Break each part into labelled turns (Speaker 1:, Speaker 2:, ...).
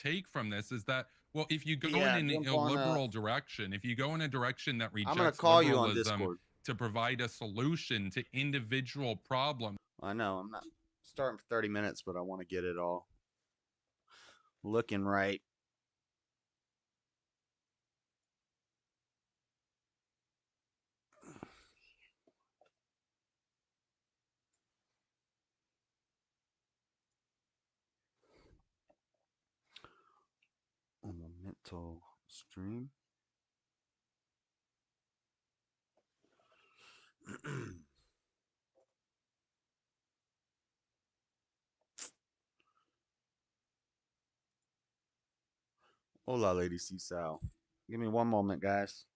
Speaker 1: take from this is that, well, if you go in
Speaker 2: Yeah, jump
Speaker 1: a
Speaker 2: on.
Speaker 1: liberal direction, if you go in a direction that
Speaker 2: I'm gonna
Speaker 1: rejects
Speaker 2: call you on
Speaker 1: liberalism
Speaker 2: Discord.
Speaker 1: to provide a solution to individual problems.
Speaker 2: I know I'm not starting for 30 minutes, but I want to get it all looking right. On the mental stream. Hola, Lady Seasal. Give me one moment, guys.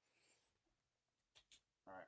Speaker 2: All right.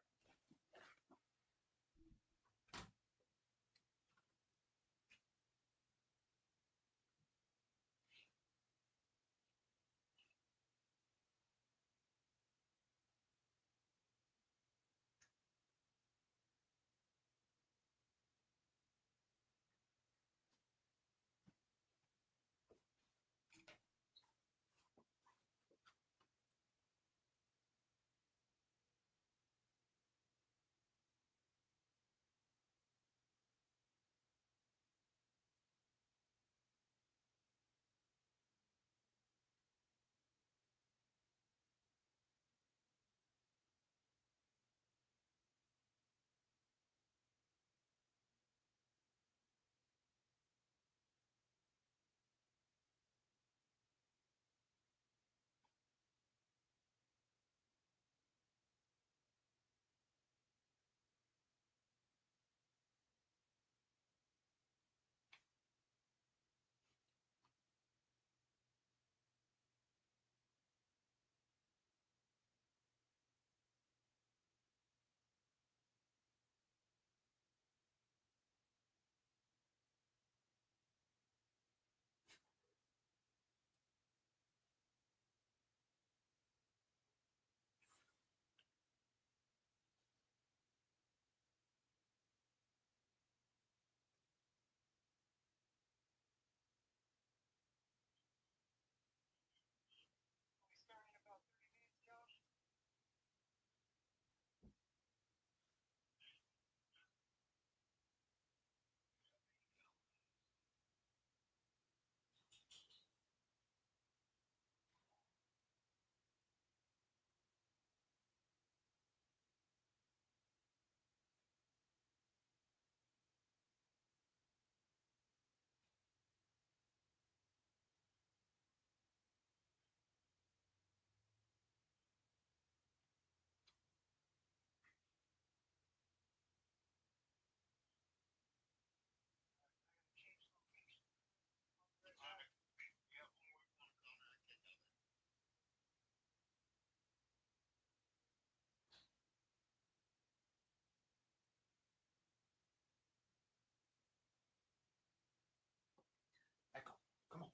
Speaker 2: Echo, come on.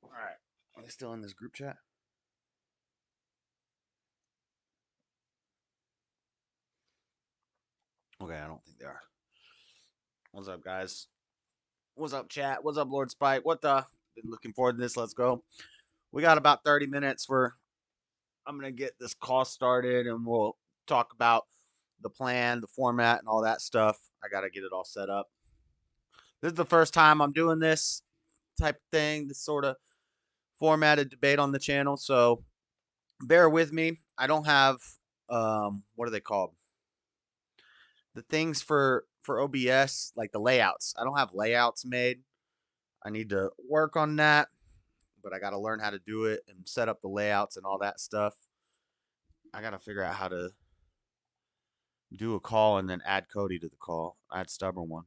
Speaker 2: All right. Are they still in this group chat? Okay, I don't think they are. What's up, guys? What's up, chat? What's up, Lord Spike? What the? Been looking forward to this. Let's go. We got about 30 minutes for. I'm gonna get this call started, and we'll talk about the plan, the format, and all that stuff. I gotta get it all set up. This is the first time I'm doing this type of thing, this sort of formatted debate on the channel. So bear with me. I don't have what are they called? The things for OBS, like the layouts. I don't have layouts made. I need to work on that, but I got to learn how to do it and set up the layouts and all that stuff. I got to figure out how to do a call and then add Cody to the call. Add Stubborn One.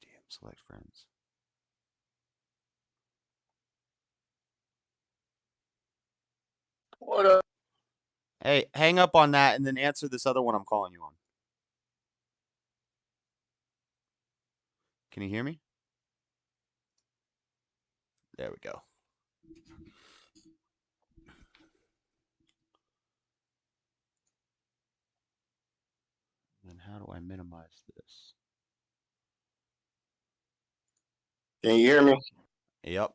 Speaker 2: Damn, select friends.
Speaker 3: What up?
Speaker 2: Hey, hang up on that and then answer this other one I'm calling you on. Can you hear me? There we go. Then how do I minimize this?
Speaker 3: Can you hear me?
Speaker 2: Yep.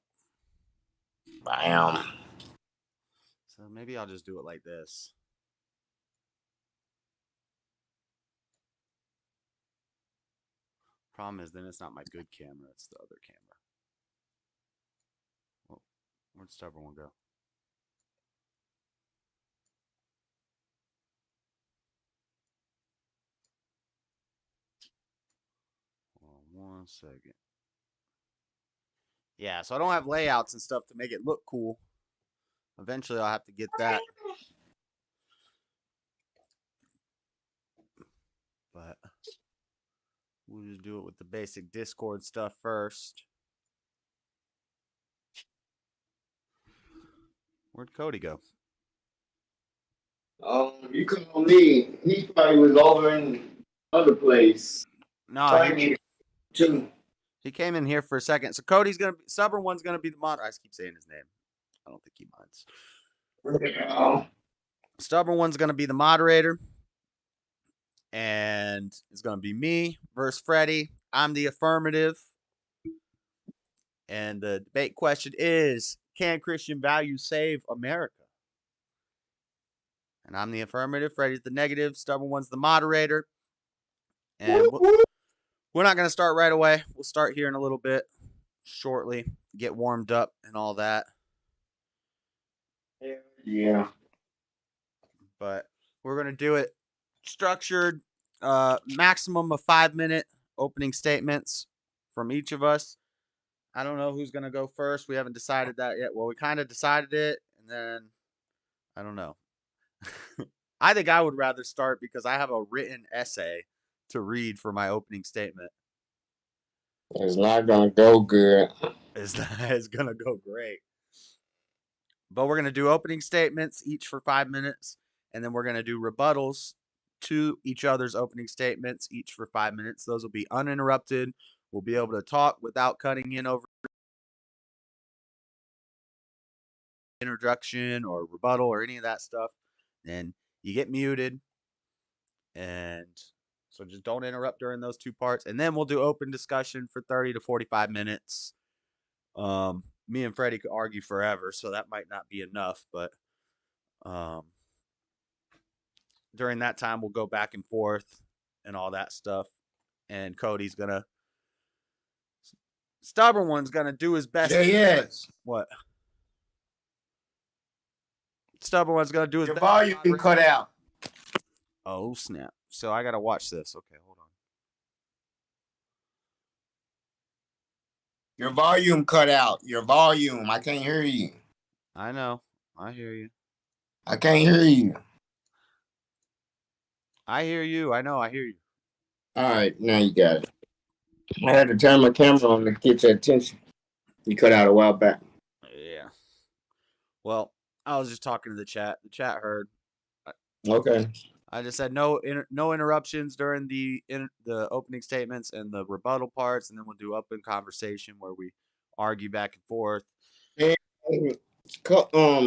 Speaker 3: Bam.
Speaker 2: So maybe I'll just do it like this. Problem is, then it's not my good camera. It's the other camera. Well, where'd the stubborn one go? Hold on 1 second. Yeah, so I don't have layouts and stuff to make it look cool. Eventually, I'll have to get that. But we'll just do it with the basic Discord stuff first. Where'd Cody go?
Speaker 3: You called me. He probably was over in other place.
Speaker 2: No,
Speaker 3: He
Speaker 2: came in here for a second. So Cody's gonna be stubborn one's gonna be the mod. I keep saying his name. I don't think he minds. Stubborn one's gonna be the moderator. And it's gonna be me versus Freddy. I'm the affirmative. And the debate question is, can Christian values save America? And I'm the affirmative. Freddy's the negative. Stubborn one's the moderator. And we're not going to start right away. We'll start here in a little bit, shortly, get warmed up and all that.
Speaker 3: Yeah.
Speaker 2: But we're going to do it structured, maximum of 5-minute opening statements from each of us. I don't know who's going to go first. We haven't decided that yet. Well, we kind of decided it, and then I don't know. I think I would rather start because I have a written essay to read for my opening statement.
Speaker 3: It's not going to go good.
Speaker 2: It's going to go great. But we're going to do opening statements each for 5 minutes, and then we're going to do rebuttals to each other's opening statements each for 5 minutes. Those will be uninterrupted. We'll be able to talk without cutting in over introduction or rebuttal or any of that stuff. And you get muted. And so just don't interrupt during those two parts. And then we'll do open discussion for 30 to 45 minutes. Me and Freddy could argue forever, so that might not be enough. But during that time, we'll go back and forth and all that stuff. And Cody's going to... Stubborn one's going to do his best.
Speaker 3: Yes.
Speaker 2: What? Stubborn one's going to do his best.
Speaker 3: Your volume cut out.
Speaker 2: Oh, snap. So I got to watch this. Okay, hold on.
Speaker 3: Your volume cut out. Your volume. I can't hear you.
Speaker 2: I know. I hear you.
Speaker 3: I can't hear you.
Speaker 2: I hear you. I know. I hear you.
Speaker 3: All right. Now you got it. I had to turn my camera on to get your attention. You cut out a while back.
Speaker 2: Yeah. Well, I was just talking to the chat. The chat heard.
Speaker 3: Okay.
Speaker 2: I just said no interruptions during the opening statements and the rebuttal parts, and then we'll do open conversation where we argue back and forth.
Speaker 3: And,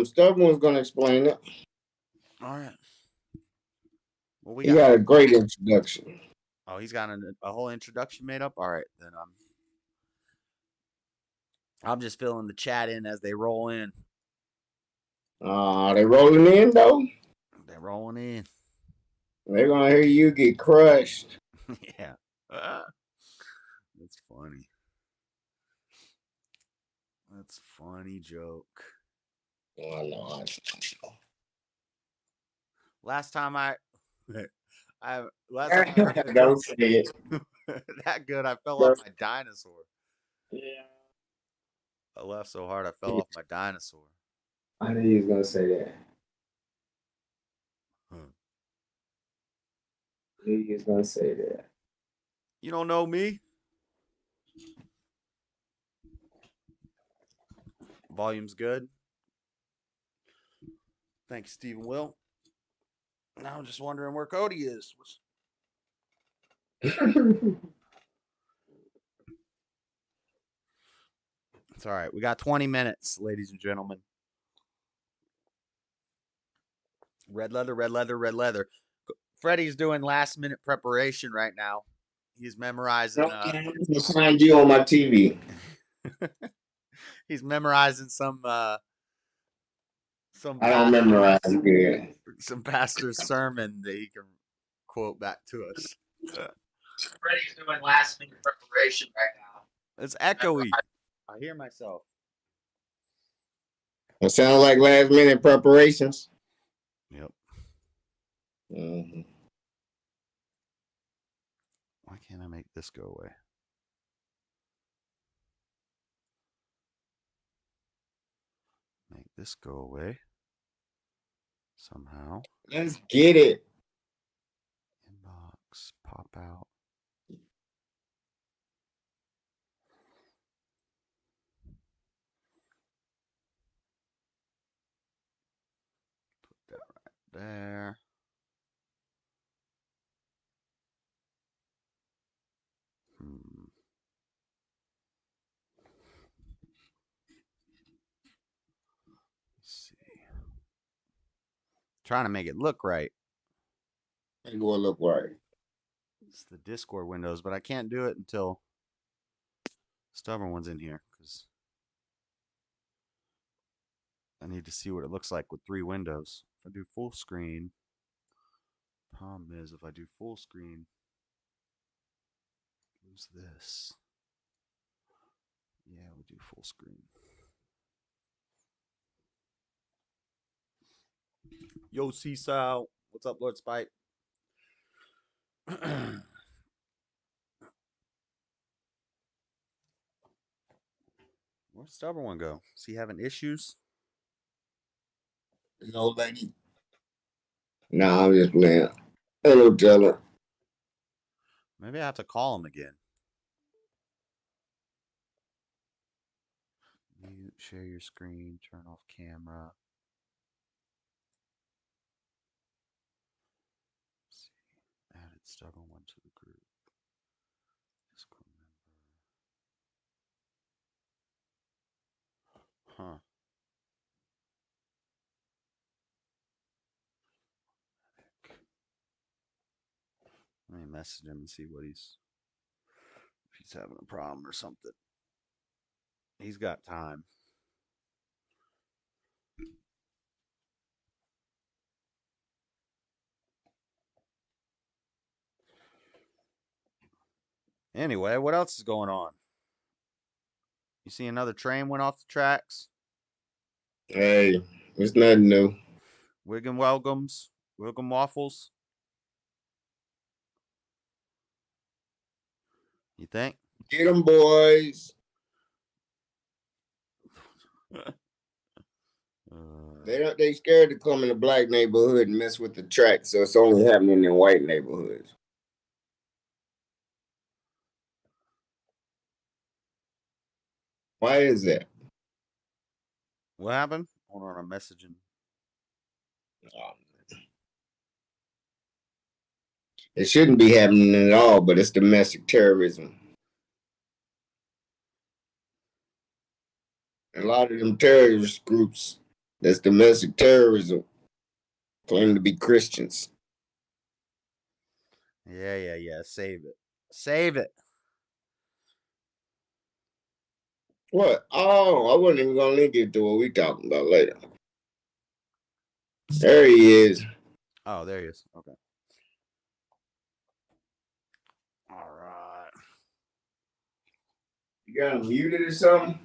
Speaker 3: Stubborn's gonna explain it.
Speaker 2: All right. Well,
Speaker 3: He got a great introduction.
Speaker 2: Oh, he's got a whole introduction made up. All right, then I'm just filling the chat in as they roll in.
Speaker 3: They rolling in though.
Speaker 2: They're rolling in.
Speaker 3: They're gonna hear you get crushed.
Speaker 2: Yeah. That's funny. That's funny joke.
Speaker 3: Oh, I know.
Speaker 2: Last time I
Speaker 3: Don't say it.
Speaker 2: that good, I fell off my dinosaur.
Speaker 3: Yeah.
Speaker 2: I laughed so hard I fell off my dinosaur.
Speaker 3: I knew he was gonna say that. I knew he was gonna say that.
Speaker 2: You don't know me? Volume's good. Thanks, Stephen Will. Now I'm just wondering where Cody is. It's all right. We got 20 minutes, ladies and gentlemen. Red leather, red leather, red leather. Freddy's doing last minute preparation right now. He's memorizing.
Speaker 3: Just find you on my TV.
Speaker 2: He's memorizing some
Speaker 3: I don't memorize good.
Speaker 2: some pastor's sermon that he can quote back to us.
Speaker 3: Freddy's doing last minute preparation right now.
Speaker 2: It's echoey. I hear myself.
Speaker 3: It sounds like last minute preparations.
Speaker 2: Yep.
Speaker 3: Mm-hmm.
Speaker 2: Why can't I make this go away? Make this go away. Somehow.
Speaker 3: Let's get it.
Speaker 2: Inbox, pop out. Put that right there. Let's see. Trying to make it look right.
Speaker 3: It will look right.
Speaker 2: It's the Discord windows, but I can't do it until Stubborn One's in here because I need to see what it looks like with 3 windows. If I do full screen, problem is if I do full screen, lose this. Yeah, we'll do full screen. Yo, Seesaw. What's up, Lord Spike? Where'd Stubborn One go? Is he having issues?
Speaker 3: No, lady. Nah, I'm just playing. Hello, Teller.
Speaker 2: Maybe I have to call him again. Mute, share your screen, turn off camera. Let's see. Added Stubborn One to the group. Discord member. Huh. Let me message him and see what if he's having a problem or something. He's got time. Anyway, what else is going on? You see another train went off the tracks?
Speaker 3: Hey, it's nothing new.
Speaker 2: Wiggum Welcomes, Wiggum Waffles. You think?
Speaker 3: Get them, boys. They scared to come in the black neighborhood and mess with the track, so it's only happening in white neighborhoods. Why is that?
Speaker 2: What happened? Hold on, I'm messaging.
Speaker 3: It shouldn't be happening at all, but it's domestic terrorism. A lot of them terrorist groups that's domestic terrorism claim to be Christians.
Speaker 2: Yeah. Save it. Save it.
Speaker 3: What? Oh, I wasn't even going to link it to what we talking about later. There he is.
Speaker 2: Oh, there he is. Okay. All right.
Speaker 3: You got him muted or something?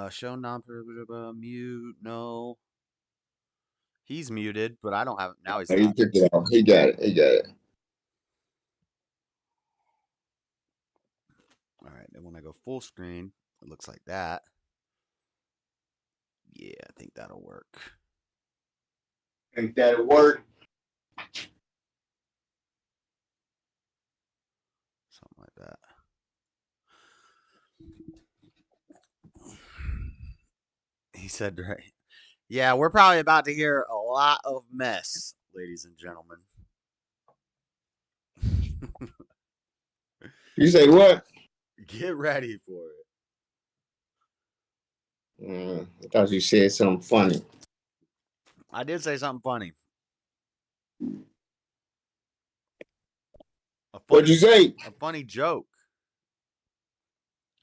Speaker 2: Show mute. No. He's muted, but I don't have it. Now he's
Speaker 3: He
Speaker 2: not.
Speaker 3: took it off. He got it.
Speaker 2: All right. Then when I go full screen, it looks like that. Yeah, I think that'll work.
Speaker 3: Think that'll work?
Speaker 2: Something like that. He said, right. Yeah, we're probably about to hear a lot of mess, ladies and gentlemen.
Speaker 3: You say what?
Speaker 2: Get ready for it.
Speaker 3: I thought you said something funny.
Speaker 2: I did say something funny.
Speaker 3: What'd you say?
Speaker 2: A funny joke.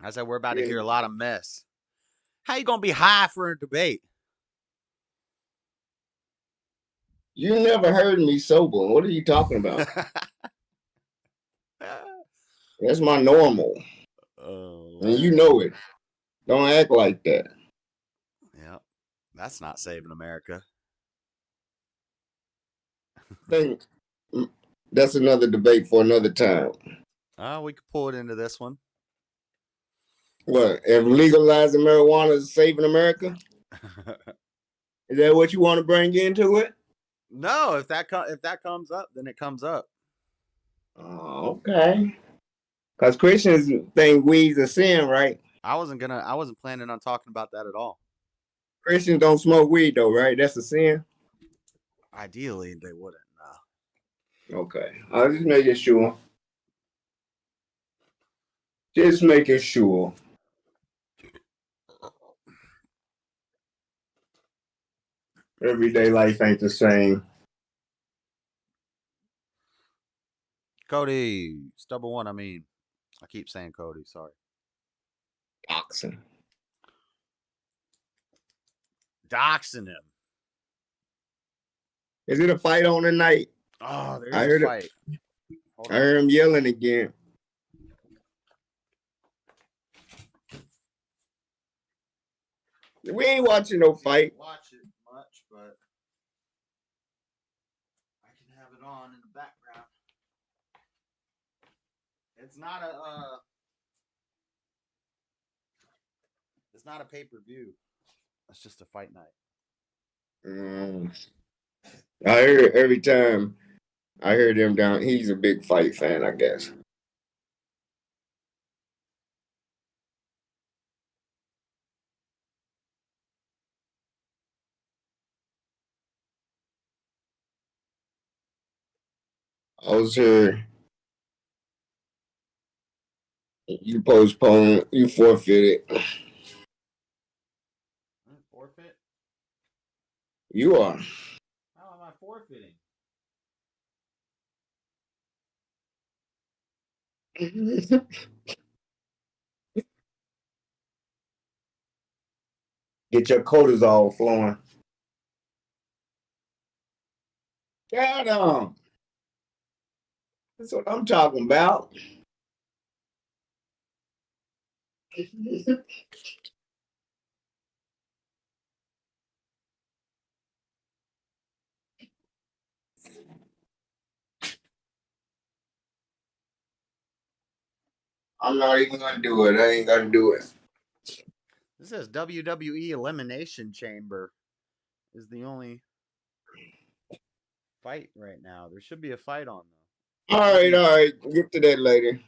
Speaker 2: I said we're about to hear a lot of mess. How you gonna be high for a debate?
Speaker 3: You never heard me sober. What are you talking about? That's my normal.
Speaker 2: Oh,
Speaker 3: And you know it. Don't act like that.
Speaker 2: yeah, that's not saving America.
Speaker 3: Think that's another debate for another time.
Speaker 2: We could pull it into this one.
Speaker 3: What? If legalizing marijuana is saving America? Is that what you want to bring into it?
Speaker 2: No, if that comes up, then it comes up.
Speaker 3: Oh, okay. Because Christians think weed's a sin, right?
Speaker 2: I wasn't planning on talking about that at all.
Speaker 3: Christians don't smoke weed though, right? That's a sin.
Speaker 2: Ideally, they wouldn't. No.
Speaker 3: Okay. I was just making sure. Just making sure. Everyday life ain't the same.
Speaker 2: Cody, stubborn one. I mean, I keep saying Cody. Sorry. Doxing him.
Speaker 3: Is it a fight on tonight?
Speaker 2: Oh, there's a fight.
Speaker 3: I heard him yelling again. We ain't watching no fight.
Speaker 2: Watch it much, but I can have it on in the background. It's not a pay-per-view. It's just a fight night.
Speaker 3: I hear every time I hear them down. He's a big fight fan, I guess. I was here. You postponed. You forfeited.
Speaker 2: Forfeit?
Speaker 3: You are.
Speaker 2: How am I forfeiting?
Speaker 3: Get your cortisol flowing. Got him. That's what I'm talking about. I'm not even gonna do it. I ain't gonna do it.
Speaker 2: This says WWE Elimination Chamber is the only fight right now. There should be a fight on though.
Speaker 3: All right. Get to that later.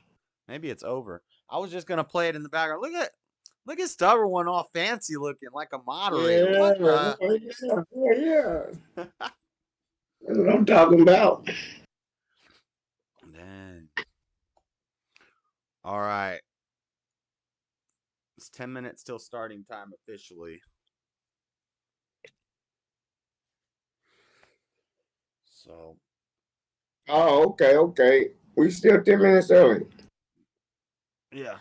Speaker 2: Maybe it's over. I was just gonna play it in the background. Look at Stubborn one all fancy looking like a moderator.
Speaker 3: Yeah.
Speaker 2: What the?
Speaker 3: Yeah. That's what I'm talking about.
Speaker 2: Dang. All right. It's 10 minutes till starting time officially. So.
Speaker 3: Oh, okay. We still 10 minutes early.
Speaker 2: Yeah.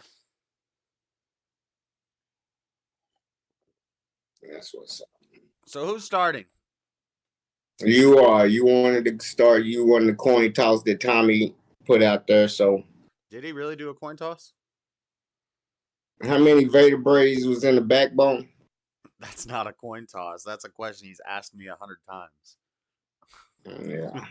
Speaker 3: That's what's up.
Speaker 2: So who's starting?
Speaker 3: You are. You wanted to start. You won the coin toss that Tommy put out there. So,
Speaker 2: Did he really do a coin toss?
Speaker 3: how many vertebrae was in the backbone?
Speaker 2: That's not a coin toss. That's a question he's asked me 100 times.
Speaker 3: Yeah.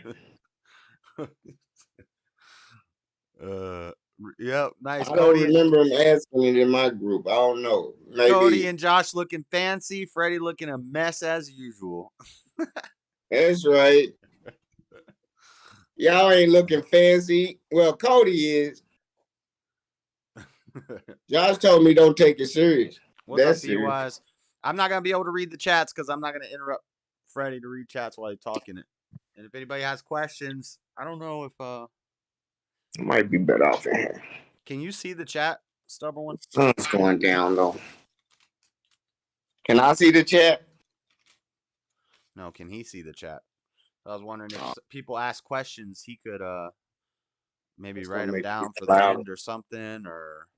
Speaker 2: Yep, nice.
Speaker 3: I don't remember him asking it in my group. I don't know. Maybe.
Speaker 2: Cody and Josh looking fancy. Freddie looking a mess as usual.
Speaker 3: That's right. Y'all ain't looking fancy. Well, Cody is. Josh told me don't take it serious.
Speaker 2: What's
Speaker 3: That's
Speaker 2: up, B-Wise? I'm not going to be able to read the chats because I'm not going to interrupt Freddie to read chats while he's talking it. And if anybody has questions, I don't know if
Speaker 3: It might be better off in here.
Speaker 2: can you see the chat, stubborn one?
Speaker 3: Sun's going down though. Can I see the chat?
Speaker 2: No, can he see the chat? I was wondering if people ask questions, he could maybe
Speaker 3: Just
Speaker 2: write
Speaker 3: gonna
Speaker 2: them
Speaker 3: make
Speaker 2: down
Speaker 3: it
Speaker 2: for the
Speaker 3: louder.
Speaker 2: end or something, or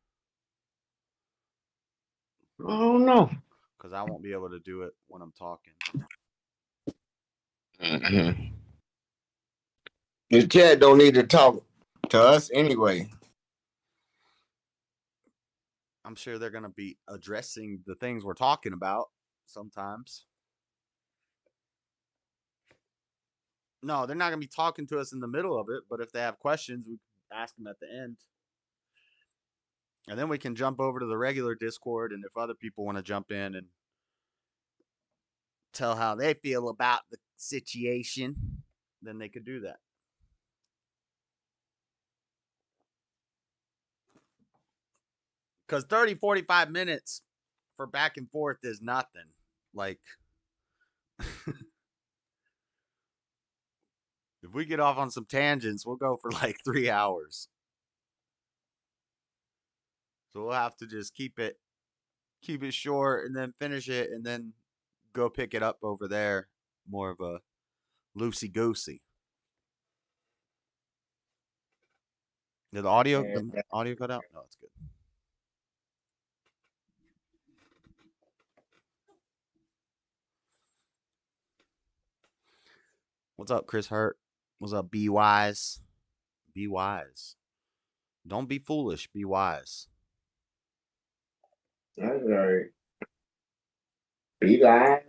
Speaker 3: I don't know.
Speaker 2: because I won't be able to do it when I'm talking.
Speaker 3: Mm-hmm. The chat don't need to talk to us anyway.
Speaker 2: I'm sure they're gonna be addressing the things we're talking about sometimes. No, they're not gonna be talking to us in the middle of it, but if they have questions, we can ask them at the end. And then we can jump over to the regular Discord, and if other people want to jump in and tell how they feel about the situation, then they could do that. Because 30, 45 minutes for back and forth is nothing. Like, if we get off on some tangents, we'll go for like 3 hours. So we'll have to just keep it short and then finish it and then go pick it up over there. More of a loosey goosey. Did the audio cut out? No, it's good. What's up, Chris Hurt? What's up, Be Wise? Be wise. Don't be foolish. Be wise.
Speaker 3: That's right. Be lying.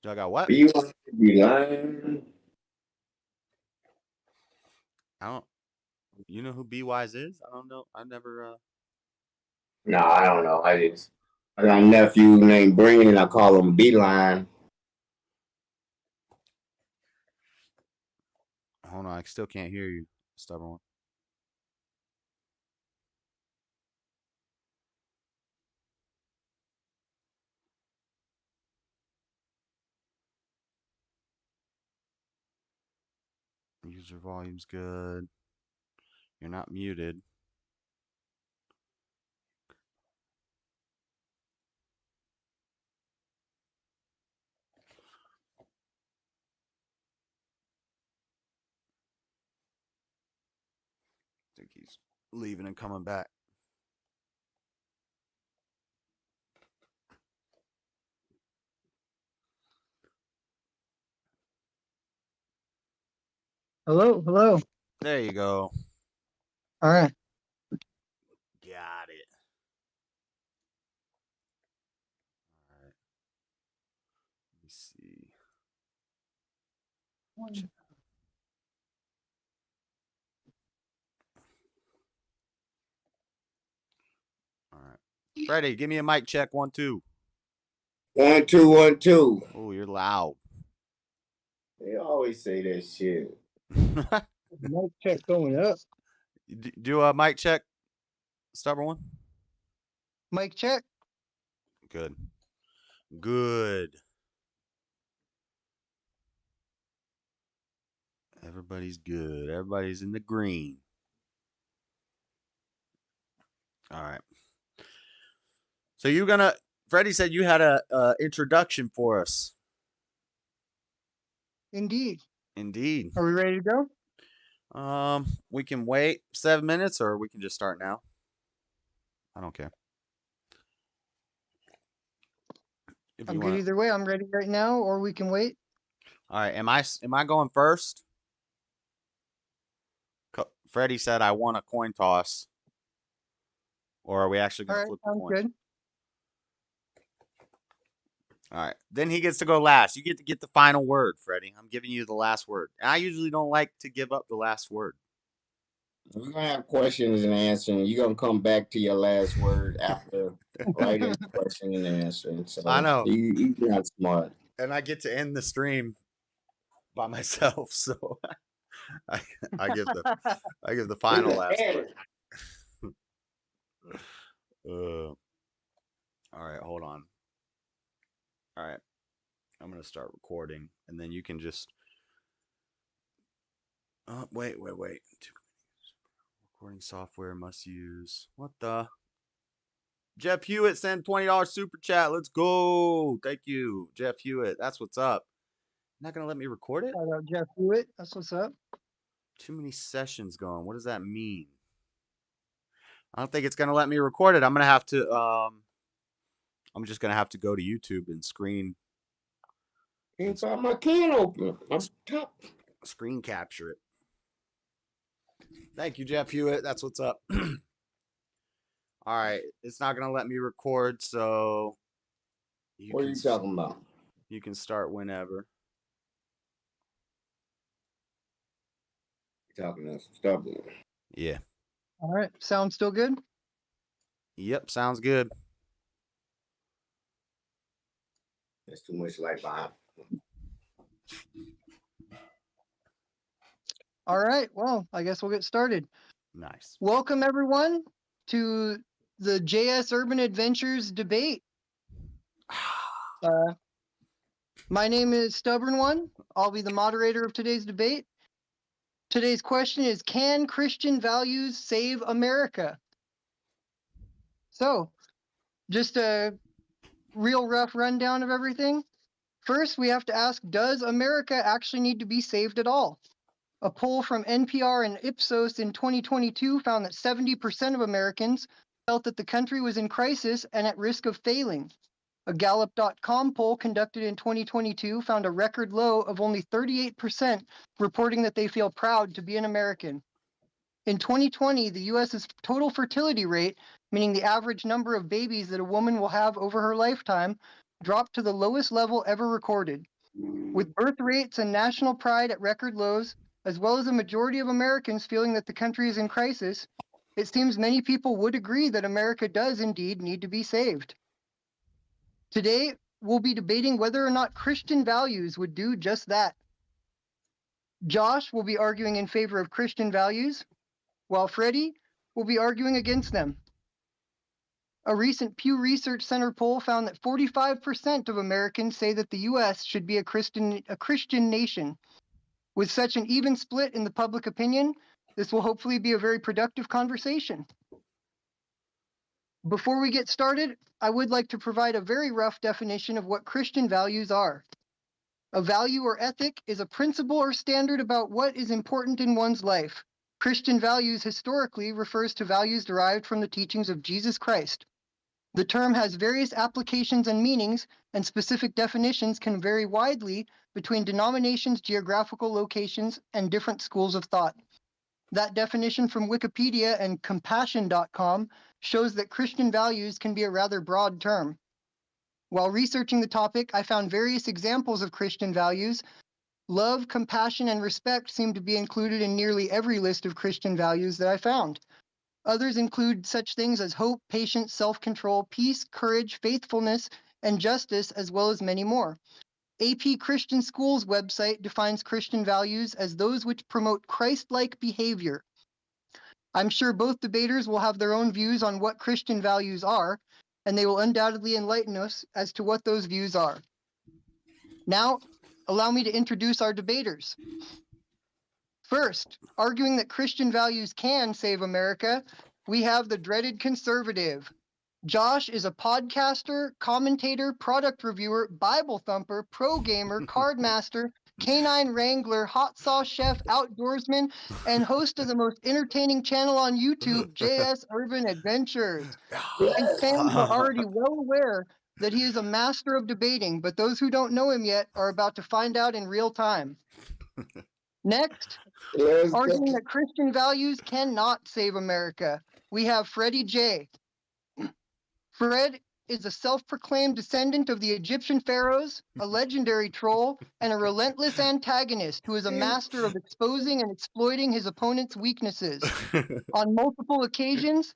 Speaker 2: Y'all got what?
Speaker 3: Be lying.
Speaker 2: I don't. You know who Be Wise is? I don't know. I never.
Speaker 3: No, I don't know. I got a nephew named Brandon. I call him Beeline.
Speaker 2: Hold on. I still can't hear you, stubborn one. User volume's good. You're not muted. I think he's leaving and coming back.
Speaker 4: Hello, hello.
Speaker 2: There you go.
Speaker 4: All right.
Speaker 2: Got it. All right. Let me see. All right. Freddie, give me a mic check. 1, 2.
Speaker 3: 1, 2, 1, 2.
Speaker 2: Oh, you're loud.
Speaker 3: They always say that shit.
Speaker 4: Mic check going up.
Speaker 2: Do a mic check, stubborn one.
Speaker 4: Mic check.
Speaker 2: Good. Good. Everybody's good. Everybody's in the green. All right. So you're gonna. Freddie said you had a introduction for us.
Speaker 4: Indeed.
Speaker 2: Indeed.
Speaker 4: Are we ready to go?
Speaker 2: We can wait 7 minutes, or we can just start now. I don't care.
Speaker 4: I'm good either way. I'm ready right now, or we can wait.
Speaker 2: All right. Am I going first? Freddie said I want a coin toss. Or are we actually going to flip the coin?
Speaker 4: Good.
Speaker 2: All right. Then he gets to go last. You get to get the final word, Freddie. I'm giving you the last word. And I usually don't like to give up the last word.
Speaker 3: We're going to have questions and answering. You're going to come back to your last word after writing question and answering. So
Speaker 2: I know.
Speaker 3: You're not smart.
Speaker 2: And I get to end the stream by myself. So I give the final last word. All right, hold on. All right. I'm gonna start recording, and then you can just. Wait. Recording software must use. What the? Jeff Hewitt sent $20 super chat. Let's go. Thank you, Jeff Hewitt. That's what's up. Not gonna let me record it?
Speaker 4: Shout out Jeff Hewitt. That's what's up.
Speaker 2: Too many sessions going. What does that mean? I don't think it's gonna let me record it. I'm gonna have to. I'm just gonna have to go to YouTube and screen
Speaker 3: Inside my can opener. I'm top.
Speaker 2: Screen capture it. Thank you, Jeff Hewitt. That's what's up. All right, it's not gonna let me record, so
Speaker 3: What are you talking about?
Speaker 2: You can start whenever.
Speaker 3: You're talking to stubborn.
Speaker 2: Yeah.
Speaker 4: All right. Sound still good?
Speaker 2: Yep, sounds good.
Speaker 3: There's too much light behind.
Speaker 4: All right. Well, I guess we'll get started.
Speaker 2: Nice.
Speaker 4: Welcome, everyone, to the JS Urban Adventures debate. My name is Stubborn One. I'll be the moderator of today's debate. Today's question is, can Christian values save America? So, just a real rough rundown of everything. First, we have to ask, does America actually need to be saved at all? A poll from NPR and Ipsos in 2022 found that 70% of Americans felt that the country was in crisis and at risk of failing. A Gallup.com poll conducted in 2022 found a record low of only 38% reporting that they feel proud to be an American. In 2020, the U.S.'s total fertility rate, meaning the average number of babies that a woman will have over her lifetime, dropped to the lowest level ever recorded. With birth rates and national pride at record lows, as well as a majority of Americans feeling that the country is in crisis, it seems many people would agree that America does indeed need to be saved. Today, we'll be debating whether or not Christian values would do just that. Josh will be arguing in favor of Christian values, while Freddie will be arguing against them. A recent Pew Research Center poll found that 45% of Americans say that the U.S. should be a Christian nation. With such an even split in the public opinion, this will hopefully be a very productive conversation. Before we get started, I would like to provide a very rough definition of what Christian values are. A value or ethic is a principle or standard about what is important in one's life. Christian values historically refers to values derived from the teachings of Jesus Christ. The term has various applications and meanings, and specific definitions can vary widely between denominations, geographical locations, and different schools of thought. That definition from Wikipedia and compassion.com shows that Christian values can be a rather broad term. While researching the topic, I found various examples of Christian values. Love, compassion, and respect seem to be included in nearly every list of Christian values that I found. Others include such things as hope, patience, self-control, peace, courage, faithfulness, and justice, as well as many more. AP Christian Schools website defines Christian values as those which promote Christ-like behavior. I'm sure both debaters will have their own views on what Christian values are, and they will undoubtedly enlighten us as to what those views are. Now, allow me to introduce our debaters. First, arguing that Christian values can save America, we have the dreaded conservative. Josh is a podcaster, commentator, product reviewer, Bible thumper, pro gamer, card master, canine wrangler, hot sauce chef, outdoorsman, and host of the most entertaining channel on YouTube, JS Urban Adventures. His fans are already well aware that he is a master of debating, but those who don't know him yet are about to find out in real time. Next, arguing that Christian values cannot save America, we have Freddie J. Fred is a self-proclaimed descendant of the Egyptian pharaohs, a legendary troll, and a relentless antagonist who is a master of exposing and exploiting his opponent's weaknesses. On multiple occasions,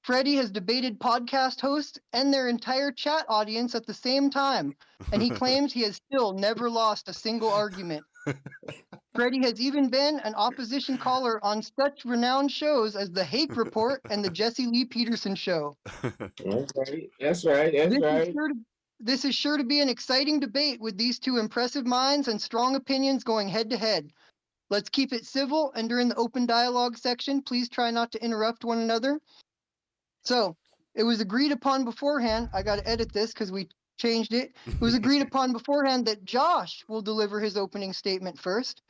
Speaker 4: Freddie has debated podcast hosts and their entire chat audience at the same time, and he claims he has still never lost a single argument. Freddie has even been an opposition caller on such renowned shows as The Hake Report and The Jesse Lee Peterson Show.
Speaker 3: That's right. That's right.
Speaker 4: this is sure to be an exciting debate with these two impressive minds and strong opinions going head to head. Let's keep it civil, and during the open dialogue section, please try not to interrupt one another. So, it was agreed upon beforehand. I got to edit this because we changed it. It was agreed upon beforehand that Josh will deliver his opening statement first.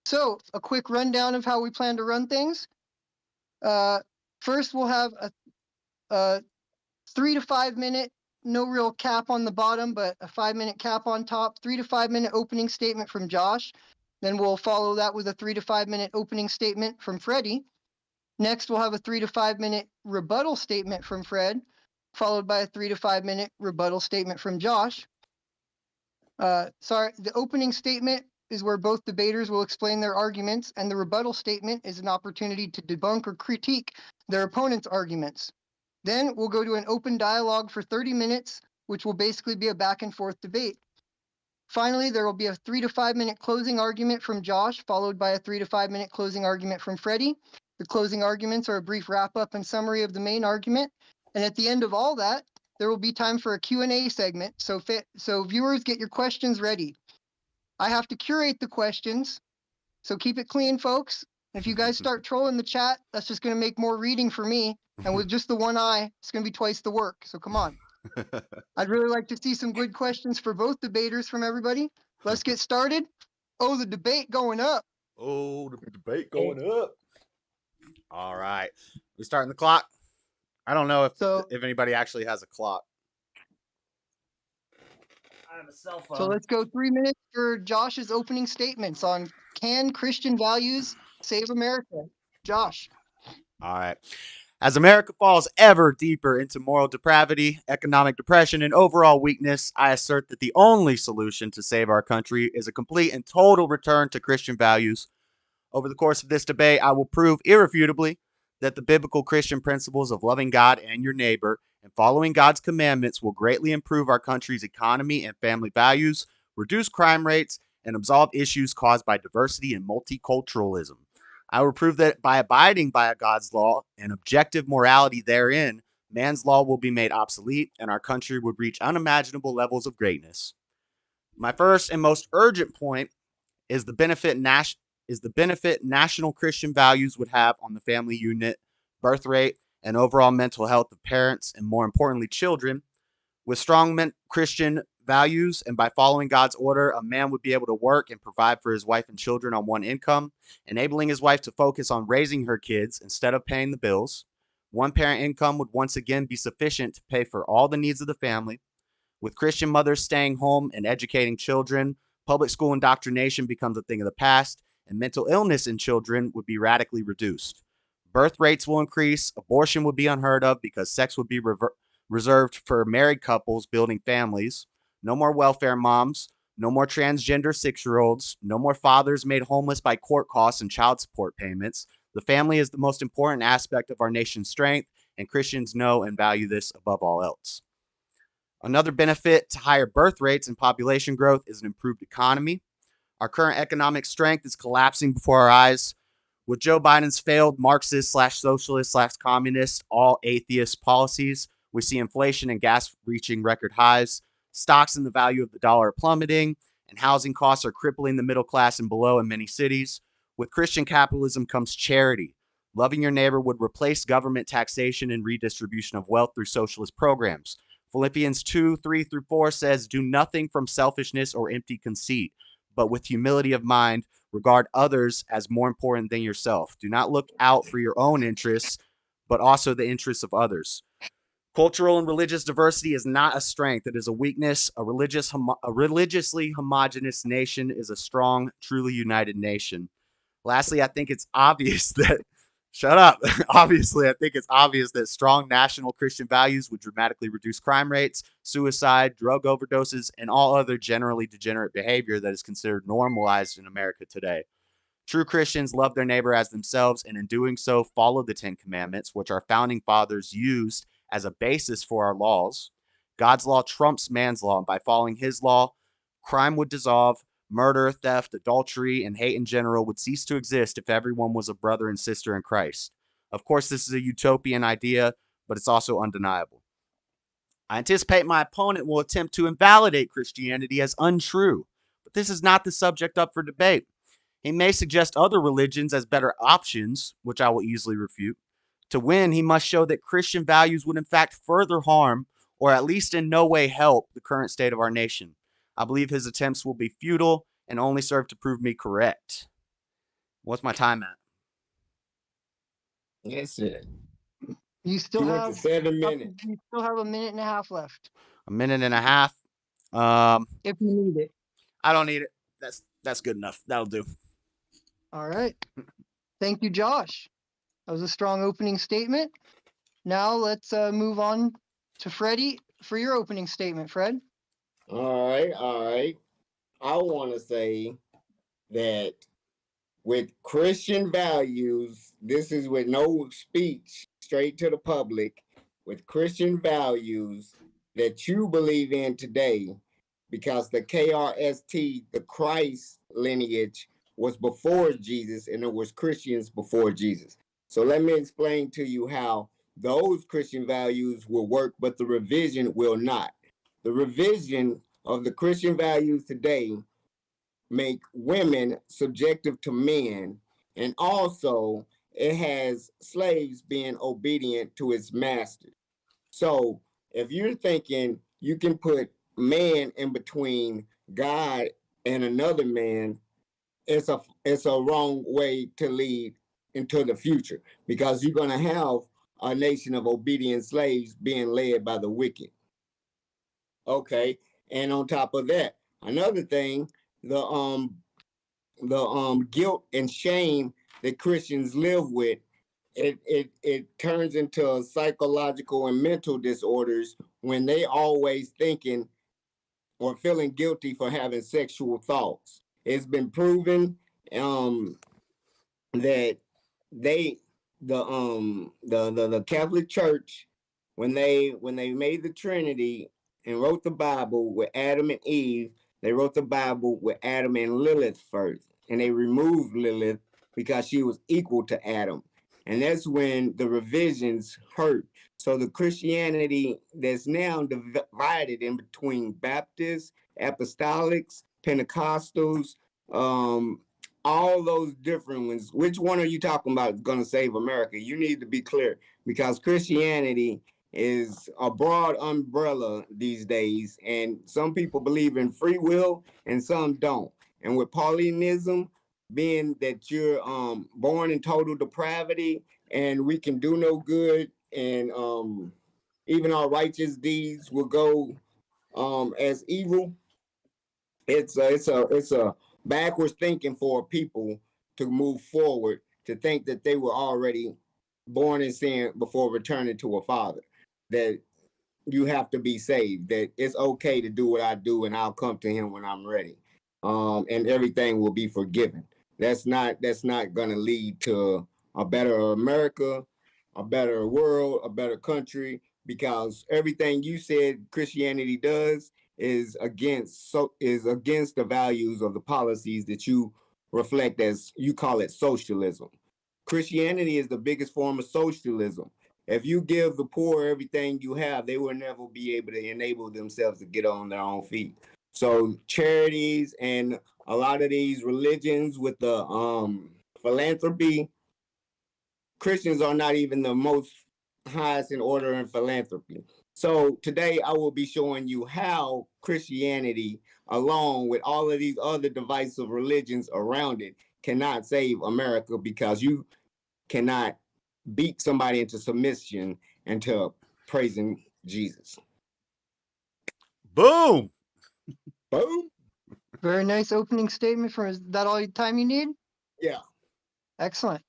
Speaker 4: So, a quick rundown of how we plan to run things. First, we'll have a 3 to 5 minute, no real cap on the bottom, but a 5-minute cap on top, 3 to 5 minute opening statement from Josh. Then we'll follow that with a 3 to 5 minute opening statement from Freddie. Next, we'll have a 3 to 5 minute rebuttal statement from Fred, followed by a 3 to 5 minute rebuttal statement from Josh. The opening statement is where both debaters will explain their arguments, and the rebuttal statement is an opportunity to debunk or critique their opponent's arguments. Then we'll go to an open dialogue for 30 minutes, which will basically be a back and forth debate. Finally, there will be a 3 to 5 minute closing argument from Josh, followed by a 3 to 5 minute closing argument from Freddie. The closing arguments are a brief wrap up and summary of the main argument. And at the end of all that, there will be time for a Q&A segment. So viewers, get your questions ready. I have to curate the questions, so keep it clean, folks. If you guys start trolling the chat, that's just going to make more reading for me. And with just the one eye, it's going to be twice the work. So come on. I'd really like to see some good questions for both debaters from everybody. Let's get started. Oh, the debate going up.
Speaker 2: Oh, the debate going up. All right. We starting the clock? I don't know if anybody actually has a clock. I have a cell phone.
Speaker 4: So let's go 3 minutes for Josh's opening statements on can Christian values save America? Josh.
Speaker 2: All right. As America falls ever deeper into moral depravity, economic depression, and overall weakness, I assert that the only solution to save our country is a complete and total return to Christian values. Over the course of this debate, I will prove irrefutably that the biblical Christian principles of loving God and your neighbor and following God's commandments will greatly improve our country's economy and family values, reduce crime rates, and absolve issues caused by diversity and multiculturalism. I will prove that by abiding by God's law and objective morality therein, man's law will be made obsolete and our country would reach unimaginable levels of greatness. My first and most urgent point is the benefit national Christian values would have on the family unit, birth rate, and overall mental health of parents, and more importantly, children. With strong Christian values and by following God's order, a man would be able to work and provide for his wife and children on one income, enabling his wife to focus on raising her kids instead of paying the bills. One parent income would once again be sufficient to pay for all the needs of the family. With Christian mothers staying home and educating children, public school indoctrination becomes a thing of the past, and mental illness in children would be radically reduced. Birth rates will increase, abortion would be unheard of because sex would be reserved for married couples building families. No more welfare moms, no more transgender 6-year-olds, no more fathers made homeless by court costs and child support payments. The family is the most important aspect of our nation's strength, and Christians know and value this above all else. Another benefit to higher birth rates and population growth is an improved economy. Our current economic strength is collapsing before our eyes. With Joe Biden's failed Marxist/socialist/communist, all atheist policies, we see inflation and gas reaching record highs, stocks and the value of the dollar plummeting, and housing costs are crippling the middle class and below in many cities. With Christian capitalism comes charity. Loving your neighbor would replace government taxation and redistribution of wealth through socialist programs. Philippians 2:3-4 says, "Do nothing from selfishness or empty conceit, but with humility of mind, regard others as more important than yourself. Do not look out for your own interests, but also the interests of others." Cultural and religious diversity is not a strength. It is a weakness. A religiously homogenous nation is a strong, truly united nation. Lastly, I think it's obvious that Obviously, I think it's obvious that strong national Christian values would dramatically reduce crime rates, suicide, drug overdoses, and all other generally degenerate behavior that is considered normalized in America today. True Christians love their neighbor as themselves, and in doing so, follow the 10 Commandments, which our founding fathers used as a basis for our laws. God's law trumps man's law, and by following his law, crime would dissolve. Murder, theft, adultery, and hate in general would cease to exist if everyone was a brother and sister in Christ. Of course, this is a utopian idea, but it's also undeniable. I anticipate my opponent will attempt to invalidate Christianity as untrue, but this is not the subject up for debate. He may suggest other religions as better options, which I will easily refute. To win, he must show that Christian values would in fact further harm, or at least in no way help, the current state of our nation. I believe his attempts will be futile and only serve to prove me correct. What's my time at?
Speaker 3: That's it.
Speaker 4: You still
Speaker 3: You went to
Speaker 4: have
Speaker 3: 7 minutes.
Speaker 4: you still have a minute and a half left
Speaker 2: A minute and a half.
Speaker 4: if you need it.
Speaker 2: I don't need it. That's good enough. That'll do.
Speaker 4: All right. Thank you, Josh. That was a strong opening statement. Now let's move on to Freddie for your opening statement, Fred.
Speaker 3: All right. I want to say that with Christian values, this is with no speech, straight to the public, with Christian values that you believe in today, because the KRST, the Christ lineage, was before Jesus, and it was Christians before Jesus. So let me explain to you how those Christian values will work, but the revision will not. The revision of the Christian values today make women subjective to men, and also it has slaves being obedient to its master. So if you're thinking you can put man in between God and another man, it's a wrong way to lead into the future, because you're going to have a nation of obedient slaves being led by the wicked. Okay, and on top of that, another thing, the guilt and shame that Christians live with, it turns into psychological and mental disorders when they always thinking or feeling guilty for having sexual thoughts. It's been proven that they the Catholic Church, when they made the Trinity and wrote the Bible with Adam and Eve, they wrote the Bible with Adam and Lilith first, and they removed Lilith because she was equal to Adam. And that's when the revisions hurt. So the Christianity that's now divided in between Baptists, Apostolics, Pentecostals, all those different ones. Which one are you talking about is going to save America? You need to be clear, because Christianity is a broad umbrella these days, and some people believe in free will and some don't. And with Paulinism being that you're born in total depravity and we can do no good, and even our righteous deeds will go as evil. It's a backwards thinking for people to move forward, to think that they were already born in sin before returning to a father, that you have to be saved, that it's okay to do what I do and I'll come to him when I'm ready, and everything will be forgiven. That's not going to lead to a better America, a better world, a better country, because everything you said Christianity does is against the values of the policies that you reflect as, you call it, socialism. Christianity is the biggest form of socialism. If you give the poor everything you have, they will never be able to enable themselves to get on their own feet. So charities and a lot of these religions with the philanthropy, Christians are not even the most highest in order in philanthropy. So today I will be showing you how Christianity, along with all of these other divisive religions around it, cannot save America, because you cannot beat somebody into submission and to praising Jesus.
Speaker 2: Boom.
Speaker 3: Boom.
Speaker 4: Very nice opening statement. Is that all the time you need?
Speaker 3: Yeah.
Speaker 4: Excellent.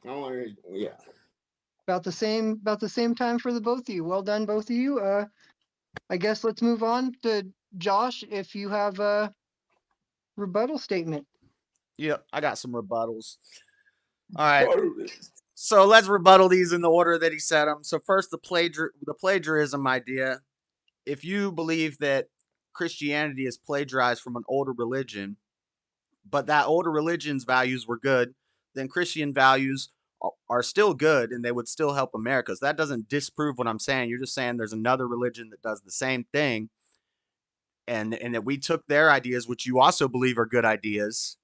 Speaker 3: Yeah.
Speaker 4: About the same time for the both of you. Well done, both of you. I guess let's move on to Josh, if you have a rebuttal statement.
Speaker 2: Yep, I got some rebuttals. All right. So let's rebuttal these in the order that he said them. So first, the plagiarism idea. If you believe that Christianity is plagiarized from an older religion, but that older religion's values were good, then Christian values are still good and they would still help America. So that doesn't disprove what I'm saying. You're just saying there's another religion that does the same thing, and that we took their ideas, which you also believe are good ideas.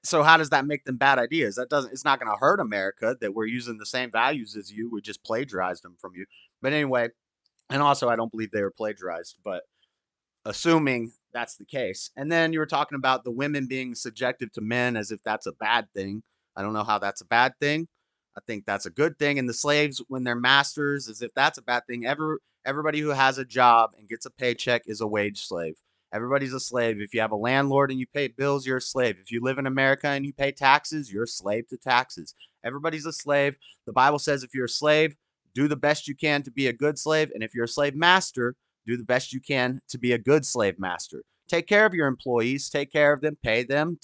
Speaker 2: So how does that make them bad ideas? It's not going to hurt America that we're using the same values as you. We just plagiarized them from you. But anyway, and also I don't believe they were plagiarized, but assuming that's the case. And then you were talking about the women being subjective to men as if that's a bad thing. I don't know how that's a bad thing. I think that's a good thing. And the slaves, when they're masters, as if that's a bad thing. Everybody who has a job and gets a paycheck is a wage slave. Everybody's a slave. If you have a landlord and you pay bills, you're a slave. If you live in America and you pay taxes, you're a slave to taxes. Everybody's a slave. The Bible says if you're a slave, do the best you can to be a good slave. And if you're a slave master, do the best you can to be a good slave master. Take care of your employees, take care of them, pay them,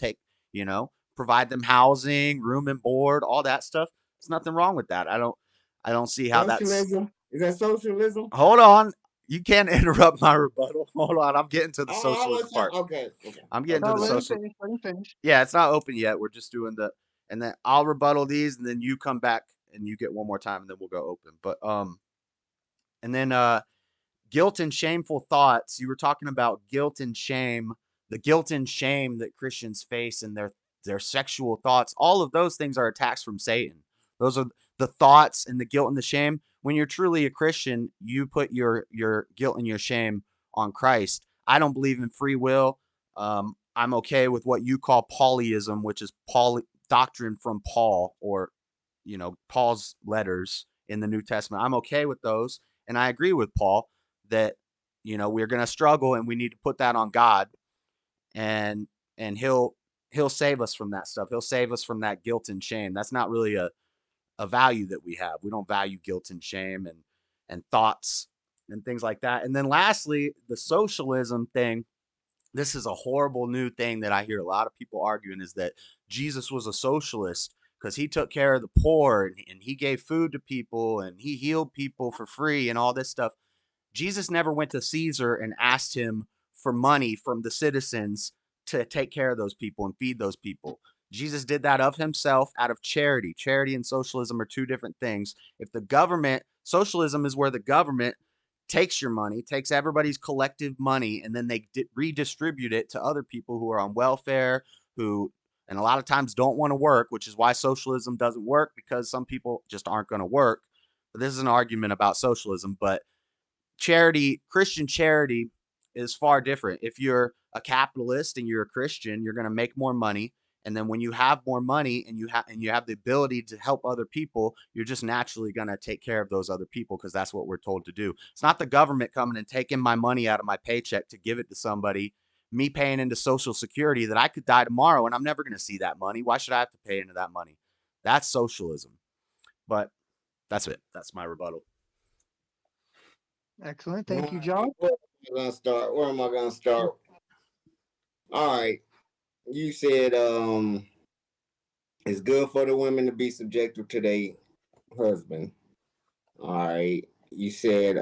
Speaker 2: provide them housing, room and board, all that stuff. There's nothing wrong with that. I don't see how
Speaker 3: Socialism? Is that socialism?
Speaker 2: Hold on. You can't interrupt my rebuttal. Hold on. I'm getting to the
Speaker 3: Oh,
Speaker 2: socialism part.
Speaker 3: okay.
Speaker 2: I'm getting to
Speaker 4: No,
Speaker 2: the
Speaker 4: let him
Speaker 2: social.
Speaker 4: finish. Let him finish.
Speaker 2: Yeah, it's not open yet. We're just doing and then I'll rebuttal these, and then you come back and you get one more time, and then we'll go open. But and then guilt and shameful thoughts. You were talking about guilt and shame, the guilt and shame that Christians face in their sexual thoughts. All of those things are attacks from Satan. Those are the thoughts and the guilt and the shame. When you're truly a Christian, you put your guilt and your shame on Christ. I don't believe in free will. I'm okay with what you call Paulism, which is doctrine from Paul, or Paul's letters in the New Testament. I'm okay with those, and I agree with Paul that we're going to struggle and we need to put that on God, and he'll save us from that stuff. He'll save us from that guilt and shame. That's not really a value that we have. We don't value guilt and shame and thoughts and things like that. And then lastly, the socialism thing. This is a horrible new thing that I hear a lot of people arguing, is that Jesus was a socialist because he took care of the poor and he gave food to people and he healed people for free and all this stuff. Jesus never went to Caesar and asked him for money from the citizens to take care of those people and feed those people. Jesus did that of himself out of charity. Charity and socialism are two different things. If the government, socialism is where the government takes your money, takes everybody's collective money, and then they redistribute it to other people who are on welfare, and a lot of times don't want to work, which is why socialism doesn't work, because some people just aren't going to work. But this is an argument about socialism, but Christian charity is far different. If you're a capitalist and you're a Christian, you're going to make more money. And then when you have more money and you have the ability to help other people, you're just naturally going to take care of those other people, because that's what we're told to do. It's not the government coming and taking my money out of my paycheck to give it to somebody, me paying into Social Security that I could die tomorrow and I'm never going to see that money. Why should I have to pay into that money? That's socialism. But that's it. That's my rebuttal.
Speaker 4: Excellent. Thank you, John.
Speaker 3: Where am I gonna start? All right. You said it's good for the women to be subjected to their husband. All right. You said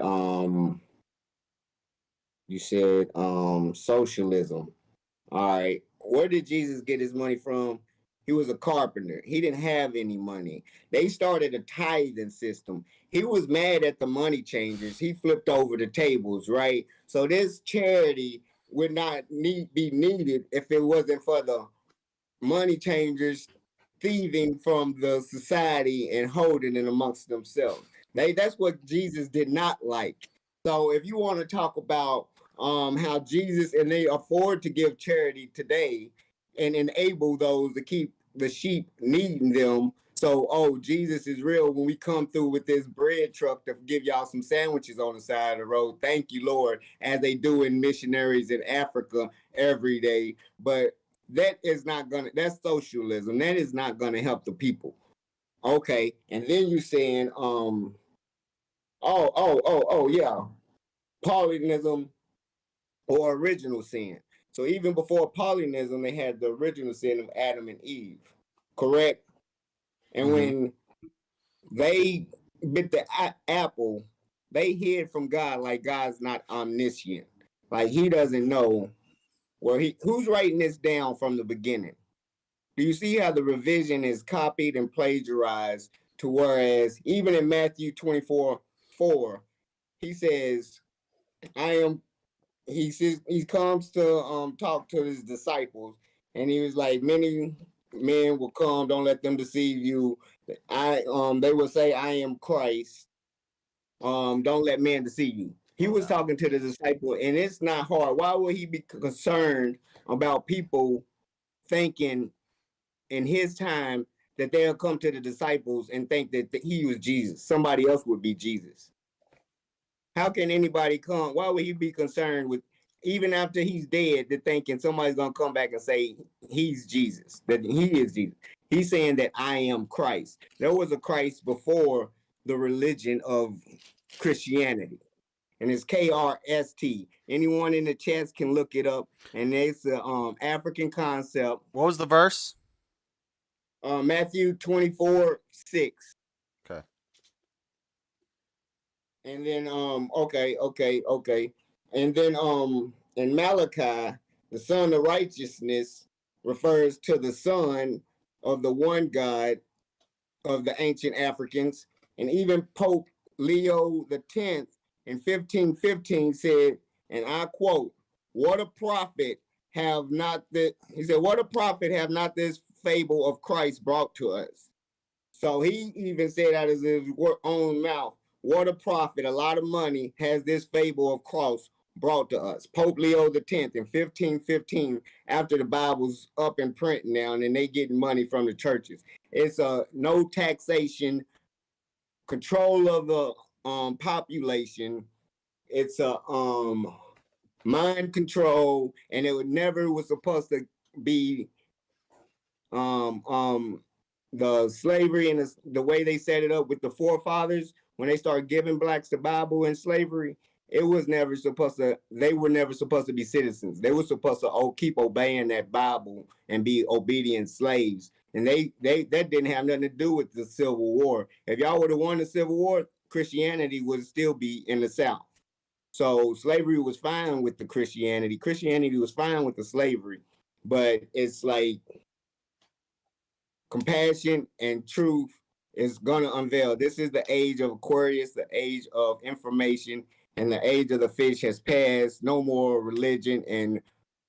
Speaker 3: socialism. All right. Where did Jesus get his money from? He was a carpenter. He didn't have any money. They started a tithing system. He was mad at the money changers. He flipped over the tables, right? So this charity would not be needed if it wasn't for the money changers thieving from the society and holding it amongst themselves. That's what Jesus did not like. So if you want to talk about how Jesus, and they afford to give charity today and enable those to keep the sheep needing them. So, Jesus is real when we come through with this bread truck to give y'all some sandwiches on the side of the road. Thank you, Lord, as they do in missionaries in Africa every day. But that's socialism. That is not gonna help the people. Okay. And then you saying, yeah, Paulinism or original sin. So even before Paulinism, they had the original sin of Adam and Eve, correct? And when they bit the apple, they hid from God, like God's not omniscient. Like he doesn't know. Well, who's writing this down from the beginning? Do you see how the revision is copied and plagiarized to whereas even in Matthew 24:4, he says, I am, he says, he comes to talk to his disciples, and he was like, many men will come, don't let them deceive you. They will say, I am Christ. Don't let men deceive you. He was talking to the disciple, and it's not hard. Why would he be concerned about people thinking in his time that they'll come to the disciples and think that he was Jesus? Somebody else would be Jesus. How can anybody come? Why would he be concerned with, even after he's dead, to thinking somebody's going to come back and say he's Jesus, that he is Jesus? He's saying that I am Christ. There was a Christ before the religion of Christianity, and it's KRST. Anyone in the chats can look it up, and it's an African concept.
Speaker 2: What was the verse?
Speaker 3: Matthew 24:6.
Speaker 2: Okay.
Speaker 3: And then okay. And then in Malachi, the Son of Righteousness refers to the Son of the one God of the ancient Africans. And even Pope Leo X in 1515 said, and I quote, what a prophet have not this, he said, what a prophet have not this fable of Christ brought to us. So he even said out of his own mouth, what a prophet, a lot of money has this fable of Christ brought to us. Pope Leo X in 1515, after the Bible's up in print now, and then they getting money from the churches. It's a no taxation, control of the population. It's a mind control, and it never was supposed to be the slavery and the way they set it up with the forefathers when they started giving blacks the Bible and slavery. It was never supposed to. They were never supposed to be citizens. They were supposed to keep obeying that Bible and be obedient slaves. And they that didn't have nothing to do with the Civil War. If y'all would have won the Civil War, Christianity would still be in the South. So slavery was fine with the Christianity. Christianity was fine with the slavery. But it's like compassion and truth is going to unveil. This is the age of Aquarius, the age of information, and the age of the fish has passed. No more religion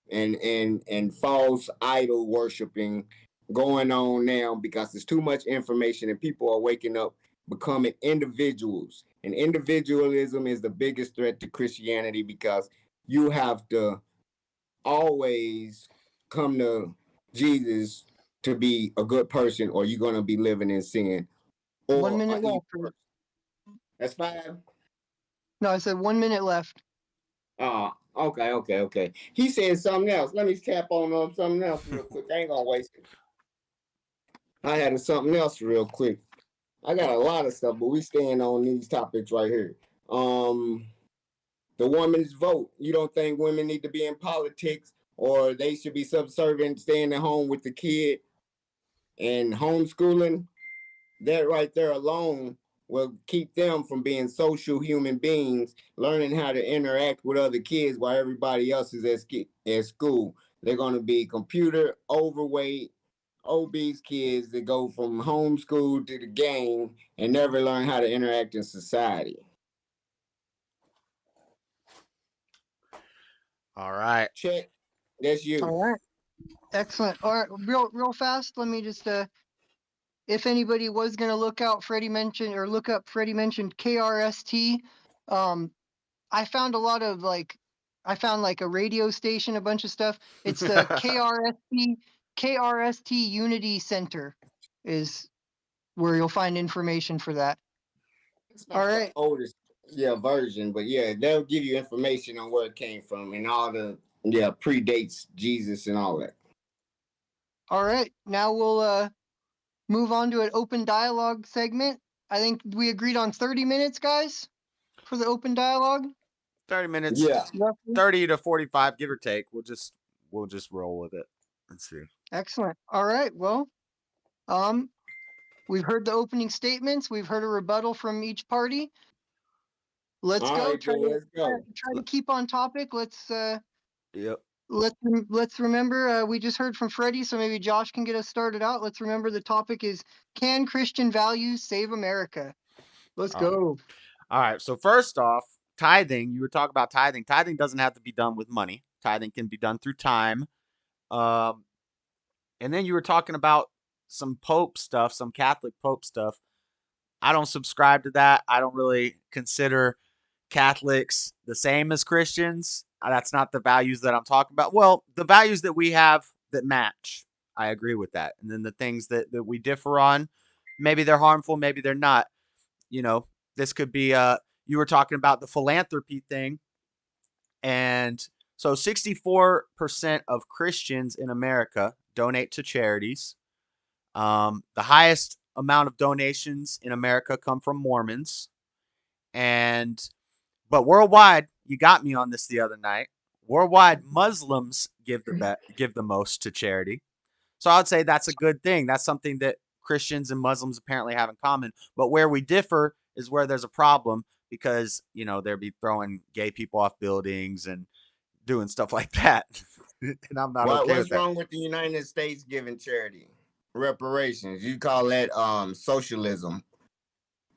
Speaker 3: and false idol worshiping going on now, because there's too much information and people are waking up, becoming individuals. And individualism is the biggest threat to Christianity, because you have to always come to Jesus to be a good person, or you're going to be living in sin. Or
Speaker 4: 1 minute left.
Speaker 3: That's 5.
Speaker 4: No, I said 1 minute left.
Speaker 3: Okay. He said something else. Let me tap on something else real quick. I ain't gonna waste it. I had something else real quick. I got a lot of stuff, but we staying on these topics right here. The woman's vote. You don't think women need to be in politics, or they should be subservient, staying at home with the kid and homeschooling? That right there alone will keep them from being social human beings, learning how to interact with other kids while everybody else is at school. They're going to be computer overweight, obese kids that go from homeschool to the game and never learn how to interact in society.
Speaker 2: All right.
Speaker 3: Check. That's you.
Speaker 4: All right. Excellent. All right. Real fast. Let me just, if anybody was going to look up Freddie mentioned KRST. I found a lot of I found like a radio station, a bunch of stuff. It's the KRST Unity Center is where you'll find information for that. All right.
Speaker 3: Oldest version, but they'll give you information on where it came from and all the predates Jesus and all that.
Speaker 4: All right. Now we'll move on to an open dialogue segment. I think we agreed on 30 minutes, guys, for the open dialogue.
Speaker 2: 30 minutes.
Speaker 3: Yeah.
Speaker 2: 30 to 45, give or take. We'll just roll with it. Let's see.
Speaker 4: Excellent. All right. Well, we've heard the opening statements. We've heard a rebuttal from each party. Let's go.
Speaker 3: Right,
Speaker 4: try
Speaker 3: let's go.
Speaker 4: to keep on topic. Let's let's remember we just heard from Freddie, so maybe Josh can get us started out. Let's remember the topic is, can Christian values save America? Let's go.
Speaker 2: All right. So first off, tithing. You were talking about tithing. Tithing doesn't have to be done with money. Tithing can be done through time. Um, and then you were talking about some Pope stuff, some Catholic Pope stuff. I don't subscribe to that. I don't really consider Catholics the same as Christians. That's not the values that I'm talking about. Well, the values that we have that match, I agree with that. And then the things that we differ on, maybe they're harmful, maybe they're not. You know, this could be you were talking about the philanthropy thing. And so 64% of Christians in America donate to charities. The highest amount of donations in America come from Mormons. But worldwide, you got me on this the other night. Worldwide, Muslims give the most to charity. So I'd say that's a good thing. That's something that Christians and Muslims apparently have in common. But where we differ is where there's a problem, because, you know, they'll be throwing gay people off buildings and doing stuff like that. And I'm not okay with
Speaker 3: What's
Speaker 2: that.
Speaker 3: wrong with the United States giving charity? Reparations. You call that socialism.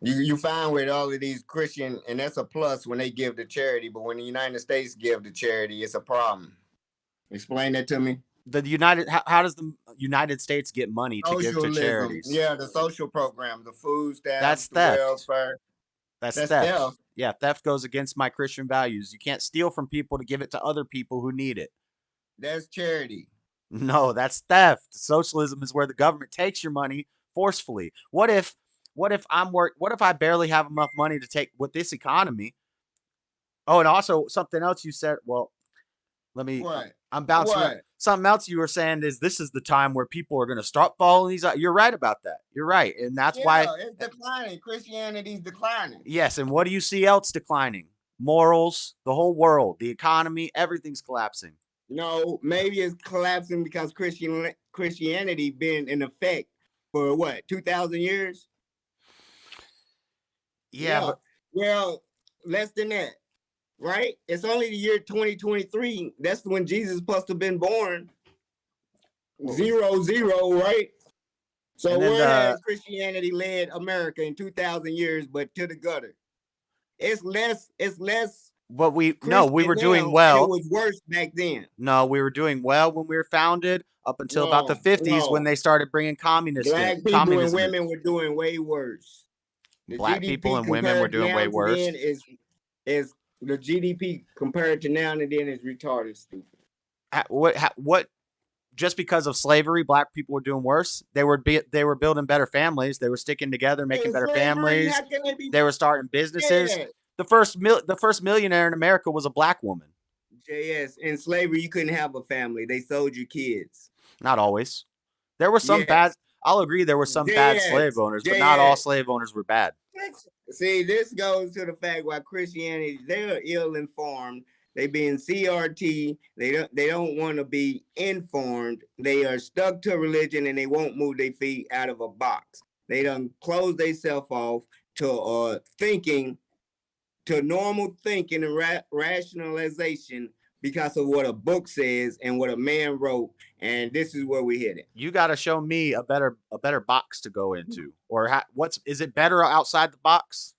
Speaker 3: You find with all of these Christian, and that's a plus when they give to charity, but when the United States give to charity, it's a problem. Explain that to me.
Speaker 2: How does the United States get money to give to charities?
Speaker 3: Yeah, the social program, the food stamps,
Speaker 2: That's
Speaker 3: the
Speaker 2: theft.
Speaker 3: welfare.
Speaker 2: That's theft. Yeah, theft goes against my Christian values. You can't steal from people to give it to other people who need it.
Speaker 3: That's charity.
Speaker 2: No, that's theft. Socialism is where the government takes your money forcefully. What if I barely have enough money to take with this economy? Oh, and also something else you said. Well, let me.
Speaker 3: What?
Speaker 2: I'm bouncing.
Speaker 3: What?
Speaker 2: Something else you were saying is this is the time where people are going to start following these. You're right about that. You're right, and that's why
Speaker 3: it's declining. Christianity's declining.
Speaker 2: Yes, and what do you see else declining? Morals, the whole world, the economy, everything's collapsing.
Speaker 3: No, maybe it's collapsing because Christianity been in effect for what, 2,000 years?
Speaker 2: Yeah.
Speaker 3: Well, less than that, right? It's only the year 2023. That's when Jesus supposed to have been born. 00, right? So where has Christianity led America in 2,000 years, but to the gutter? It's less.
Speaker 2: But we were doing well.
Speaker 3: It was worse back then.
Speaker 2: No, we were doing well when we were founded up until about the 50s when they started bringing communism.
Speaker 3: Black people and women were doing way worse.
Speaker 2: Black people and women were doing way worse.
Speaker 3: Is the GDP compared to now and then is retarded stupid.
Speaker 2: What? Just because of slavery, black people were doing worse. They were building better families. They were sticking together, making better families. They were starting businesses.
Speaker 3: Yeah.
Speaker 2: The first millionaire in America was a black woman.
Speaker 3: Yes, in slavery you couldn't have a family. They sold you kids.
Speaker 2: Not always. There were some bad. I'll agree there were some bad slave owners, but not all slave owners were bad.
Speaker 3: See, this goes to the fact why Christianity, they're ill-informed. They being CRT. They don't want to be informed. They are stuck to religion and they won't move their feet out of a box. They done close themselves off to thinking, to normal thinking and rationalization because of what a book says and what a man wrote. And this is where we hit it.
Speaker 2: You got to show me a better box to go into, or is it better outside the box?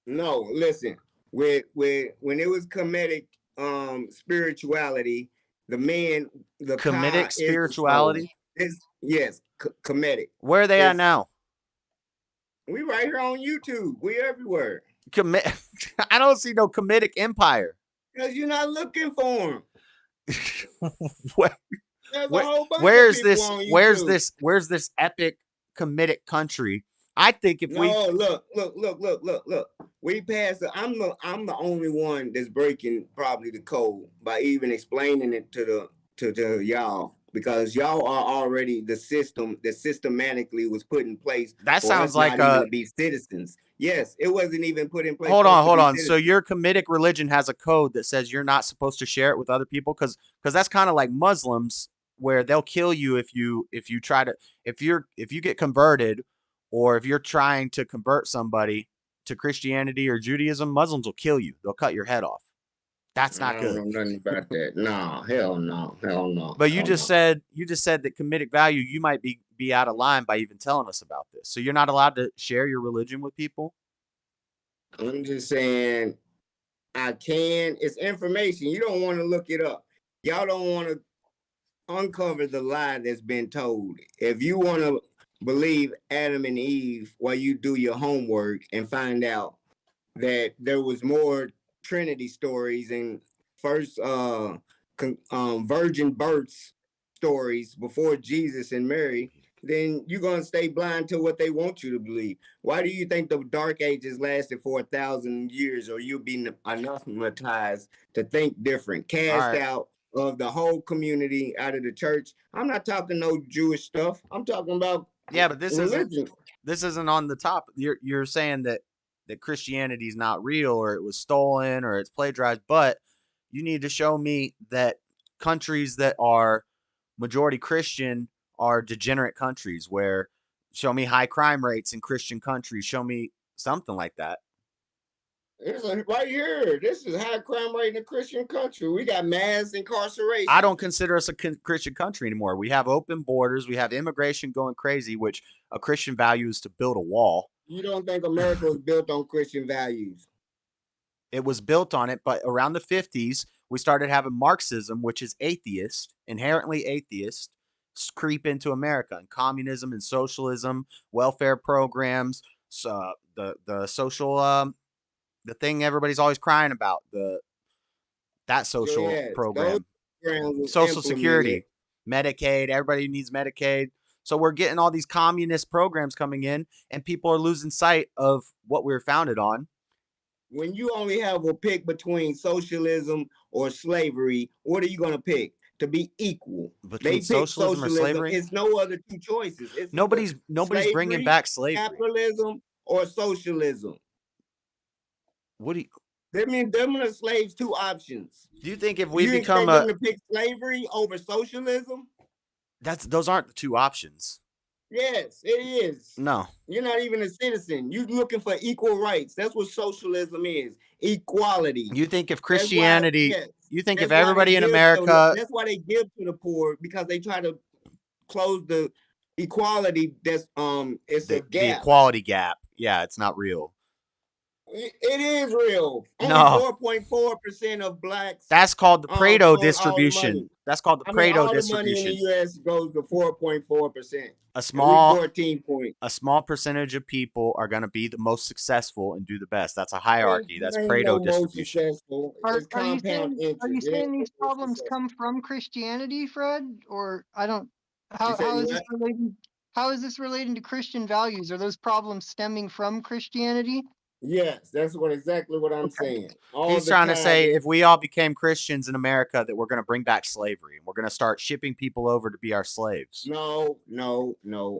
Speaker 3: No, listen. When it was comedic spirituality, the
Speaker 2: comedic spirituality
Speaker 3: yes, comedic.
Speaker 2: Where are they at now?
Speaker 3: We right here on YouTube. We everywhere.
Speaker 2: I don't see no comedic empire
Speaker 3: because you're not looking for them.
Speaker 2: Where's this epic comedic country? I think if
Speaker 3: look. We passed. I'm the only one that's breaking probably the code by even explaining it to y'all, because y'all are already the system that systematically was put in place.
Speaker 2: That sounds like
Speaker 3: to be citizens. Yes, it wasn't even put in place.
Speaker 2: Hold on. So your comedic religion has a code that says you're not supposed to share it with other people, because that's kind of like Muslims, where they'll kill you if you get converted, or if you're trying to convert somebody to Christianity or Judaism. Muslims will kill you. They'll cut your head off. That's
Speaker 3: I
Speaker 2: not
Speaker 3: don't
Speaker 2: good.
Speaker 3: know nothing about that. No, hell no, hell no.
Speaker 2: But you
Speaker 3: hell
Speaker 2: just
Speaker 3: no.
Speaker 2: said that comedic value, you might be out of line by even telling us about this. So you're not allowed to share your religion with people?
Speaker 3: I'm just saying I can. It's information. You don't want to look it up. Y'all don't want to uncover the lie that's been told. If you want to believe Adam and Eve while you do your homework and find out that there was more Trinity stories and first virgin births stories before Jesus and Mary, then you're gonna stay blind to what they want you to believe. Why do you think the Dark Ages lasted for 1,000 years, or you'll be anathematized to think different,
Speaker 2: All
Speaker 3: cast
Speaker 2: right.
Speaker 3: out of the whole community, out of the church? I'm not talking no Jewish stuff. I'm talking about
Speaker 2: Yeah, but this
Speaker 3: religion.
Speaker 2: isn't on the top. You're saying that Christianity is not real, or it was stolen, or it's plagiarized, but you need to show me that countries that are majority Christian are degenerate countries, where show me high crime rates in Christian countries, show me something like that.
Speaker 3: It's right here. This is high crime rate in a Christian country. We got mass incarceration.
Speaker 2: I don't consider us a Christian country anymore. We have open borders. We have immigration going crazy, which a Christian value is to build a wall.
Speaker 3: You don't think America was built on Christian values?
Speaker 2: It was built on it, but around the 50s, we started having Marxism, which is atheist, inherently atheist, creep into America, and communism and socialism, welfare programs, the social the thing everybody's always crying about, that social
Speaker 3: Yes, those
Speaker 2: program,
Speaker 3: programs was
Speaker 2: Social
Speaker 3: implemented.
Speaker 2: Security, Medicaid, everybody needs Medicaid. So we're getting all these communist programs coming in, and people are losing sight of what we were founded on.
Speaker 3: When you only have a pick between socialism or slavery, what are you going to pick? To be equal.
Speaker 2: Between socialism or slavery?
Speaker 3: It's no other two choices. It's
Speaker 2: Nobody's bringing back slavery.
Speaker 3: Capitalism or socialism.
Speaker 2: What do you?
Speaker 3: Them are the slaves' two options.
Speaker 2: Do you think if we
Speaker 3: you
Speaker 2: become
Speaker 3: expect them to pick slavery over socialism?
Speaker 2: Those aren't the two options.
Speaker 3: Yes, it is.
Speaker 2: No.
Speaker 3: You're not even a citizen. You're looking for equal rights. That's what socialism is. Equality.
Speaker 2: You think if Christianity, you think if
Speaker 3: That's why
Speaker 2: everybody in America,
Speaker 3: that's why they give to the poor, because they try to close the equality. That's it's a gap.
Speaker 2: The equality gap. Yeah, it's not real.
Speaker 3: It is real.
Speaker 2: No.
Speaker 3: Only 4.4% of blacks.
Speaker 2: That's called the Pareto distribution. That's called the Pareto distribution.
Speaker 3: All the money in the U.S. goes to 4.4%.
Speaker 2: A small
Speaker 3: 14 points.
Speaker 2: A small percentage of people are going to be the most successful and do the best. That's a hierarchy. That's Pareto distribution.
Speaker 4: Are you saying these problems come from Christianity, Fred? Or I don't. How is this relating? How is this relating to Christian values? Are those problems stemming from Christianity?
Speaker 3: Yes, that's exactly what I'm saying.
Speaker 2: He's trying to say if we all became Christians in America, that we're going to bring back slavery and we're going to start shipping people over to be our slaves.
Speaker 3: No.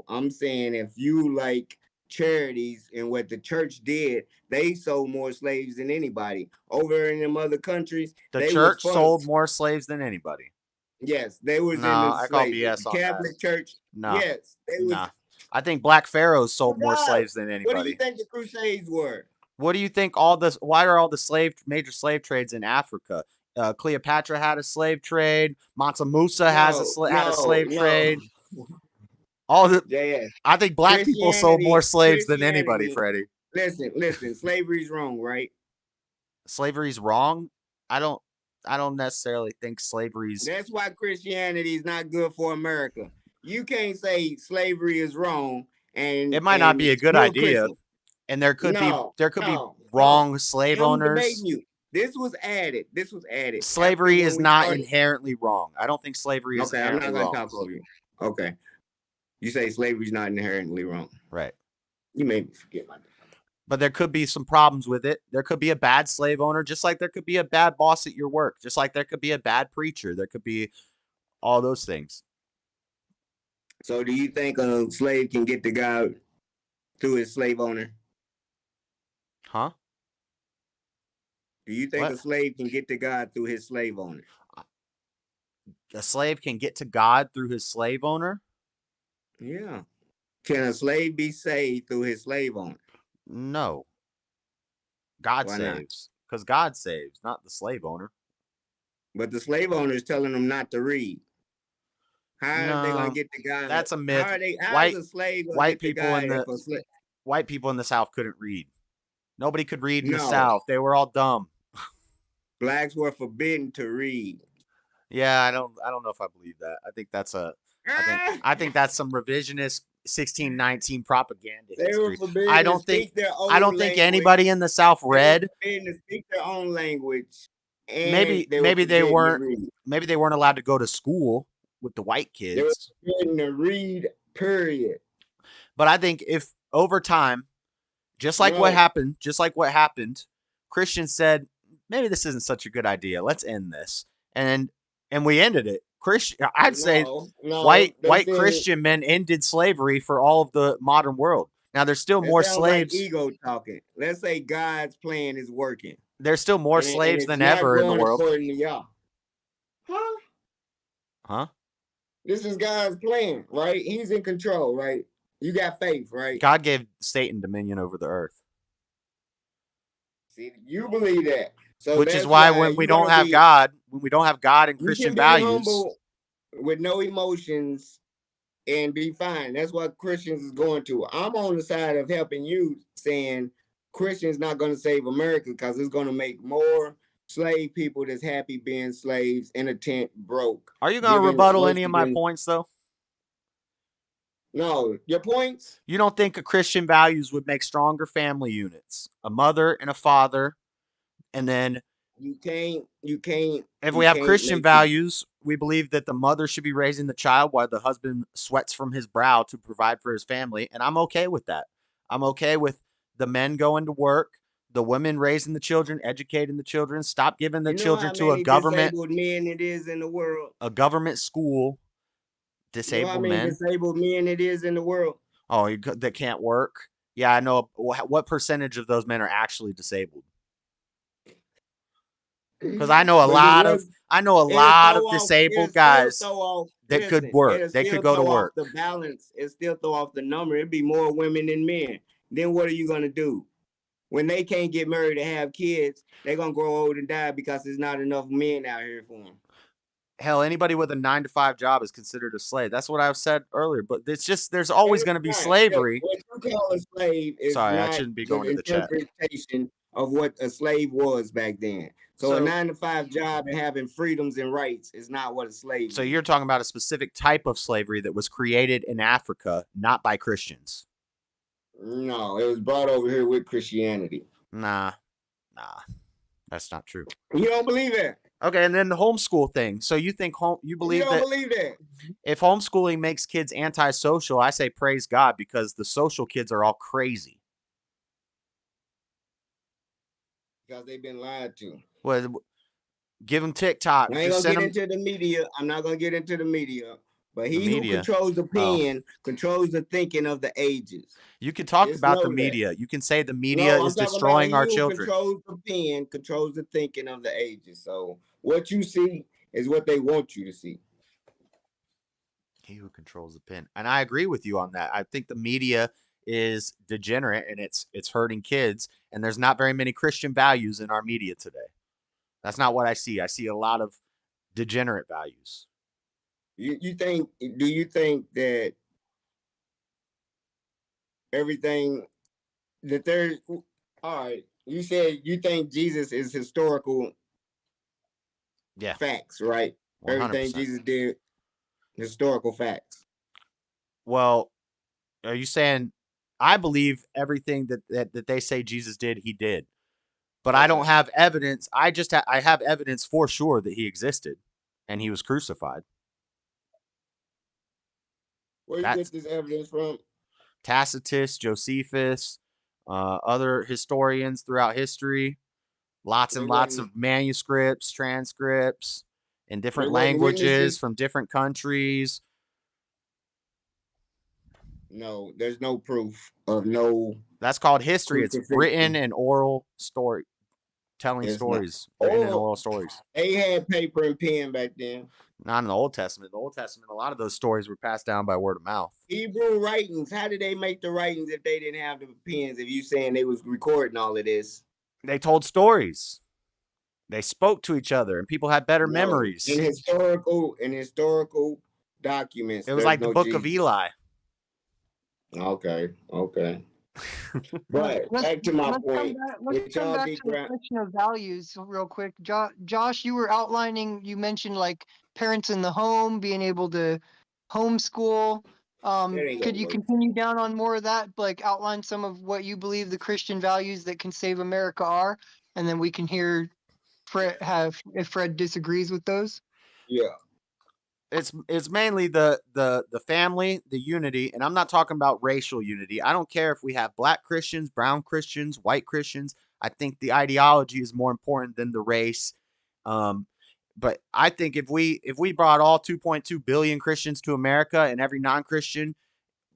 Speaker 3: I'm saying if you like charities and what the church did, they sold more slaves than anybody. Over in them other countries,
Speaker 2: the church sold more slaves than anybody.
Speaker 3: Yes, they was in the
Speaker 2: I call BS on
Speaker 3: Catholic
Speaker 2: that.
Speaker 3: Church.
Speaker 2: No,
Speaker 3: yes, they was.
Speaker 2: Nah. I think Black Pharaohs sold more slaves than anybody.
Speaker 3: What do you think the Crusades were?
Speaker 2: What do you think why are all the major slave trades in Africa? Cleopatra had a slave trade. Mansa Musa had a slave trade. All the I think black people sold more slaves than anybody, Freddie.
Speaker 3: Listen, slavery's wrong, right?
Speaker 2: Slavery's wrong? I don't necessarily think slavery's.
Speaker 3: That's why Christianity is not good for America. You can't say slavery is wrong and
Speaker 2: it might not be a good idea.
Speaker 3: Christian.
Speaker 2: And there could be wrong slave owners.
Speaker 3: This was added.
Speaker 2: Slavery is not inherently wrong. I don't think slavery is inherently wrong.
Speaker 3: I'm not going to talk over you. Okay. You say slavery is not inherently wrong.
Speaker 2: Right.
Speaker 3: You made me forget my.
Speaker 2: But there could be some problems with it. There could be a bad slave owner, just like there could be a bad boss at your work, just like there could be a bad preacher. There could be all those things.
Speaker 3: So do you think a slave can get to God through his slave owner?
Speaker 2: Huh?
Speaker 3: Do you think a slave can get to God through his slave owner?
Speaker 2: A slave can get to God through his slave owner?
Speaker 3: Yeah. Can a slave be saved through his slave owner?
Speaker 2: No. God saves. Because God saves, not the slave owner.
Speaker 3: but the slave owner is telling them not to read. How are they
Speaker 2: No,
Speaker 3: gonna get the guy?
Speaker 2: that's a myth.
Speaker 3: How
Speaker 2: White-
Speaker 3: is a slave gonna
Speaker 2: white
Speaker 3: get the
Speaker 2: people
Speaker 3: guy
Speaker 2: in the-
Speaker 3: if a slave?
Speaker 2: White people in the South couldn't read. Nobody could read in the
Speaker 3: No.
Speaker 2: South. They were all dumb.
Speaker 3: Blacks were forbidden to read.
Speaker 2: Yeah, I don't know if I believe that. I think that's I think that's some revisionist 1619 propaganda
Speaker 3: They were
Speaker 2: history.
Speaker 3: forbidden
Speaker 2: I
Speaker 3: to
Speaker 2: don't think
Speaker 3: speak their own
Speaker 2: I don't think
Speaker 3: language.
Speaker 2: anybody in the South
Speaker 3: They were
Speaker 2: read.
Speaker 3: forbidden to speak their own language. And
Speaker 2: Maybe
Speaker 3: they
Speaker 2: maybe they
Speaker 3: forbidden to
Speaker 2: weren't
Speaker 3: read.
Speaker 2: maybe they weren't allowed to go to school with the white
Speaker 3: They were
Speaker 2: kids.
Speaker 3: forbidden to read. Period.
Speaker 2: But I think if over time, just like what happened, Christians said, maybe this isn't such a good idea. Let's end this. And we ended it. I'd say white Christian men ended slavery for all of the modern world. Now there's still more slaves.
Speaker 3: Like ego talking. Let's say God's plan is working.
Speaker 2: There's still more slaves than ever in the world.
Speaker 3: According to y'all.
Speaker 2: Huh?
Speaker 3: This is God's plan, right? He's in control, right? You got faith, right?
Speaker 2: God gave Satan dominion over the earth.
Speaker 3: See, you believe that. So
Speaker 2: which is why when we don't have God and Christian values,
Speaker 3: humble with no emotions and be fine. That's what Christians is going to. I'm on the side of helping you, saying Christians not going to save America because it's going to make more slave people that's happy being slaves in a tent broke.
Speaker 2: Are you going to rebuttal any of my points though?
Speaker 3: No, your points?
Speaker 2: You don't think a Christian values would make stronger family units, a mother and a father, and then
Speaker 3: you can't.
Speaker 2: If we have Christian values, we believe that the mother should be raising the child while the husband sweats from his brow to provide for his family, and I'm okay with that. I'm okay with the men going to work, the women raising the children, educating the children, stop giving the children to a government
Speaker 3: disabled men it is in the world.
Speaker 2: A government school. Disabled men.
Speaker 3: Disabled men it is in the world.
Speaker 2: Oh, that can't work. Yeah, I know. What percentage of those men are actually disabled? Because I know a lot of disabled guys that could work. They could go to work.
Speaker 3: The balance, it still throw off the number. It'd be more women than men. Then what are you gonna do? When they can't get married and have kids, they're gonna grow old and die because there's not enough men out here for them.
Speaker 2: Hell, anybody with a 9-to-5 job is considered a slave. That's what I've said earlier. But it's just there's always going to be slavery.
Speaker 3: What you call a slave is
Speaker 2: Sorry,
Speaker 3: not
Speaker 2: I shouldn't be going to the chat.
Speaker 3: Interpretation of what a slave was back then. So a 9-to-5 job and having freedoms and rights is not what a slave is.
Speaker 2: So you're talking about a specific type of slavery that was created in Africa, not by Christians.
Speaker 3: No, it was brought over here with Christianity.
Speaker 2: Nah, that's not true.
Speaker 3: You don't believe that?
Speaker 2: Okay, and then the homeschool thing. So you think you believe
Speaker 3: you don't believe that?
Speaker 2: If homeschooling makes kids antisocial, I say praise God, because the social kids are all crazy.
Speaker 3: Because they've been lied to.
Speaker 2: Well, give them TikTok.
Speaker 3: I ain't gonna get into the media. I'm not gonna get into the media. But he who controls the pen controls the thinking of the ages.
Speaker 2: You can talk about the media. You can say the media is destroying our children.
Speaker 3: Controls the pen, controls the thinking of the ages. So what you see is what they want you to see.
Speaker 2: He who controls the pen. And I agree with you on that. I think the media is degenerate and it's hurting kids. And there's not very many Christian values in our media today. That's not what I see. I see a lot of degenerate values.
Speaker 3: Do you think that everything that there's all right, you said you think Jesus is historical facts, right? 100%. Everything Jesus did, historical facts.
Speaker 2: Well, are you saying I believe everything that they say Jesus did, he did. But I don't have evidence. I have evidence for sure that he existed and he was crucified.
Speaker 3: Where you get this evidence from?
Speaker 2: Tacitus, Josephus, other historians throughout history. Lots and lots of manuscripts, transcripts in different languages from different countries.
Speaker 3: No, there's no proof of no.
Speaker 2: That's called history. It's written and oral story, telling stories. Written and oral stories.
Speaker 3: They had paper and pen back then.
Speaker 2: Not in the Old Testament. The Old Testament, a lot of those stories were passed down by word of mouth.
Speaker 3: Hebrew writings. How did they make the writings if they didn't have the pens? If you saying they was recording all of this,
Speaker 2: they told stories. They spoke to each other, and people had better
Speaker 3: No.
Speaker 2: memories.
Speaker 3: In historical documents,
Speaker 2: It was
Speaker 3: there's
Speaker 2: like the
Speaker 3: no
Speaker 2: Book of
Speaker 3: Jesus.
Speaker 2: Eli.
Speaker 3: Okay.
Speaker 4: Let's
Speaker 3: But back to my
Speaker 4: let's come
Speaker 3: point.
Speaker 4: back. Let's
Speaker 3: Would
Speaker 4: come
Speaker 3: y'all
Speaker 4: back
Speaker 3: be
Speaker 4: to the question of values real quick. Josh, you were outlining. You mentioned like parents in the home being able to homeschool.
Speaker 3: That ain't
Speaker 4: Could
Speaker 3: gonna
Speaker 4: you
Speaker 3: work.
Speaker 4: continue down on more of that? Like outline some of what you believe the Christian values that can save America are, and then we can hear Fred if Fred disagrees with those.
Speaker 3: Yeah.
Speaker 2: It's mainly the family, the unity, and I'm not talking about racial unity. I don't care if we have black Christians, brown Christians, white Christians. I think the ideology is more important than the race. But I think if we brought all 2.2 billion Christians to America and every non-Christian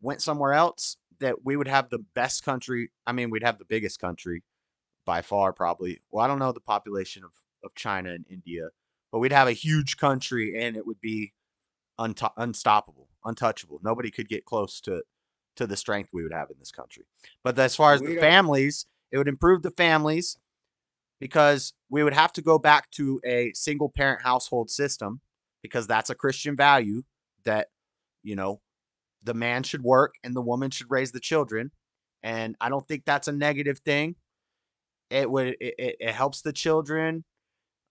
Speaker 2: went somewhere else, that we would have the best country. I mean, we'd have the biggest country by far, probably. Well, I don't know the population of China and India, but we'd have a huge country, and it would be unstoppable, untouchable. Nobody could get close to the strength we would have in this country. But as far as the families, it would improve the families because we would have to go back to a single parent household system because that's a Christian value that, the man should work and the woman should raise the children. And I don't think that's a negative thing. It helps the children.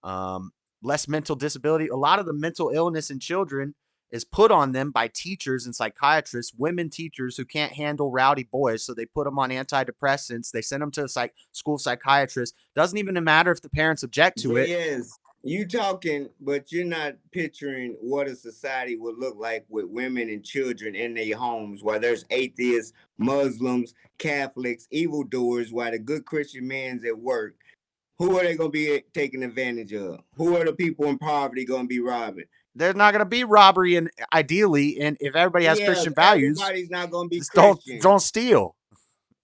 Speaker 2: Less mental disability. A lot of the mental illness in children is put on them by teachers and psychiatrists, women teachers who can't handle rowdy boys. So they put them on antidepressants. They send them to a school psychiatrist. Doesn't even matter if the parents object to it.
Speaker 3: Yes, you talking, but you're not picturing what a society would look like with women and children in their homes, while there's atheists, Muslims, Catholics, evildoers, while the good Christian man's at work. Who are they going to be taking advantage of? Who are the people in poverty going to be robbing?
Speaker 2: There's not going to be robbery, and ideally, and if everybody has Christian values,
Speaker 3: everybody's not going to be
Speaker 2: Christian. Don't steal.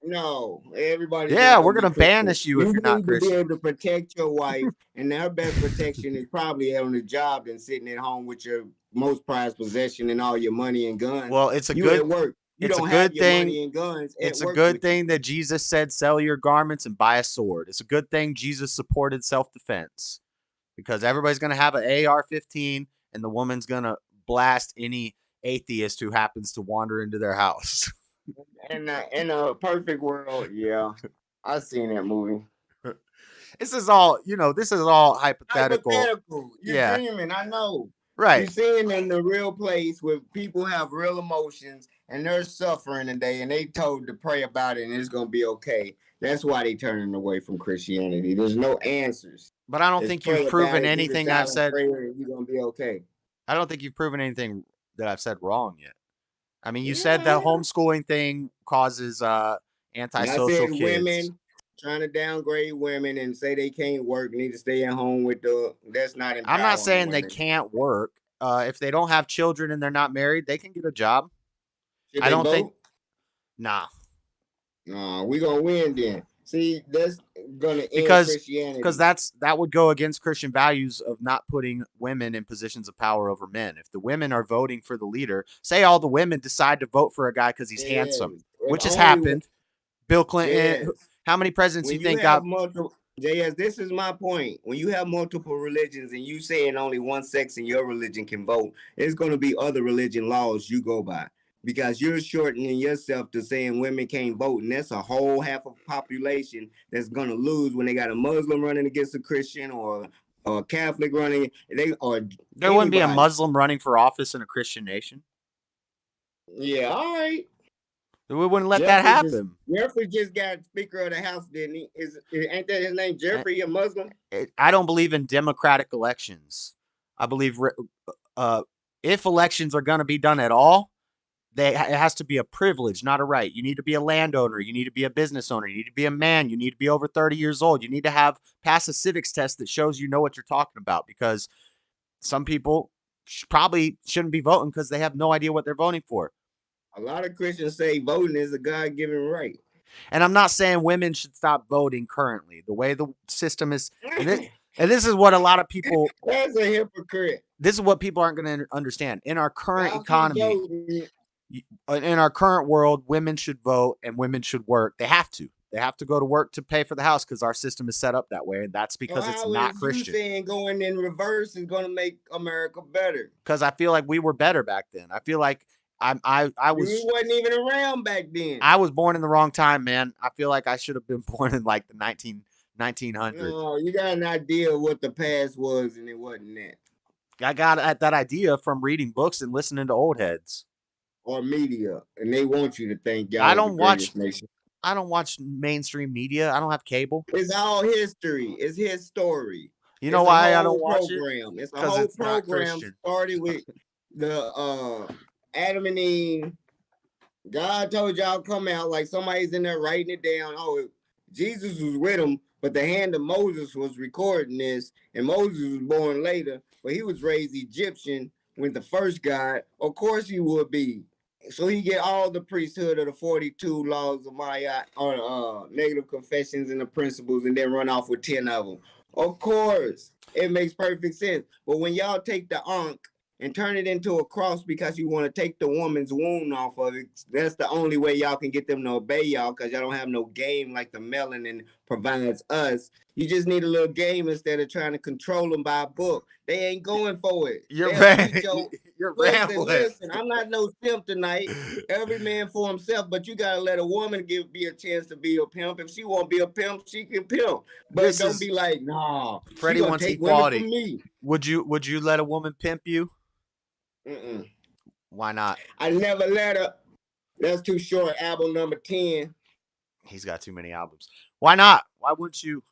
Speaker 3: No, everybody's
Speaker 2: yeah,
Speaker 3: not
Speaker 2: we're going to banish you if you're not Christian.
Speaker 3: You need to be able to protect your wife, and her best protection is probably on the job than sitting at home with your most prized possession and all your money and guns.
Speaker 2: Well, it's a
Speaker 3: you
Speaker 2: good
Speaker 3: at work. You
Speaker 2: it's
Speaker 3: don't
Speaker 2: a good
Speaker 3: have your
Speaker 2: thing.
Speaker 3: Money and guns
Speaker 2: it's a good thing that Jesus said, "Sell your garments and buy a sword." It's a good thing Jesus supported self-defense because everybody's going to have an AR-15, and the woman's going to blast any atheist who happens to wander into their house.
Speaker 3: In a perfect world, yeah, I've seen that movie.
Speaker 2: This is all hypothetical.
Speaker 3: You're dreaming, I know.
Speaker 2: Right.
Speaker 3: You're seeing in the real place where people have real emotions and they're suffering today, and they told to pray about it and it's gonna be okay. That's why they turning away from Christianity. There's no answers.
Speaker 2: But I don't think you've proven anything I've said.
Speaker 3: You're gonna be okay.
Speaker 2: I don't think you've proven anything that I've said wrong yet. I mean, you said the homeschooling thing causes antisocial
Speaker 3: I said
Speaker 2: kids.
Speaker 3: Women trying to downgrade women and say they can't work, need to stay at home with that's not empowering.
Speaker 2: I'm not saying
Speaker 3: women.
Speaker 2: they can't work. If they don't have children and they're not married, they can get a job.
Speaker 3: Should I don't vote?
Speaker 2: Think. Nah.
Speaker 3: We gonna win then. See, that's gonna end Christianity.
Speaker 2: Because that would go against Christian values of not putting women in positions of power over men. If the women are voting for the leader, say all the women decide to vote for a guy because he's handsome, which has happened. Bill Clinton. How many presidents do you think got?
Speaker 3: JS, this is my point. When you have multiple religions and you saying only one sex in your religion can vote, it's going to be other religion laws you go by because you're shortening yourself to saying women can't vote, and that's a whole half of population that's going to lose when they got a Muslim running against a Christian or a Catholic running.
Speaker 2: There wouldn't be a Muslim running for office in a Christian nation.
Speaker 3: Yeah, all right.
Speaker 2: We wouldn't let that happen.
Speaker 3: Jeffrey just got Speaker of the House, didn't he? Ain't that his name, Jeffrey, a Muslim?
Speaker 2: I don't believe in democratic elections. I believe if elections are going to be done at all, it has to be a privilege, not a right. You need to be a landowner. You need to be a business owner. You need to be a man. You need to be over 30 years old. You need to pass a civics test that shows you know what you're talking about, because some people probably shouldn't be voting because they have no idea what they're voting for.
Speaker 3: A lot of Christians say voting is a God-given right.
Speaker 2: And I'm not saying women should stop voting currently. The way the system is, and this is what a lot of people.
Speaker 3: That's a hypocrite.
Speaker 2: This is what people aren't going to understand. In our current economy, in our current world, women should vote and women should work. They have to. They have to go to work to pay for the house because our system is set up that way, and that's
Speaker 3: So
Speaker 2: because it's
Speaker 3: how
Speaker 2: not
Speaker 3: is you
Speaker 2: Christian.
Speaker 3: saying going in reverse is going to make America better?
Speaker 2: Because I feel like we were better back then. I feel like I
Speaker 3: You wasn't even around back then.
Speaker 2: I was born in the wrong time, man. I feel like I should have been born in like the 1900s.
Speaker 3: No, you got an idea of what the past was, and it wasn't that.
Speaker 2: I got that idea from reading books and listening to old heads.
Speaker 3: Or media, and they want you to think y'all
Speaker 2: I
Speaker 3: are the
Speaker 2: don't watch
Speaker 3: greatest nation.
Speaker 2: I don't watch mainstream media. I don't have cable.
Speaker 3: It's all history. It's his story.
Speaker 2: You know
Speaker 3: It's a
Speaker 2: why I
Speaker 3: whole
Speaker 2: don't watch it?
Speaker 3: program. It's a
Speaker 2: 'Cause
Speaker 3: whole
Speaker 2: it's not
Speaker 3: program
Speaker 2: Christian.
Speaker 3: started with the Adam and Eve. God told y'all come out like somebody's in there writing it down. Oh, Jesus was with him, but the hand of Moses was recording this, and Moses was born later, but he was raised Egyptian when the first God. Of course he would be. So he get all the priesthood of the 42 laws of Maya or negative confessions and the principles, and then run off with 10 of them. Of course, it makes perfect sense. But when y'all take the Ankh and turn it into a cross because you want to take the woman's wound off of it, that's the only way y'all can get them to obey y'all, because y'all don't have no game like the melanin provides us. You just need a little game instead of trying to control them by a book. They ain't going for it.
Speaker 2: You're
Speaker 3: Listen,
Speaker 2: rambling.
Speaker 3: I'm not no simp tonight. Every man for himself, but you gotta let a woman be a chance to be a pimp. If she won't be a pimp, she can pimp. But don't be like, nah,
Speaker 2: Freddie
Speaker 3: she gonna
Speaker 2: wants
Speaker 3: take
Speaker 2: equality.
Speaker 3: women from me.
Speaker 2: Would you let a woman pimp you?
Speaker 3: Mm-mm.
Speaker 2: Why not?
Speaker 3: I never let her. That's too short. Album number 10.
Speaker 2: He's got too many albums. Why not? Why wouldn't you?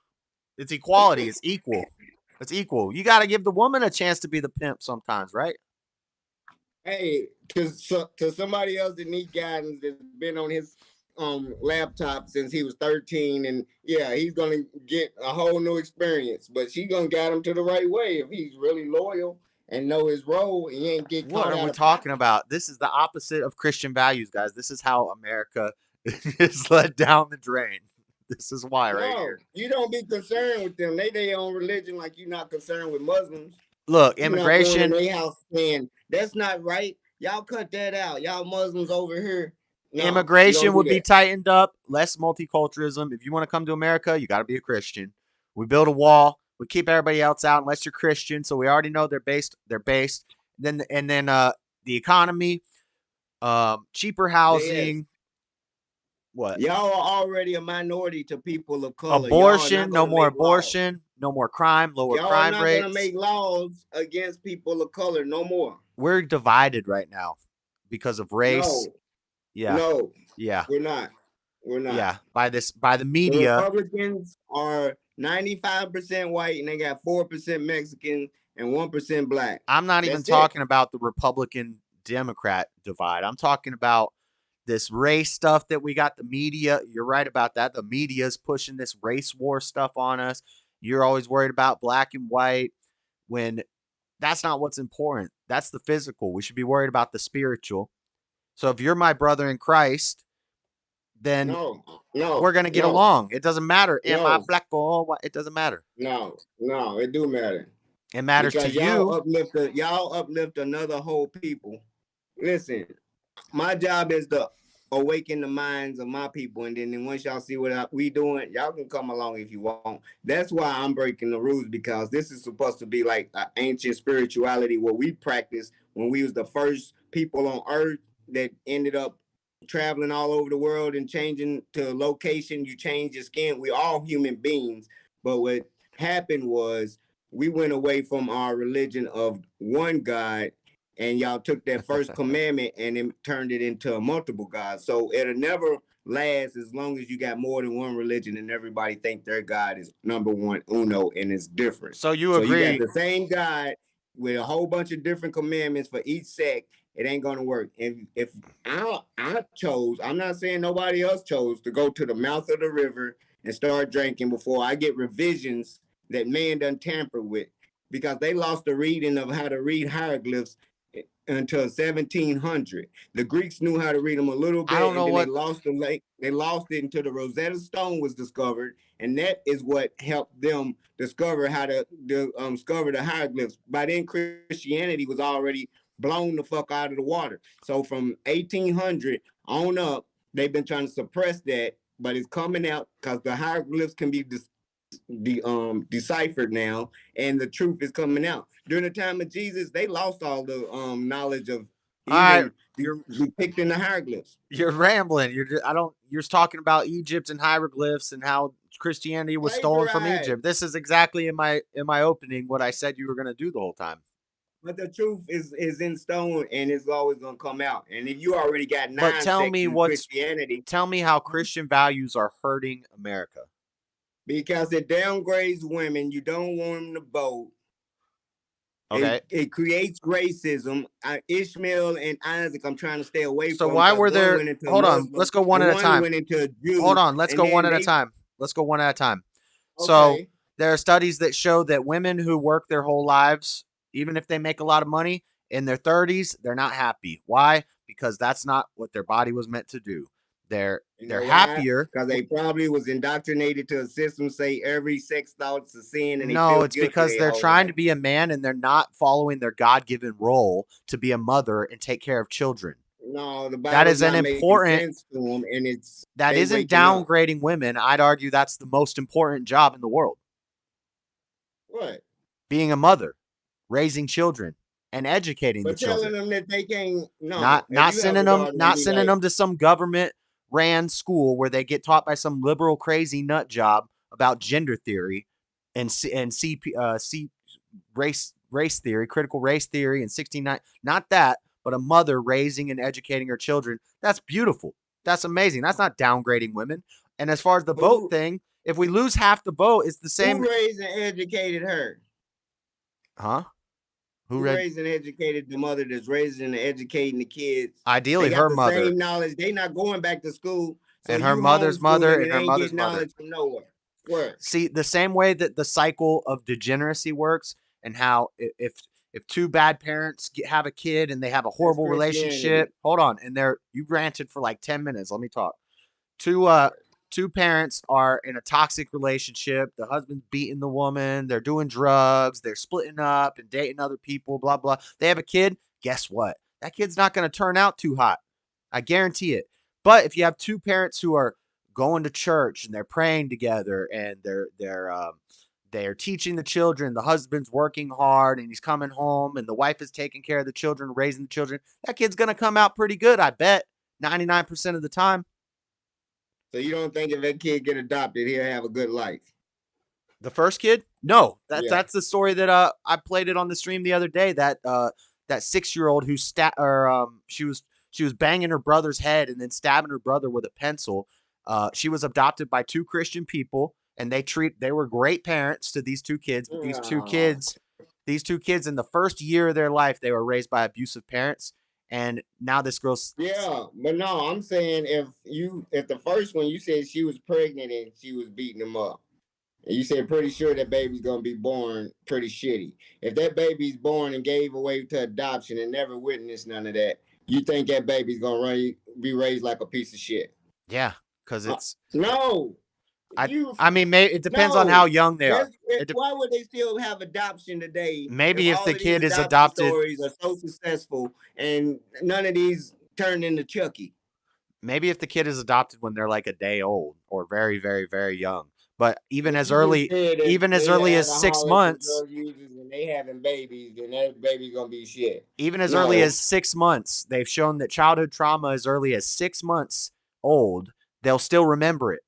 Speaker 2: It's equality. It's equal. It's equal. You got to give the woman a chance to be the pimp sometimes, right?
Speaker 3: Hey, to somebody else that need guidance, that's been on his laptop since he was 13, and yeah, he's gonna get a whole new experience. But she gonna guide him to the right way if he's really loyal and know his role, and he ain't get caught.
Speaker 2: What are we talking about? This is the opposite of Christian values, guys. This is how America is led down the drain. This is why, right here.
Speaker 3: You don't be concerned with them. They their own religion, like you're not concerned with Muslims.
Speaker 2: Look,
Speaker 3: You're
Speaker 2: immigration.
Speaker 3: not going to their house saying that's not right. Y'all cut that out. Y'all Muslims over here. No,
Speaker 2: immigration would be tightened up. Less multiculturalism. If you want to come to America, you got to be a Christian. We build a wall. We keep everybody else out unless you're Christian. So we already know they're based. Then the economy, cheaper housing.
Speaker 3: Yes.
Speaker 2: What?
Speaker 3: Y'all are already a minority to people of color.
Speaker 2: Abortion, no more abortion, no more crime, lower crime rates.
Speaker 3: Y'all not gonna make laws against people of color no more.
Speaker 2: We're divided right now because of race.
Speaker 3: No.
Speaker 2: Yeah.
Speaker 3: No.
Speaker 2: Yeah.
Speaker 3: We're not.
Speaker 2: Yeah. By the media.
Speaker 3: The Republicans are 95% white, and they got 4% Mexican and 1% black.
Speaker 2: I'm not even talking about the Republican Democrat divide. I'm talking about this race stuff that we got. The media, you're right about that. The media is pushing this race war stuff on us. You're always worried about black and white when that's not what's important. That's the physical. We should be worried about the spiritual. So if you're my brother in Christ, then we're going to get along. It doesn't matter. Am I black or what? It doesn't matter.
Speaker 3: No, it do matter.
Speaker 2: It matters
Speaker 3: because
Speaker 2: to you.
Speaker 3: Y'all uplift another whole people. Listen, my job is to awaken the minds of my people, and then once y'all see what we doing, y'all can come along if you want. That's why I'm breaking the rules, because this is supposed to be like an ancient spirituality where we practice when we was the first people on earth that ended up traveling all over the world and changing to location. You change your skin. We're all human beings, but what happened was we went away from our religion of one God, and y'all took that first commandment and then turned it into a multiple God. So it'll never last as long as you got more than one religion and everybody think their God is number one, uno, and it's different.
Speaker 2: So you agree?
Speaker 3: You got the same God with a whole bunch of different commandments for each sect. It ain't gonna work. And if I chose, I'm not saying nobody else chose to go to the mouth of the river and start drinking before I get revisions that man done tamper with, because they lost the reading of how to read hieroglyphs until 1700. The Greeks knew how to read them a little bit, and then they lost They lost it until the Rosetta Stone was discovered, and that is what helped them discover how to discover the hieroglyphs. By then, Christianity was already blown the fuck out of the water. So from 1800 on up, they've been trying to suppress that but it's coming out because the hieroglyphs can be deciphered now, and the truth is coming out. During the time of Jesus, they lost all the knowledge of
Speaker 2: All right,
Speaker 3: even depicting the hieroglyphs.
Speaker 2: you're rambling. You're talking about Egypt and hieroglyphs and how Christianity was stolen from
Speaker 3: Plagiarized.
Speaker 2: Egypt. This is exactly in my opening what I said you were going to do the whole time.
Speaker 3: But the truth is in stone, and it's always gonna come out. And if you already got 9
Speaker 2: But tell me
Speaker 3: sections Christianity,
Speaker 2: tell me how Christian values are hurting America.
Speaker 3: because it downgrades women, you don't want them to vote.
Speaker 2: Okay.
Speaker 3: It creates racism. Ishmael and Isaac, I'm trying to stay away
Speaker 2: So
Speaker 3: from.
Speaker 2: why
Speaker 3: 'cause
Speaker 2: were
Speaker 3: one
Speaker 2: there?
Speaker 3: went into
Speaker 2: Hold on.
Speaker 3: Muslim,
Speaker 2: Let's go one
Speaker 3: and
Speaker 2: at a time.
Speaker 3: went into a Jew,
Speaker 2: Hold on. Let's
Speaker 3: and
Speaker 2: go
Speaker 3: then
Speaker 2: one at a
Speaker 3: they-
Speaker 2: time. Let's go one at a time. So
Speaker 3: Okay.
Speaker 2: there are studies that show that women who work their whole lives, even if they make a lot of money, in their 30s, they're not happy. Why? Because that's not what their body was meant to do. They're
Speaker 3: You
Speaker 2: they're
Speaker 3: know why?
Speaker 2: happier.
Speaker 3: Because they probably was indoctrinated to a system say every sex thought's a sin, and they
Speaker 2: No,
Speaker 3: feel
Speaker 2: it's
Speaker 3: guilty
Speaker 2: because
Speaker 3: their
Speaker 2: they're
Speaker 3: whole
Speaker 2: trying to
Speaker 3: life.
Speaker 2: be a man and they're not following their God-given role to be a mother and take care of children.
Speaker 3: No, the
Speaker 2: That
Speaker 3: Bible's
Speaker 2: is an
Speaker 3: not making
Speaker 2: important.
Speaker 3: sense to them, and it's
Speaker 2: That
Speaker 3: they
Speaker 2: isn't
Speaker 3: waking up.
Speaker 2: downgrading women. I'd argue that's the most important job in the world.
Speaker 3: What?
Speaker 2: Being a mother, raising children, and educating the
Speaker 3: But telling
Speaker 2: children.
Speaker 3: them that they can't. No,
Speaker 2: Not
Speaker 3: if you have
Speaker 2: sending
Speaker 3: a
Speaker 2: them
Speaker 3: daughter,
Speaker 2: not
Speaker 3: be
Speaker 2: sending
Speaker 3: like,
Speaker 2: them to some government ran school where they get taught by some liberal crazy nut job about gender theory and race theory, critical race theory and 69. Not that, but a mother raising and educating her children. That's beautiful. That's amazing. That's not downgrading women. And as far as the vote
Speaker 3: Who-
Speaker 2: thing, if we lose half the vote, it's the same.
Speaker 3: Who raised and educated her?
Speaker 2: Huh?
Speaker 3: Who
Speaker 2: Who read?
Speaker 3: raised and educated the mother that's raising and educating the kids?
Speaker 2: Ideally,
Speaker 3: They got
Speaker 2: her
Speaker 3: the
Speaker 2: mother.
Speaker 3: same knowledge. They not going back to school. So
Speaker 2: And her
Speaker 3: you
Speaker 2: mother's mother
Speaker 3: homeschooling
Speaker 2: and her
Speaker 3: ain't
Speaker 2: mother's
Speaker 3: getting
Speaker 2: mother.
Speaker 3: knowledge from nowhere. Where?
Speaker 2: See, the same way that the cycle of degeneracy works, and how if two bad parents have a kid and they have a horrible relationship,
Speaker 3: Christianity.
Speaker 2: hold on, and you ranted for like 10 minutes. Let me talk. Two parents are in a toxic relationship. The husband's beating the woman. They're doing drugs. They're splitting up and dating other people. Blah blah. They have a kid. Guess what? That kid's not going to turn out too hot. I guarantee it. But if you have two parents who are going to church and they're praying together and they're teaching the children, the husband's working hard and he's coming home and the wife is taking care of the children, raising the children, that kid's going to come out pretty good, I bet, 99% of the time.
Speaker 3: So you don't think if that kid get adopted, he'll have a good life?
Speaker 2: The first kid? No.
Speaker 3: Yeah.
Speaker 2: That's the story that I played it on the stream the other day, that 6-year-old who she was banging her brother's head and then stabbing her brother with a pencil. She was adopted by two Christian people, and they were great parents to these two kids. But these two kids in the first year of their life, they were raised by abusive parents. And now this girl's.
Speaker 3: Yeah, but no, I'm saying if the first one you said she was pregnant and she was beating him up, and you said pretty sure that baby's gonna be born pretty shitty. If that baby's born and gave away to adoption and never witnessed none of that, you think that baby's gonna be raised like a piece of shit?
Speaker 2: Yeah, because it's
Speaker 3: no.
Speaker 2: I mean, it depends on how young they are.
Speaker 3: Why would they still have adoption today?
Speaker 2: Maybe if
Speaker 3: all
Speaker 2: the
Speaker 3: of these
Speaker 2: kid is
Speaker 3: adoption
Speaker 2: adopted,
Speaker 3: stories are so successful, and none of these turned into Chucky.
Speaker 2: maybe if the kid is adopted when they're like a day old or very, very, very young. But even as early as 6 months,
Speaker 3: and they having babies, and that baby's gonna be shit.
Speaker 2: even as early as 6 months, they've shown that childhood trauma as early as 6 months old, they'll still remember it.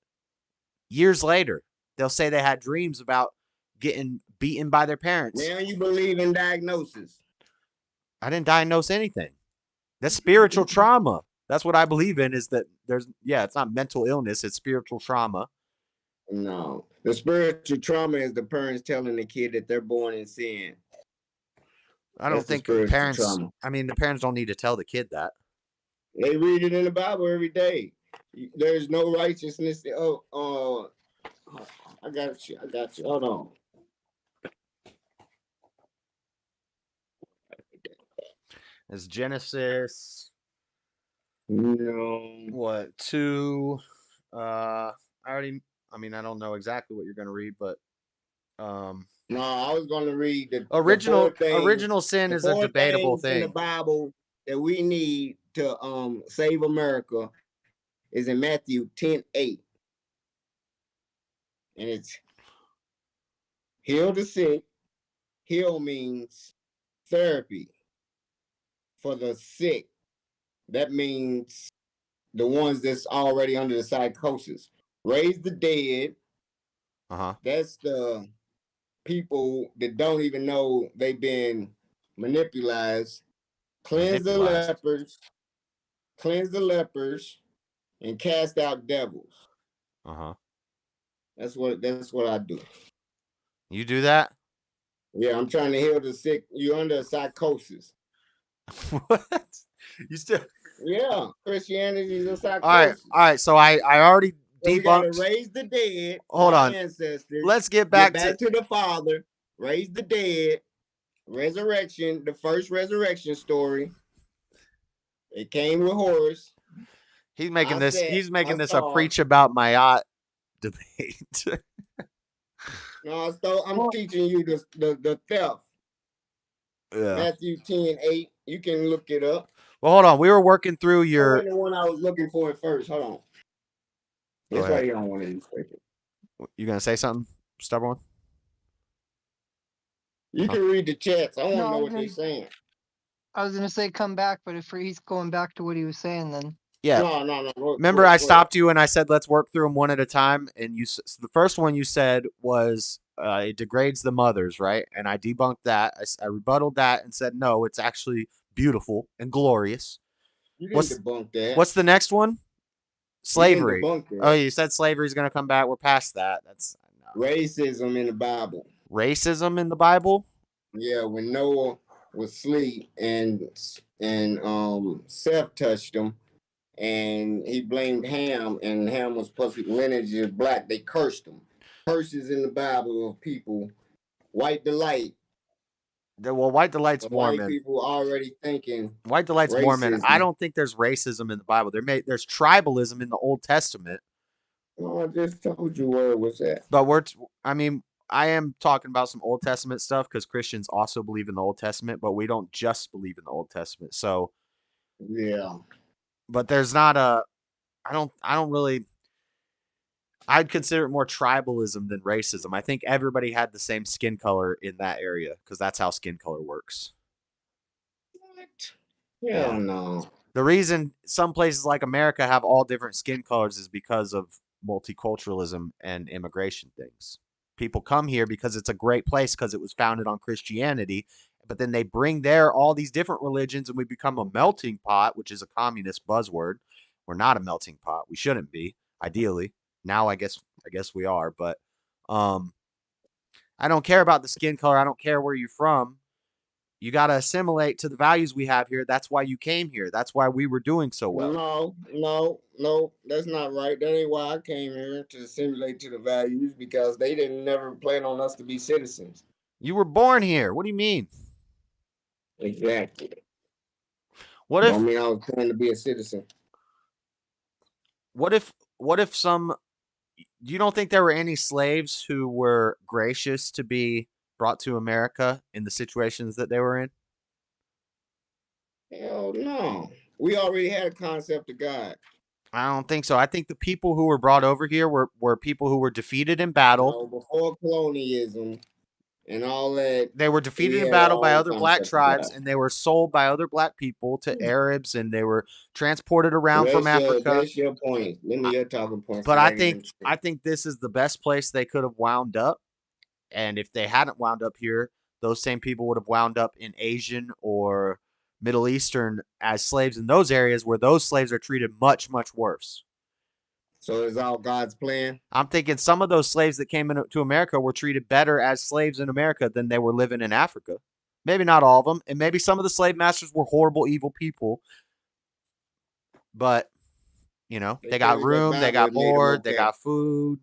Speaker 2: Years later, they'll say they had dreams about getting beaten by their parents.
Speaker 3: Now you believe in diagnosis.
Speaker 2: I didn't diagnose anything. That's spiritual trauma. That's what I believe in, is that it's not mental illness, it's spiritual trauma.
Speaker 3: No. The spiritual trauma is the parents telling the kid that they're born in sin.
Speaker 2: I don't think the parents, I mean, the parents don't need to tell the kid that.
Speaker 3: They read it in the Bible every day. There's no righteousness. I got you. Hold on.
Speaker 2: It's Genesis.
Speaker 3: No.
Speaker 2: What, 2? I don't know exactly what you're going to read, but
Speaker 3: no, I was going to read the
Speaker 2: original sin is a debatable thing
Speaker 3: in the Bible that we need to save America is in Matthew 10:8. and it's heal the sick. Heal means therapy for the sick. That means the ones that's already under the psychosis. Raise the dead. That's the people that don't even know they've been manipulated. Cleanse the lepers, and cast out devils. That's what I do.
Speaker 2: You do that?
Speaker 3: Yeah, I'm trying to heal the sick. You're under psychosis.
Speaker 2: What? You still?
Speaker 3: Yeah, Christianity is a psychosis.
Speaker 2: All right. So I already
Speaker 3: So we gotta
Speaker 2: debunked.
Speaker 3: raise the dead.
Speaker 2: Hold on.
Speaker 3: Ancestors.
Speaker 2: Let's get back
Speaker 3: to the Father. Raise the dead. Resurrection. The first resurrection story. It came with Horus.
Speaker 2: He's making this a preach about my yacht debate.
Speaker 3: No, I'm teaching you the theft.
Speaker 2: Yeah.
Speaker 3: Matthew 10:8. You can look it up.
Speaker 2: Well, hold on. We were working through your.
Speaker 3: The one I was looking for at first. Hold on. It's right here on one of these papers.
Speaker 2: You gonna say something, stubborn?
Speaker 3: You can read the chats. I want to know what they're saying.
Speaker 4: I was gonna say come back, but if he's going back to what he was saying, then
Speaker 2: yeah.
Speaker 3: No.
Speaker 2: Remember, I stopped you and I said let's work through them one at a time. And so the first one you said was it degrades the mothers, right? And I debunked that. I rebutted that and said no, it's actually beautiful and glorious.
Speaker 3: You didn't debunk that.
Speaker 2: What's the next one? Slavery.
Speaker 3: You didn't debunk that.
Speaker 2: Oh, you said slavery is going to come back. We're past that. That's
Speaker 3: racism in the Bible.
Speaker 2: Racism in the Bible?
Speaker 3: Yeah, when Noah was asleep and Seth touched him, and he blamed Ham, and Ham was supposed to be lineage of black. They cursed him. Curses in the Bible of people. White delight.
Speaker 2: Well, white delight's Mormon.
Speaker 3: White people already thinking.
Speaker 2: White delight's racism. Mormon. I don't think there's racism in the Bible. There's tribalism in the Old Testament.
Speaker 3: Well, I just told you where it was at.
Speaker 2: But I am talking about some Old Testament stuff because Christians also believe in the Old Testament, but we don't just believe in the Old Testament. So
Speaker 3: yeah.
Speaker 2: But there's not I don't really. I'd consider it more tribalism than racism. I think everybody had the same skin color in that area because that's how skin color works.
Speaker 3: What? Yeah, no.
Speaker 2: The reason some places like America have all different skin colors is because of multiculturalism and immigration things. People come here because it's a great place because it was founded on Christianity, but then they bring there all these different religions and we become a melting pot, which is a communist buzzword. We're not a melting pot. We shouldn't be, ideally. Now I guess we are, but I don't care about the skin color. I don't care where you're from. You got to assimilate to the values we have here. That's why you came here. That's why we were doing so well.
Speaker 3: No, that's not right. That ain't why I came here, to assimilate to the values, because they didn't never plan on us to be citizens.
Speaker 2: You were born here. What do you mean?
Speaker 3: Exactly.
Speaker 2: What if?
Speaker 3: I mean, I was planning to be a citizen.
Speaker 2: What if some? You don't think there were any slaves who were gracious to be brought to America in the situations that they were in?
Speaker 3: Hell no. We already had a concept of God.
Speaker 2: I don't think so. I think the people who were brought over here were people who were defeated in battle.
Speaker 3: No, before colonialism and all that.
Speaker 2: They were defeated in battle by other black tribes, and they were sold by other black people to Arabs, and they were transported around from Africa.
Speaker 3: That's your point. Let me your talking points.
Speaker 2: But I think this is the best place they could have wound up. And if they hadn't wound up here, those same people would have wound up in Asian or Middle Eastern as slaves in those areas where those slaves are treated much, much worse.
Speaker 3: So is all God's plan?
Speaker 2: I'm thinking some of those slaves that came into America were treated better as slaves in America than they were living in Africa. Maybe not all of them. And maybe some of the slave masters were horrible, evil people. But, they got room, they got board, they got food.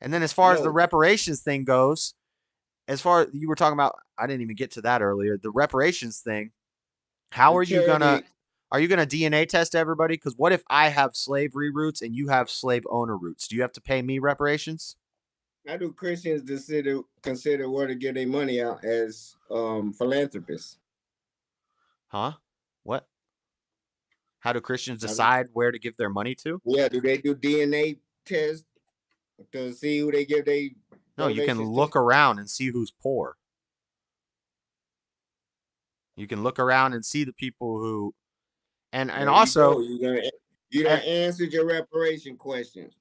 Speaker 2: And then as far as the reparations thing goes, as far as you were talking about, I didn't even get to that earlier. The reparations thing, are you gonna DNA test everybody? Because what if I have slavery roots and you have slave owner roots? Do you have to pay me reparations?
Speaker 3: How do Christians consider where to get their money out as philanthropists?
Speaker 2: Huh? What? How do Christians decide where to give their money to?
Speaker 3: Yeah, do they do DNA tests? to see who they give they
Speaker 2: No, you can
Speaker 3: donations
Speaker 2: look
Speaker 3: to?
Speaker 2: around and see who's poor. You can look around and see the people who, and
Speaker 3: There you go.
Speaker 2: also,
Speaker 3: You done
Speaker 2: and,
Speaker 3: answered your reparation questions.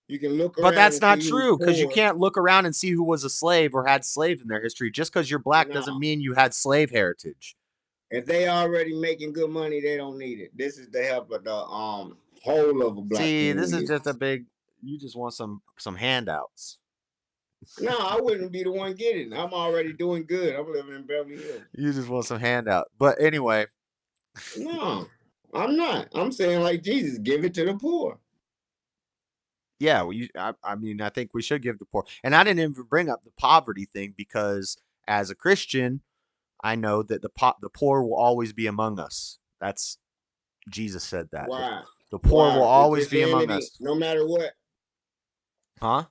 Speaker 3: You can look
Speaker 2: but
Speaker 3: around
Speaker 2: that's
Speaker 3: and
Speaker 2: not
Speaker 3: see who's
Speaker 2: true because you
Speaker 3: poor.
Speaker 2: can't look around and see who was a slave or had slaves in their history. Just because you're black doesn't
Speaker 3: No.
Speaker 2: mean you had slave heritage.
Speaker 3: If they already making good money, they don't need it. This is the help of the whole of a black
Speaker 2: See, this is
Speaker 3: community.
Speaker 2: just a big. You just want some handouts.
Speaker 3: No, I wouldn't be the one getting. I'm already doing good. I'm living in Beverly Hills.
Speaker 2: You just want some handout. But anyway,
Speaker 3: No, I'm not. I'm saying like Jesus, give it to the poor.
Speaker 2: yeah, well, I mean, I think we should give the poor. And I didn't even bring up the poverty thing because as a Christian, I know that the poor will always be among us. That's Jesus said that.
Speaker 3: Why?
Speaker 2: The poor will
Speaker 3: Why? In
Speaker 2: always be among
Speaker 3: Christianity,
Speaker 2: us.
Speaker 3: no matter what,
Speaker 2: Huh?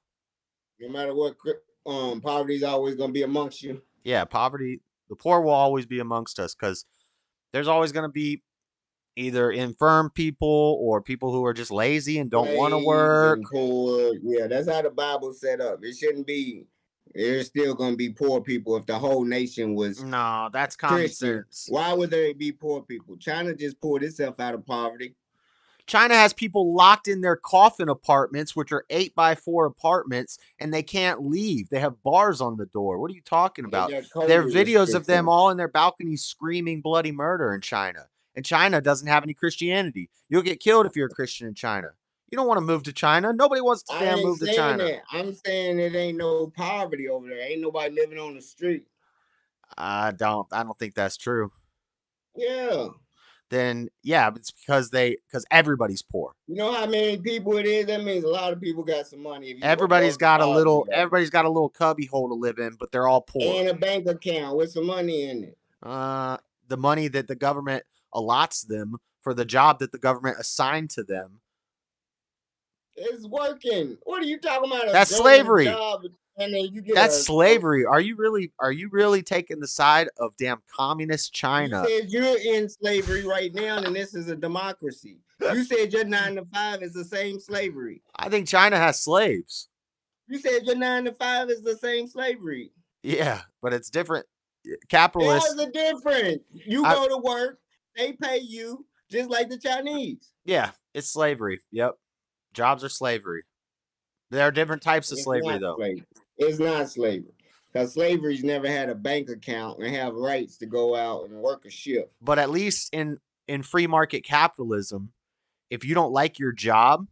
Speaker 3: poverty is always gonna be amongst you.
Speaker 2: Yeah, poverty, the poor will always be amongst us because there's always going to be either infirm people or people who are just lazy and don't want to
Speaker 3: Slaves
Speaker 2: work.
Speaker 3: and poor. Yeah, that's how the Bible set up. It shouldn't be. There's still gonna be poor people if the whole nation was
Speaker 2: No, that's common
Speaker 3: Christian.
Speaker 2: sense.
Speaker 3: Why would there be poor people? China just pulled itself out of poverty.
Speaker 2: China has people locked in their coffin apartments, which are 8x4 apartments, and they can't leave. They have bars on the door. What are you talking
Speaker 3: They
Speaker 2: about?
Speaker 3: got
Speaker 2: There are
Speaker 3: COVID
Speaker 2: videos of them
Speaker 3: restrictions.
Speaker 2: all in their balconies screaming bloody murder in China. And China doesn't have any Christianity. You'll get killed if you're a Christian in China. You don't want to move to China. Nobody wants to
Speaker 3: I
Speaker 2: damn
Speaker 3: ain't
Speaker 2: move to
Speaker 3: saying
Speaker 2: China.
Speaker 3: that. I'm saying it ain't no poverty over there. Ain't nobody living on the street.
Speaker 2: I don't think that's true.
Speaker 3: Yeah.
Speaker 2: Then yeah, it's because everybody's poor.
Speaker 3: You know how many people it is? That means a lot of people got some money if you
Speaker 2: Everybody's
Speaker 3: above the
Speaker 2: got a
Speaker 3: poverty
Speaker 2: little
Speaker 3: level.
Speaker 2: everybody's got a little cubby hole to live in, but they're all poor.
Speaker 3: And a bank account with some money in it.
Speaker 2: The money that the government allots them for the job that the government assigned to them.
Speaker 3: It's working. What are you talking about? A
Speaker 2: That's
Speaker 3: government
Speaker 2: slavery.
Speaker 3: job and then you get
Speaker 2: That's slavery. Are you really taking the side of damn communist
Speaker 3: you
Speaker 2: China?
Speaker 3: said you're in slavery right now, and this is a democracy. You said your 9 to 5 is the same slavery.
Speaker 2: I think China has slaves.
Speaker 3: You said your 9 to 5 is the same slavery.
Speaker 2: Yeah, but it's different.
Speaker 3: There's
Speaker 2: Capitalists.
Speaker 3: a difference. You
Speaker 2: I,
Speaker 3: go to work, they pay you just like the Chinese.
Speaker 2: yeah, it's slavery. Yep. Jobs are slavery. There are different types of
Speaker 3: It's
Speaker 2: slavery,
Speaker 3: not
Speaker 2: though.
Speaker 3: slavery. It's not slavery. Because slavery's never had a bank account and have rights to go out and work a shift.
Speaker 2: But at least in free market capitalism, if you don't like your job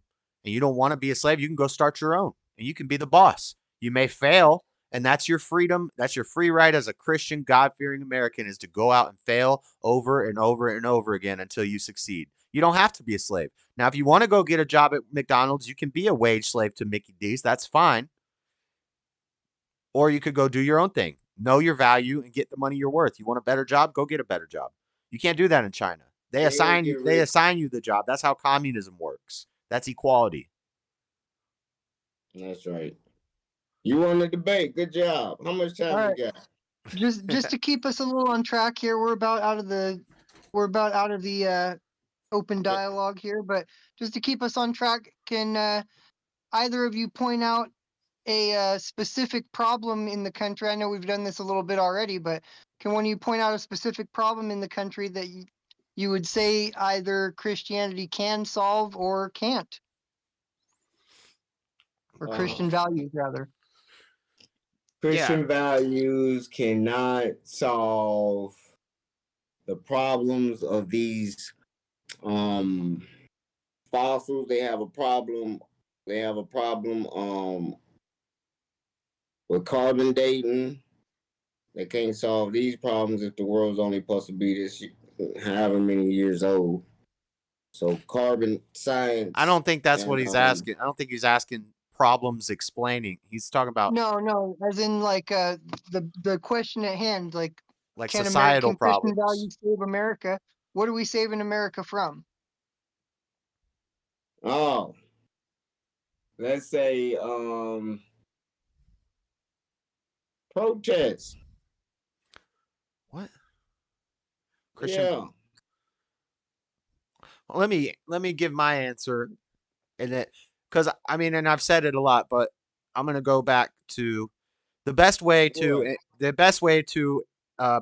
Speaker 2: and you don't want to be a slave, you can go start your own and you can be the boss. You may fail, and that's your freedom. That's your free right as a Christian, God-fearing American is to go out and fail over and over and over again until you succeed. You don't have to be a slave. Now, if you want to go get a job at McDonald's, you can be a wage slave to Mickey D's. That's fine. Or you could go do your own thing. Know your value and get the money you're worth. You want a better job? Go get a better job. You can't do that in China. They
Speaker 3: They ain't
Speaker 2: assign
Speaker 3: get
Speaker 2: they
Speaker 3: rich.
Speaker 2: assign you the job. That's how communism works. That's equality.
Speaker 3: That's right. You won the debate. Good job. How much time
Speaker 4: All
Speaker 3: we
Speaker 4: right.
Speaker 3: got?
Speaker 4: Just to keep us a little on track here, we're about out of the open dialogue here, but just to keep us on track, can either of you point out a specific problem in the country? I know we've done this a little bit already, but can one of you point out a specific problem in the country that you would say either Christianity can solve or can't, or Christian values rather?
Speaker 3: Christian values cannot solve the problems of these fossils. They have a problem. They have a problem with carbon dating. They can't solve these problems if the world's only supposed to be this however many years old. So carbon science.
Speaker 2: I don't think that's
Speaker 3: and
Speaker 2: what he's asking. I don't think he's asking problems explaining. He's talking about
Speaker 4: No, as in like the question at hand, like can
Speaker 2: societal
Speaker 4: American Christian
Speaker 2: problems.
Speaker 4: values save America? What are we saving America from?
Speaker 3: Oh, let's say protests.
Speaker 2: What? Christian.
Speaker 3: Yeah.
Speaker 2: Let me give my answer, and that because I mean, and I've said it a lot, but I'm gonna go back to the best way
Speaker 3: What?
Speaker 2: to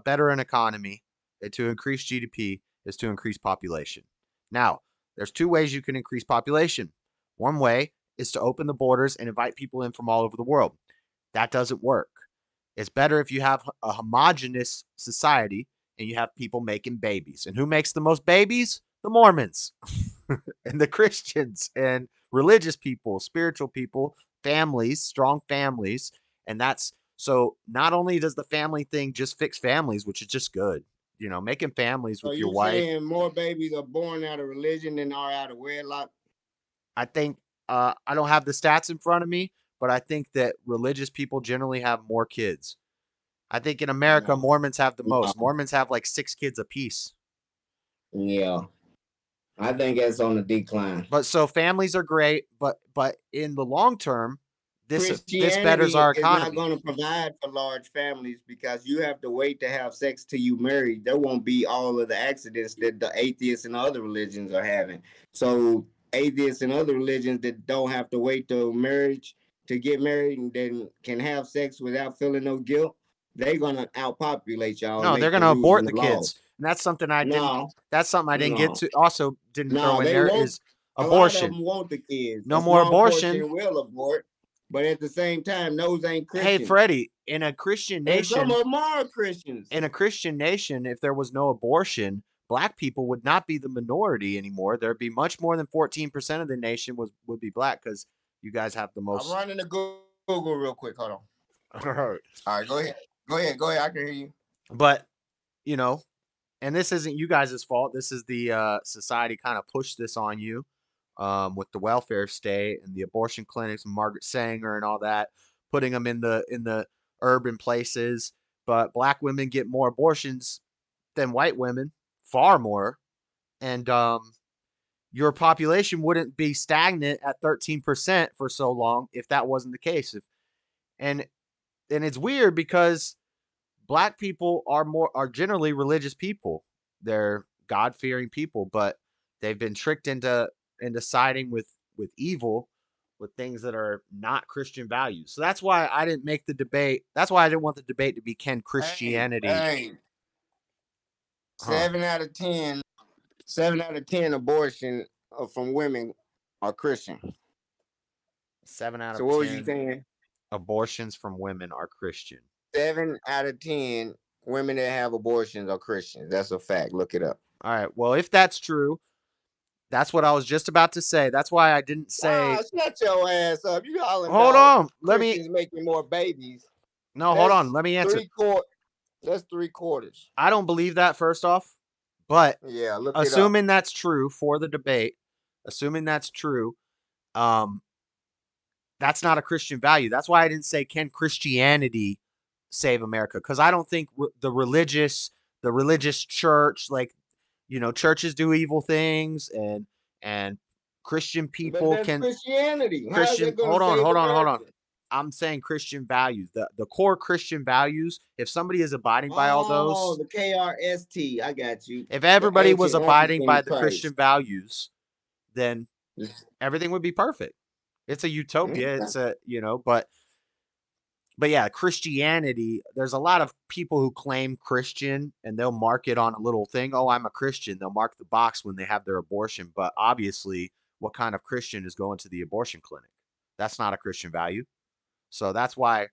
Speaker 2: better an economy and to increase GDP is to increase population. Now, there's two ways you can increase population. One way is to open the borders and invite people in from all over the world. That doesn't work. It's better if you have a homogenous society and you have people making babies. And who makes the most babies? The Mormons and the Christians and religious people, spiritual people, families, strong families. And that's so not only does the family thing just fix families, which is just good, making families
Speaker 3: So
Speaker 2: with your
Speaker 3: you
Speaker 2: wife.
Speaker 3: saying more babies are born out of religion than are out of wedlock?
Speaker 2: I think I don't have the stats in front of me, but I think that religious people generally have more kids. I think in America,
Speaker 3: No.
Speaker 2: Mormons have the most.
Speaker 3: No.
Speaker 2: Mormons have like 6 kids apiece.
Speaker 3: Yeah. I think that's on the decline.
Speaker 2: But so families are great, but in the long term, this betters
Speaker 3: Christianity
Speaker 2: our
Speaker 3: is not
Speaker 2: economy.
Speaker 3: going to provide for large families because you have to wait to have sex till you marry. There won't be all of the accidents that the atheists and other religions are having. So atheists and other religions that don't have to wait till marriage to get married and then can have sex without feeling no guilt, they're gonna outpopulate y'all and
Speaker 2: No, they're
Speaker 3: make the
Speaker 2: gonna
Speaker 3: rules
Speaker 2: abort
Speaker 3: and
Speaker 2: the
Speaker 3: the
Speaker 2: kids.
Speaker 3: laws.
Speaker 2: And that's something I didn't
Speaker 3: No,
Speaker 2: that's something I didn't get
Speaker 3: no,
Speaker 2: to also didn't throw
Speaker 3: no.
Speaker 2: in
Speaker 3: They
Speaker 2: there
Speaker 3: won't.
Speaker 2: is
Speaker 3: A lot of
Speaker 2: abortion.
Speaker 3: them want the kids.
Speaker 2: No
Speaker 3: A
Speaker 2: more
Speaker 3: small
Speaker 2: abortion.
Speaker 3: portion will abort, but at the same time, those ain't
Speaker 2: Hey,
Speaker 3: Christians.
Speaker 2: Freddie, in a Christian
Speaker 3: And some
Speaker 2: nation,
Speaker 3: of them are Christians.
Speaker 2: if there was no abortion, black people would not be the minority anymore. There'd be much more than 14% of the nation would be black because you guys have the
Speaker 3: I'm
Speaker 2: most.
Speaker 3: running to Google real quick. Hold on.
Speaker 2: All right.
Speaker 3: All right, go ahead. Go ahead. Go ahead. I can hear you.
Speaker 2: But, you know, and this isn't you guys' fault. This is the society kind of pushed this on you with the welfare state and the abortion clinics and Margaret Sanger and all that, putting them in the urban places. But black women get more abortions than white women, far more. And your population wouldn't be stagnant at 13% for so long if that wasn't the case. And and it's weird because black people are generally religious people. They're God-fearing people, but they've been tricked into siding with evil, with things that are not Christian values. So that's why I didn't make the debate. That's why I didn't want the debate to be can Christianity.
Speaker 3: Hey,
Speaker 2: Huh.
Speaker 3: 7 out of 10 abortion from women are Christian.
Speaker 2: 7 out
Speaker 3: So
Speaker 2: of
Speaker 3: what was you
Speaker 2: 10
Speaker 3: saying?
Speaker 2: abortions from women are Christian.
Speaker 3: 7 out of 10 women that have abortions are Christians. That's a fact. Look it up.
Speaker 2: All right. Well, if that's true, that's what I was just about to say. That's why I didn't say.
Speaker 3: Shut your ass up. You hollering
Speaker 2: Hold
Speaker 3: about
Speaker 2: on.
Speaker 3: Christians making more babies.
Speaker 2: No, hold on. Let me answer.
Speaker 3: That's 3/4.
Speaker 2: I don't believe that, first off. But
Speaker 3: Yeah, look it up.
Speaker 2: assuming that's true for the debate, assuming that's true, that's not a Christian value. That's why I didn't say can Christianity save America, because I don't think the religious church, like, churches do evil things, and Christian
Speaker 3: But
Speaker 2: people
Speaker 3: that's
Speaker 2: can
Speaker 3: Christianity. How is
Speaker 2: Christian.
Speaker 3: that going
Speaker 2: Hold
Speaker 3: to
Speaker 2: on,
Speaker 3: save
Speaker 2: hold on, hold on.
Speaker 3: America?
Speaker 2: I'm saying Christian values, the core Christian values. If somebody is abiding by all
Speaker 3: Oh,
Speaker 2: those,
Speaker 3: the KRST. I got you.
Speaker 2: if
Speaker 3: The
Speaker 2: everybody was
Speaker 3: ancient
Speaker 2: abiding by the
Speaker 3: Christ.
Speaker 2: Christian values, then everything would be perfect. It's a utopia. It's but yeah, Christianity, there's a lot of people who claim Christian and they'll mark it on a little thing. Oh, I'm a Christian. They'll mark the box when they have their abortion. But obviously, what kind of Christian is going to the abortion clinic? That's not a Christian value. So that's why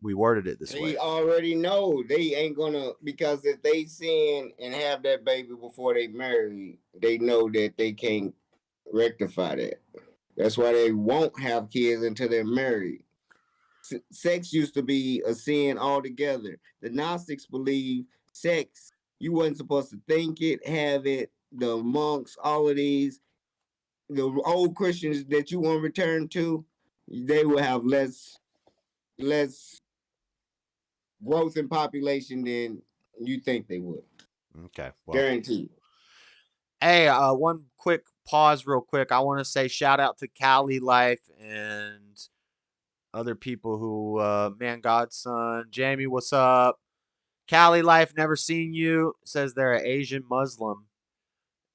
Speaker 2: we worded it this way.
Speaker 3: They already know they ain't gonna, because if they sin and have that baby before they marry, they know that they can't rectify that. That's why they won't have kids until they're married. Sex used to be a sin altogether. The Gnostics believe sex, you wasn't supposed to think it, have it. The monks, all of these, the old Christians that you want to return to, they will have less growth in population than you think they would.
Speaker 2: Okay. Well,
Speaker 3: Guaranteed.
Speaker 2: hey, one quick pause, real quick. I want to say shout out to Cali Life and other people who, man, Godson, Jamie, what's up? Cali Life, never seen you. Says they're an Asian Muslim.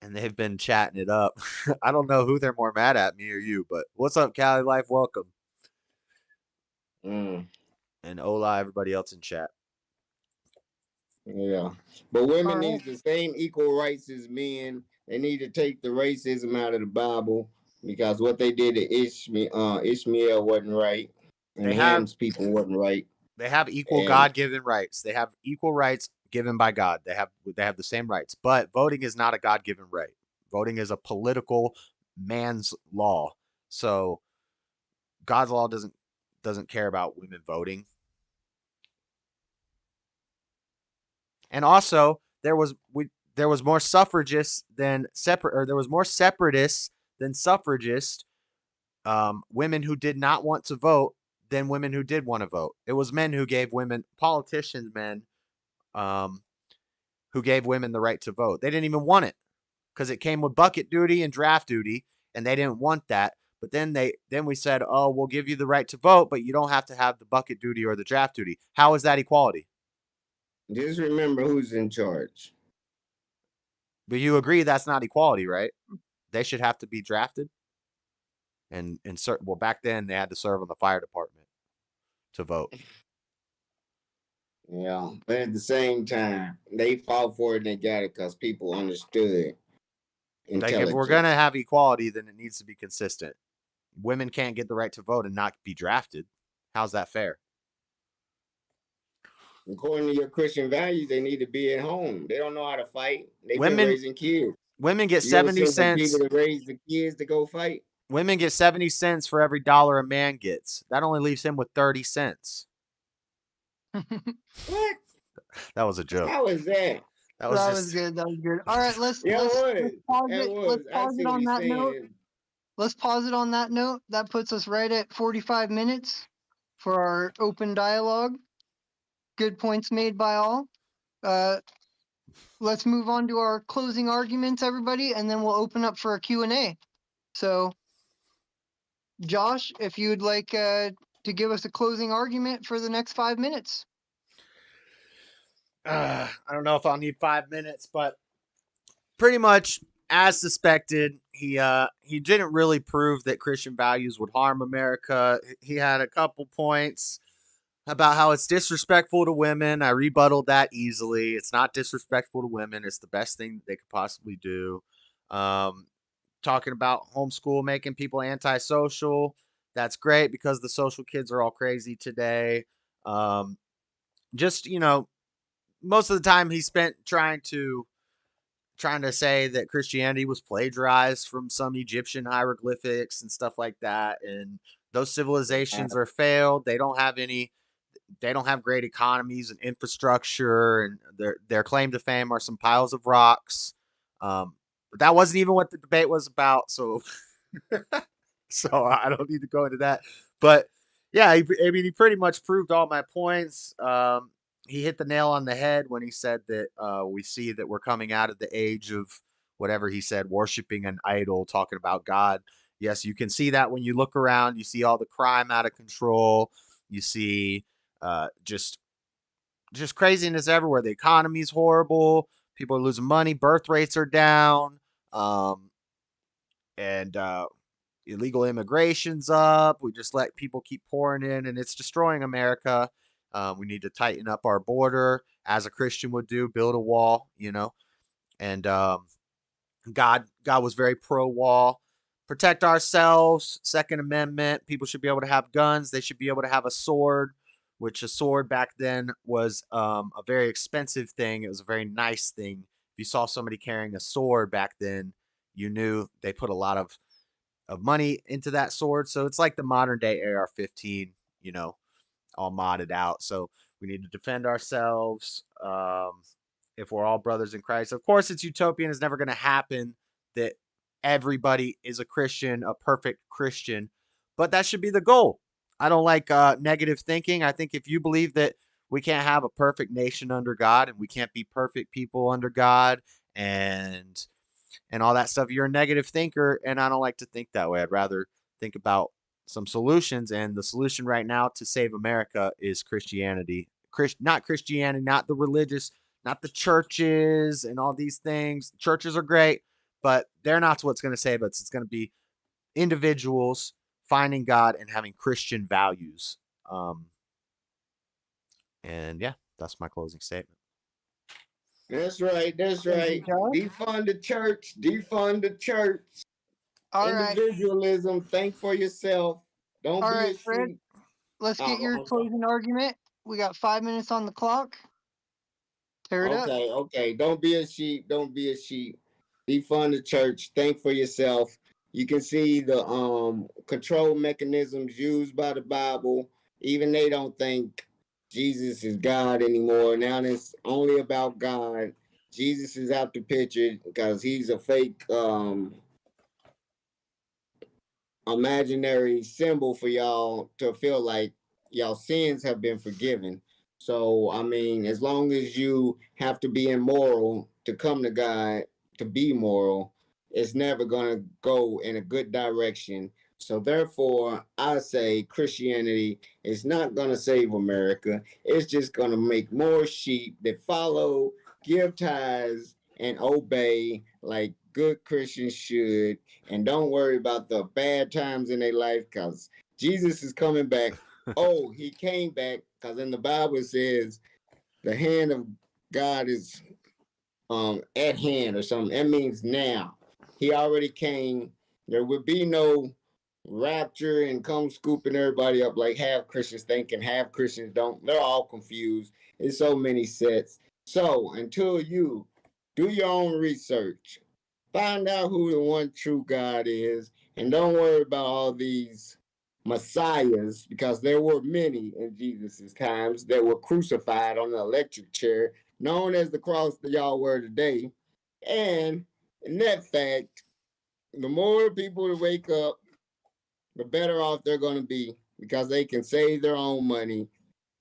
Speaker 2: and they've been chatting it up. I don't know who they're more mad at, me or you, but what's up, Cali Life? Welcome. And hola, everybody else in chat.
Speaker 3: Yeah. But women
Speaker 4: All right.
Speaker 3: need the same equal rights as men. They need to take the racism out of the Bible because what they did to Ishmael wasn't right. And
Speaker 2: They have
Speaker 3: Ham's people wasn't right.
Speaker 2: they have equal
Speaker 3: And
Speaker 2: God-given rights. They have equal rights given by God. They have the same rights. But voting is not a God-given right. Voting is a political man's law. So God's law doesn't care about women voting. And also, there was more suffragists than there was more separatists than suffragists. Women who did not want to vote than women who did want to vote. It was men who gave women, politicians, men, who gave women the right to vote. They didn't even want it because it came with bucket duty and draft duty, and they didn't want that. But then we said, oh, we'll give you the right to vote, but you don't have to have the bucket duty or the draft duty. How is that equality?
Speaker 3: just remember who's in charge.
Speaker 2: But you agree that's not equality, right? They should have to be drafted. And well, back then they had to serve on the fire department to vote.
Speaker 3: Yeah. But at the same time, they fought for it and they got it because people understood intelligence.
Speaker 2: Like if we're gonna have equality, then it needs to be consistent. Women can't get the right to vote and not be drafted. How's that fair?
Speaker 3: According to your Christian values, they need to be at home. They don't know how to fight. They've been raising kids.
Speaker 2: Women get
Speaker 3: You ever
Speaker 2: 70
Speaker 3: seen the
Speaker 2: cents.
Speaker 3: people to raise the kids to go fight?
Speaker 2: Women get 70 cents for every dollar a man gets. That only leaves him with 30 cents.
Speaker 3: What?
Speaker 2: That was a joke.
Speaker 3: How is that?
Speaker 2: That was
Speaker 4: good. That was good. All right, let's
Speaker 3: Yeah,
Speaker 4: pause
Speaker 3: it was.
Speaker 4: it. Let's pause it on that note. Let's pause it on that note. That puts us right at 45 minutes for our open dialogue. Good points made by all. Let's move on to our closing arguments, everybody, and then we'll open up for a Q&A. So, Josh, if you'd like to give us a closing argument for the next 5 minutes.
Speaker 2: I don't know if I'll need 5 minutes, but pretty much as suspected, he didn't really prove that Christian values would harm America. He had a couple points about how it's disrespectful to women. I rebutted that easily. It's not disrespectful to women. It's the best thing they could possibly do. Talking about homeschool making people antisocial. That's great because the social kids are all crazy today. Just, most of the time he spent trying to say that Christianity was plagiarized from some Egyptian hieroglyphics and stuff like that. And those civilizations are failed. They don't have great economies and infrastructure, and their claim to fame are some piles of rocks. But that wasn't even what the debate was about. So, so I don't need to go into that. But yeah, he pretty much proved all my points. He hit the nail on the head when he said that we see that we're coming out of the age of whatever he said, worshiping an idol, talking about God. Yes, you can see that when you look around. You see all the crime out of control. You see just craziness everywhere. The economy's horrible. People are losing money. Birth rates are down. And illegal immigration's up. We just let people keep pouring in, and it's destroying America. We need to tighten up our border, as a Christian would do, build a wall, And God was very pro-wall. Protect ourselves. Second Amendment. People should be able to have guns. They should be able to have a sword, which a sword back then was a very expensive thing. It was a very nice thing. If you saw somebody carrying a sword back then, you knew they put a lot of money into that sword. So it's like the modern day AR-15, all modded out. So we need to defend ourselves. If we're all brothers in Christ, of course, it's utopian. It's never going to happen that everybody is a Christian, a perfect Christian, but that should be the goal. I don't like negative thinking. I think if you believe that we can't have a perfect nation under God and we can't be perfect people under God and all that stuff, you're a negative thinker, and I don't like to think that way. I'd rather think about some solutions, and the solution right now to save America is Christianity. Not Christianity, not the religious, not the churches and all these things. Churches are great, but they're not what's going to save us. It's going to be individuals finding God and having Christian values. And yeah, that's my closing statement.
Speaker 3: That's right. That's right. Defund the church. Defund the church.
Speaker 4: All right.
Speaker 3: Individualism. Think for yourself. Don't
Speaker 4: All
Speaker 3: be
Speaker 4: right,
Speaker 3: a
Speaker 4: Fred.
Speaker 3: sheep.
Speaker 4: Let's get your closing argument. We got 5 minutes on the clock. Tear it up.
Speaker 3: Okay. Don't be a sheep. Don't be a sheep. Defund the church. Think for yourself. You can see the control mechanisms used by the Bible. Even they don't think Jesus is God anymore. Now it's only about God. Jesus is out the picture because he's a fake imaginary symbol for y'all to feel like y'all sins have been forgiven. So, I mean, as long as you have to be immoral to come to God, to be moral, it's never going to go in a good direction. So, therefore, I say Christianity is not going to save America. It's just going to make more sheep that follow, give tithes, and obey like good Christians should, and don't worry about the bad times in their life because Jesus is coming back. Oh, he came back because in the Bible it says the hand of God is at hand or something. That means now. He already came. There would be no rapture and come scooping everybody up like half Christians think and half Christians don't. They're all confused. There's so many sets. So until you do your own research, find out who the one true God is, and don't worry about all these messiahs because there were many in Jesus' times that were crucified on an electric chair, known as the cross that y'all wear today. And in that fact, the more people that wake up, the better off they're going to be because they can save their own money,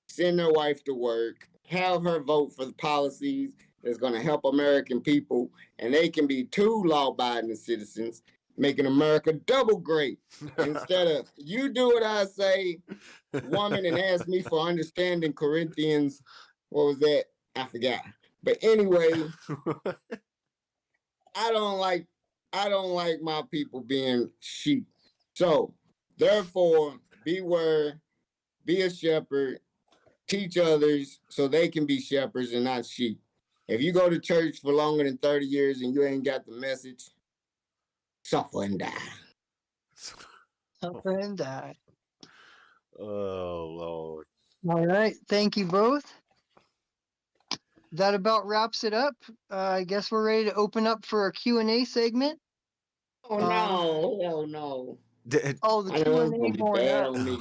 Speaker 3: send their wife to work, have her vote for the policies that's going to help American people, and they can be two law-abiding citizens, making America double great. Instead of you do what I say, woman, and ask me for understanding Corinthians. What was that? I forgot. But anyway, I don't like my people being sheep. So therefore, beware, be a shepherd, teach others so they can be shepherds and not sheep. If you go to church for longer than 30 years and you ain't got the message, suffer and die.
Speaker 4: Suffer and die.
Speaker 2: Oh, Lord.
Speaker 4: All right. Thank you both. That about wraps it up. I guess we're ready to open up for a Q&A segment.
Speaker 3: Oh, no. Hell no.
Speaker 2: Did,
Speaker 4: Oh, the
Speaker 3: I know it's
Speaker 4: Q&A
Speaker 3: going to be
Speaker 4: going
Speaker 3: bad
Speaker 4: up.
Speaker 3: on me.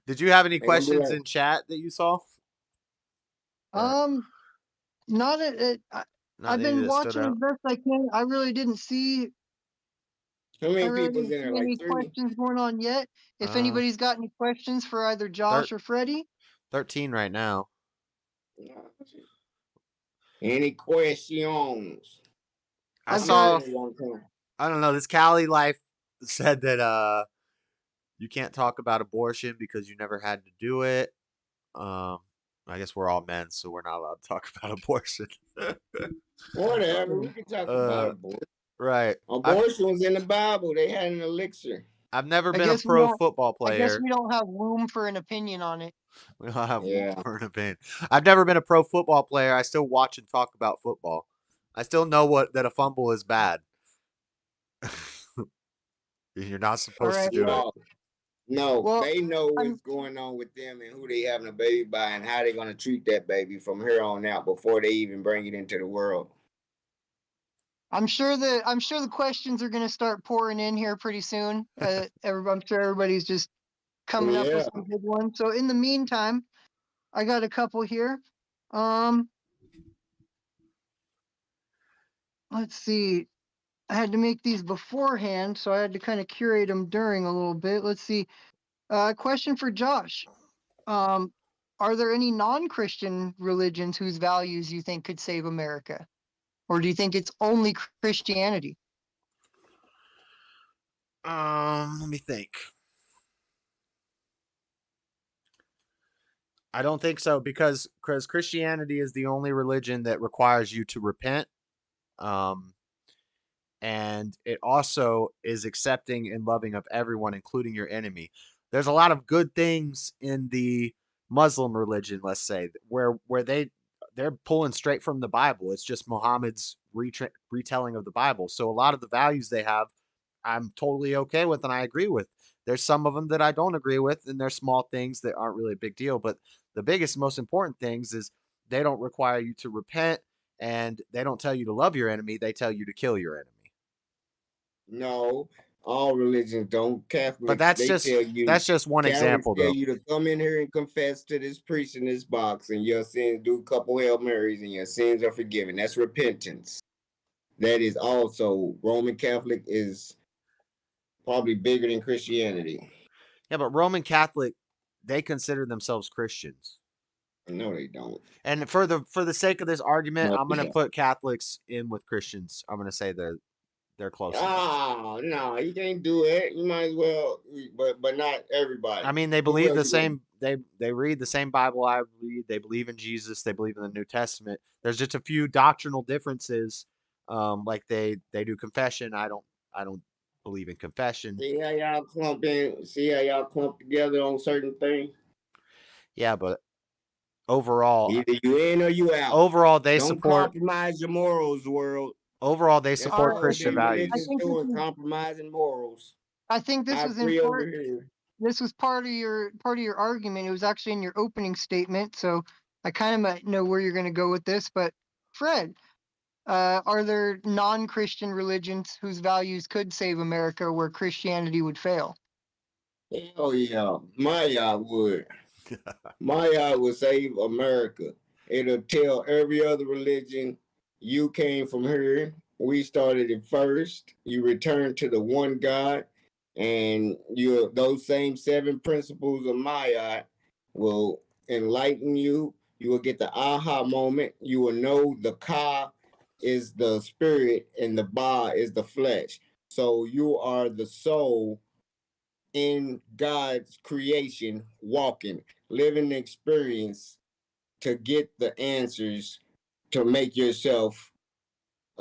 Speaker 2: did you have any
Speaker 3: They gonna be
Speaker 2: questions
Speaker 3: like,
Speaker 2: in chat that you saw?
Speaker 4: Not at.
Speaker 2: Not
Speaker 4: I've
Speaker 2: any
Speaker 4: been
Speaker 2: that stood
Speaker 4: watching as
Speaker 2: out?
Speaker 4: best I can. I really didn't see.
Speaker 3: how
Speaker 4: I
Speaker 3: many
Speaker 4: really
Speaker 3: people's
Speaker 4: didn't
Speaker 3: in there?
Speaker 4: see
Speaker 3: Like
Speaker 4: any
Speaker 3: 3?
Speaker 4: questions going on yet. If anybody's got any questions for either Josh or Freddie,
Speaker 2: 13 right now.
Speaker 3: Any questions?
Speaker 2: I
Speaker 4: I've
Speaker 2: saw,
Speaker 4: got.
Speaker 2: I don't know, this Cali Life said that you can't talk about abortion because you never had to do it. I guess we're all men, so we're not allowed to talk about abortion.
Speaker 3: Whatever, we can talk about abortion.
Speaker 2: Right.
Speaker 3: Abortion was in the Bible. They had an elixir.
Speaker 2: I've never
Speaker 4: I
Speaker 2: been a
Speaker 4: guess we
Speaker 2: pro
Speaker 4: don't.
Speaker 2: football
Speaker 4: I guess
Speaker 2: player.
Speaker 4: we don't have room for an opinion on it.
Speaker 2: We don't have
Speaker 3: Yeah.
Speaker 2: room for an opinion. I've never been a pro football player. I still watch and talk about football. I still know that a fumble is bad. You're not supposed to do it.
Speaker 3: No,
Speaker 4: Well,
Speaker 3: they know what's going on with them and who they having a baby by and how they're going to treat that baby from here on out before they even bring it into the world.
Speaker 4: I'm sure the questions are going to start pouring in here pretty soon. I'm sure everybody's just coming up with some good ones. So in the meantime, I got a couple here. Let's see. I had to make these beforehand, so I had to kind of curate them during a little bit. Let's see. Question for Josh. Are there any non-Christian religions whose values you think could save America? Or do you think it's only Christianity?
Speaker 2: Let me think. I don't think so because Christianity is the only religion that requires you to repent. and it also is accepting and loving of everyone, including your enemy. There's a lot of good things in the Muslim religion, let's say, where they're pulling straight from the Bible. It's just Muhammad's retelling of the Bible. So a lot of the values they have, I'm totally okay with and I agree with. There's some of them that I don't agree with, and there's small things that aren't really a big deal. But the biggest, most important things is they don't require you to repent, and they don't tell you to love your enemy. They tell you to kill your enemy.
Speaker 3: No, all religions don't.
Speaker 2: But
Speaker 3: Catholics,
Speaker 2: that's
Speaker 3: they tell you.
Speaker 2: just one
Speaker 3: Catholics
Speaker 2: example,
Speaker 3: tell
Speaker 2: though.
Speaker 3: you to come in here and confess to this priest in this box, and your sins, do a couple Hail Marys, and your sins are forgiven. That's repentance. That is also Roman Catholic is probably bigger than Christianity.
Speaker 2: Yeah, but Roman Catholic, they consider themselves Christians.
Speaker 3: No, they don't.
Speaker 2: And for the sake of this argument,
Speaker 3: No,
Speaker 2: I'm going
Speaker 3: they
Speaker 2: to
Speaker 3: don't.
Speaker 2: put Catholics in with Christians. I'm going to say they're close enough.
Speaker 3: Oh no, you can't do it. You might as well, but not everybody.
Speaker 2: I mean, they
Speaker 3: Who
Speaker 2: believe the
Speaker 3: else you
Speaker 2: same. They read the same Bible I read. They believe in Jesus. They believe in the New Testament. There's just a few doctrinal differences. Like they do confession. I don't believe in confession.
Speaker 3: See how y'all clump together on certain things?
Speaker 2: Yeah, but overall,
Speaker 3: Either you in or you out.
Speaker 2: overall they
Speaker 3: Don't
Speaker 2: support.
Speaker 3: compromise your morals, world.
Speaker 2: Overall, they
Speaker 3: That's
Speaker 2: support
Speaker 3: all
Speaker 2: Christian
Speaker 3: them
Speaker 4: I
Speaker 2: values.
Speaker 3: religions
Speaker 4: think
Speaker 3: doing, compromising morals.
Speaker 4: I think this
Speaker 3: I
Speaker 4: was
Speaker 3: agree over
Speaker 4: important.
Speaker 3: here.
Speaker 4: This was part of your argument. It was actually in your opening statement, so I kind of might know where you're going to go with this. But Fred, are there non-Christian religions whose values could save America where Christianity would fail?
Speaker 3: Hell yeah, Maya would. Maya would save America. It'll tell every other religion, you came from here. We started it first. You return to the one God, and those same 7 principles of Maya will enlighten you. You will get the aha moment. You will know the Ka is the spirit and the Ba is the flesh. So you are the soul in God's creation, walking, living the experience to get the answers to make yourself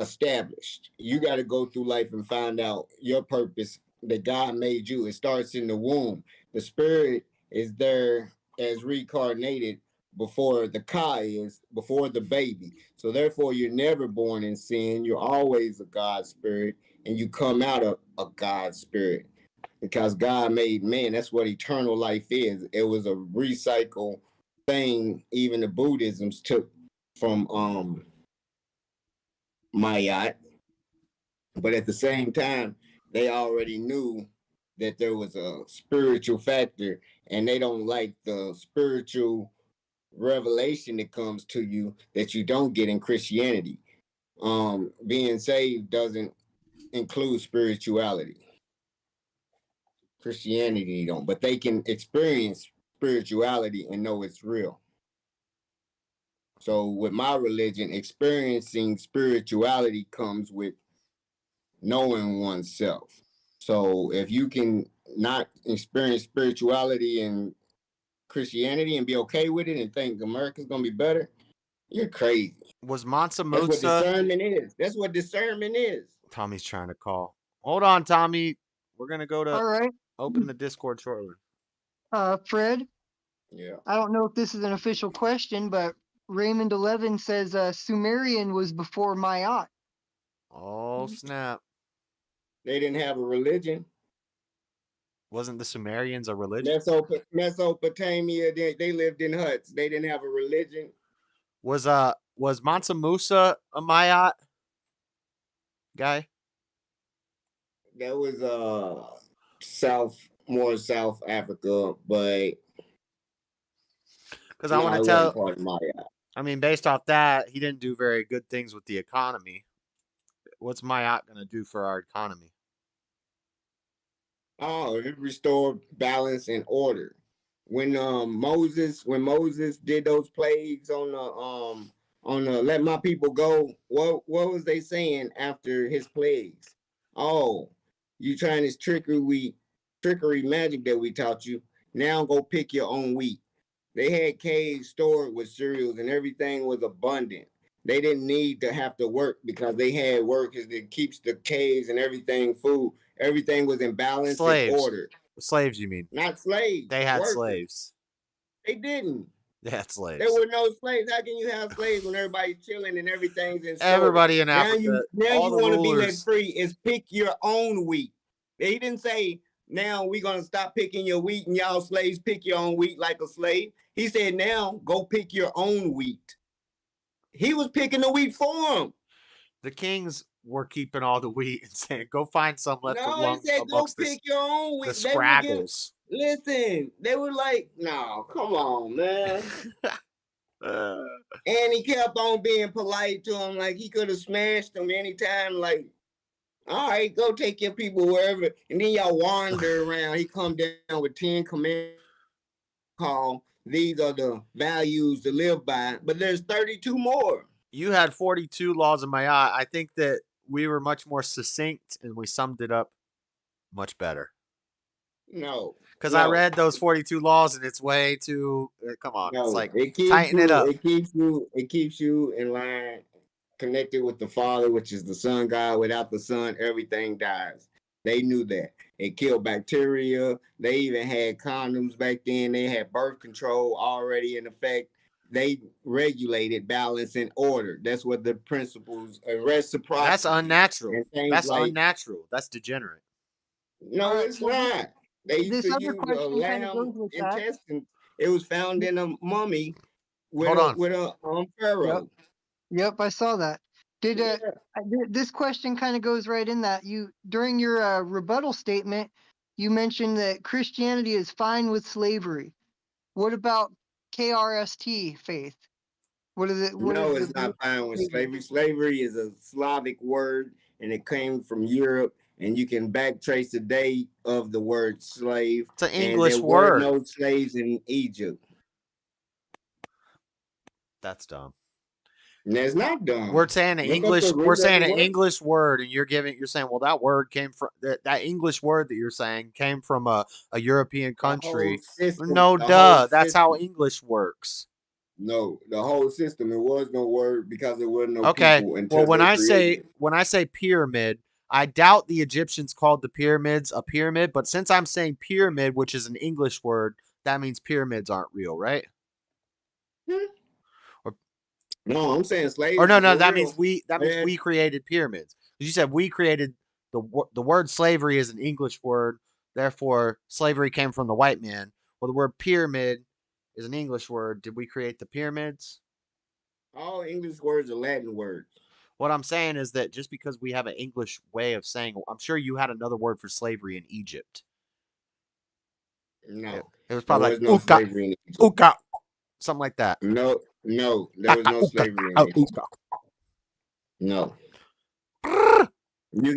Speaker 3: established. You got to go through life and find out your purpose that God made you. It starts in the womb. The spirit is there as reincarnated before the Ka is, before the baby. So therefore, you're never born in sin. You're always a God spirit, and you come out of a God spirit because God made man. That's what eternal life is. It was a recycle thing. Even the Buddhisms took from Mayat, but at the same time, they already knew that there was a spiritual factor, and they don't like the spiritual revelation that comes to you that you don't get in Christianity. Being saved doesn't include spirituality. Christianity don't, but they can experience spirituality and know it's real. So with my religion, experiencing spirituality comes with knowing oneself. So if you can not experience spirituality and Christianity and be okay with it and think America's gonna be better, you're crazy.
Speaker 2: Was Mansa
Speaker 3: That's what
Speaker 2: Musa?
Speaker 3: discernment is. That's what discernment is.
Speaker 2: Tommy's trying to call. Hold on, Tommy. We're gonna go to
Speaker 4: All right,
Speaker 2: open the Discord shortly.
Speaker 4: Fred,
Speaker 3: Yeah.
Speaker 4: I don't know if this is an official question, but Raymond 11 says Sumerian was before Ma'at.
Speaker 2: Oh snap!
Speaker 3: They didn't have a religion.
Speaker 2: Wasn't the Sumerians a religion?
Speaker 3: Mesopotamia, they lived in huts. They didn't have a religion.
Speaker 2: Was Mansa Musa a Ma'at guy?
Speaker 3: That was more South Africa, but
Speaker 2: Because I
Speaker 3: no,
Speaker 2: want to
Speaker 3: it wasn't
Speaker 2: tell.
Speaker 3: part of Maya.
Speaker 2: I mean, based off that, he didn't do very good things with the economy. What's Ma'at gonna do for our economy?
Speaker 3: Oh, it restored balance and order. When Moses did those plagues on the let my people go, what was they saying after his plagues? Oh, you trying this trickery magic that we taught you. Now go pick your own wheat. They had caves stored with cereals and everything was abundant. They didn't need to have to work because they had workers that keeps the caves and everything, food, everything was in balance and
Speaker 2: Slaves.
Speaker 3: order.
Speaker 2: Slaves, you mean?
Speaker 3: Not slaves,
Speaker 2: They had
Speaker 3: workers.
Speaker 2: slaves.
Speaker 3: They didn't.
Speaker 2: They had slaves.
Speaker 3: There were no slaves. How can you have slaves when everybody's chilling and everything's in store?
Speaker 2: Everybody in
Speaker 3: Now
Speaker 2: Africa,
Speaker 3: you
Speaker 2: all the
Speaker 3: want to be let
Speaker 2: rulers.
Speaker 3: free. Is pick your own wheat. He didn't say now we're gonna stop picking your wheat and y'all slaves pick your own wheat like a slave. He said now go pick your own wheat. He was picking the wheat for him.
Speaker 2: The kings were keeping all the wheat and saying, "Go find some left
Speaker 3: No, he said go
Speaker 2: amongst
Speaker 3: pick your own
Speaker 2: the
Speaker 3: wheat. They were getting,
Speaker 2: scraggles."
Speaker 3: listen, they were like, no, come on, man. And he kept on being polite to him, like he could have smashed him anytime. Like, all right, go take your people wherever. And then y'all wander around. He come down with 10 commandments. Call these are the values to live by, but there's 32 more.
Speaker 2: You had 42 laws in my eye. I think that we were much more succinct and we summed it up much better.
Speaker 3: No,
Speaker 2: because I read those 42 laws and it's way too. Come on, it's like tighten it up.
Speaker 3: It keeps you in line, connected with the Father, which is the Son God. Without the Son, everything dies. They knew that. It killed bacteria. They even had condoms back then. They had birth control already in effect. They regulated balance and order. That's what the principles of reciprocity.
Speaker 2: That's unnatural. That's
Speaker 3: like,
Speaker 2: unnatural. That's degenerate.
Speaker 3: No, it's not. They used to use a lamb intestine. It was found in a mummy with a pharaoh.
Speaker 4: Yep, I saw that. This question kind of goes right in that you during your rebuttal statement, you mentioned that Christianity is fine with slavery. What about KRST faith?
Speaker 3: No, it's not fine with slavery. Slavery is a Slavic word, and it came from Europe. And you can backtrace the date of the word slave.
Speaker 2: It's an English
Speaker 3: and there
Speaker 2: word.
Speaker 3: were no slaves in Egypt.
Speaker 2: That's dumb.
Speaker 3: That's not dumb.
Speaker 2: We're saying an English. We're saying an English word, and you're saying, well, that word came from that English word that you're saying came from a European country. No, duh. That's how English works.
Speaker 3: No, the whole system. It was no word because there were no people.
Speaker 2: Well, when I say pyramid, I doubt the Egyptians called the pyramids a pyramid. But since I'm saying pyramid, which is an English word, that means pyramids aren't real, right?
Speaker 3: No, I'm saying slaves.
Speaker 2: Or no, that means we created pyramids. You said we created the word slavery is an English word, therefore slavery came from the white man. Well, the word pyramid is an English word. Did we create the pyramids?
Speaker 3: All English words are Latin words.
Speaker 2: What I'm saying is that just because we have an English way of saying, I'm sure you had another word for slavery in Egypt.
Speaker 3: No,
Speaker 2: it was probably like
Speaker 3: no slavery in Egypt.
Speaker 2: Uka, something like that.
Speaker 3: No, there was no slavery in Egypt. No. You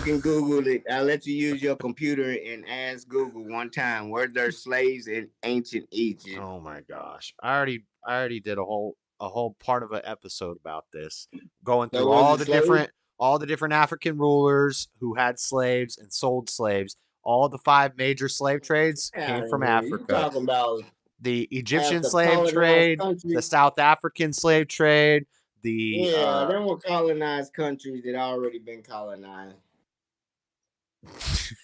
Speaker 3: can Google it. I'll let you use your computer and ask Google one time, were there slaves in ancient Egypt?
Speaker 2: Oh my gosh. I already did a whole part of an episode about this, going through all the different African rulers who had slaves and sold slaves. All the 5 major slave trades came from Africa.
Speaker 3: You're talking about
Speaker 2: the Egyptian slave trade, the South African slave trade,
Speaker 3: them were colonized countries that already been colonized.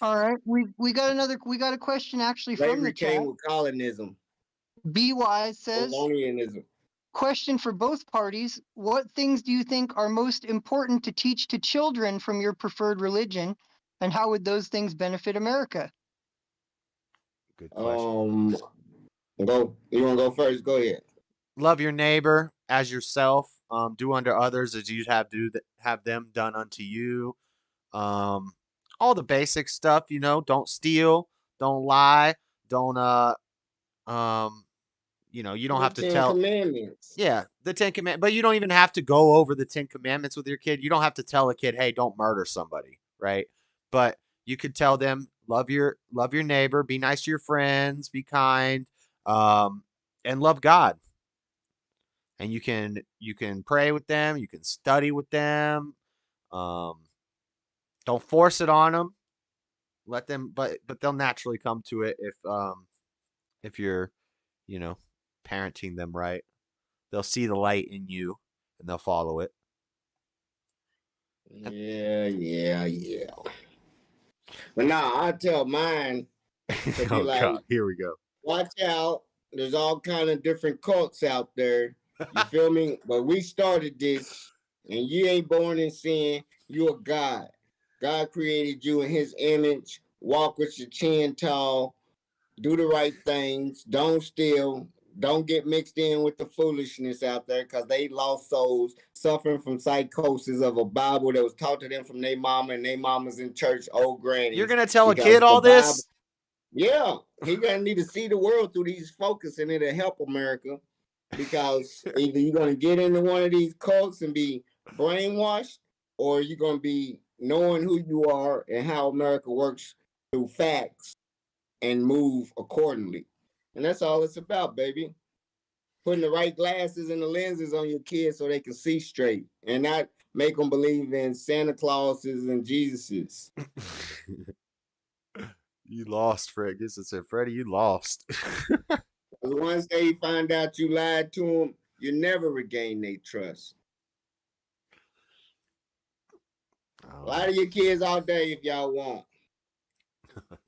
Speaker 4: All right, we got a question actually from the chat.
Speaker 3: Came with colonism.
Speaker 4: BY says,
Speaker 3: colonialism.
Speaker 4: Question for both parties: what things do you think are most important to teach to children from your preferred religion, and how would those things benefit America?
Speaker 2: Good question.
Speaker 3: You want to go first? Go ahead.
Speaker 2: Love your neighbor as yourself. Do unto others as you'd have them done unto you. All the basic stuff, don't steal, don't lie, don't you don't have to tell.
Speaker 3: Commandments.
Speaker 2: Yeah, the 10 Commandments. But you don't even have to go over the 10 Commandments with your kid. You don't have to tell a kid, hey, don't murder somebody, right? But you could tell them, love your neighbor, be nice to your friends, be kind, and love God. And you can pray with them, you can study with them. Don't force it on them. Let them, but they'll naturally come to it if you're, parenting them right. They'll see the light in you
Speaker 5: and they'll follow it.
Speaker 3: Yeah. But nah, I tell mine to be
Speaker 5: Oh
Speaker 3: like,
Speaker 5: God, here we go.
Speaker 3: watch out. There's all kind of different cults out there. You feel me? But we started this, and you ain't born in sin. You a God. God created you in his image. Walk with your chin tall. Do the right things. Don't steal. Don't get mixed in with the foolishness out there, because they lost souls suffering from psychosis of a Bible that was taught to them from their mama, and their mamas in church, old grannies.
Speaker 5: You're gonna tell a
Speaker 3: because
Speaker 5: kid
Speaker 3: the
Speaker 5: all
Speaker 3: Bible,
Speaker 5: this?
Speaker 3: yeah, he gonna need to see the world through these focus, and it'll help America. Because either you're gonna get into one of these cults and be brainwashed, or you're gonna be knowing who you are and how America works through facts and move accordingly. And that's all it's about, baby. Putting the right glasses and the lenses on your kids so they can see straight, and not make them believe in Santa Clauses and Jesuses.
Speaker 5: You lost, Fred. Guess it said, Freddie, you lost.
Speaker 3: Once they find out you lied to them, you never regain their trust. Lie to your kids all day if y'all want.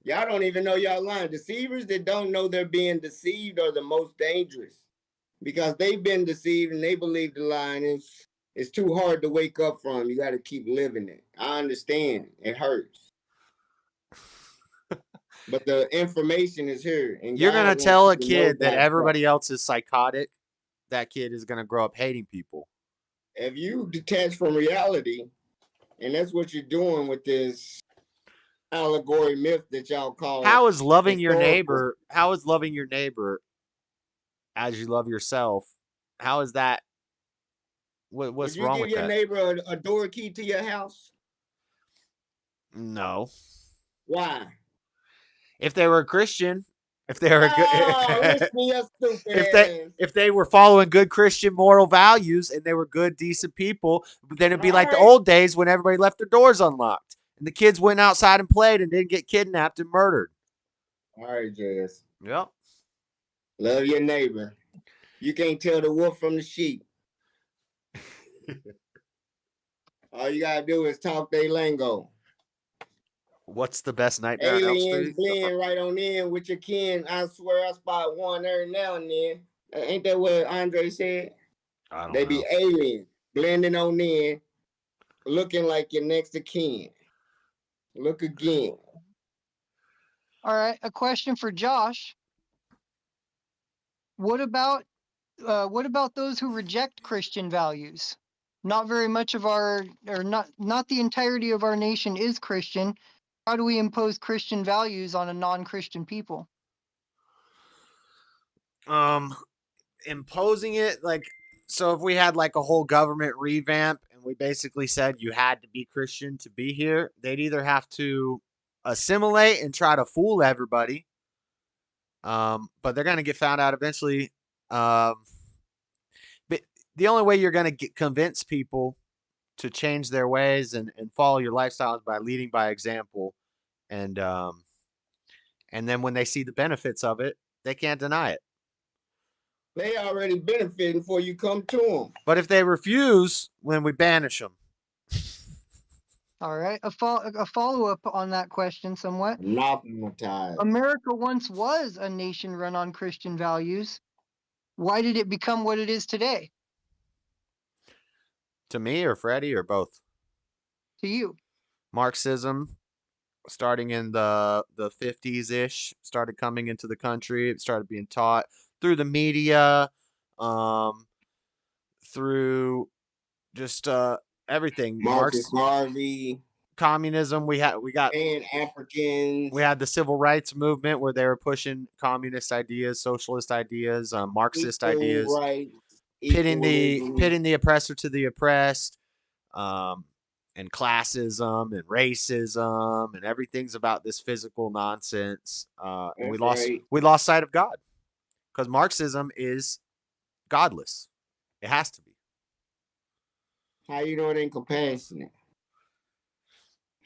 Speaker 3: Y'all don't even know y'all lying. Deceivers that don't know they're being deceived are the most dangerous, because they've been deceived and they believe the lie, and it's too hard to wake up from. You got to keep living it. I understand. It hurts. But the information is here. And
Speaker 5: You're
Speaker 3: God
Speaker 5: gonna
Speaker 3: wants
Speaker 5: tell
Speaker 3: you
Speaker 5: a
Speaker 3: to know
Speaker 5: kid that
Speaker 3: God's
Speaker 5: everybody else is psychotic. That kid is gonna grow up hating people.
Speaker 3: If you detach from reality, and that's what you're doing with this allegory myth that y'all call
Speaker 5: How is loving your
Speaker 3: historical.
Speaker 5: neighbor? How is loving your neighbor as you love yourself? How is that?
Speaker 3: Would
Speaker 5: What's
Speaker 3: you
Speaker 5: wrong
Speaker 3: give
Speaker 5: with
Speaker 3: your
Speaker 5: that?
Speaker 3: neighbor a door key to your house?
Speaker 5: No.
Speaker 3: Why?
Speaker 5: If they were a Christian, if they were a good,
Speaker 3: Oh, listen to your stupid ass.
Speaker 5: if they were following good Christian moral values and they were good, decent people, then it'd be
Speaker 3: All
Speaker 5: like the
Speaker 3: right.
Speaker 5: old days when everybody left their doors unlocked and the kids went outside and played and didn't get kidnapped and murdered.
Speaker 3: All right, Jess.
Speaker 5: Yep.
Speaker 3: Love your neighbor. You can't tell the wolf from the sheep. All you gotta do is talk their lingo.
Speaker 5: What's the best Nightmare on Elm
Speaker 3: Aliens
Speaker 5: Street?
Speaker 3: blend right on in with your kin. I swear I spot one every now and then. Ain't that what Andre said?
Speaker 5: I don't
Speaker 3: They
Speaker 5: know.
Speaker 3: be aliens blending on in, looking like your next of kin. Look again.
Speaker 4: All right, a question for Josh. What about those who reject Christian values? Not very much of our, or not the entirety of our nation is Christian. How do we impose Christian values on a non-Christian people?
Speaker 5: Imposing it, like, so if we had like a whole government revamp and we basically said you had to be Christian to be here, they'd either have to assimilate and try to fool everybody, but they're gonna get found out eventually. But the only way you're gonna convince people to change their ways and follow your lifestyle is by leading by example, and then when they see the benefits of it, they can't deny it.
Speaker 3: They already benefiting before you come to them.
Speaker 5: But if they refuse, then we banish them.
Speaker 4: All right, a follow-up on that question somewhat.
Speaker 3: Anathematized.
Speaker 4: America once was a nation run on Christian values. Why did it become what it is today?
Speaker 5: To me or Freddy or both?
Speaker 4: To you.
Speaker 5: Marxism, starting in the 50s ish, started coming into the country. It started being taught through the media, through just everything.
Speaker 3: Marcus Garvey.
Speaker 5: Communism. We got
Speaker 3: and Africans.
Speaker 5: We had the civil rights movement where they were pushing communist ideas, socialist ideas, Marxist
Speaker 3: equal
Speaker 5: ideas,
Speaker 3: rights,
Speaker 5: pitting
Speaker 3: equalism.
Speaker 5: the oppressor to the oppressed, and classism and racism, and everything's about this physical nonsense. And we lost sight of God, because Marxism is godless. It has to be.
Speaker 3: How you know it ain't compassionate?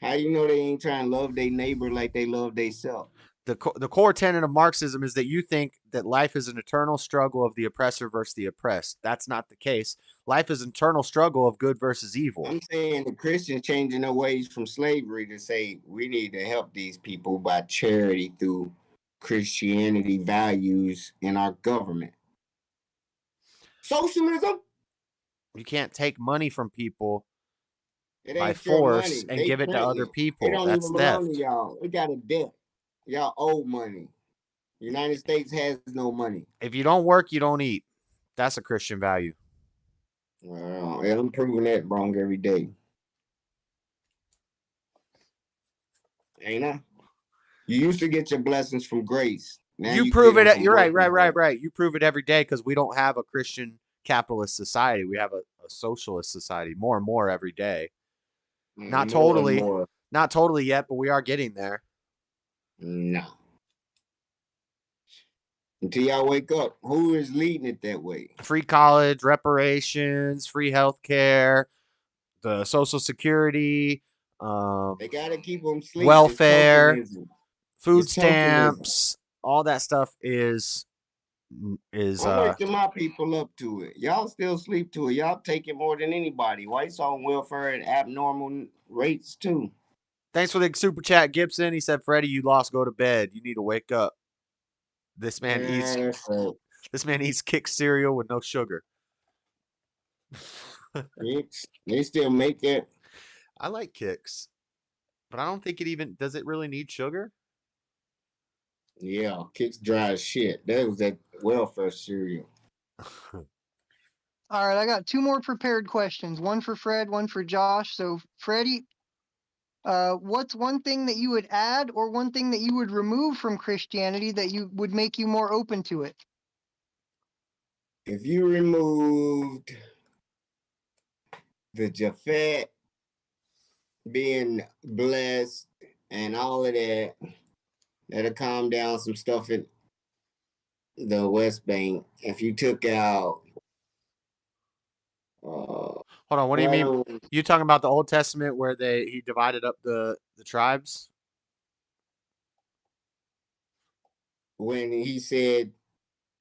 Speaker 3: How you know they ain't trying to love their neighbor like they love theyself?
Speaker 5: the core tenet of Marxism is that you think that life is an eternal struggle of the oppressor versus the oppressed. That's not the case. Life is an eternal struggle of good versus evil.
Speaker 3: I'm saying the Christians changing their ways from slavery to say we need to help these people by charity through Christianity values in our government. Socialism.
Speaker 5: You can't take money from people
Speaker 3: It
Speaker 5: by
Speaker 3: ain't your
Speaker 5: force
Speaker 3: money.
Speaker 5: and
Speaker 3: They
Speaker 5: give it to
Speaker 3: printing
Speaker 5: other
Speaker 3: it. It
Speaker 5: people.
Speaker 3: don't
Speaker 5: That's
Speaker 3: even belong
Speaker 5: theft.
Speaker 3: to y'all. It got a debt. Y'all owe money. United States has no money.
Speaker 5: If you don't work, you don't eat. That's a Christian value.
Speaker 3: Well, I'm proving that wrong every day. Ain't I? You used to get your blessings from grace. Now
Speaker 5: You
Speaker 3: you
Speaker 5: prove
Speaker 3: get them
Speaker 5: it.
Speaker 3: from
Speaker 5: You're right.
Speaker 3: working hard.
Speaker 5: You prove it every day because we don't have a Christian capitalist society. We have a socialist society more and more every day. Not
Speaker 3: More and
Speaker 5: totally.
Speaker 3: more.
Speaker 5: Not totally yet, but we are getting there.
Speaker 3: No. Until y'all wake up, who is leading it that way?
Speaker 5: Free college, reparations, free health care, the Social Security,
Speaker 3: They gotta keep them sleep.
Speaker 5: welfare,
Speaker 3: It's tokenism.
Speaker 5: food
Speaker 3: It's tokenism.
Speaker 5: stamps. All that stuff is
Speaker 3: I'm waking my people up to it. Y'all still sleep to it. Y'all take it more than anybody. Whites on welfare at abnormal rates too.
Speaker 5: Thanks for the super chat, Gibson. He said, "Freddie, you lost. Go to bed. You need to wake up." This man eats. This man eats Kick cereal with no sugar.
Speaker 3: They still make it.
Speaker 5: I like Kicks, but I don't think it even does. It really need sugar?
Speaker 3: Yeah, Kicks dry as shit. That was that welfare cereal.
Speaker 4: All right, I got 2 more prepared questions. One for Fred, one for Josh. So, Freddie, what's one thing that you would add or one thing that you would remove from Christianity that you would make you more open to it?
Speaker 3: If you removed the Japhet being blessed and all of that, that'll calm down some stuff in the West Bank. If you took out
Speaker 5: hold on, what do you mean? You talking about the Old Testament where he divided up the tribes?
Speaker 3: When he said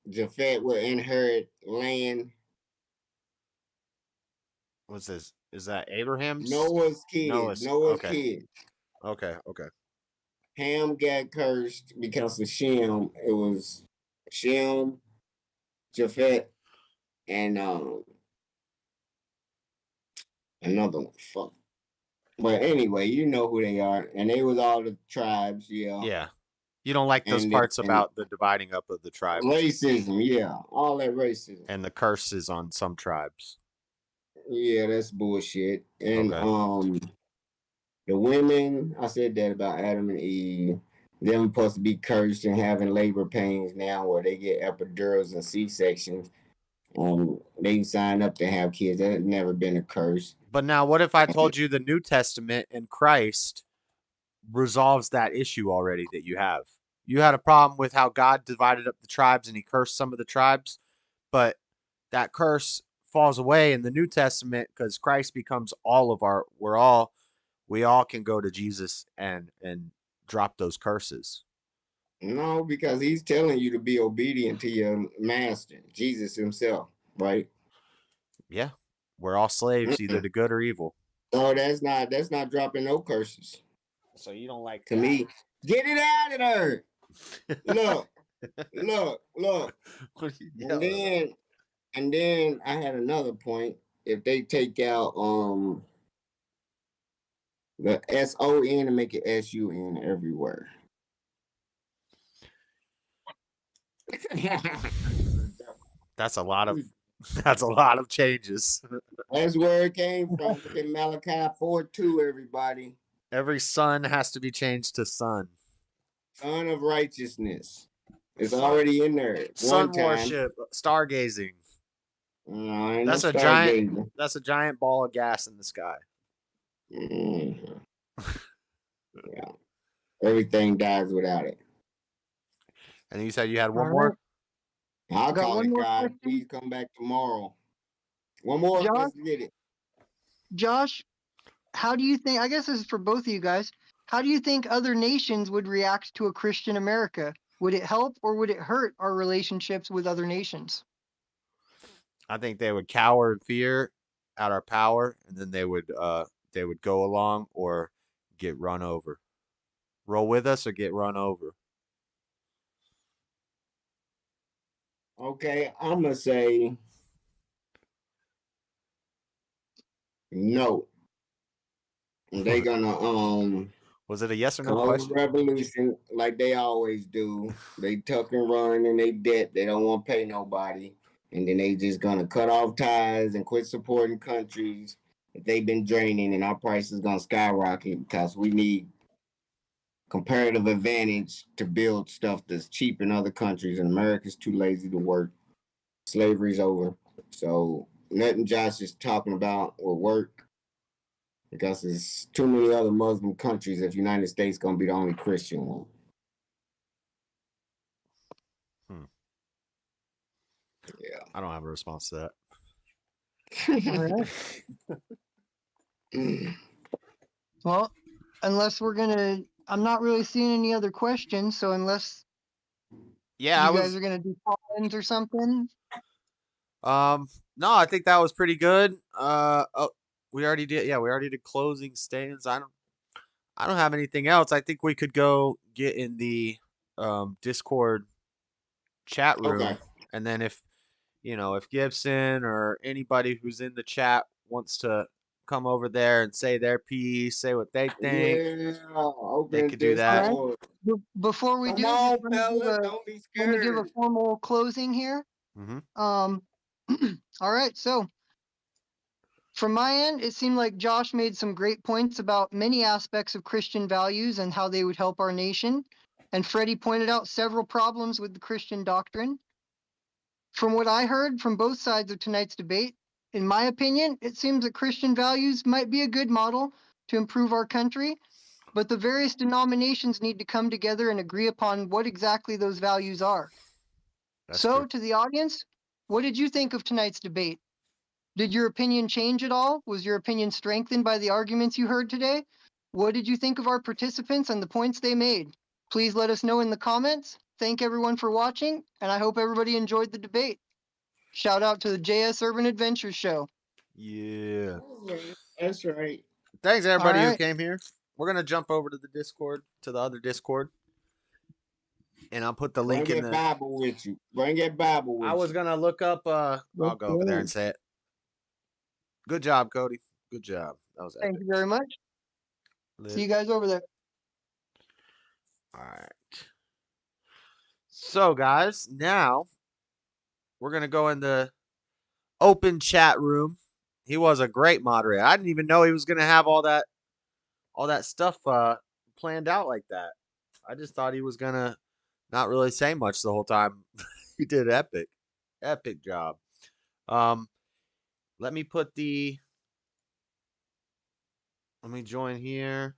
Speaker 3: Japhet will inherit land.
Speaker 5: What's this? Is that Abraham's?
Speaker 3: Noah's kids.
Speaker 5: Okay.
Speaker 3: Kids.
Speaker 5: Okay.
Speaker 3: Ham got cursed because of Shem. It was Shem, Japhet, and another one. Fuck. But anyway, you know who they are, and they was all the tribes. Yeah.
Speaker 5: Yeah. You don't like those parts about the dividing up of the tribes.
Speaker 3: Racism, yeah, all that racism,
Speaker 5: and the curses on some tribes.
Speaker 3: Yeah, that's bullshit. And the women, I said that about Adam and Eve. Them supposed to be cursed and having labor pains now, where they get epidurals and C-sections. They sign up to have kids. That had never been a curse.
Speaker 5: But now, what if I told you the New Testament and Christ resolves that issue already that you have? You had a problem with how God divided up the tribes and he cursed some of the tribes, but that curse falls away in the New Testament because Christ becomes all of we all can go to Jesus and drop those curses.
Speaker 3: No, because he's telling you to be obedient to your master, Jesus himself, right?
Speaker 5: Yeah. We're all slaves, either to good or evil.
Speaker 3: So that's not dropping no curses.
Speaker 5: So you don't like
Speaker 3: to me. Get it out of there. Look. And then I had another point. If they take out the SON and make it SUN everywhere.
Speaker 5: That's a lot of changes.
Speaker 3: That's where it came from. Look at Malachi 4:2, everybody.
Speaker 5: Every son has to be changed to son.
Speaker 3: Son of righteousness. It's already in there.
Speaker 5: Sun worship, stargazing. That's a giant ball of gas in the sky.
Speaker 3: Mm-hmm. Yeah. Everything dies without it.
Speaker 5: And you said you had one more?
Speaker 3: I'll call it, God. Please come back tomorrow. One more. Let's get it.
Speaker 4: Josh, how do you think, I guess this is for both of you guys, How do you think other nations would react to a Christian America? Would it help or would it hurt our relationships with other nations?
Speaker 5: I think they would cower in fear at our power, and then they would go along or get run over. Roll with us or get run over.
Speaker 3: Okay, I'm gonna say no. They gonna
Speaker 5: Was it a yes or no
Speaker 3: cause
Speaker 5: question?
Speaker 3: revolution like they always do. They tuck and run and they debt. They don't want to pay nobody, and then they just gonna cut off ties and quit supporting countries that they've been draining, and our price is gonna skyrocket because we need comparative advantage to build stuff that's cheap in other countries, and America's too lazy to work. Slavery's over. So nothing Josh is talking about will work because there's too many other Muslim countries if United States gonna be the only Christian one. Yeah.
Speaker 5: I don't have a response to
Speaker 4: All right. Well, unless I'm not really seeing any other questions, so unless
Speaker 5: Yeah,
Speaker 4: you guys are gonna do call-ins or something.
Speaker 5: No, I think that was pretty good. We already did. Yeah, we already did closing stands. I don't have anything else. I think we could go get in the Discord chat room,
Speaker 3: Okay.
Speaker 5: and then if Gibson or anybody who's in the chat wants to come over there and say their piece, say what they think, they could do that.
Speaker 4: All right. Before we
Speaker 3: Come
Speaker 4: do,
Speaker 3: on,
Speaker 4: just let
Speaker 3: don't be
Speaker 4: me give a
Speaker 3: scared.
Speaker 4: formal closing here.
Speaker 5: Mm-hmm.
Speaker 4: All right. So from my end, it seemed like Josh made some great points about many aspects of Christian values and how they would help our nation. And Freddie pointed out several problems with the Christian doctrine. From what I heard from both sides of tonight's debate, in my opinion, it seems that Christian values might be a good model to improve our country, but the various denominations need to come together and agree upon what exactly those values are.
Speaker 5: That's
Speaker 4: So,
Speaker 5: true.
Speaker 4: to the audience, what did you think of tonight's debate? Did your opinion change at all? Was your opinion strengthened by the arguments you heard today? What did you think of our participants and the points they made? Please let us know in the comments. Thank everyone for watching, and I hope everybody enjoyed the debate. Shout out to the JS Urban Adventures show.
Speaker 5: Yeah.
Speaker 3: That's right.
Speaker 5: Thanks everybody who
Speaker 4: right.
Speaker 5: came here. We're gonna jump over to the Discord, to the other Discord, and I'll put the link
Speaker 3: Bring
Speaker 5: in
Speaker 3: that
Speaker 5: the.
Speaker 3: Bible with you. Bring that Bible with you.
Speaker 5: I was gonna look up. I'll go over there and say it. Good job, Cody. Good job. That was epic.
Speaker 4: Thank you very much. See you guys over there.
Speaker 5: All right. So, guys, now we're gonna go in the open chat room. He was a great moderator. I didn't even know he was gonna have all that stuff planned out like that. I just thought he was gonna not really say much the whole time. He did epic job. Let me join here.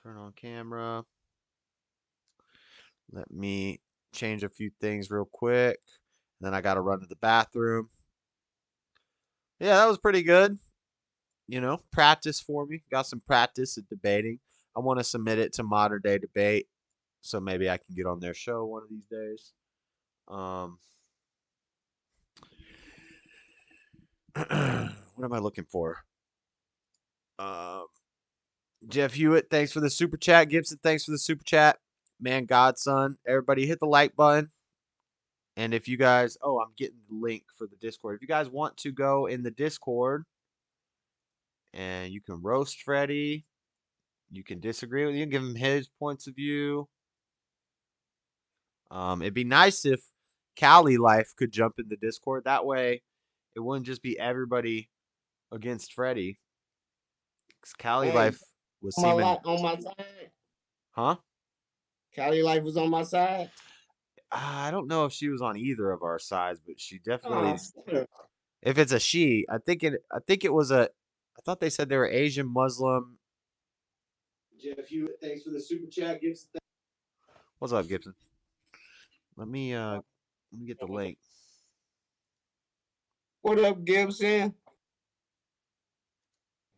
Speaker 5: Turn on camera. Let me change a few things real quick. Then I got to run to the bathroom. Yeah, that was pretty good. Practice for me. Got some practice at debating. I want to submit it to Modern Day Debate, so maybe I can get on their show one of these days. What am I looking for? Jeff Hewitt, thanks for the super chat. Gibson, thanks for the super chat. Man, Godson, everybody hit the like button. And if you guys, I'm getting the link for the Discord. If you guys want to go in the Discord and you can roast Freddy, you can disagree with you, give him his points of view. It'd be nice if Cali Life could jump in the Discord. That way, it wouldn't just be everybody against Freddy. Cali Life was seeming
Speaker 3: on my side.
Speaker 5: Huh?
Speaker 3: Cali Life was on my side.
Speaker 5: I don't know if she was on either of our sides, but she definitely.
Speaker 3: Sure.
Speaker 5: If it's a she, I think it was a. I thought they said they were Asian Muslim. Jeff Hewitt, thanks for the super chat, Gibson. What's up, Gibson? Let me get the link.
Speaker 3: What up, Gibson?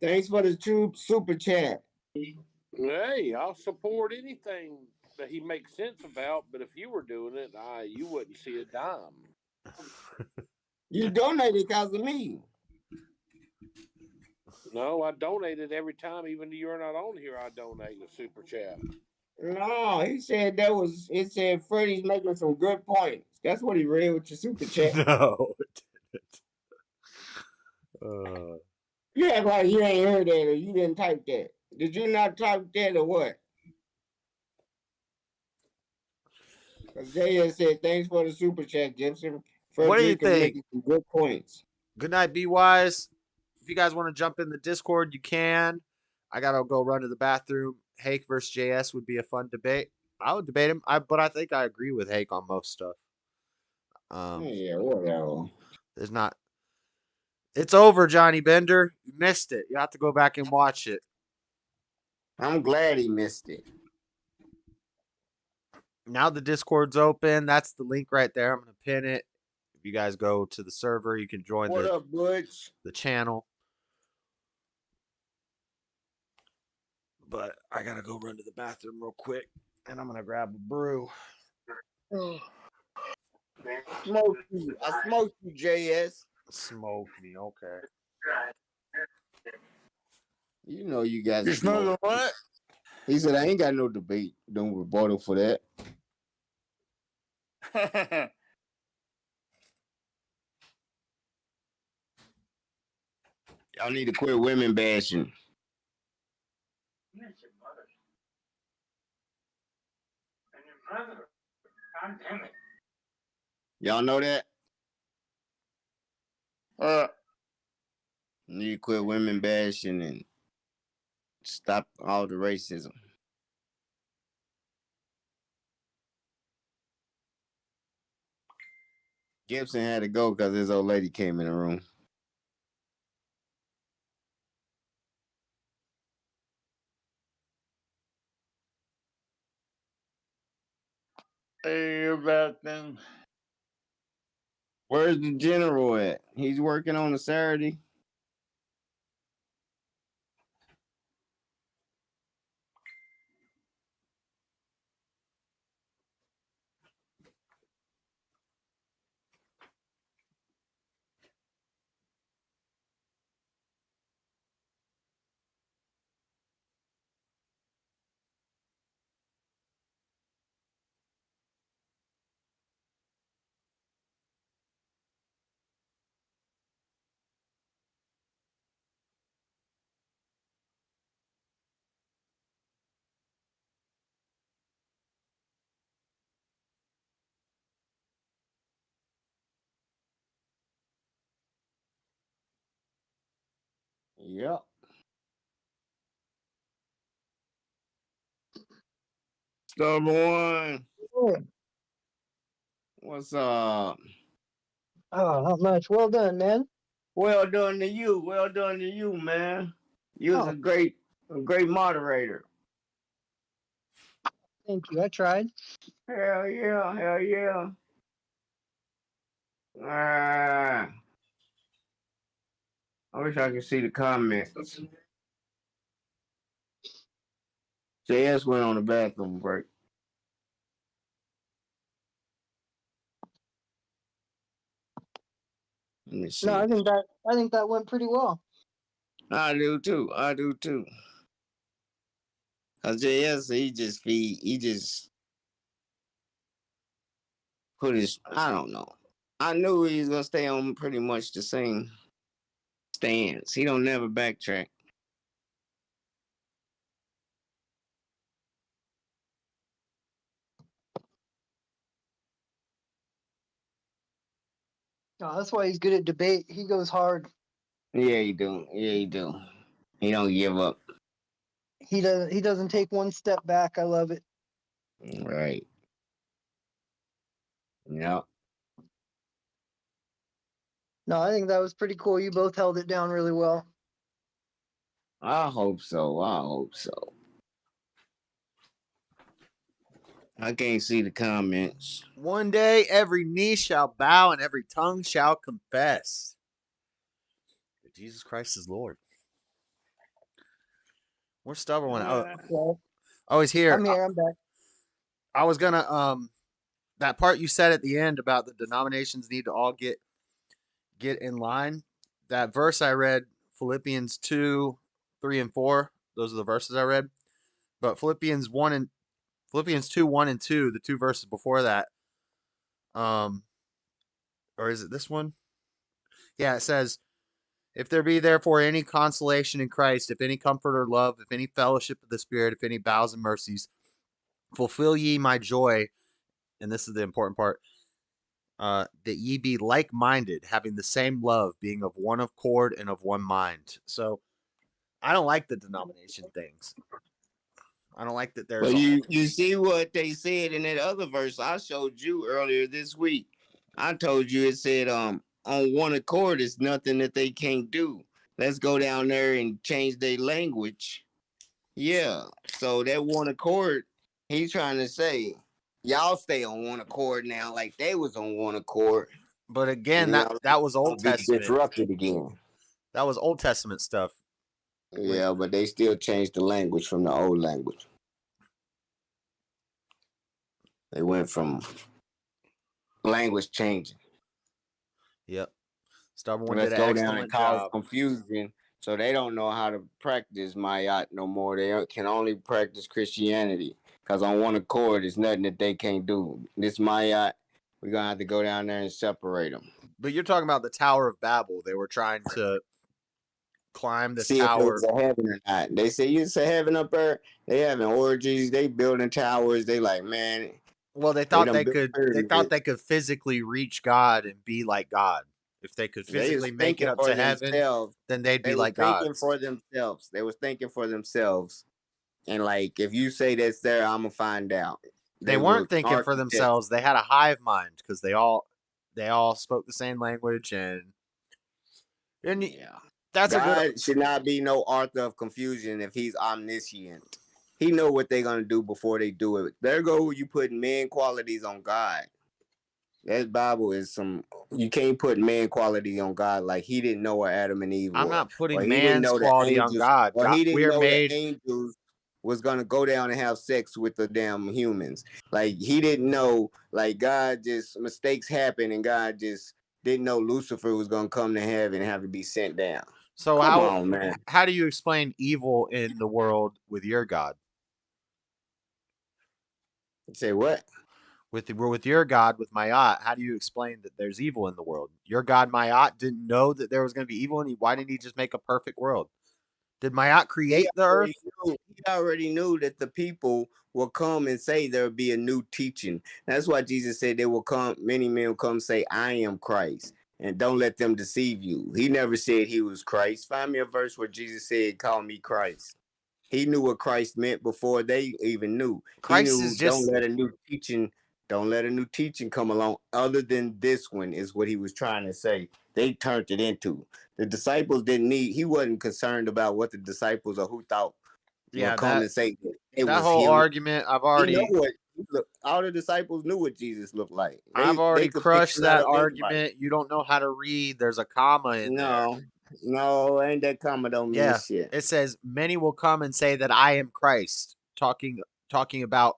Speaker 3: Thanks for the true super chat.
Speaker 6: Hey, I'll support anything that he makes sense about, but if you were doing it, you wouldn't see a dime.
Speaker 3: You donated because of me.
Speaker 6: No, I donated every time, even though you're not on here. I donate a super chat.
Speaker 3: No, he said it said Freddie's making some good points. That's what he read with your super chat.
Speaker 5: No.
Speaker 3: You act like you ain't heard that or you didn't type that. Did you not type that or what? Because JS said, thanks for the super chat, Gibson.
Speaker 5: What do you
Speaker 3: Frederick is
Speaker 5: think?
Speaker 3: making some good points.
Speaker 5: Good night, Be Wise. If you guys want to jump in the Discord, you can. I gotta go run to the bathroom. Hake versus JS would be a fun debate. I would debate him, but I think I agree with Hake on most stuff.
Speaker 3: Yeah, whatever.
Speaker 5: There's not. It's over, Johnny Bender. You missed it. You have to go back and watch it.
Speaker 3: I'm glad he missed it.
Speaker 5: Now the Discord's open. That's the link right there. I'm gonna pin it. If you guys go to the server, you can join
Speaker 3: What up, Butch?
Speaker 5: the channel. But I gotta go run to the bathroom real quick, and I'm gonna grab a brew.
Speaker 3: Smoke you. I smoked you, JS.
Speaker 5: Smoke me, okay.
Speaker 3: You know you guys.
Speaker 2: You smoking what?
Speaker 3: He said, I ain't got no debate. Don't rebuttal for that. Y'all need to quit women bashing. Y'all know that? You need to quit women bashing and stop all the racism. Gibson had to go because his old lady came in the room. Hey, about them. Where's the general at? He's working on a Saturday. Yep. Stubborn. What's up?
Speaker 4: Oh, not much. Well done, man.
Speaker 3: Well done to you. Well done to you, man. You was a great moderator.
Speaker 4: Thank you. I tried.
Speaker 3: Hell yeah, hell yeah. I wish I could see the comments. JS went on the bathroom break. Let me see.
Speaker 4: No, I think that went pretty well.
Speaker 3: I do too. Cause JS, he just put his, I don't know. I knew he was gonna stay on pretty much the same stance. He don't never backtrack.
Speaker 4: Oh, that's why he's good at debate. He goes hard.
Speaker 3: Yeah, he do. He don't give up.
Speaker 4: He doesn't take one step back. I love it.
Speaker 3: Right. Yep.
Speaker 4: No, I think that was pretty cool. You both held it down really well.
Speaker 3: I hope so. I can't see the comments.
Speaker 5: One day every knee shall bow and every tongue shall confess that Jesus Christ is Lord. We're stubborn one. Oh,
Speaker 4: Well,
Speaker 5: oh, he's here.
Speaker 4: I'm here. I'm back.
Speaker 5: I was gonna that part you said at the end about the denominations need to all get in line. That verse I read, Philippians 2, 3, and 4. Those are the verses I read. But Philippians 2, 1 and 2, the two verses before that, or is it this one? Yeah, it says, if there be therefore any consolation in Christ, if any comfort or love, if any fellowship of the Spirit, if any bowels and mercies, fulfill ye my joy, and this is the important part, that ye be like-minded, having the same love, being of one accord and of one mind. So I don't like the denomination things. I don't like that there's.
Speaker 3: But you see what they said in that other verse I showed you earlier this week. I told you it said on one accord is nothing that they can't do. Let's go down there and change their language. Yeah. So that one accord, he's trying to say, y'all stay on one accord now, like they was on one accord.
Speaker 5: But again, that was Old Testament.
Speaker 3: Disrupted again.
Speaker 5: That was Old Testament stuff.
Speaker 3: Yeah, but they still changed the language from the old language. They went from language changing.
Speaker 5: Yep. Stubborn one
Speaker 3: Let's
Speaker 5: did an
Speaker 3: go down
Speaker 5: excellent
Speaker 3: and cause
Speaker 5: job.
Speaker 3: confusion, so they don't know how to practice Mayat no more. They can only practice Christianity, because on one accord, there's nothing that they can't do. This Mayat, we're going to have to go down there and separate them.
Speaker 5: But you're talking about the Tower of Babel. They were trying to climb the
Speaker 3: See
Speaker 5: tower.
Speaker 3: if it was a heaven or not. They say it's a heaven up there. They having orgies. They building towers. They like, man.
Speaker 5: Well, they thought they could physically reach God and be like God. If they could physically make it up to heaven, then they'd be like God.
Speaker 3: They were thinking for themselves. They was thinking for themselves. And like, if you say that's there, I'm gonna find out.
Speaker 5: They weren't thinking for themselves. They had a hive mind because they all spoke the same language, and
Speaker 3: yeah,
Speaker 5: that's
Speaker 3: God should not be no author of confusion if he's omniscient. He know what they're gonna do before they do it. There go you putting man qualities on God. That Bible is you can't put man quality on God, like he didn't know what Adam and Eve were.
Speaker 5: I'm not putting man's quality on God.
Speaker 3: Or he didn't know that angels was gonna go down and have sex with the damn humans. Like he didn't know, like God just mistakes happen, and God just didn't know Lucifer was gonna come to heaven and have to be sent down.
Speaker 5: So how do you explain evil in the world with your God?
Speaker 3: Say what?
Speaker 5: With your God, with Mayat, how do you explain that there's evil in the world? Your God Mayat didn't know that there was going to be evil, and why didn't he just make a perfect world? Did Mayat create the earth?
Speaker 3: He already knew that the people will come and say there'll be a new teaching. That's why Jesus said many men will come say, I am Christ, and don't let them deceive you. He never said he was Christ. Find me a verse where Jesus said, call me Christ. He knew what Christ meant before they even knew.
Speaker 5: Christ is just
Speaker 3: don't let a new teaching come along other than this one, is what he was trying to say. They turned it into. The disciples he wasn't concerned about what the disciples or who thought would come and say
Speaker 5: that whole argument.
Speaker 3: all the disciples knew what Jesus looked like.
Speaker 5: I've already crushed that argument. You don't know how to read. There's a comma in there.
Speaker 3: No, ain't that comma don't mean shit.
Speaker 5: It says many will come and say that I am Christ, talking about,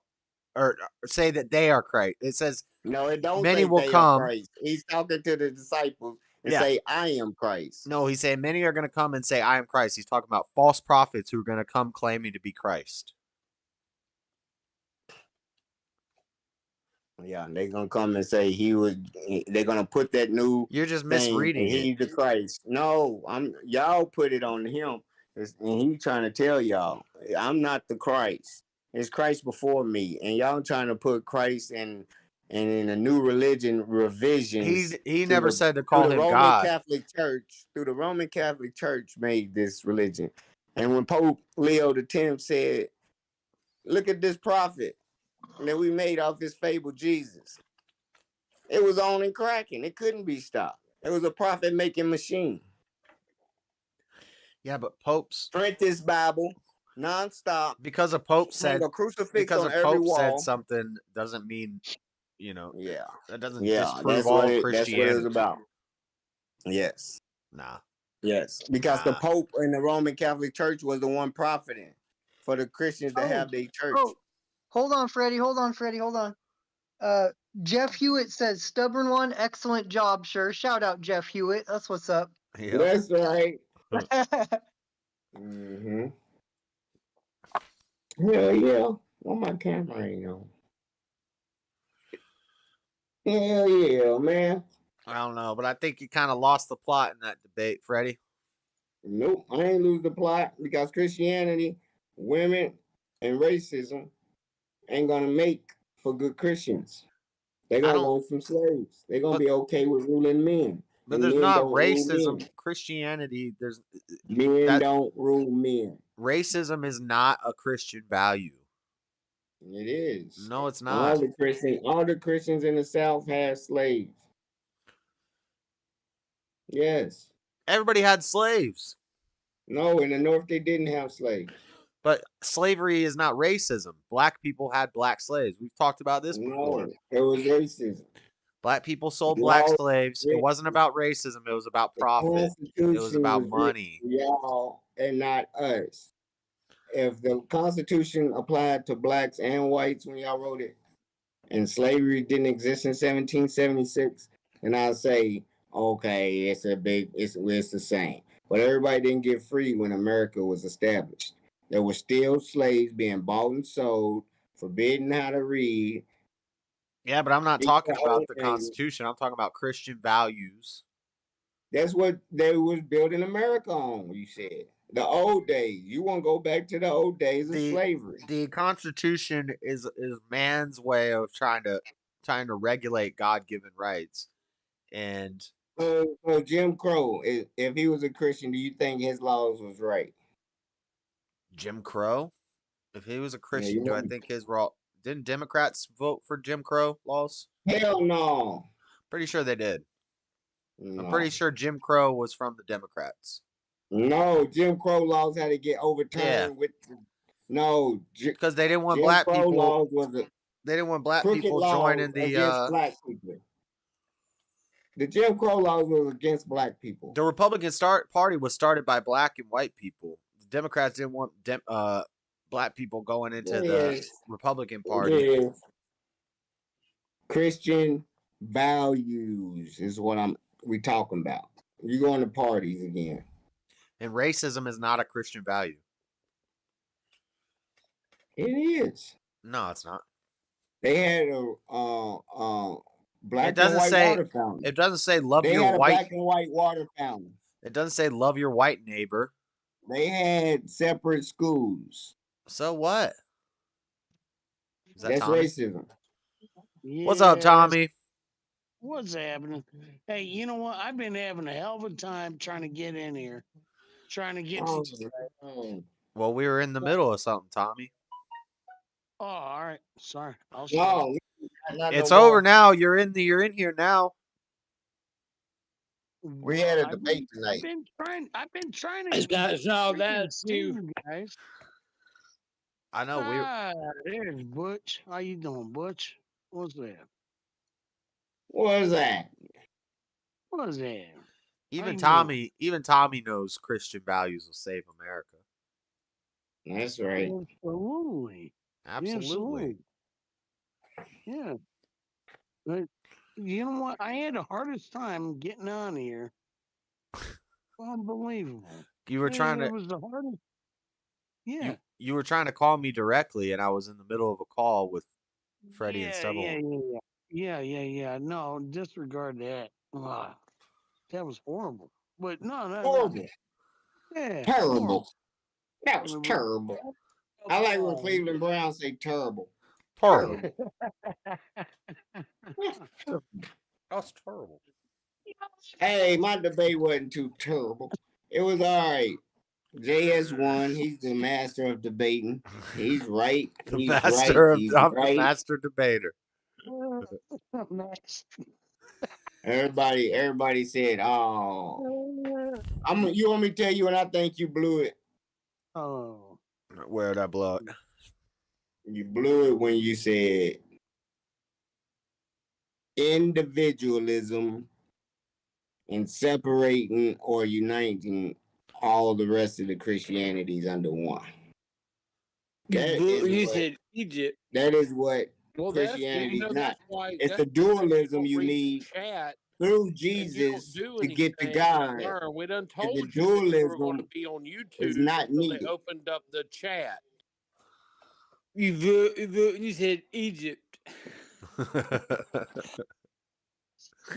Speaker 5: or say that they are Christ. It says
Speaker 3: no, it don't.
Speaker 5: Many
Speaker 3: say
Speaker 5: will
Speaker 3: they
Speaker 5: come.
Speaker 3: Are Christ. He's talking to the disciples and say, I am Christ.
Speaker 5: No, he's saying many are going to come and say, I am Christ. He's talking about false prophets who are going to come claiming to be Christ.
Speaker 3: Yeah, they're going to come and say they're going to put that new.
Speaker 5: You're just misreading it.
Speaker 3: He's the Christ. No, y'all put it on him. And he's trying to tell y'all, I'm not the Christ. It's Christ before me. And y'all trying to put Christ in a new religion revisions.
Speaker 5: He never said to call him God.
Speaker 3: Through the Roman Catholic Church made this religion. And when Pope Leo X said, look at this prophet that we made off his fable Jesus, it was on and cracking. It couldn't be stopped. It was a prophet making machine.
Speaker 5: Yeah, but popes
Speaker 3: print this Bible nonstop.
Speaker 5: Because a pope said
Speaker 3: a crucifix on every wall.
Speaker 5: Said something doesn't mean, that doesn't disprove
Speaker 3: all
Speaker 5: Christianity.
Speaker 3: That's what it was about. Yes.
Speaker 5: Nah.
Speaker 3: Yes, because the Pope in the Roman Catholic Church was the one profiting. for the Christians to have their church.
Speaker 4: Oh, hold on, Freddie. Hold on. Jeff Hewitt says, "Stubborn one, excellent job, sure." Shout out, Jeff Hewitt. That's what's up.
Speaker 5: Yep.
Speaker 3: That's right. Mm-hmm. Hell yeah. Well, my camera ain't on. Hell yeah, man.
Speaker 5: I don't know, but I think you kind of lost the plot in that debate, Freddie.
Speaker 3: Nope, I ain't lose the plot because Christianity, women, and racism ain't gonna make for good Christians. They're gonna want some slaves. They're gonna be okay with ruling men.
Speaker 5: But there's not racism. Christianity,
Speaker 3: men don't rule men.
Speaker 5: Racism is not a Christian value.
Speaker 3: It is.
Speaker 5: No, it's not.
Speaker 3: All the Christians in the South had slaves. Yes.
Speaker 5: Everybody had slaves.
Speaker 3: No, in the North they didn't have slaves.
Speaker 5: But slavery is not racism. Black people had black slaves. We've talked about this before.
Speaker 3: No, it was racism.
Speaker 5: Black people sold black slaves. It wasn't about racism. It was about profit. It was about money.
Speaker 3: Y'all and not us. If the Constitution applied to blacks and whites when y'all wrote it, and slavery didn't exist in 1776, then I'll say, okay, it's the same. But everybody didn't get free when America was established. There were still slaves being bought and sold, forbidden how to read.
Speaker 5: Yeah, but I'm not talking about the Constitution. I'm talking about Christian values.
Speaker 3: That's what they was building America on, you said. The old days. You want to go back to the old days of slavery.
Speaker 5: The Constitution is man's way of trying to regulate God-given rights. And
Speaker 3: so Jim Crow, if he was a Christian, do you think his laws was right?
Speaker 5: Jim Crow? If he was a Christian, do I think his law? Didn't Democrats vote for Jim Crow laws?
Speaker 3: Hell no.
Speaker 5: Pretty sure they did.
Speaker 3: No.
Speaker 5: I'm pretty sure Jim Crow was from the Democrats.
Speaker 3: No, Jim Crow laws had to get overturned
Speaker 5: because they didn't want black people.
Speaker 3: Laws
Speaker 5: they didn't want black people joining the
Speaker 3: black people. The Jim Crow laws was against black people.
Speaker 5: The Republican Party was started by black and white people. The Democrats didn't want black people going into the Republican Party.
Speaker 3: Yes. Christian values is what we talking about. You going to parties again.
Speaker 5: And racism is not a Christian value.
Speaker 3: It is.
Speaker 5: No, it's not.
Speaker 3: They had a black and white water fountain.
Speaker 5: It doesn't say love your white.
Speaker 3: Black and white water fountain.
Speaker 5: It doesn't say love your white neighbor.
Speaker 3: They had separate schools.
Speaker 5: So what?
Speaker 3: That's
Speaker 5: Tommy?
Speaker 3: Racism.
Speaker 7: Yes.
Speaker 5: What's up, Tommy?
Speaker 7: What's happening? Hey, you know what? I've been having a hell of a time trying to get in here. Trying to get
Speaker 5: Well, we were in the middle of something, Tommy.
Speaker 7: Oh, all right. Sorry.
Speaker 5: It's over now. You're in here now.
Speaker 3: We had a debate tonight.
Speaker 7: I've been trying to.
Speaker 6: That's you
Speaker 7: guys.
Speaker 5: I know.
Speaker 7: There's Butch. How you doing, Butch? What's that?
Speaker 3: What is that?
Speaker 7: What is that?
Speaker 5: Even Tommy knows Christian values will save America.
Speaker 3: That's right.
Speaker 7: Absolutely. Yeah. But you know what? I had the hardest time getting on here. Unbelievable.
Speaker 5: You were trying to.
Speaker 7: It was the hardest. Yeah.
Speaker 5: You were trying to call me directly, and I was in the middle of a call with Freddy and Stubble.
Speaker 7: Yeah. No, disregard that. That was horrible. But no.
Speaker 3: Horrible.
Speaker 7: Yeah.
Speaker 3: Terrible.
Speaker 7: Horrible.
Speaker 3: That was terrible. I like when Cleveland Browns say terrible.
Speaker 5: Terrible. That's terrible.
Speaker 3: Hey, my debate wasn't too terrible. It was all right. JS won. He's the master of debating. He's right.
Speaker 5: I'm the master debater.
Speaker 3: Everybody said, "Oh, you want me to tell you when I think you blew it?"
Speaker 7: Oh,
Speaker 5: where'd I blow it?
Speaker 3: You blew it when you said individualism and separating or uniting all the rest of the Christianities under one.
Speaker 7: You said Egypt.
Speaker 3: That is what
Speaker 6: Well,
Speaker 3: Christianity is not.
Speaker 6: that's why
Speaker 3: It's
Speaker 6: that's
Speaker 3: the dualism
Speaker 6: why
Speaker 3: you
Speaker 6: read the
Speaker 3: need
Speaker 6: chat
Speaker 3: through
Speaker 6: and you don't
Speaker 3: Jesus
Speaker 6: do
Speaker 3: to get to
Speaker 6: anything
Speaker 3: God.
Speaker 6: to learn. We done
Speaker 3: And the
Speaker 6: told you that you were going to
Speaker 3: dualism
Speaker 6: be on
Speaker 3: is
Speaker 6: YouTube
Speaker 3: not
Speaker 6: until they
Speaker 3: needed.
Speaker 6: opened up the chat.
Speaker 7: You said Egypt.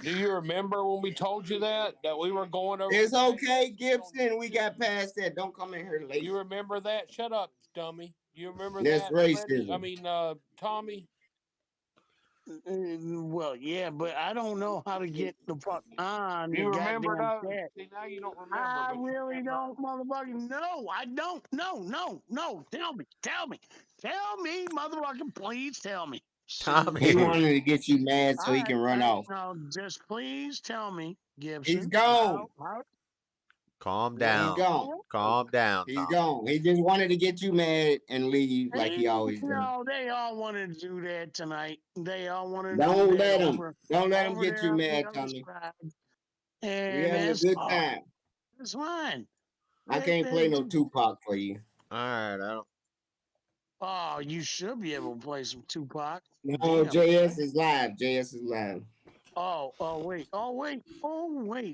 Speaker 6: Do you remember when we told you that we were going over?
Speaker 3: It's okay, Gibson. We got past that. Don't come in here late.
Speaker 6: You remember that? Shut up, dummy. You remember
Speaker 3: That's
Speaker 6: that? Freddie?
Speaker 3: racism.
Speaker 6: Tommy.
Speaker 7: Well, yeah, but I don't know how to get the fuck on the
Speaker 6: You remember
Speaker 7: goddamn
Speaker 6: those?
Speaker 7: chat.
Speaker 6: See, now you don't remember.
Speaker 7: I
Speaker 6: but you
Speaker 7: really
Speaker 6: remember.
Speaker 7: don't, motherfucking. No, I don't. No. Tell me, motherfucking. Please tell me.
Speaker 5: Tommy.
Speaker 3: He wanted to get you mad so he
Speaker 7: All
Speaker 3: can run
Speaker 7: right,
Speaker 3: off.
Speaker 7: now just please tell me, Gibson.
Speaker 3: He's gone.
Speaker 5: Calm
Speaker 3: He's
Speaker 5: down.
Speaker 3: gone.
Speaker 5: Calm down.
Speaker 3: He's
Speaker 5: Tommy.
Speaker 3: gone. He just wanted to get you mad and leave like he always does.
Speaker 7: No, they all wanted to do that tonight. They all wanted to
Speaker 3: Don't
Speaker 7: do that
Speaker 3: let him.
Speaker 7: over.
Speaker 3: Don't let him
Speaker 7: over
Speaker 3: get
Speaker 7: there
Speaker 3: you
Speaker 7: on
Speaker 3: mad,
Speaker 7: the other
Speaker 3: Tommy.
Speaker 7: side.
Speaker 3: We
Speaker 7: And
Speaker 3: having a
Speaker 7: that's
Speaker 3: good
Speaker 7: fine.
Speaker 3: time.
Speaker 7: That's fine.
Speaker 3: I can't play no Tupac for you.
Speaker 5: All right. I don't.
Speaker 7: Oh, you should be able to play some Tupac.
Speaker 3: No,
Speaker 7: Damn,
Speaker 3: JS
Speaker 7: man.
Speaker 3: is live. JS is live.
Speaker 7: Oh, wait,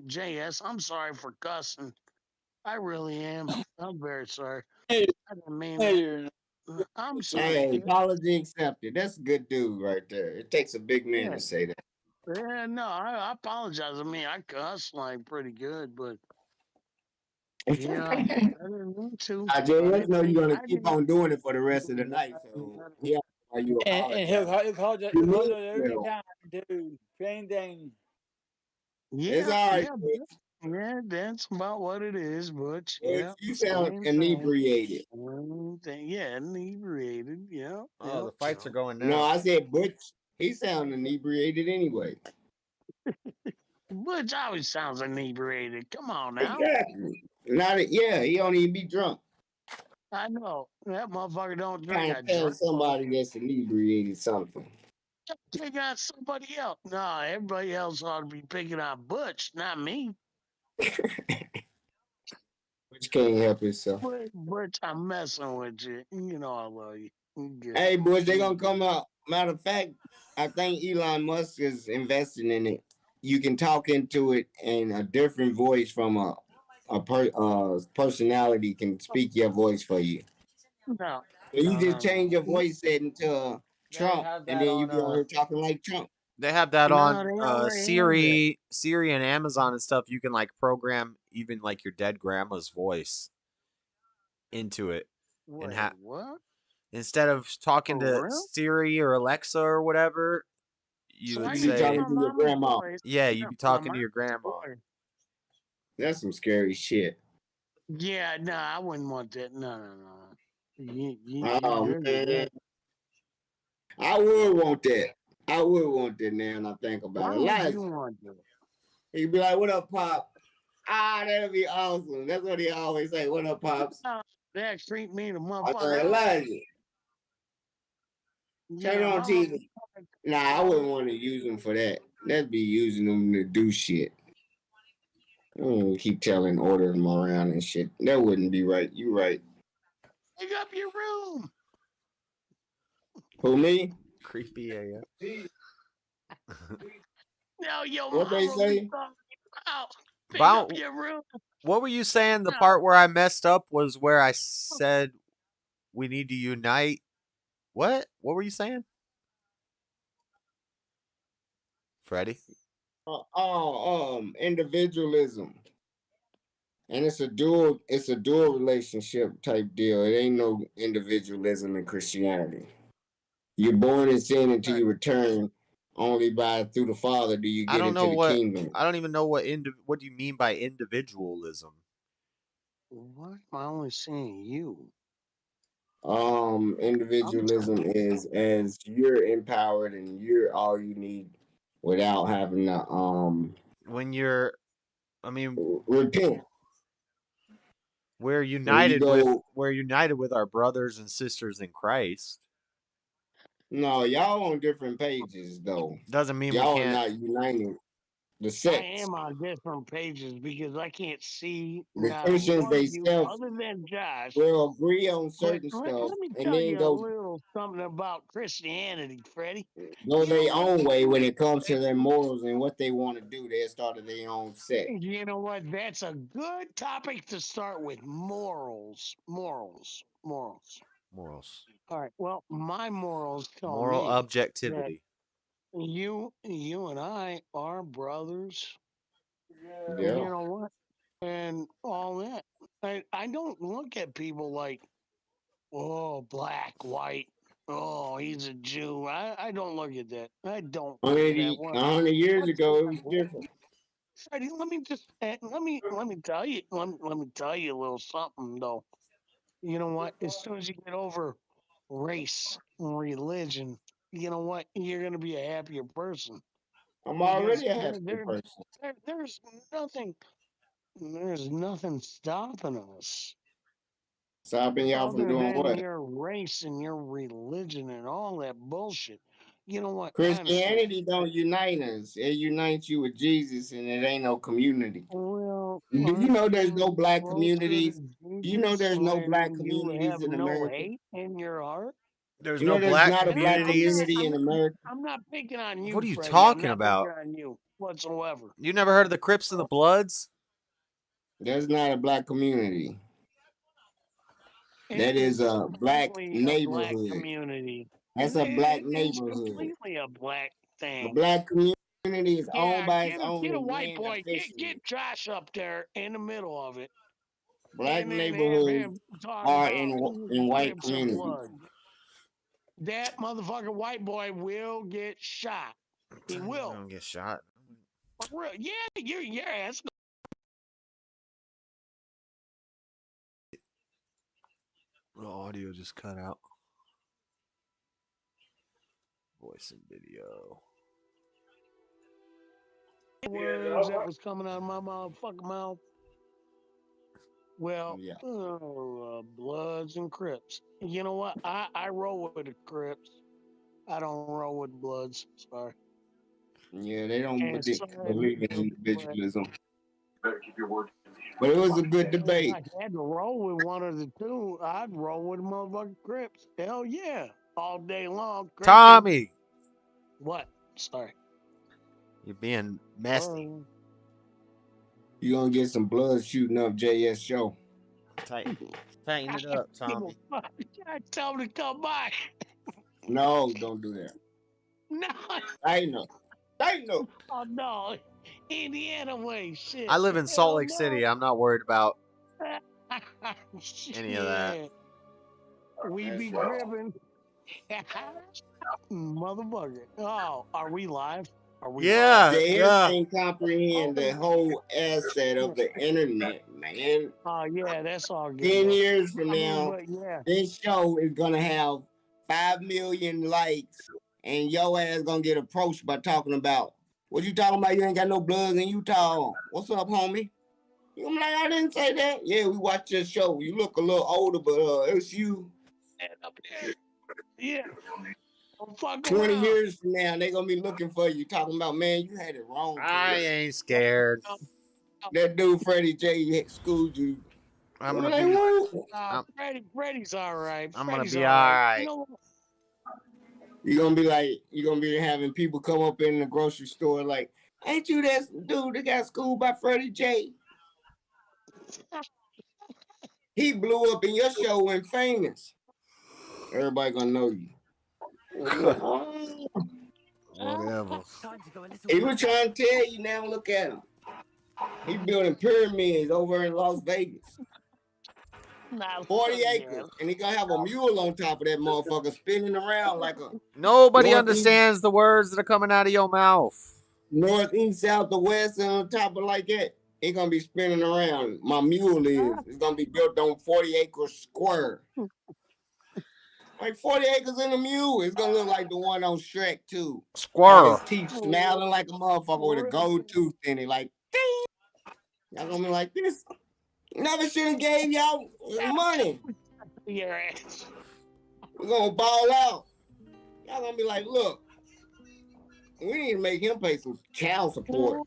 Speaker 7: JS. I'm sorry for cussing. I really am. I'm very sorry. I didn't mean that. I'm sorry.
Speaker 3: Hey, apology accepted. That's a good dude right there. It takes a big man to say that.
Speaker 7: Yeah, no, I apologize. I mean, I cuss like pretty good, but yeah, I didn't mean to.
Speaker 3: I just know you're gonna keep on doing it for the rest of the night. So yeah, why you apologize?
Speaker 8: And he'll call you every time, dude. Same thing.
Speaker 7: Yeah,
Speaker 3: it's all right.
Speaker 7: Yeah, that's about what it is. But yeah,
Speaker 3: you sound inebriated.
Speaker 7: Yeah, inebriated. Yeah.
Speaker 5: Oh, the fights are going now.
Speaker 3: No, I said Butch. He sound inebriated anyway.
Speaker 7: Butch always sounds inebriated. Come on now.
Speaker 3: Exactly. He don't even be drunk.
Speaker 7: I know that motherfucker don't drink.
Speaker 3: Trying to tell somebody that's inebriated something.
Speaker 7: Pick on somebody else. No, everybody else ought to be picking on Butch, not me.
Speaker 3: Butch can't help himself.
Speaker 7: Butch, I'm messing with you. You know I love you.
Speaker 3: Hey, Butch, they gonna come out. Matter of fact, I think Elon Musk is investing in it. You can talk into it, and a different voice from a personality can speak your voice for you.
Speaker 7: No.
Speaker 3: So you just change your voice setting to Trump, and then you be on here talking like Trump.
Speaker 5: They have that on Siri and Amazon and stuff. You can like program even like your dead grandma's voice into it.
Speaker 7: Wait, what?
Speaker 5: Instead of talking to Siri or Alexa or whatever, you would say
Speaker 3: talking to your grandma.
Speaker 5: Yeah, you'd be talking to your grandma.
Speaker 3: That's some scary shit.
Speaker 7: Yeah, no, I wouldn't want that. No.
Speaker 3: Man. I would want that. I would want that now, and I think about it.
Speaker 7: Why would you want that?
Speaker 3: He'd be like, "What up, Pop?" That'd be awesome. That's what he always say. "What up, Pops?"
Speaker 7: That treat me the motherfucker.
Speaker 3: I say, Elijah. Turn on TV. Nah, I wouldn't want to use them for that. That'd be using them to do shit. I don't keep ordering them around and shit. That wouldn't be right. You right.
Speaker 7: Pick up your room.
Speaker 3: Who, me?
Speaker 5: Creepy AF.
Speaker 7: No, yo,
Speaker 3: what they say?
Speaker 7: Pick up your room.
Speaker 5: What were you saying? The part where I messed up was where I said we need to unite. What? What were you saying? Freddie?
Speaker 3: Individualism. And it's a dual relationship type deal. It ain't no individualism in Christianity. You're born in sin until you return. Only through the Father do you get into the kingdom.
Speaker 5: I don't even know what do you mean by individualism?
Speaker 7: What am I only saying you?
Speaker 3: Individualism is as you're empowered and you're all you need without having to
Speaker 5: when you're
Speaker 3: repent.
Speaker 5: We're united with our brothers and sisters in Christ. No,
Speaker 3: y'all on different pages though.
Speaker 5: Doesn't mean
Speaker 3: y'all
Speaker 5: we can't.
Speaker 3: are not uniting. The
Speaker 7: I
Speaker 3: sects.
Speaker 7: am on different pages because I can't see
Speaker 3: The
Speaker 7: not
Speaker 3: Christians
Speaker 7: one of you
Speaker 3: themselves
Speaker 7: other than Josh.
Speaker 3: will agree on
Speaker 7: But
Speaker 3: certain
Speaker 7: let
Speaker 3: stuff
Speaker 7: me
Speaker 3: and
Speaker 7: tell
Speaker 3: then
Speaker 7: you a
Speaker 3: go
Speaker 7: little something about Christianity, Freddie.
Speaker 3: go
Speaker 7: You know
Speaker 3: their
Speaker 7: what?
Speaker 3: own way when it comes to their morals and what they want to do. They'll start their own sect.
Speaker 7: You know what? That's a good topic to start with. Morals. Morals. Morals.
Speaker 5: Morals.
Speaker 7: All right. Well, my morals tell
Speaker 5: Moral
Speaker 7: me that
Speaker 5: objectivity.
Speaker 7: you and I are brothers.
Speaker 3: Yeah.
Speaker 7: You know what? And all that. I don't look at people like, oh, black, white. Oh, he's a Jew. I don't look at that. I don't look at that one.
Speaker 3: 100 years ago, it was different.
Speaker 7: Freddie, let me just let me tell you let me tell you a little something though. You know what? As soon as you get over race, religion, you know what? You're gonna be a happier person.
Speaker 3: I'm
Speaker 7: Because
Speaker 3: already a happy person.
Speaker 7: there's nothing stopping us
Speaker 3: Stopping y'all from
Speaker 7: other
Speaker 3: doing
Speaker 7: than
Speaker 3: what?
Speaker 7: your race and your religion and all that bullshit. You know what?
Speaker 3: Christianity don't unite us. It unites you with Jesus, and it ain't no community.
Speaker 7: Well,
Speaker 3: Do you know there's no black
Speaker 7: closer
Speaker 3: communities?
Speaker 7: to
Speaker 3: Do you know
Speaker 7: Jesus
Speaker 3: there's no black
Speaker 7: when you
Speaker 3: communities
Speaker 7: have
Speaker 3: in
Speaker 7: no
Speaker 3: America?
Speaker 7: hate in your heart?
Speaker 5: There's
Speaker 3: You
Speaker 5: no
Speaker 3: know there's
Speaker 5: black
Speaker 3: not a black
Speaker 5: communities.
Speaker 3: community in America?
Speaker 7: I'm not picking on you,
Speaker 5: What are you
Speaker 7: Freddie.
Speaker 5: talking
Speaker 7: I'm not
Speaker 5: about?
Speaker 7: picking on you whatsoever.
Speaker 5: You never heard of the Crips and the Bloods?
Speaker 3: There's not a black community. That is
Speaker 7: It's
Speaker 3: a black
Speaker 7: completely a black
Speaker 3: neighborhood.
Speaker 7: community.
Speaker 3: That's a black
Speaker 7: It's
Speaker 3: neighborhood.
Speaker 7: completely a black
Speaker 3: The
Speaker 7: thing.
Speaker 3: black community is owned
Speaker 7: Yeah,
Speaker 3: by its owners,
Speaker 7: get a white
Speaker 3: ran
Speaker 7: boy.
Speaker 3: officially.
Speaker 7: Get Josh up there in the middle of it.
Speaker 3: Black
Speaker 7: And then have
Speaker 3: neighborhoods
Speaker 7: him talk
Speaker 3: are
Speaker 7: about
Speaker 3: in white
Speaker 7: Crips and
Speaker 3: communities.
Speaker 7: blood. That motherfucking white boy will get shot. He will.
Speaker 5: Gonna get shot.
Speaker 7: For real. Yeah, your ass.
Speaker 5: The audio just cut out. Voice and video.
Speaker 7: Words that was coming out of my motherfucking mouth. Well,
Speaker 3: Yeah.
Speaker 7: Bloods and Crips. You know what? I roll with the Crips. I don't roll with Bloods. Sorry.
Speaker 3: Yeah, they don't
Speaker 7: And
Speaker 3: believe in
Speaker 7: but
Speaker 3: individualism. But it was a good debate.
Speaker 7: if I had to roll with one of the two, I'd roll with motherfucking Crips. Hell yeah. All day long. Crips.
Speaker 5: Tommy!
Speaker 7: What? Sorry.
Speaker 5: You're being messy.
Speaker 3: You're gonna get some blood shooting up JS show.
Speaker 5: Tighten it up, Tommy.
Speaker 7: I tell him to come by.
Speaker 3: No, don't do that.
Speaker 7: No.
Speaker 3: Tighten up.
Speaker 7: Oh no. Indiana way. Shit.
Speaker 5: I live in Salt
Speaker 7: Hell
Speaker 5: Lake
Speaker 7: no.
Speaker 5: City. I'm not worried about any of that.
Speaker 7: We be gripping. Motherfucker. Oh, are we live? Are we
Speaker 5: Yeah,
Speaker 7: live?
Speaker 3: JS can't comprehend the whole asset of the internet, man.
Speaker 7: Oh yeah, that's all good.
Speaker 3: 10 years from now,
Speaker 7: but yeah.
Speaker 3: this show is gonna have 5 million likes, and your ass gonna get approached by talking about what you talking about. You ain't got no bloods in Utah. What's up, homie? I'm like, I didn't say that. Yeah, we watched your show. You look a little older, but it's you.
Speaker 7: Yeah. Don't fuck
Speaker 3: 20
Speaker 7: around.
Speaker 3: years from now, they gonna be looking for you, talking about, man, you had it wrong.
Speaker 5: I ain't scared.
Speaker 3: That dude Freddie J schooled you.
Speaker 5: I'm gonna be.
Speaker 7: Freddy's all right.
Speaker 5: I'm gonna
Speaker 7: Freddy's
Speaker 5: be
Speaker 7: all right.
Speaker 5: alright.
Speaker 3: You're gonna be having people come up in the grocery store like, ain't you that dude that got schooled by Freddie J? He blew up and your show went famous. Everybody gonna know you.
Speaker 5: Whatever.
Speaker 3: He was trying to tell you now, look at him. He building pyramids over in Las Vegas. 40 acres. And he gonna have a mule on top of that motherfucker spinning around like a...
Speaker 5: Nobody understands the words that are coming out of your mouth.
Speaker 3: North, east, south, the west, and on top of like that. He gonna be spinning around. My mule is. It's gonna be built on 40 acres square. Like 40 acres in a mule. It's gonna look like the one on Shrek too.
Speaker 5: Squirrel.
Speaker 3: His teeth smiling like a motherfucker with a gold tooth in it. Like, ding! Y'all gonna be like this. Never should have gave y'all money.
Speaker 7: Your ass.
Speaker 3: We're gonna ball out. Y'all gonna be like, look, We need to make him pay some child support.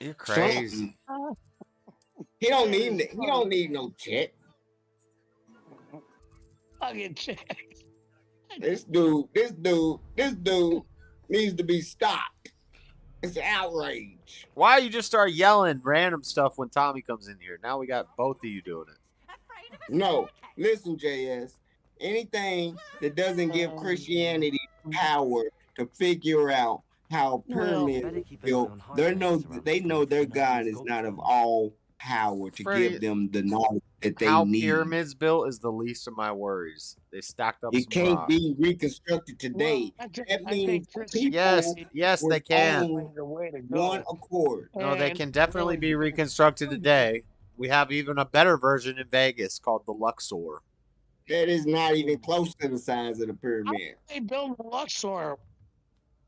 Speaker 5: You're crazy.
Speaker 3: Something. He don't need no check.
Speaker 7: Fucking check.
Speaker 3: This dude needs to be stopped. It's an outrage.
Speaker 5: Why you just start yelling random stuff when Tommy comes in here? Now we got both of you doing it.
Speaker 3: No, listen, JS. Anything that doesn't give Christianity power to figure out how pyramids built, they know their God is not of all power to
Speaker 5: Freddie,
Speaker 3: give them the knowledge that they
Speaker 5: how
Speaker 3: need.
Speaker 5: pyramids built is the least of my worries. They stacked up.
Speaker 3: It can't be reconstructed today. That means
Speaker 5: yes, they can.
Speaker 3: One accord.
Speaker 5: No, they can definitely be reconstructed today. We have even a better version in Vegas called the Luxor.
Speaker 3: That is not even close to the size of the pyramid.
Speaker 7: They built the Luxor.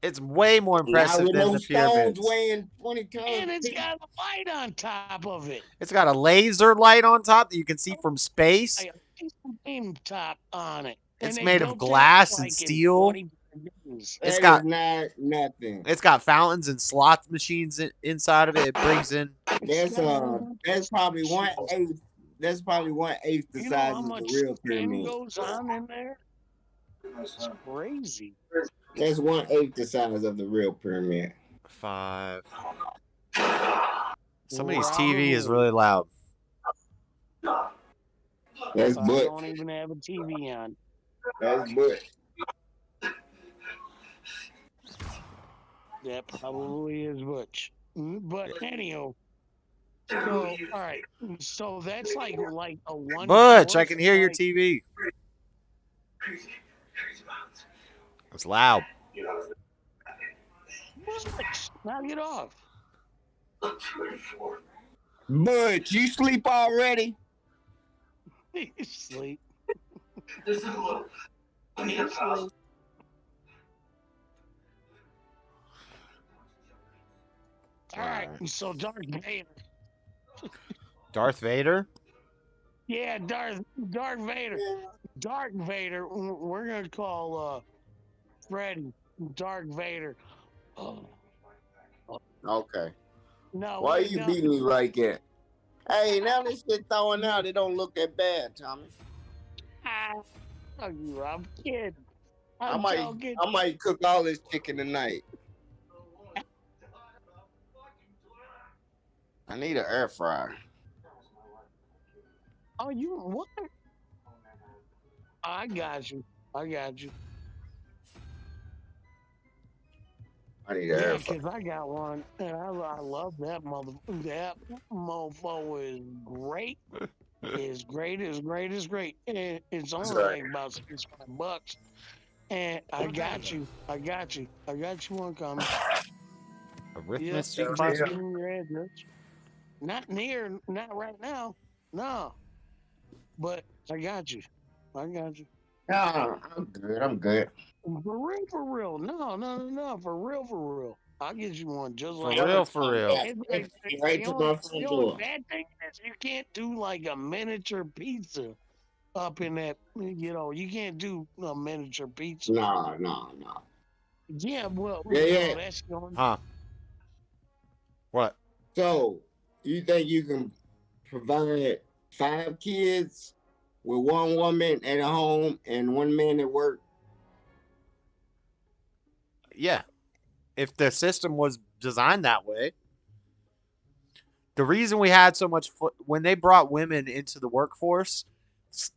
Speaker 5: It's way more impressive than the pyramids.
Speaker 3: Weighing 20 tons.
Speaker 7: And it's got a light on top of it.
Speaker 5: It's got a laser light on top that you can see from space.
Speaker 7: A beam top on it.
Speaker 5: It's made of glass and steel.
Speaker 3: It's got nothing.
Speaker 5: It's got fountains and slot machines inside of it. It brings in.
Speaker 3: That's probably 1/8. That's probably 1/8 the size of the real pyramid.
Speaker 7: Goes on in there. It's crazy.
Speaker 3: That's 1/8 the size of the real pyramid.
Speaker 5: 5. Somebody's TV is really loud.
Speaker 3: That's Butch.
Speaker 7: I don't even have a TV on.
Speaker 3: That's Butch.
Speaker 7: That probably is Butch. But anyhow, so all right, so that's like a one.
Speaker 5: Butch, I can hear your TV. It's loud.
Speaker 7: Knock it off.
Speaker 3: Butch, you sleep already?
Speaker 7: You sleep. All right, so Darth Vader.
Speaker 5: Darth Vader?
Speaker 7: Yeah, Darth Vader. Darth Vader. We're gonna call Freddy Darth Vader. Oh.
Speaker 3: Okay.
Speaker 7: No.
Speaker 3: Why are you beating me like that? Hey, now this shit throwing out. It don't look that bad, Tommy.
Speaker 7: I'm kidding.
Speaker 3: I might cook all this chicken tonight. I need an air fryer.
Speaker 7: Oh, you what? I got you. I need an air fryer. Because I got one, and I love that mother. That mofo is great. It's great. And it's only like about $65. And I got you one coming.
Speaker 5: Arithmetic.
Speaker 7: Not right now. No. But I got you.
Speaker 3: No, I'm good.
Speaker 7: For real. No. For real. I'll get you one just
Speaker 5: For
Speaker 7: like
Speaker 5: real.
Speaker 3: Right to my front door.
Speaker 7: Bad thing is you can't do like a miniature pizza up in that. You can't do a miniature pizza.
Speaker 3: No.
Speaker 7: Yeah, well,
Speaker 3: yeah.
Speaker 7: That's going.
Speaker 5: Huh? What?
Speaker 3: So, you think you can provide 5 kids with one woman at home and one man at work?
Speaker 5: Yeah. If the system was designed that way. The reason we had so much when they brought women into the workforce,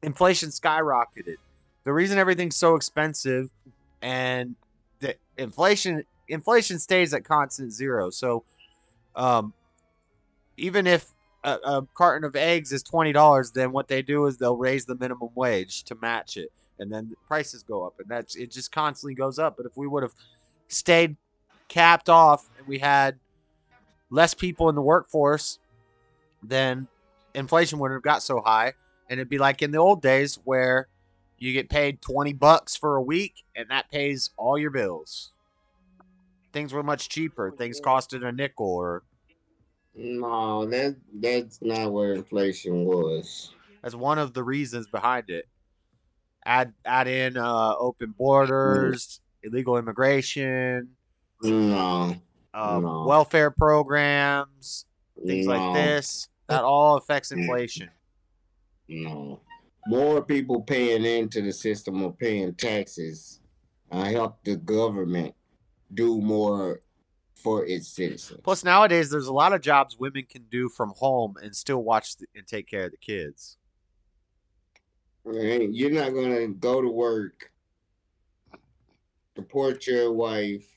Speaker 5: inflation skyrocketed. The reason everything's so expensive and the inflation stays at constant zero. So even if a carton of eggs is $20, then what they do is they'll raise the minimum wage to match it, and then the prices go up, and it just constantly goes up. But if we would have stayed capped off and we had less people in the workforce, then inflation wouldn't have got so high, and it'd be like in the old days where you get paid $20 for a week, and that pays all your bills. Things were much cheaper. Things costed a nickel or.
Speaker 3: No, that's not where inflation was.
Speaker 5: That's one of the reasons behind it. Add in open borders, illegal immigration.
Speaker 3: No.
Speaker 5: welfare programs, things like
Speaker 3: No.
Speaker 5: this. That all affects inflation.
Speaker 3: No. More people paying into the system or paying taxes help the government do more for its citizens.
Speaker 5: Plus, nowadays, there's a lot of jobs women can do from home and still watch and take care of the kids.
Speaker 3: You're not going to go to work, support your wife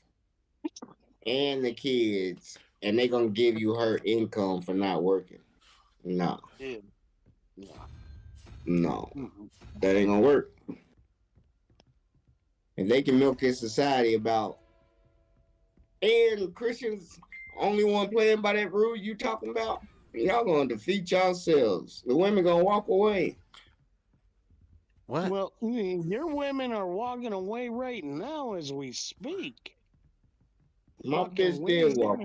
Speaker 3: and the kids, and they're going to give you her income for not working. No.
Speaker 7: Yeah.
Speaker 3: No. That ain't going to work. And they can milk this society about, and Christians only one playing by that rule you talking about, y'all going to defeat yourselves. The women going to walk away.
Speaker 5: What?
Speaker 7: Well, your women are walking away right now as we speak.
Speaker 3: My
Speaker 7: Fucking
Speaker 3: bitch did walk.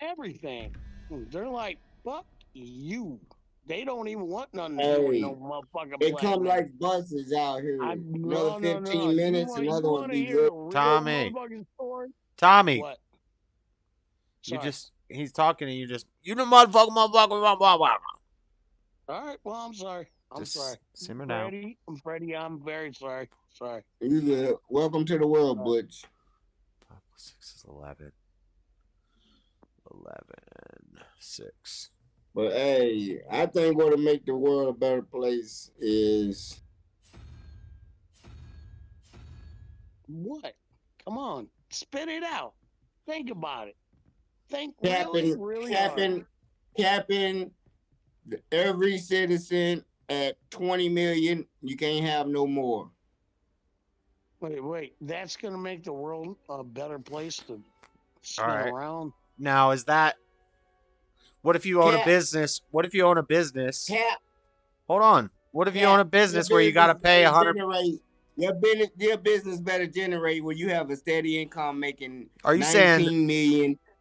Speaker 7: Everything. They're like, fuck you. They don't even want nothing to
Speaker 3: Hey,
Speaker 7: do with no motherfucking
Speaker 3: they
Speaker 7: black
Speaker 3: come
Speaker 7: man.
Speaker 3: like buses out here. Another 15
Speaker 7: You
Speaker 3: minutes, another one
Speaker 7: wanna
Speaker 3: be
Speaker 7: hear the
Speaker 3: good.
Speaker 7: real
Speaker 5: Tommy.
Speaker 7: motherfucking story?
Speaker 5: Tommy.
Speaker 7: What?
Speaker 5: He's talking and you the motherfucker.
Speaker 7: All right, well, I'm sorry. I'm sorry.
Speaker 5: Simmer down.
Speaker 7: Freddie, I'm very sorry. Sorry.
Speaker 3: You good. Welcome to the world, Butch.
Speaker 5: 5 plus 6 is 11. 11. 6.
Speaker 3: But hey, I think what'll make the world a better place is
Speaker 7: what? Come on, spit it out. Think about it. Think
Speaker 3: capping every citizen at 20 million. You can't have no more.
Speaker 7: Wait. That's gonna make the world a better place to spin
Speaker 5: All right.
Speaker 7: around.
Speaker 5: Now, is that? What if you own a business? What if you own a business? Hold on. What if you own a business where you got to pay 100?
Speaker 3: Your business better generate where you have a steady income making.
Speaker 5: Are you saying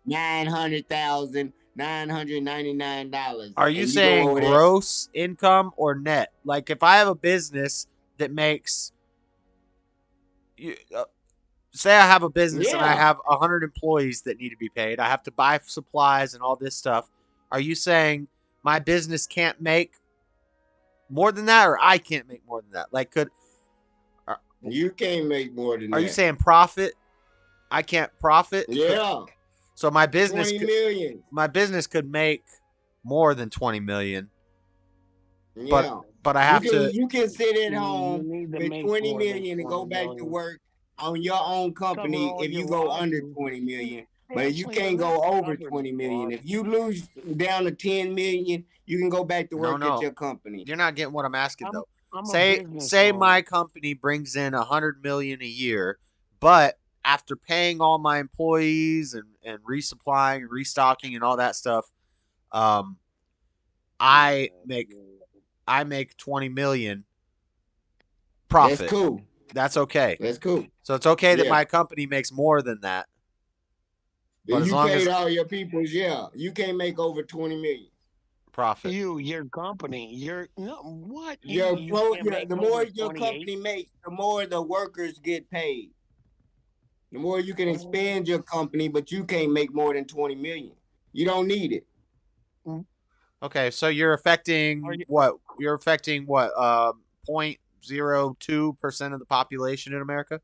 Speaker 3: $19,999?
Speaker 5: Are you saying gross income or net? Like if I have a business that makes, say I have a business and I have 100 employees that need to be paid. I have to buy supplies and all this stuff. Are you saying my business can't make more than that, or I can't make more than that? Like,
Speaker 3: you can't make more than that?
Speaker 5: Are you saying profit? I can't profit.
Speaker 3: Yeah.
Speaker 5: So my business
Speaker 3: 20 million.
Speaker 5: My business could make more than 20 million.
Speaker 3: Yeah.
Speaker 5: But I have to.
Speaker 3: You can sit at home with 20 million and go back to work on your own company if you go under 20 million. But you can't go over 20 million. If you lose down to 10 million, you can go back to work at your company.
Speaker 5: You're not getting what I'm asking though. Say my company brings in 100 million a year, but after paying all my employees and resupplying and restocking and all that stuff, I make 20 million profit.
Speaker 3: That's cool.
Speaker 5: That's okay.
Speaker 3: That's cool.
Speaker 5: So it's okay that my company makes more than that.
Speaker 3: But you paid all your people, you can't make over 20 million
Speaker 5: profit.
Speaker 7: Your company, what?
Speaker 3: The more your company makes, the more the workers get paid. The more you can expand your company, but you can't make more than 20 million. You don't need it.
Speaker 5: Okay, so you're affecting what? You're affecting what? 0.02% of the population in America.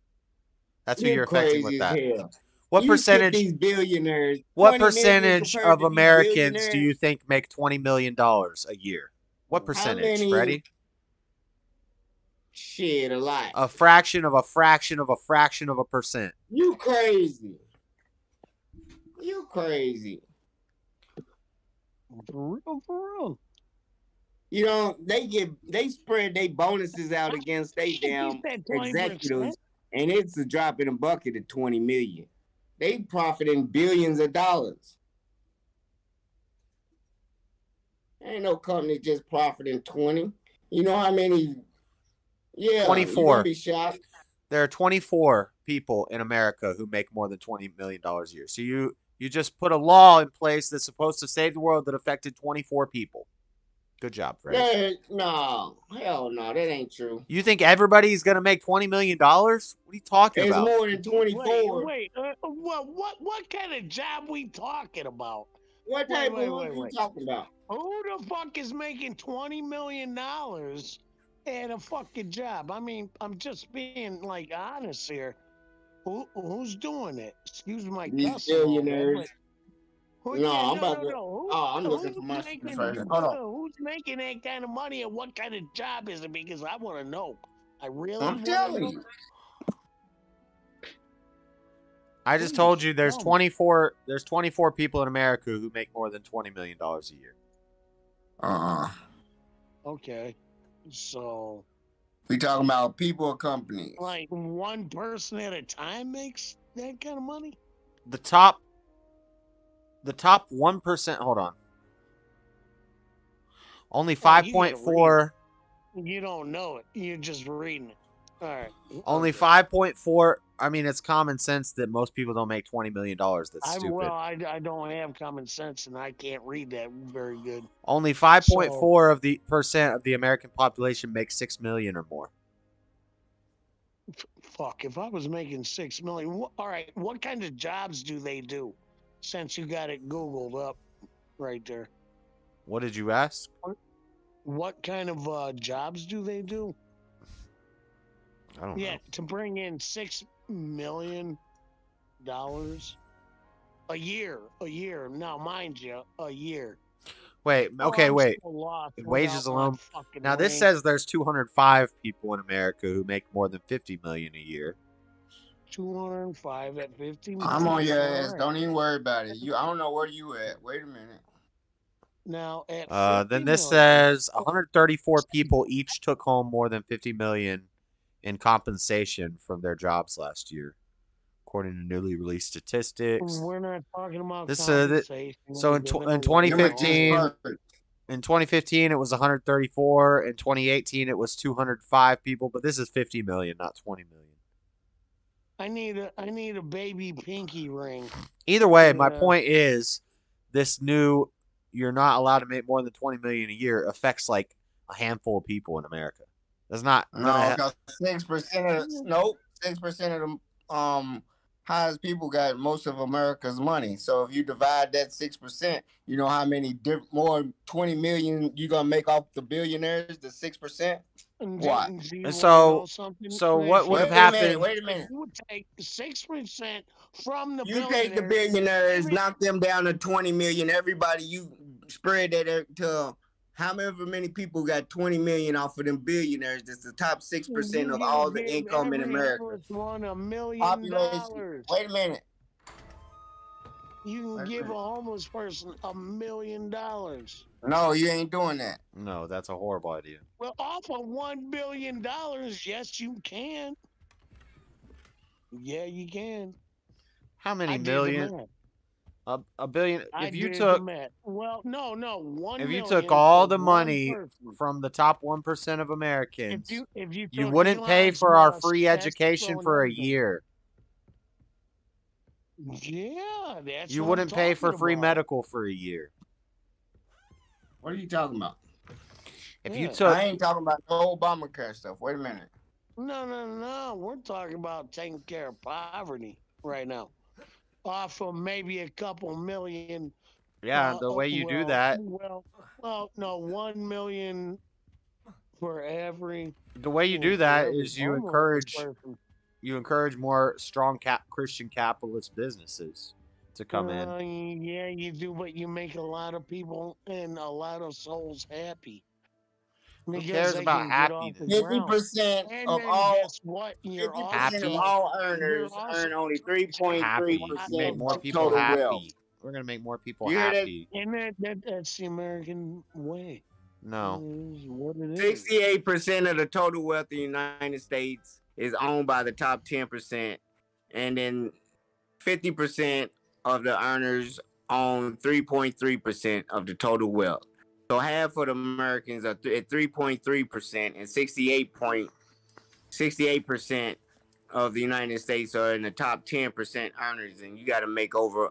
Speaker 5: That's who you're affecting with that.
Speaker 3: Hell.
Speaker 5: What percentage?
Speaker 3: These billionaires.
Speaker 5: What percentage of Americans do you think make $20 million a year? What percentage, Freddie?
Speaker 3: Shit, a lot.
Speaker 5: A fraction of a fraction of a fraction of a percent.
Speaker 3: You crazy. You crazy.
Speaker 7: For real.
Speaker 3: You know, they spread their bonuses out against their damn executives, and it's a drop in a bucket of 20 million. They profiting billions of dollars. Ain't no company just profiting 20. You know how many? Yeah,
Speaker 5: 24.
Speaker 3: Be shocked.
Speaker 5: There are 24 people in America who make more than $20 million a year. So you just put a law in place that's supposed to save the world that affected 24 people. Good job, Freddie.
Speaker 3: No, hell no, that ain't true.
Speaker 5: You think everybody's gonna make $20 million? What are you talking
Speaker 3: It's
Speaker 5: about?
Speaker 3: more than 24.
Speaker 7: Wait. What kind of job we talking about?
Speaker 3: What type of work you talking about?
Speaker 7: Who the fuck is making $20 million at a fucking job? I mean, I'm just being like honest here. Who's doing it? Excuse my
Speaker 3: These
Speaker 7: cussing. all that,
Speaker 3: billionaires.
Speaker 7: but
Speaker 3: No,
Speaker 7: yeah,
Speaker 3: I'm about to.
Speaker 7: Who,
Speaker 3: I'm looking
Speaker 7: who's
Speaker 3: for my
Speaker 7: making,
Speaker 3: first. Hold on.
Speaker 7: who's making that kind of money and what kind of job is it? Because I want to know. I really
Speaker 3: I'm
Speaker 7: want to
Speaker 3: telling
Speaker 7: know.
Speaker 3: you.
Speaker 5: I just told you there's 24 people in America who make more than $20 million a year.
Speaker 7: Okay. So
Speaker 3: we talking about people or companies?
Speaker 7: like one person at a time makes that kind of money?
Speaker 5: The top 1%, hold on. Only 5.4.
Speaker 7: You don't know it. You're just reading it. All right.
Speaker 5: Only 5.4. I mean, it's common sense that most people don't make $20 million. That's stupid.
Speaker 7: Well, I don't have common sense and I can't read that very good.
Speaker 5: Only 5.4% of the American population makes $6 million or more.
Speaker 7: Fuck, if I was making $6 million, all right, what kind of jobs do they do? Since you got it Googled up right there.
Speaker 5: What did you ask?
Speaker 7: What kind of jobs do they do?
Speaker 5: I don't know.
Speaker 7: Yeah, to bring in $6 million a year. Now, mind you, a year.
Speaker 5: Wait, okay, wait. Wages alone. Now this says there's 205 people in America who make more than $50 million a year.
Speaker 7: 205 at 50 million.
Speaker 3: I'm on your ass. Don't even worry about it. I don't know where you at. Wait a minute.
Speaker 7: Now at
Speaker 5: then this says 134 people each took home more than 50 million in compensation from their jobs last year, according to newly released statistics.
Speaker 7: We're not talking about
Speaker 5: this.
Speaker 7: compensation.
Speaker 5: So in 2015, it was 134. In 2018, it was 205 people. But this is 50 million, not 20 million.
Speaker 7: I need a baby pinky ring.
Speaker 5: Either way, my point is, this new, you're not allowed to make more than 20 million a year affects like a handful of people in America. That's not.
Speaker 3: No, because 6% of 6% of the highest people got most of America's money. So if you divide that 6%, you know how many more 20 million you're gonna make off the billionaires? The 6%. What?
Speaker 5: And so what would have happened?
Speaker 3: Wait a minute.
Speaker 7: You would take 6% from the
Speaker 3: You take the billionaires, knock them down to 20 million. Everybody, you spread that to however many people got 20 million off of them billionaires. That's the top 6% of all the income in America.
Speaker 7: $1 million.
Speaker 3: Population. Wait a minute.
Speaker 7: You can give a homeless person $1 million.
Speaker 3: No, you ain't doing that.
Speaker 5: No, that's a horrible idea.
Speaker 7: Well, off of $1 billion, yes, you can. Yeah, you can.
Speaker 5: How many million? A billion. If you took,
Speaker 7: well, no, 1
Speaker 5: if you
Speaker 7: million
Speaker 5: took all the
Speaker 7: for
Speaker 5: money
Speaker 7: one person.
Speaker 5: from the top 1% of Americans,
Speaker 7: if you
Speaker 5: you
Speaker 7: took
Speaker 5: wouldn't pay
Speaker 7: Elon's
Speaker 5: for our
Speaker 7: Musk,
Speaker 5: free
Speaker 7: that's
Speaker 5: education for a year.
Speaker 7: Yeah, that's
Speaker 5: You
Speaker 7: what
Speaker 5: wouldn't
Speaker 7: I'm
Speaker 5: pay for
Speaker 7: talking
Speaker 5: free
Speaker 7: about.
Speaker 5: medical for a year.
Speaker 3: What are you talking about?
Speaker 5: If you took,
Speaker 3: I ain't talking about no Obamacare stuff. Wait a minute.
Speaker 7: No. We're talking about taking care of poverty right now. Off of maybe a couple million.
Speaker 5: Yeah, the way you do that.
Speaker 7: Well, no, 1 million for every.
Speaker 5: The way you do that is you encourage more strong Christian capitalist businesses to come in.
Speaker 7: Yeah, you do, but you make a lot of people and a lot of souls happy.
Speaker 5: Who cares about happiness?
Speaker 3: 50% of all.
Speaker 7: Guess what?
Speaker 3: 50% of all earners earn only 3.3%.
Speaker 5: Make more people happy. Wealth. We're gonna make more people happy.
Speaker 7: And that's the American way.
Speaker 5: No.
Speaker 3: 68% of the total wealth of the United States is owned by the top 10%, and then 50% of the earners own 3.3% of the total wealth. So half of the Americans are at 3.3%, and 68% of the United States are in the top 10% earners, and you got to make over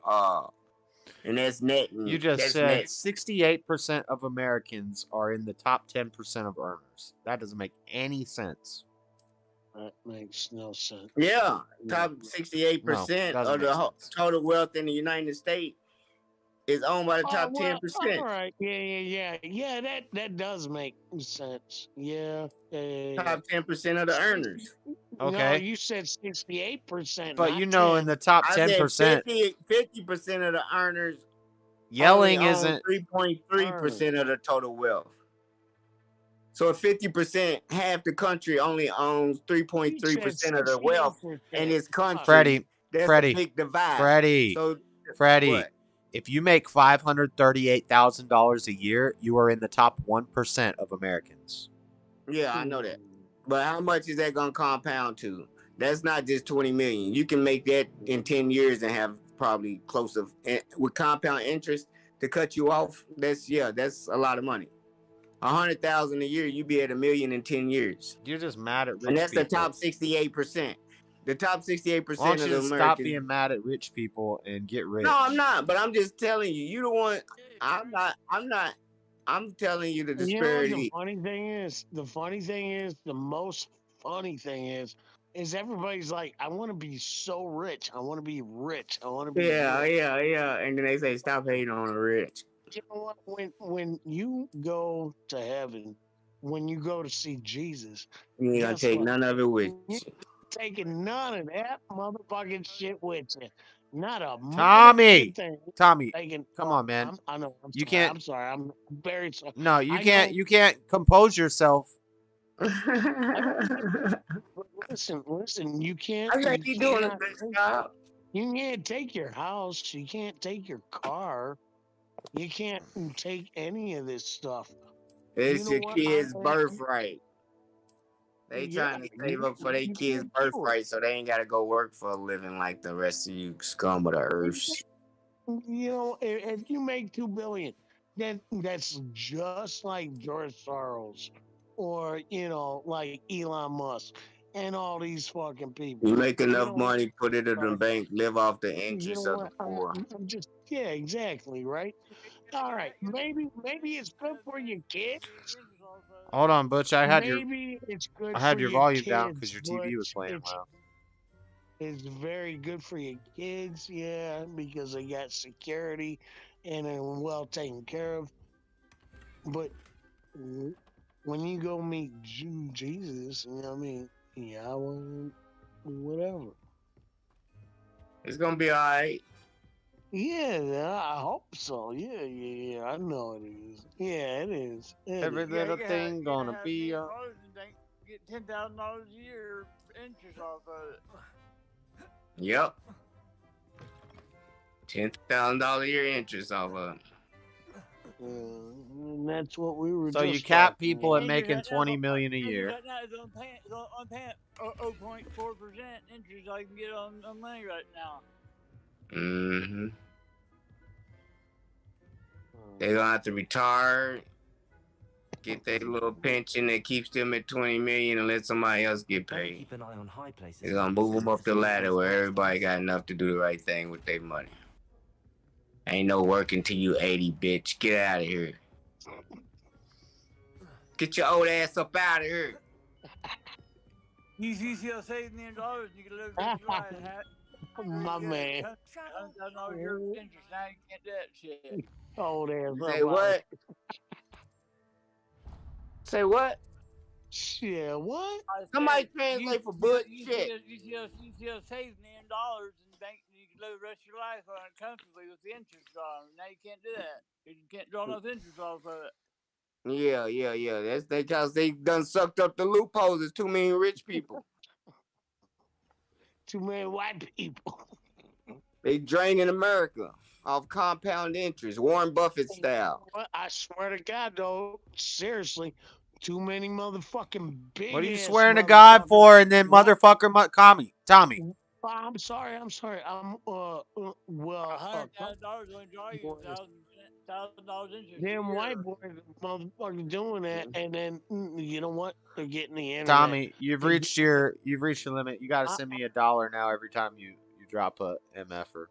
Speaker 3: And that's net.
Speaker 5: You just said 68% of Americans are in the top 10% of earners. That doesn't make any sense.
Speaker 7: That makes no sense.
Speaker 3: Yeah, top 68% of the total wealth in the United States is owned by the top 10%.
Speaker 7: All right, yeah. That does make sense. Yeah.
Speaker 3: Top 10% of the earners.
Speaker 5: Okay.
Speaker 7: No, you said 68%.
Speaker 5: But you know, 10. In the top 10%,
Speaker 3: 50% of the earners
Speaker 5: yelling isn't
Speaker 3: 3.3% of the total wealth. So 50%, half the country only owns 3.3% of the wealth in this country. That's a big divide.
Speaker 5: Freddie,
Speaker 3: what?
Speaker 5: If you make $538,000 a year, you are in the top 1% of Americans.
Speaker 3: Yeah, I know that. But how much is that going to compound to? That's not just 20 million. You can make that in 10 years and have probably close to, with compound interest to cut you off. That's a lot of money. 100,000 a year, you be at $1 million in 10 years.
Speaker 5: You're just mad at rich people.
Speaker 3: And that's the top 68%. The top 68% of the Americans.
Speaker 5: Stop being mad at rich people and get rich.
Speaker 3: No, I'm not. But I'm just telling you. You the one. I'm not. I'm telling you the disparity.
Speaker 7: You know, the funny thing is, the most funny thing is everybody's like, I want to be so rich. I want to be rich. I want to be rich.
Speaker 3: Yeah. And then they say, stop hating on the rich.
Speaker 7: You know what? When you go to heaven, when you go to see Jesus,
Speaker 3: you ain't gonna take none of it with you.
Speaker 7: Taking none of that motherfucking shit with you. Not a
Speaker 5: Tommy.
Speaker 7: thing.
Speaker 5: Come on, man.
Speaker 7: I know.
Speaker 5: You can't.
Speaker 7: I'm sorry. I'm very sorry.
Speaker 5: No, you can't. You can't compose yourself.
Speaker 7: Listen. You can't.
Speaker 3: I think you're doing a good job.
Speaker 7: You can't take your house. You can't take your car. You can't take any of this stuff.
Speaker 3: It's your kids' birthright. They trying to save up for their kids' birthright so they ain't got to go work for a living like the rest of you scum of the earth.
Speaker 7: You know, if you make $2 billion, that's just like George Soros or, like Elon Musk and all these fucking people.
Speaker 3: You make enough money, put it in the bank, live off the interest of the poor.
Speaker 7: Yeah, exactly, right? All right, maybe it's good for your kids.
Speaker 5: Hold on, Butch. I had
Speaker 7: it's good.
Speaker 5: I had
Speaker 7: for
Speaker 5: your volume down because your TV was playing loud.
Speaker 7: It's very good for your kids, yeah, because they got security and are well taken care of. But when you go meet Jesus, you know what I mean? Yeah, whatever.
Speaker 3: It's gonna be all right.
Speaker 7: Yeah, I hope so. Yeah. I know it is. Yeah, it is.
Speaker 5: Every little thing gonna be.
Speaker 8: Get $10,000 a year interest off of it.
Speaker 3: Yep. $10,000 a year interest off of it.
Speaker 7: And that's what we were.
Speaker 5: So you cap people at making $20 million a year.
Speaker 8: Right now, it's on 0.4% interest I can get on money right now.
Speaker 3: Mm-hmm. They're gonna have to retire, get their little pension that keeps them at 20 million and let somebody else get paid.
Speaker 9: Keep an eye on high places.
Speaker 3: They're gonna move them up the ladder where everybody got enough to do the right thing with their money. Ain't no working till you 80, bitch. Get out of here. Get your old ass up out of here.
Speaker 8: You still saving $1,000,000, you can live this life.
Speaker 7: My man.
Speaker 8: $100,000 your interest, now you can't do that shit.
Speaker 7: Oh, damn.
Speaker 3: Say what? Say what?
Speaker 7: Yeah, what?
Speaker 3: Somebody translate for Butch shit.
Speaker 8: You still save $1,000,000 in the bank, and you can live the rest of your life comfortably with the interest on. Now you can't do that. You can't draw enough interest off of it.
Speaker 3: Yeah. That's because they done sucked up the loopholes. There's too many rich people.
Speaker 7: Too many white people.
Speaker 3: They draining America off compound interest, Warren Buffett style.
Speaker 7: I swear to God, though, seriously, too many motherfucking big.
Speaker 5: What are you swearing to God for? And then motherfucker, Tommy.
Speaker 7: I'm sorry. I'm well.
Speaker 8: $100,000 will enjoy you. $1,000 interest.
Speaker 7: Them white boys motherfucking doing that, and then you know what? They're getting the internet.
Speaker 5: Tommy, you've reached your limit. You got to send me $1 now every time you drop a MFer.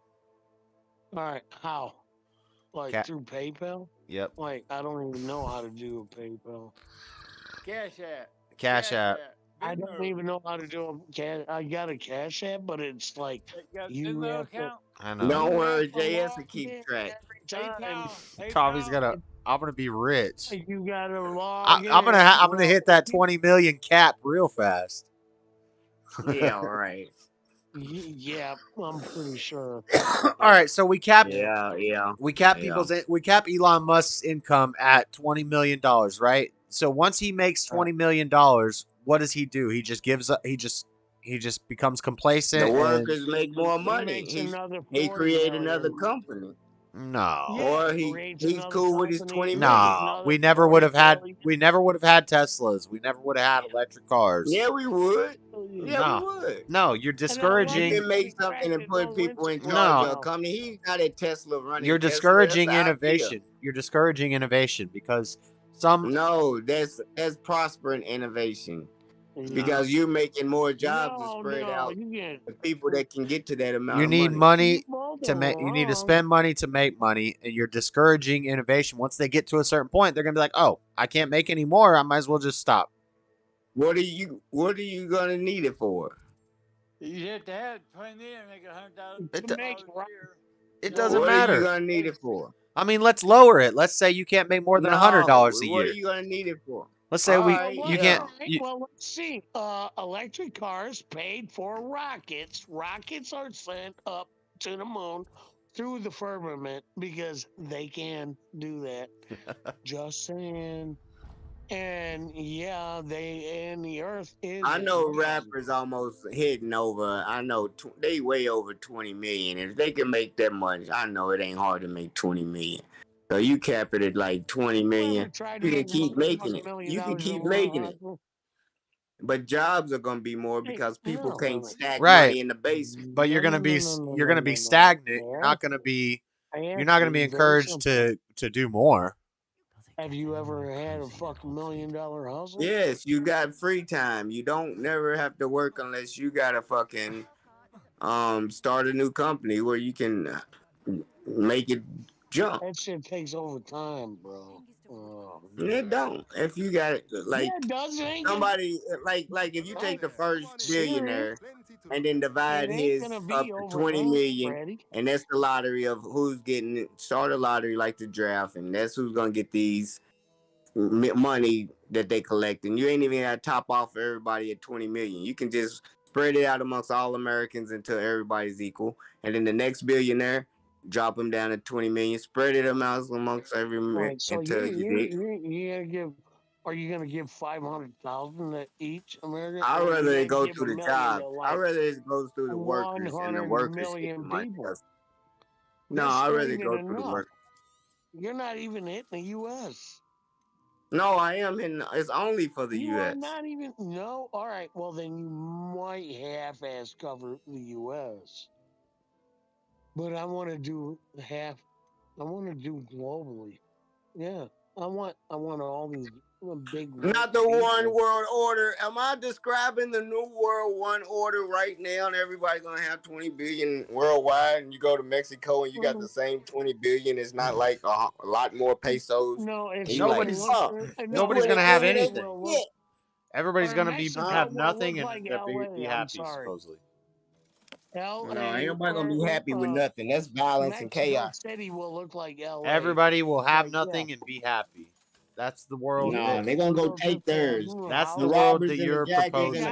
Speaker 7: All right, how? Like through PayPal?
Speaker 5: Yep.
Speaker 7: Like, I don't even know how to do a PayPal.
Speaker 8: Cash App.
Speaker 5: Cashapp.
Speaker 7: I don't even know how to do a cash. I got a Cash App, but it's like
Speaker 8: You got a
Speaker 7: you
Speaker 8: Venmo
Speaker 7: have to.
Speaker 8: account?
Speaker 5: I know.
Speaker 3: Don't
Speaker 7: You
Speaker 3: worry,
Speaker 7: have to
Speaker 3: JS
Speaker 7: log
Speaker 3: will keep
Speaker 7: in
Speaker 3: track.
Speaker 7: every time.
Speaker 5: Tommy's
Speaker 8: PayPal.
Speaker 5: I'm gonna be rich.
Speaker 7: You gotta log in.
Speaker 5: I'm gonna hit that 20 million cap real fast.
Speaker 3: Yeah, right.
Speaker 7: Yeah, I'm pretty sure.
Speaker 5: All right, so we cap
Speaker 3: Yeah.
Speaker 5: we cap Elon Musk's income at $20 million, right? So once he makes $20 million, what does he do? He just gives up. He just becomes complacent.
Speaker 3: The
Speaker 5: and-
Speaker 3: workers make more
Speaker 7: He
Speaker 3: money.
Speaker 7: makes another
Speaker 3: He
Speaker 7: 40
Speaker 3: create
Speaker 7: million.
Speaker 3: another company.
Speaker 5: No.
Speaker 7: Yeah,
Speaker 3: Or
Speaker 7: creates
Speaker 3: he's
Speaker 7: another
Speaker 3: cool with his
Speaker 7: company,
Speaker 3: 20
Speaker 7: makes
Speaker 3: million.
Speaker 5: No,
Speaker 7: another
Speaker 5: we never would have
Speaker 7: 40
Speaker 5: had.
Speaker 7: million.
Speaker 5: We never would have had Teslas. We never would have had electric cars.
Speaker 3: Yeah, we would. Yeah,
Speaker 5: No.
Speaker 3: we would.
Speaker 5: No, you're
Speaker 3: You
Speaker 5: discouraging.
Speaker 3: can make something and put people in charge of a company. He's not at Tesla running.
Speaker 5: You're
Speaker 3: Tesla,
Speaker 5: discouraging
Speaker 3: that's an idea.
Speaker 5: innovation. You're discouraging innovation because some.
Speaker 3: No, that's prospering innovation. Because you're making more jobs to spread out the people that can get to that amount
Speaker 5: You
Speaker 3: of
Speaker 5: need
Speaker 3: money.
Speaker 5: money to make. You need to spend money to make money, and you're discouraging innovation. Once they get to a certain point, they're gonna be like, "Oh, I can't make any more. I might as well just stop."
Speaker 3: What are you gonna need it for?
Speaker 8: You have to have 20 million to make $100,000
Speaker 5: It
Speaker 8: a year.
Speaker 5: It doesn't
Speaker 3: What
Speaker 5: matter.
Speaker 3: are you gonna need it for?
Speaker 5: I mean, let's lower it. Let's say you can't make more than $100 a
Speaker 3: What
Speaker 5: year.
Speaker 3: are you gonna need it for?
Speaker 5: Let's say you can't.
Speaker 7: Well, let's see. Electric cars paid for rockets. Rockets are sent up to the moon through the firmament because they can do that. Just saying. And yeah, the Earth is.
Speaker 3: I know rappers almost hitting over. I know they way over 20 million. If they can make that much, I know it ain't hard to make 20 million. So you cap it at like 20 million. You can keep making it. You can keep making it. But jobs are gonna be more because people can't stack money in the basement.
Speaker 5: But you're gonna be stagnant. You're not gonna be encouraged to do more.
Speaker 7: Have you ever had a fucking $1 million hustle?
Speaker 3: Yes, you got free time. You don't never have to work unless you gotta fucking start a new company where you can make it jump.
Speaker 7: That shit takes over time, bro. Oh,
Speaker 3: It don't. If you got like somebody like if you take the first billionaire and then divide his up to 20 million, and that's the lottery of who's getting it. Start a lottery like the draft, and that's who's gonna get these money that they collect. And you ain't even gotta top off for everybody at 20 million. You can just spread it out amongst all Americans until everybody's equal, and then the next billionaire drop them down to 20 million, spread it amongst every
Speaker 7: so
Speaker 3: until
Speaker 7: you gotta give. Are you gonna give 500,000 to each American?
Speaker 3: I'd rather it go through the job. I'd rather it goes through the workers and the
Speaker 7: 100
Speaker 3: workers
Speaker 7: million
Speaker 3: get the money.
Speaker 7: people.
Speaker 3: No, I'd rather it go through the workers.
Speaker 7: You're not even hitting the U.S.
Speaker 3: No, I am in. It's only for the
Speaker 7: You
Speaker 3: U.S.
Speaker 7: are not even. No, all right. Well, then you might half-ass cover the U.S. But I want to do half. I want to do globally. Yeah, I want all these big.
Speaker 3: Not the one world order. Am I describing the new world one order right now? And everybody's gonna have 20 billion worldwide, and you go to Mexico and you got the same 20 billion. It's not like a lot more pesos.
Speaker 7: No, it's
Speaker 5: nobody's gonna have anything. Everybody's gonna have nothing and be happy supposedly.
Speaker 3: No, ain't nobody gonna be happy with nothing. That's violence and chaos.
Speaker 7: City will look like LA.
Speaker 5: Everybody will have nothing and be happy. That's the world.
Speaker 3: No, they're gonna go take theirs.
Speaker 5: That's the world that you're
Speaker 3: proposing.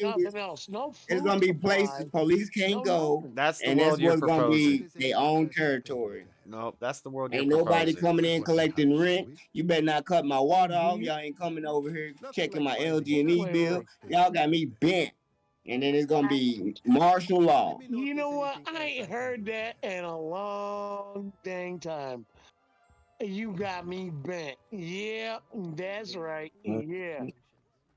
Speaker 7: Nothing else. No food.
Speaker 3: There's gonna be places police can't go.
Speaker 5: That's the
Speaker 3: and
Speaker 5: world
Speaker 3: that's
Speaker 5: you're
Speaker 3: what's gonna be
Speaker 5: proposing.
Speaker 3: their own territory.
Speaker 5: No, that's the world you're
Speaker 3: Ain't
Speaker 5: proposing.
Speaker 3: nobody coming in collecting rent. You better not cut my water off. Y'all ain't coming over here checking my LG&E bill. Y'all got me bent. And then it's gonna be martial law.
Speaker 7: You know what? I ain't heard that in a long dang time. You got me bent. Yeah, that's right. Yeah.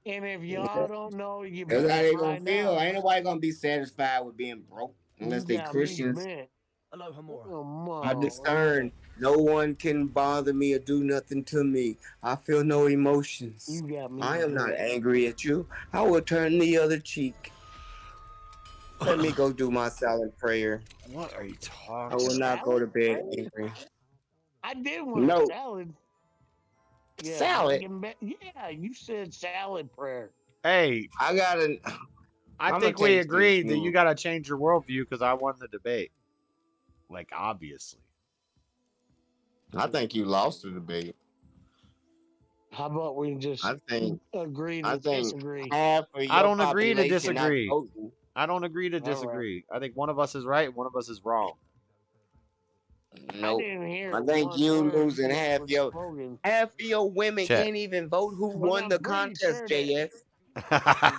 Speaker 7: And if y'all don't know, you
Speaker 3: That's
Speaker 7: better
Speaker 3: how they gonna
Speaker 7: find
Speaker 3: feel.
Speaker 7: out.
Speaker 3: Ain't nobody gonna be satisfied with being broke unless they Christians. I discern no one can bother me or do nothing to me. I feel no emotions. I am not angry at you. I will turn the other cheek. Let me go do my silent prayer.
Speaker 5: What are you talking
Speaker 3: about? I will not go to bed angry.
Speaker 7: I did want
Speaker 3: No.
Speaker 7: salad. Yeah,
Speaker 3: Salad.
Speaker 7: Yeah, you said salad prayer.
Speaker 5: Hey,
Speaker 3: I gotta.
Speaker 5: I
Speaker 3: I'ma
Speaker 5: think we
Speaker 3: taste this
Speaker 5: agreed that you
Speaker 3: food.
Speaker 5: got to change your worldview because I won the debate. Like, obviously.
Speaker 3: I think you lost the debate.
Speaker 7: How about we just
Speaker 3: I think
Speaker 7: agree
Speaker 3: I
Speaker 7: to
Speaker 3: think
Speaker 7: disagree?
Speaker 3: half of
Speaker 5: I
Speaker 3: your
Speaker 5: don't agree to
Speaker 3: population not
Speaker 5: disagree.
Speaker 3: voting.
Speaker 5: I don't agree to
Speaker 7: All right.
Speaker 5: disagree. I think one of us is right and one of us is wrong.
Speaker 7: I
Speaker 3: Nope.
Speaker 7: didn't hear
Speaker 3: I think
Speaker 7: one
Speaker 3: you
Speaker 7: word
Speaker 3: losing
Speaker 7: that
Speaker 3: half
Speaker 7: was
Speaker 3: your
Speaker 7: spoken.
Speaker 3: women
Speaker 5: Check.
Speaker 3: can't even vote who
Speaker 7: But
Speaker 3: won
Speaker 7: I'm
Speaker 3: the
Speaker 7: pretty
Speaker 3: contest,
Speaker 7: sure that
Speaker 3: JS.
Speaker 7: I'm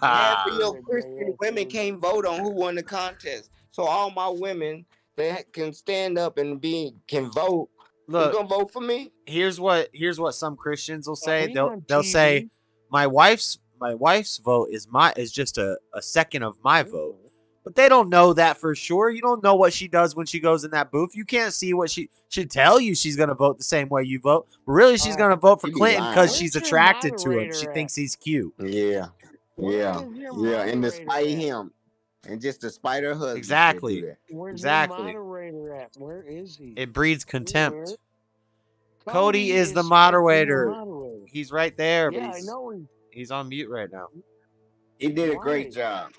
Speaker 3: Half
Speaker 7: pretty
Speaker 3: of your
Speaker 7: sure that
Speaker 3: Christian
Speaker 7: JS
Speaker 3: women
Speaker 7: is.
Speaker 3: can't vote on who won the contest. So all my women that can stand up and can vote is
Speaker 5: Look,
Speaker 3: gonna vote for me.
Speaker 5: here's what some Christians will
Speaker 7: Are
Speaker 5: say.
Speaker 7: we on
Speaker 5: They'll say
Speaker 7: TV?
Speaker 5: my wife's vote is just a second of my vote. But they don't know that for sure. You don't know what she does when she goes in that booth. You can't see what she should tell you she's going to vote the same way you vote. But really, she's going to vote for
Speaker 3: You be
Speaker 5: Clinton because
Speaker 3: lying.
Speaker 5: she's
Speaker 7: Where's your
Speaker 5: attracted to him. She
Speaker 7: moderator at?
Speaker 5: thinks he's cute.
Speaker 3: Yeah.
Speaker 7: Where
Speaker 3: Yeah.
Speaker 7: is your
Speaker 3: Yeah. And
Speaker 7: moderator
Speaker 3: despite
Speaker 7: at?
Speaker 3: him. And just despite her husband, she'll do
Speaker 5: Exactly.
Speaker 3: that.
Speaker 7: Where's your
Speaker 5: Exactly.
Speaker 7: moderator at? Where is he?
Speaker 5: It breeds
Speaker 7: Where?
Speaker 5: contempt. Cody is the
Speaker 7: supposed to be the
Speaker 5: moderator.
Speaker 7: moderator.
Speaker 5: He's right there, but
Speaker 7: Yeah, I know
Speaker 5: he's on mute right now.
Speaker 3: He did a
Speaker 7: Why?
Speaker 3: great job.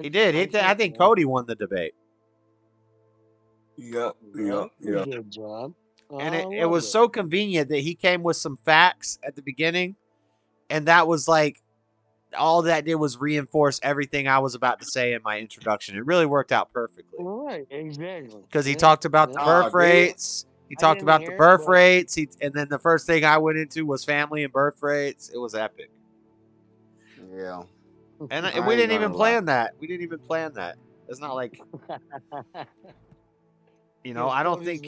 Speaker 5: He did. I think Cody won the debate.
Speaker 3: Yep.
Speaker 7: Good job.
Speaker 5: And
Speaker 7: I
Speaker 5: it
Speaker 7: love
Speaker 5: was
Speaker 7: it.
Speaker 5: so convenient that he came with some facts at the beginning. And that was like, all that did was reinforce everything I was about to say in my introduction. It really worked out perfectly.
Speaker 7: Right, exactly.
Speaker 5: Because he talked about the birth rates. He talked about the birth rates. And then the first thing I went into was family and birth rates. It was epic.
Speaker 3: Yeah.
Speaker 5: And we didn't even plan that. We didn't even plan that. It's not like, you know, I don't think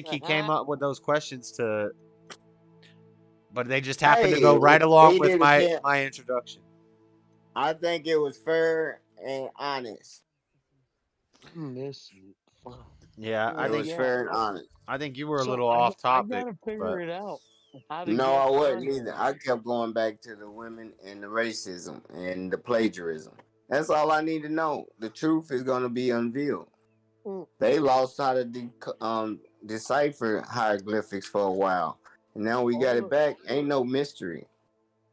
Speaker 5: he came up with those questions but they just happened to go right along with my introduction.
Speaker 3: I think it was fair and honest.
Speaker 5: Yeah, I think
Speaker 3: it was fair and honest.
Speaker 5: I think you were a little off topic.
Speaker 7: I gotta figure it out.
Speaker 3: No, I wasn't either. I kept going back to the women and the racism and the plagiarism. That's all I need to know. The truth is going to be unveiled. They lost how to decipher hieroglyphics for a while. And now we got it back. Ain't no mystery.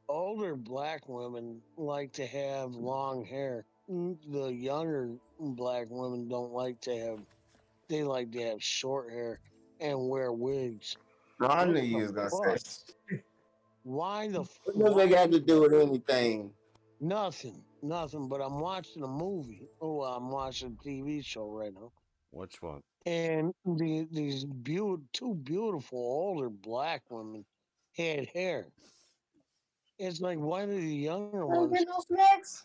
Speaker 7: Older black women like to have long hair. The younger black women don't like to have. They like to have short hair and wear wigs.
Speaker 3: I knew you was gonna say.
Speaker 7: Why the?
Speaker 3: What does they got to do with anything?
Speaker 7: Nothing. But I'm watching a movie. Oh, I'm watching a TV show right now.
Speaker 5: Which one?
Speaker 7: And these two beautiful older black women had hair. It's like, why do the younger ones?
Speaker 3: Get no snacks?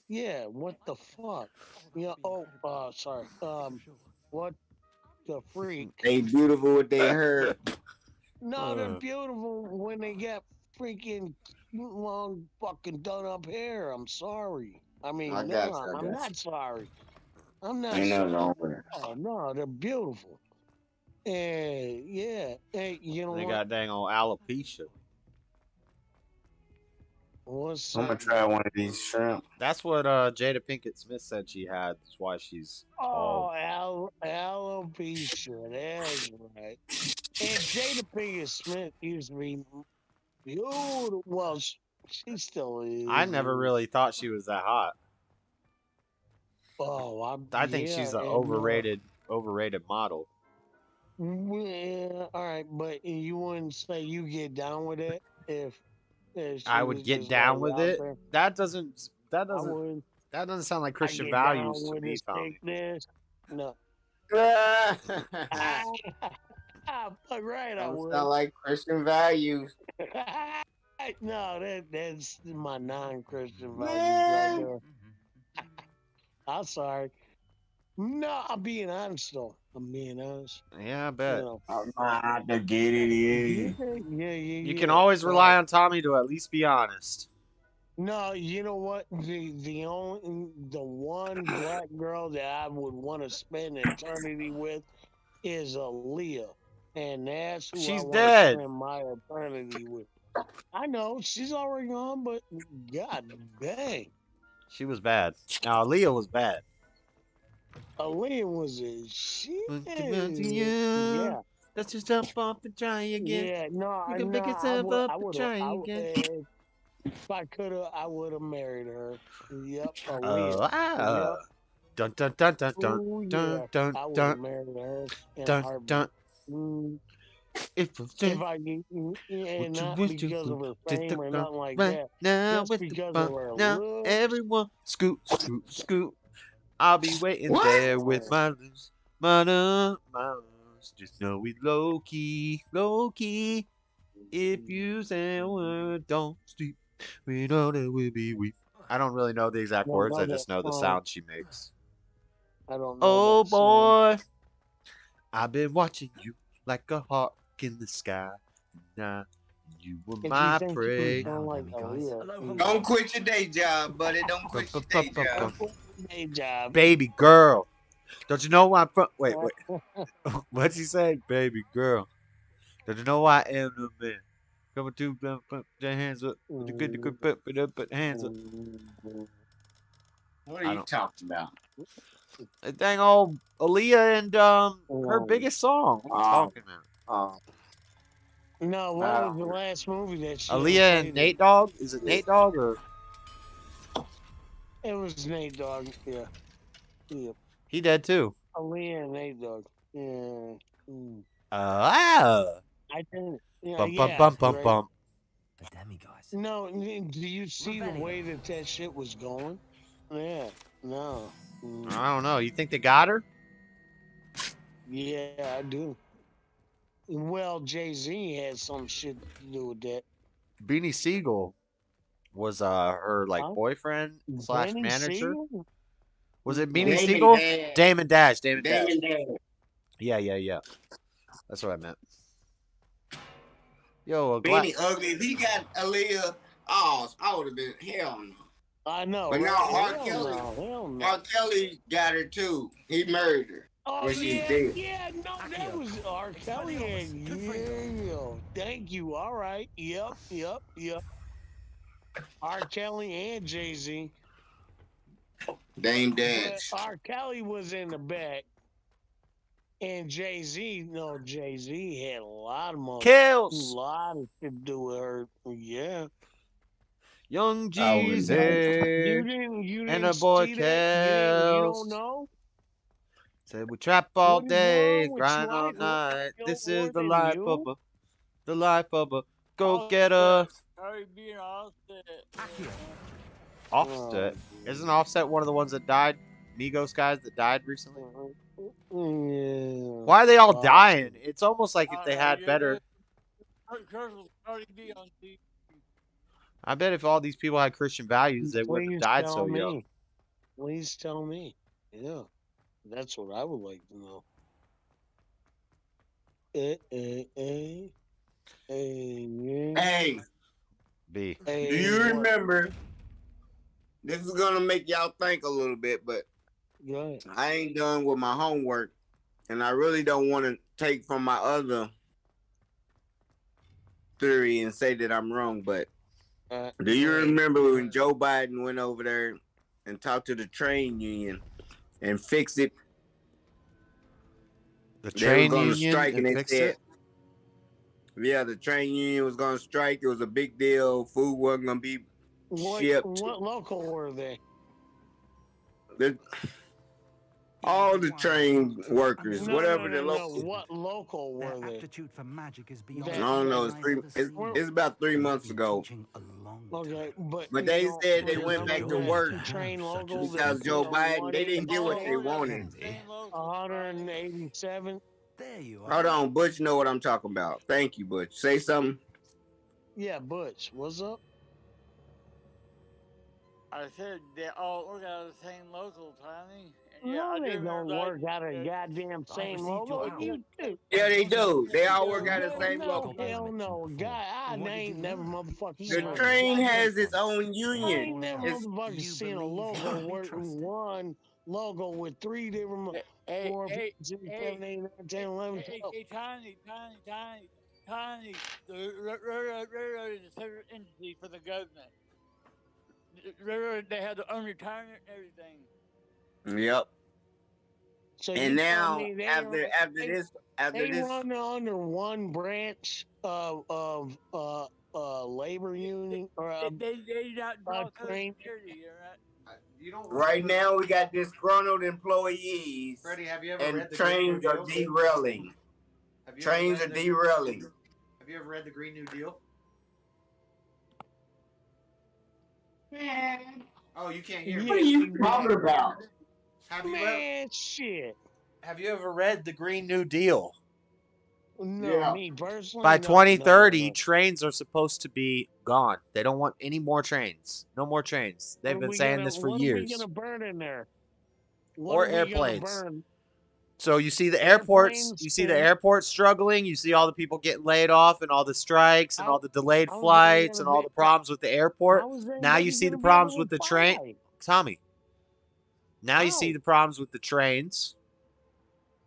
Speaker 7: Yeah, what the fuck? Yeah. Oh, sorry. What the freak?
Speaker 3: They beautiful with their hair.
Speaker 7: No, they're beautiful when they get freaking long, fucking done up hair. I'm sorry. I mean, I'm not sorry. I'm not sorry. Oh no, they're beautiful. And yeah, hey, you know
Speaker 5: they
Speaker 7: what?
Speaker 5: got dang old alopecia.
Speaker 3: I'm gonna try one of these shrimp.
Speaker 5: That's what Jada Pinkett Smith said she had. That's why she's bald.
Speaker 7: Alopecia. That's right. And Jada Pinkett Smith used to be beautiful. Well, she still is.
Speaker 5: I never really thought she was that hot.
Speaker 7: Oh,
Speaker 5: I think she's an overrated model.
Speaker 7: Yeah, all right, but you wouldn't say you get down with it if
Speaker 5: I would get down with it.
Speaker 7: There.
Speaker 5: That doesn't sound like Christian values to me, Tommy.
Speaker 7: No. Right, I would.
Speaker 3: Sound like Christian values.
Speaker 7: No, that's my non-Christian values right there. I'm sorry. No, I'm being honest though. I'm being honest.
Speaker 5: Yeah, I bet.
Speaker 3: You know, I get it.
Speaker 7: Yeah.
Speaker 5: You can always rely on Tommy to at least be honest.
Speaker 7: No, you know what? The one black girl that I would want to spend eternity with is Aaliyah, and that's who I want to spend my eternity with. I know she's already gone, but god dang,
Speaker 5: she was bad. Now Aaliyah was bad.
Speaker 7: Aaliyah was a shit.
Speaker 5: Yeah. Let's just jump off and try again.
Speaker 7: Yeah, no,
Speaker 5: You can
Speaker 7: no,
Speaker 5: pick yourself up and try again.
Speaker 7: if I could have, I would have married her. Yep,
Speaker 5: Oh,
Speaker 7: Aaliyah. Yep.
Speaker 5: Dun dun dun dun dun
Speaker 7: Oh
Speaker 5: dun
Speaker 7: yeah,
Speaker 5: dun
Speaker 7: I would have
Speaker 5: dun
Speaker 7: married her in a
Speaker 5: dun
Speaker 7: heartbeat.
Speaker 5: dun.
Speaker 7: If I and not because of her fame or nothing like
Speaker 5: right
Speaker 7: that,
Speaker 5: now
Speaker 7: just
Speaker 5: with the
Speaker 7: because of
Speaker 5: bump.
Speaker 7: her
Speaker 5: Now
Speaker 7: looks.
Speaker 5: everyone scoot, scoot, scoot. I'll be waiting
Speaker 3: What?
Speaker 5: there with my loose, my loose. Just know we low key, low key. If you say a word, don't sleep. We know that we'll be weak. I don't really know the exact
Speaker 7: Don't
Speaker 5: words.
Speaker 7: know
Speaker 5: I
Speaker 7: that
Speaker 5: just know the
Speaker 7: song.
Speaker 5: sound she makes.
Speaker 7: I don't know
Speaker 5: Oh
Speaker 7: that song.
Speaker 5: boy, I've been watching you like a hawk in the sky. Now you were
Speaker 7: If you
Speaker 5: my
Speaker 7: think you
Speaker 5: prey.
Speaker 7: sound like Aaliyah,
Speaker 3: Don't quit your day job, buddy. Don't quit your day job.
Speaker 7: day job.
Speaker 5: Baby girl, don't you know where I'm from? Wait. What's he saying? Baby girl, don't you know I am the man? Coming to put your hands up. With the good, put hands up.
Speaker 3: What are you talking about?
Speaker 5: Dang old Aaliyah and her biggest song. What are you talking about?
Speaker 7: No, what was the last movie that she
Speaker 5: Aaliyah and Nate Dogg? Is it Nate Dogg or?
Speaker 7: It was Nate Dogg. Yeah.
Speaker 5: He dead too.
Speaker 7: Aaliyah and Nate Dogg. Yeah.
Speaker 5: Ah.
Speaker 7: I think. Yeah.
Speaker 5: Bump,
Speaker 7: Yeah.
Speaker 5: bump, bump,
Speaker 7: right.
Speaker 5: bump.
Speaker 9: The demiguise.
Speaker 7: No, do you see the way that shit was going? Yeah. No.
Speaker 5: I don't know. You think they got her?
Speaker 7: Yeah, I do. Well, Jay-Z had some shit to do with that.
Speaker 5: Beanie Siegel was her like boyfriend / manager.
Speaker 7: Siegel?
Speaker 5: Was it Beanie
Speaker 3: Damon
Speaker 5: Siegel?
Speaker 3: Dash.
Speaker 5: Damon Dash.
Speaker 3: Damon Dash.
Speaker 5: Yeah. That's what I meant. Yo,
Speaker 3: Beanie ugly. If he got Aaliyah, I would have been hell no.
Speaker 7: I know.
Speaker 3: But
Speaker 7: right?
Speaker 3: now R.
Speaker 7: Hell no.
Speaker 3: R. Kelly got her too. He married her.
Speaker 7: Oh,
Speaker 3: when she's
Speaker 7: yeah,
Speaker 3: dead.
Speaker 7: yeah, no, that was R. Kelly. Yeah, thank you. All right. Yep. R. Kelly and Jay-Z.
Speaker 3: Dame Dash.
Speaker 7: But R. Kelly was in the back. And Jay-Z had a lot of money.
Speaker 5: Kills.
Speaker 7: A lot of shit to do with her. Yeah.
Speaker 5: Young Jeezy
Speaker 7: You
Speaker 5: and
Speaker 7: didn't
Speaker 5: a boy
Speaker 7: see that? You don't
Speaker 5: Kels.
Speaker 7: know?
Speaker 5: Said we trap all
Speaker 7: What is
Speaker 5: day,
Speaker 7: wrong with
Speaker 5: grind
Speaker 7: you?
Speaker 5: all night.
Speaker 7: I
Speaker 5: This
Speaker 7: know
Speaker 5: is the
Speaker 7: more
Speaker 5: life
Speaker 7: than
Speaker 5: of
Speaker 7: you.
Speaker 5: go getter.
Speaker 8: Sorry, being Offset.
Speaker 5: Offset. Isn't Offset one of the ones that died? Migos guys that died recently?
Speaker 7: Yeah.
Speaker 5: Why are they all dying? It's almost like if they had better. I bet if all these people had Christian values, they wouldn't have died so young.
Speaker 7: Please tell me. Yeah. That's what I would like to know.
Speaker 3: Hey.
Speaker 5: B.
Speaker 3: Do you remember? This is gonna make y'all think a little bit, but I ain't done with my homework, and I really don't want to take from my other theory and say that I'm wrong. But do you remember when Joe Biden went over there and talked to the train union and fixed it?
Speaker 5: The train union
Speaker 3: strike and they
Speaker 5: fixed
Speaker 3: said,
Speaker 5: it?
Speaker 3: yeah, the train union was going to strike. It was a big deal. Food wasn't going to be shipped.
Speaker 7: What local were they?
Speaker 3: All the train workers, whatever the local.
Speaker 7: What local were they?
Speaker 9: For magic is
Speaker 3: I don't know. It's about 3 months ago.
Speaker 7: Okay,
Speaker 3: but they said they went back to work because Joe Biden, they didn't get what they wanted.
Speaker 7: 187.
Speaker 9: There you are.
Speaker 3: Hold on, Butch know what I'm talking about. Thank you, Butch. Say something.
Speaker 7: Yeah, Butch, what's up?
Speaker 8: I said they all work out of the same local, Tiny.
Speaker 7: No, they don't work out of the goddamn same local. You do.
Speaker 3: Yeah, they do. They all work out of the same local.
Speaker 7: Hell no. God, I ain't never motherfucking
Speaker 3: The train has its own union.
Speaker 7: I ain't never motherfucking seen a logo working one logo with 3 different 4, 5, 6, 7, 8, 9, 10, 11, 12.
Speaker 8: Hey, Tiny. The railroad is a separate entity for the government. The railroad, they have their own retirement and everything.
Speaker 3: Yep.
Speaker 7: So
Speaker 3: And
Speaker 7: you tell
Speaker 3: now
Speaker 7: me they
Speaker 3: after
Speaker 7: run,
Speaker 3: after
Speaker 7: they,
Speaker 3: this after
Speaker 7: they
Speaker 3: this
Speaker 7: run under one branch of labor union or
Speaker 8: They not draw Social
Speaker 7: train.
Speaker 8: Security, right?
Speaker 5: You don't
Speaker 3: right now we got disgruntled employees
Speaker 5: Freddie, have you ever
Speaker 3: and
Speaker 5: read the Green New
Speaker 3: trains are
Speaker 5: Deal?
Speaker 3: derailing.
Speaker 5: Have you ever
Speaker 3: Trains
Speaker 5: read
Speaker 3: are
Speaker 5: the-
Speaker 3: derailing.
Speaker 5: Have you ever read the Green New Deal?
Speaker 3: Man,
Speaker 5: Oh, you can't hear me.
Speaker 3: what are you talking about?
Speaker 7: Man, shit.
Speaker 5: Have you ever read the Green New Deal?
Speaker 7: No,
Speaker 3: Yeah.
Speaker 7: me personally.
Speaker 5: By
Speaker 7: no,
Speaker 5: 2030,
Speaker 7: no.
Speaker 5: trains are supposed to be gone. They don't want any more trains. No more trains. They've been saying this for
Speaker 7: What
Speaker 5: years.
Speaker 7: are we gonna burn in there? What
Speaker 5: Or
Speaker 7: are we gonna
Speaker 5: airplanes.
Speaker 7: burn?
Speaker 5: So you see the airports,
Speaker 7: Airplanes
Speaker 5: you see the
Speaker 7: and-
Speaker 5: airports struggling, you see all the people getting laid off and all the strikes and all the delayed
Speaker 7: how's
Speaker 5: flights
Speaker 7: that
Speaker 5: and
Speaker 7: gonna
Speaker 5: all
Speaker 7: be-
Speaker 5: the problems with the airport.
Speaker 7: How is
Speaker 5: Now you
Speaker 7: anybody
Speaker 5: see the
Speaker 7: gonna be
Speaker 5: problems
Speaker 7: able
Speaker 5: with
Speaker 7: to
Speaker 5: the train.
Speaker 7: fly?
Speaker 5: Tommy. Now you see
Speaker 7: How?
Speaker 5: the problems with the trains.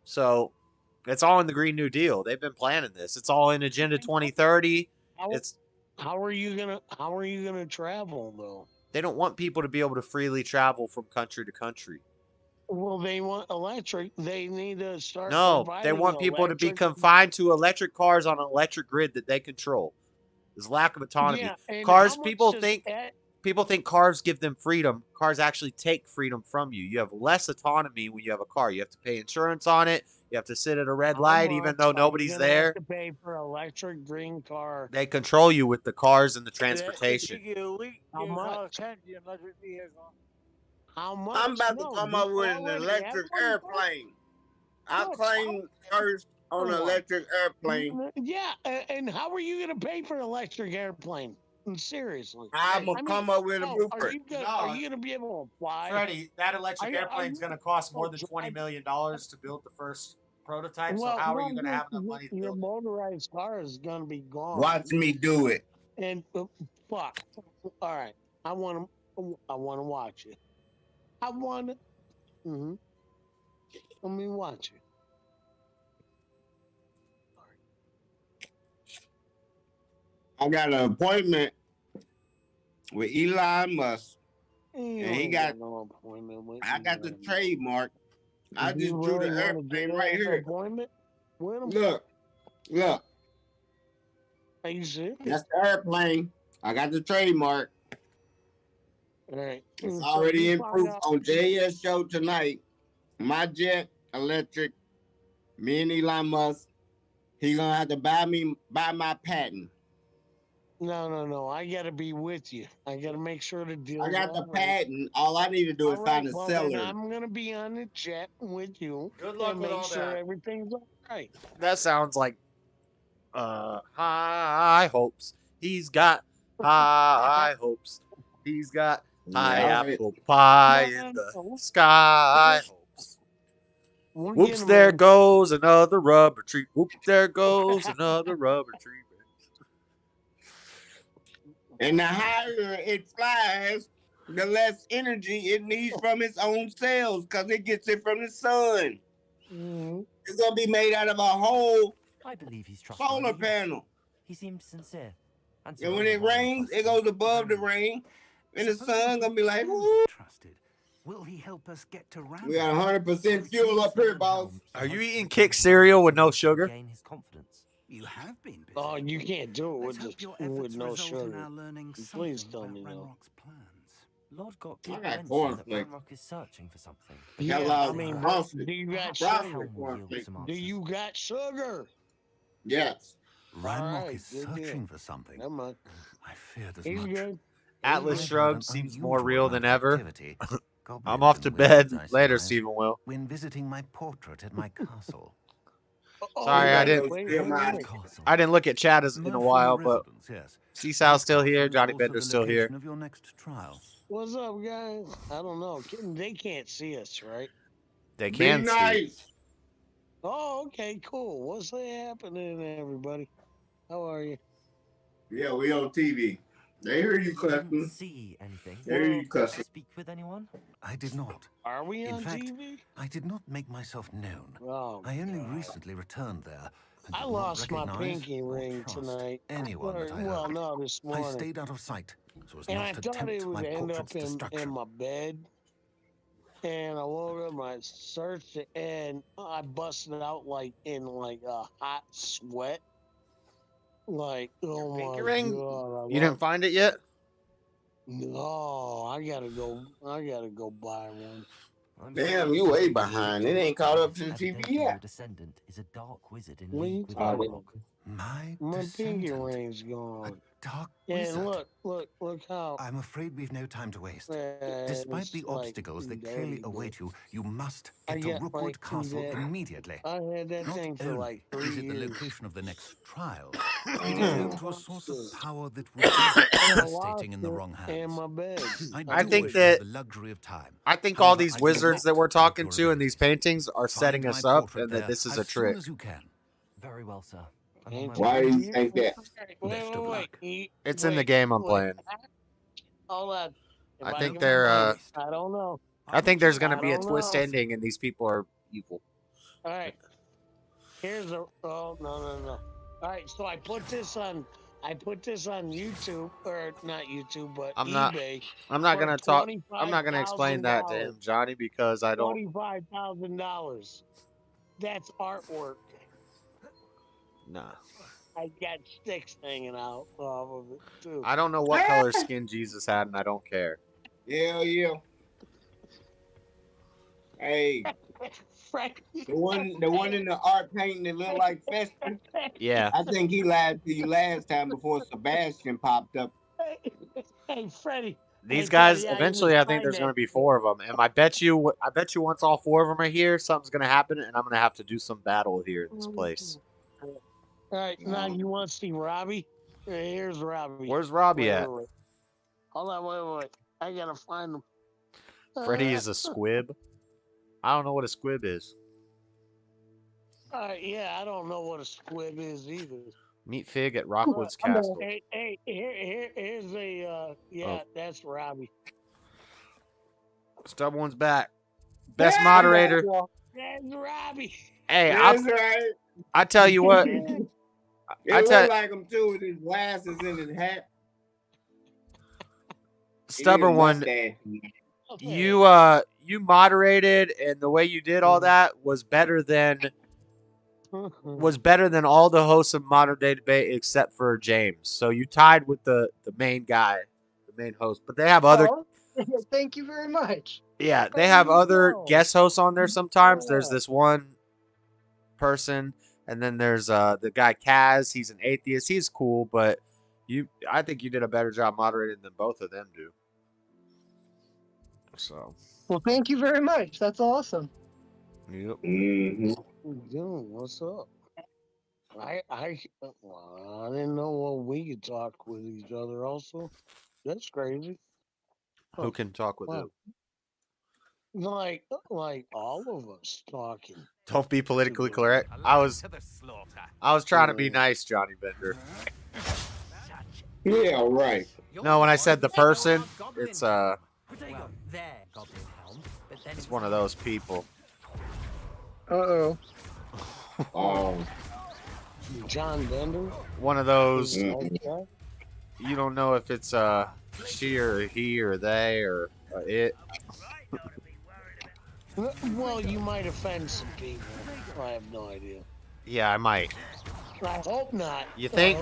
Speaker 5: So it's all in the Green New Deal. They've been planning this. It's all in Agenda 2030.
Speaker 7: How are you gonna travel though?
Speaker 5: They don't want people to be able to freely travel from country to country.
Speaker 7: Well, they want electric. They need to start.
Speaker 5: No, they
Speaker 7: providing
Speaker 5: want people to be
Speaker 7: electric.
Speaker 5: confined to electric cars on an electric grid that they control. There's lack of autonomy.
Speaker 7: Yeah, and
Speaker 5: Cars,
Speaker 7: how much
Speaker 5: people
Speaker 7: does
Speaker 5: think
Speaker 7: that-
Speaker 5: people think cars give them freedom. Cars actually take freedom from you. You have less autonomy when you have a car. You have to pay insurance on it. You have to sit at a red
Speaker 7: how
Speaker 5: light even
Speaker 7: much
Speaker 5: though
Speaker 7: are you
Speaker 5: nobody's
Speaker 7: gonna
Speaker 5: there.
Speaker 7: have to pay for electric green car.
Speaker 5: They control you with the cars and the
Speaker 8: You
Speaker 5: transportation.
Speaker 8: get a week,
Speaker 7: How
Speaker 8: get
Speaker 7: much?
Speaker 8: cross country electric vehicle.
Speaker 7: How much?
Speaker 3: I'm about
Speaker 7: No,
Speaker 3: to come
Speaker 7: you
Speaker 3: up with an
Speaker 7: already
Speaker 3: electric
Speaker 7: have one,
Speaker 3: airplane. I'll
Speaker 7: What?
Speaker 3: claim first on an
Speaker 7: One.
Speaker 3: electric airplane.
Speaker 7: Yeah, and how are you gonna pay for an electric airplane? Seriously,
Speaker 3: I'm gonna come up with a
Speaker 7: are
Speaker 3: blueprint.
Speaker 7: you gonna be able to fly?
Speaker 5: Freddie, that electric
Speaker 7: Are you-
Speaker 5: airplane's
Speaker 7: are
Speaker 5: going to
Speaker 7: you-
Speaker 5: cost more
Speaker 7: oh,
Speaker 5: than
Speaker 7: drive-
Speaker 5: $20 million to build the first prototype.
Speaker 7: Well,
Speaker 5: so how are
Speaker 7: no,
Speaker 5: you going to have enough money to
Speaker 7: your
Speaker 5: build it?
Speaker 7: motorized car is gonna be gone.
Speaker 3: Watch me do it.
Speaker 7: And fuck. All right, I want to watch it. I want it. Let me watch it.
Speaker 3: I got an appointment with Elon Musk.
Speaker 7: You
Speaker 3: And he
Speaker 7: ain't
Speaker 3: got
Speaker 7: no appointment with
Speaker 3: I got the
Speaker 7: Elon.
Speaker 3: trademark. I
Speaker 7: You
Speaker 3: just drew
Speaker 7: really
Speaker 3: the
Speaker 7: wanna
Speaker 3: airplane
Speaker 7: get
Speaker 3: right
Speaker 7: an
Speaker 3: here.
Speaker 7: appointment with him?
Speaker 3: Look.
Speaker 7: Are you serious?
Speaker 3: That's the airplane. I got the trademark.
Speaker 7: All right.
Speaker 3: It's
Speaker 7: So
Speaker 3: already
Speaker 7: you
Speaker 3: in
Speaker 7: find
Speaker 3: proof
Speaker 7: out-
Speaker 3: on JS show tonight. My jet electric. Me and Elon Musk. He gonna have to buy my patent.
Speaker 7: No. I gotta be with you. I gotta make sure the deal.
Speaker 3: I got the patent. All I need to do is find a
Speaker 7: Then
Speaker 3: seller.
Speaker 7: I'm gonna be on the jet with you.
Speaker 5: Good luck
Speaker 7: and
Speaker 5: with
Speaker 7: make
Speaker 5: all
Speaker 7: sure
Speaker 5: that.
Speaker 7: everything's all right.
Speaker 5: That sounds like high hopes. He's got high hopes. He's got high
Speaker 3: Yeah.
Speaker 5: apple pie in the sky. Hopes.
Speaker 7: We're
Speaker 5: Whoops,
Speaker 7: getting
Speaker 5: there
Speaker 7: ready.
Speaker 5: goes another rubber tree. Whoops, there goes another rubber tree.
Speaker 3: And the higher it flies, the less energy it needs from its own cells because it gets it from the sun. It's gonna be made out of a whole
Speaker 9: I believe he's trustworthy.
Speaker 3: solar panel.
Speaker 9: He seemed sincere.
Speaker 3: And when it rains, it goes above the rain. And the sun gonna be like, woo.
Speaker 9: Trusted. Will he help us get to
Speaker 3: We got 100% fuel up here, boss.
Speaker 5: Are you eating Kick cereal with no sugar?
Speaker 9: Gain his confidence.
Speaker 10: You have been busy.
Speaker 7: Oh, you can't do it
Speaker 10: Let's
Speaker 7: with
Speaker 10: hope
Speaker 7: just
Speaker 10: your
Speaker 7: with
Speaker 10: efforts
Speaker 7: no
Speaker 10: result in
Speaker 7: sugar.
Speaker 10: our learning
Speaker 7: Please
Speaker 10: something
Speaker 7: tell
Speaker 10: about
Speaker 7: me no.
Speaker 10: Ranrock's plans.
Speaker 9: Lord got
Speaker 3: I
Speaker 9: did
Speaker 3: got
Speaker 9: mention that
Speaker 3: cornflakes.
Speaker 9: Ranrock is searching for something.
Speaker 7: Yeah,
Speaker 3: Hello,
Speaker 7: I mean,
Speaker 3: frosted.
Speaker 7: do you got
Speaker 3: Frosted
Speaker 7: sugar?
Speaker 3: cornflakes.
Speaker 7: Do you got sugar?
Speaker 3: Yes.
Speaker 10: Ranrock
Speaker 7: Alright,
Speaker 10: is
Speaker 7: good deal.
Speaker 10: searching for something.
Speaker 7: Never mind.
Speaker 10: I feared as
Speaker 7: He's
Speaker 10: much.
Speaker 7: good.
Speaker 5: Atlas
Speaker 10: I've had
Speaker 5: Shrugged
Speaker 10: an
Speaker 5: seems more
Speaker 10: unusual
Speaker 5: real than
Speaker 10: amount of
Speaker 5: ever.
Speaker 10: activity.
Speaker 5: I'm
Speaker 10: Goblins
Speaker 5: off to
Speaker 10: and
Speaker 5: bed
Speaker 10: wizards, I
Speaker 5: later,
Speaker 10: suppose,
Speaker 5: Stephen Will.
Speaker 10: when visiting my portrait at my castle.
Speaker 5: Sorry, I didn't.
Speaker 10: Castle.
Speaker 5: I didn't look at chat in a
Speaker 10: Murphy
Speaker 5: while, but
Speaker 10: residence, yes.
Speaker 5: Seasow's still
Speaker 10: This
Speaker 5: here.
Speaker 10: castle is
Speaker 5: Johnny
Speaker 10: also
Speaker 5: Bender's
Speaker 10: the
Speaker 5: still here.
Speaker 10: location of your next trial.
Speaker 7: What's up, guys? I don't know. They can't see us, right?
Speaker 5: They
Speaker 3: Be
Speaker 5: can see.
Speaker 3: nice.
Speaker 7: Oh, okay, cool. What's happening, everybody? How are you?
Speaker 3: Yeah, we on TV. They hear you
Speaker 9: Didn't
Speaker 3: cussing.
Speaker 9: see anything.
Speaker 3: They hear you cussing.
Speaker 9: Speak with anyone?
Speaker 10: I did not.
Speaker 7: Are we
Speaker 10: In
Speaker 7: on
Speaker 10: fact,
Speaker 7: TV?
Speaker 10: I did not make myself known.
Speaker 7: Oh,
Speaker 10: I only
Speaker 7: God.
Speaker 10: recently returned there. And
Speaker 7: I
Speaker 10: did not
Speaker 7: lost my
Speaker 10: recognize
Speaker 7: pinky
Speaker 10: or
Speaker 7: ring
Speaker 10: trust
Speaker 7: tonight.
Speaker 10: anyone that I
Speaker 7: Well,
Speaker 10: heard.
Speaker 7: no, this
Speaker 10: I
Speaker 7: morning.
Speaker 10: stayed out of sight, so as
Speaker 7: And
Speaker 10: not
Speaker 7: I
Speaker 10: to
Speaker 7: thought
Speaker 10: tempt
Speaker 7: it
Speaker 10: my
Speaker 7: would end up
Speaker 10: portrait's destruction.
Speaker 7: in my bed. and I woke up and I searched it, and I busted out like in like a hot sweat. Like, oh
Speaker 5: Pinky
Speaker 7: my
Speaker 5: ring?
Speaker 7: god!
Speaker 5: You didn't find it yet?
Speaker 7: No, I gotta go buy one.
Speaker 3: Damn, you way behind. It ain't caught up to the TV
Speaker 9: Evidently, your
Speaker 3: yet.
Speaker 9: descendant is a dark wizard in
Speaker 7: What are you
Speaker 9: league with
Speaker 7: talking
Speaker 9: Warlock.
Speaker 10: My
Speaker 7: My pinky
Speaker 10: descendant.
Speaker 7: ring's
Speaker 10: A
Speaker 7: gone.
Speaker 10: dark
Speaker 7: And
Speaker 10: wizard.
Speaker 7: look how
Speaker 10: I'm afraid we've no time to waste.
Speaker 7: it's
Speaker 10: Despite the
Speaker 7: like
Speaker 10: obstacles that
Speaker 7: dirty,
Speaker 10: clearly
Speaker 7: but
Speaker 10: await you, you must
Speaker 7: I
Speaker 10: get to
Speaker 7: got
Speaker 10: Rookwood
Speaker 7: like
Speaker 10: Castle
Speaker 7: that.
Speaker 10: immediately.
Speaker 7: I had that
Speaker 10: Not
Speaker 7: thing for
Speaker 10: only
Speaker 7: like 3
Speaker 10: is it the
Speaker 7: years.
Speaker 10: location of the next trial, it is
Speaker 7: And
Speaker 10: home to a source of
Speaker 7: boxes.
Speaker 10: power that would be
Speaker 7: I
Speaker 10: devastating in the
Speaker 7: lost
Speaker 10: wrong
Speaker 7: it and
Speaker 10: hands.
Speaker 7: my bed.
Speaker 5: I
Speaker 10: do
Speaker 5: think
Speaker 10: wish you had
Speaker 5: that
Speaker 10: the luxury of time.
Speaker 5: I think all
Speaker 10: However,
Speaker 5: these
Speaker 10: I
Speaker 5: wizards that
Speaker 10: cannot
Speaker 5: we're
Speaker 10: make
Speaker 5: talking
Speaker 10: your
Speaker 5: to in these
Speaker 10: abilities.
Speaker 5: paintings are setting
Speaker 10: Find
Speaker 5: us
Speaker 10: my
Speaker 5: up,
Speaker 10: portrait
Speaker 5: and that
Speaker 10: there
Speaker 5: this is
Speaker 10: as
Speaker 5: a
Speaker 10: soon
Speaker 5: trick.
Speaker 10: as you can.
Speaker 9: Very well, sir. I'm on
Speaker 7: Ain't
Speaker 9: my
Speaker 7: you-
Speaker 9: way.
Speaker 3: Why do you
Speaker 7: you-
Speaker 3: think that?
Speaker 10: Best of luck.
Speaker 5: It's in the
Speaker 7: wait,
Speaker 5: game I'm
Speaker 7: wait.
Speaker 5: playing.
Speaker 7: Hold on. If
Speaker 5: I think
Speaker 7: can
Speaker 5: they're
Speaker 7: find it, I don't know.
Speaker 5: I think there's gonna
Speaker 7: I
Speaker 5: be a
Speaker 7: don't
Speaker 5: twist
Speaker 7: know.
Speaker 5: ending, and these people are evil.
Speaker 7: All right. Here's a. Oh no. All right. So I put this on YouTube, or not YouTube, but
Speaker 5: I'm not
Speaker 7: eBay.
Speaker 5: I'm not
Speaker 7: for
Speaker 5: gonna talk. I'm not gonna explain that to him,
Speaker 7: $25,000.
Speaker 5: Johnny, because I don't.
Speaker 7: $25,000. That's artwork.
Speaker 5: Nah.
Speaker 7: I got sticks hanging out off of it too.
Speaker 5: I don't know what color skin Jesus had, and I don't care.
Speaker 3: Yeah. Hey,
Speaker 7: Frank.
Speaker 3: the one in the art painting that looked like Festus.
Speaker 5: Yeah.
Speaker 3: I think he lied to you last time before Sebastian popped up.
Speaker 7: Hey, Freddy.
Speaker 5: These
Speaker 7: Hey,
Speaker 5: guys,
Speaker 7: Freddy,
Speaker 5: eventually, I think there's going to be 4 of them. And I bet you once all 4 of them are here, something's going to happen, and I'm going to have to do some battle here in this place.
Speaker 7: All right, now you want to see Robbie? Here's Robbie.
Speaker 5: Where's Robbie at?
Speaker 7: Wait. Hold on, wait. I got to find him.
Speaker 5: Freddy is a squib. I don't know what a squib is.
Speaker 7: Yeah, I don't know what a squib is either.
Speaker 5: Meet Fig at Rockwood's Castle.
Speaker 7: Hey, here's a, that's Robbie.
Speaker 5: Stubborn's back. Best moderator.
Speaker 7: That's Robbie.
Speaker 5: Hey,
Speaker 3: That's right.
Speaker 5: I tell you what.
Speaker 3: It looked like him too with his glasses and his hat.
Speaker 5: Stubborn one. You moderated, and the way you did all that was better than all the hosts of Modern Day Debate except for James. So you tied with the main guy, the main host. But they have other.
Speaker 4: Thank you very much.
Speaker 5: Yeah, they have other guest hosts on there sometimes. There's this one person, and then there's the guy Kaz. He's an atheist. He's cool, but I think you did a better job moderating than both of them do. So.
Speaker 4: Well, thank you very much. That's awesome.
Speaker 5: Yep.
Speaker 3: Mm-hmm.
Speaker 7: Dude, what's up? I didn't know we could talk with each other. Also, that's crazy.
Speaker 5: Who can talk with who?
Speaker 7: Like all of us talking.
Speaker 5: Don't be politically correct. I was trying to be nice, Johnny Bender.
Speaker 3: Yeah, right.
Speaker 5: No, when I said the person, it's it's one of those people.
Speaker 4: Uh-oh.
Speaker 7: John Bender?
Speaker 5: One of those.
Speaker 7: Okay.
Speaker 5: You don't know if it's she or he or they or it.
Speaker 7: Well, you might offend some people. I have no idea.
Speaker 5: Yeah, I might.
Speaker 7: I hope not.
Speaker 5: You think?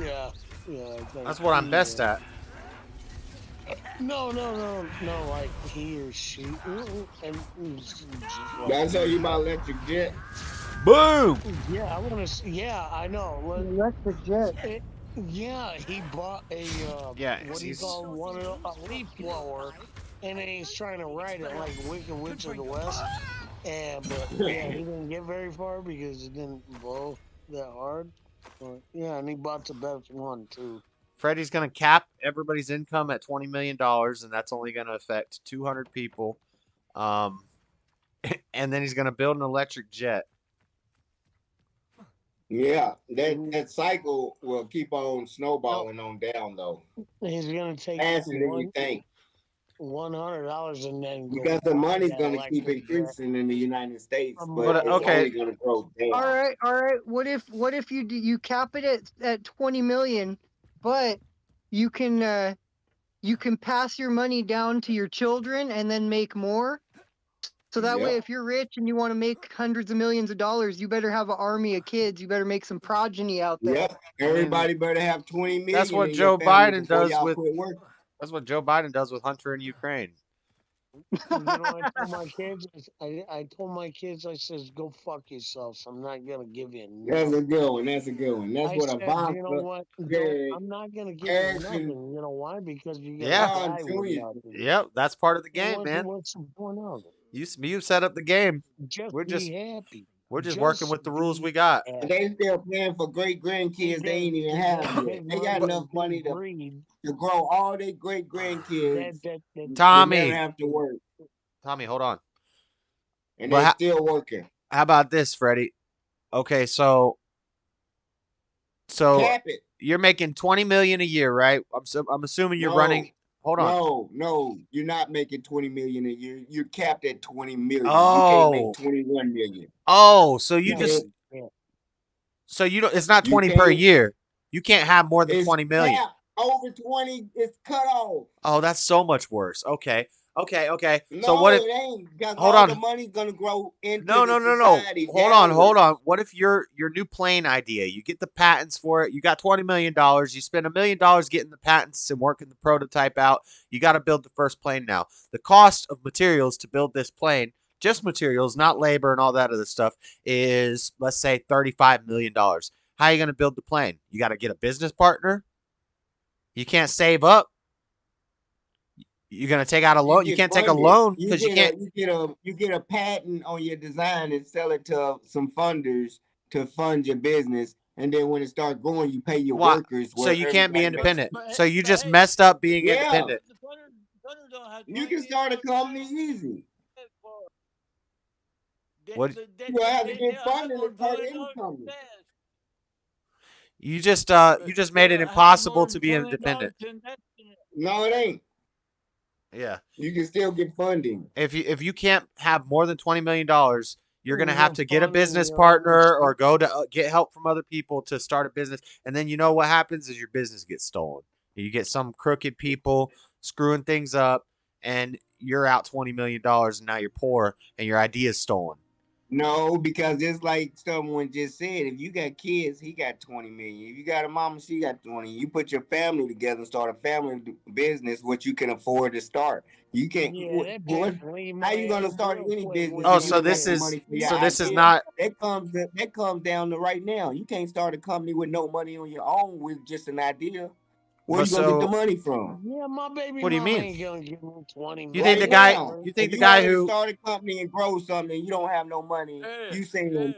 Speaker 7: Yeah.
Speaker 5: That's what I'm best at.
Speaker 7: No, like he or she.
Speaker 3: That's how you about electric jet.
Speaker 5: Boom!
Speaker 7: Yeah, I want to. Yeah, I know.
Speaker 4: Electric jet.
Speaker 7: Yeah, he bought a. What do you call a leaf blower, and then he's trying to ride it like Wicked Witch of the West. But he didn't get very far because it didn't blow that hard. But, yeah, and he bought the best one too.
Speaker 5: Freddy's going to cap everybody's income at $20 million, and that's only going to affect 200 people. And then he's going to build an electric jet.
Speaker 3: Yeah, that cycle will keep on snowballing on down, though.
Speaker 7: He's going to take
Speaker 3: faster than you think.
Speaker 7: $100 and then
Speaker 3: because the money's going to keep increasing in the United States, but it's only going to grow down.
Speaker 4: All right. What if you cap it at 20 million, but you can you can pass your money down to your children and then make more. So that way, if you're rich and you want to make hundreds of millions of dollars, you better have an army of kids. You better make some progeny out there.
Speaker 3: Yep. Everybody better have 20 million
Speaker 5: That's what
Speaker 3: in your
Speaker 5: Joe
Speaker 3: family
Speaker 5: Biden
Speaker 3: before
Speaker 5: does
Speaker 3: y'all
Speaker 5: with.
Speaker 3: quit working.
Speaker 5: That's what Joe Biden does with Hunter in Ukraine.
Speaker 7: You know, I told my kids, I told my kids, I says, go fuck yourselves. I'm not gonna give you
Speaker 3: That's a
Speaker 7: nothing.
Speaker 3: good one. That's a good one. That's
Speaker 7: I
Speaker 3: what
Speaker 7: said,
Speaker 3: Ivanka,
Speaker 7: you know what?
Speaker 3: Derek,
Speaker 7: I'm not gonna give you
Speaker 3: Eric,
Speaker 7: nothing.
Speaker 3: and
Speaker 7: You know why? Because you're
Speaker 5: Yeah.
Speaker 7: gonna
Speaker 3: John
Speaker 7: die with
Speaker 3: Jr.
Speaker 7: nothing.
Speaker 5: Yep, that's part of the game,
Speaker 7: What's
Speaker 5: man.
Speaker 7: what's the point of it?
Speaker 5: You set up the game.
Speaker 7: Just
Speaker 5: We're
Speaker 7: be
Speaker 5: just
Speaker 7: happy.
Speaker 5: working with the rules we got.
Speaker 7: happy.
Speaker 3: They still playing for great grandkids they ain't even have yet. They got enough money to grow all their great grandkids and
Speaker 5: Tommy,
Speaker 3: never have to work.
Speaker 5: Tommy, hold on.
Speaker 3: And they're still working.
Speaker 5: How about this, Freddie? Okay, so
Speaker 3: Cap it.
Speaker 5: You're making 20 million a year, right? I'm assuming you're running. Hold on.
Speaker 3: No, you're not making 20 million a year. You're capped at 20 million.
Speaker 5: Oh.
Speaker 3: You can't make 21 million.
Speaker 5: Oh, so you just so you don't. It's not 20 per year. You can't have more than 20 million.
Speaker 3: Capped. Over 20, it's cut off.
Speaker 5: Oh, that's so much worse. Okay.
Speaker 3: No,
Speaker 5: So what if?
Speaker 3: It ain't. Because
Speaker 5: hold
Speaker 3: all
Speaker 5: on.
Speaker 3: the money's gonna grow into
Speaker 5: No.
Speaker 3: society.
Speaker 5: Hold on. What if your new plane idea? You get the patents for it. You got $20 million. You spend $1 million getting the patents and working the prototype out. You got to build the first plane now. The cost of materials to build this plane, just materials, not labor and all that other stuff, is, let's say, $35 million. How are you going to build the plane? You got to get a business partner. You can't save up. You're gonna take out a loan. You can't take a loan because you can't.
Speaker 3: You get a patent on your design and sell it to some funders to fund your business, and then when it starts growing, you pay your workers.
Speaker 5: So you can't be independent. So you just messed up being independent.
Speaker 3: You can start a company easy.
Speaker 5: What?
Speaker 3: You have to get funding to start any company.
Speaker 5: You just made it impossible to be independent.
Speaker 3: No, it ain't.
Speaker 5: Yeah.
Speaker 3: You can still get funding.
Speaker 5: If you can't have more than $20 million, you're gonna have to get a business partner or go to get help from other people to start a business. And then you know what happens is your business gets stolen. You get some crooked people screwing things up, and you're out $20 million, and now you're poor, and your idea is stolen.
Speaker 3: No, because it's like someone just said, if you got kids, he got 20 million. If you got a mama, she got 20. You put your family together and start a family business, what you can afford to start. You can't. How you gonna start any business?
Speaker 5: Oh, so this is not.
Speaker 3: That comes down to right now. You can't start a company with no money on your own with just an idea. Where you gonna get the money from?
Speaker 7: Yeah, my baby.
Speaker 5: What do you mean?
Speaker 7: Ain't gonna give me 20
Speaker 5: you think the guy? You think the guy who
Speaker 3: start a company and grow something, and you don't have no money? You saying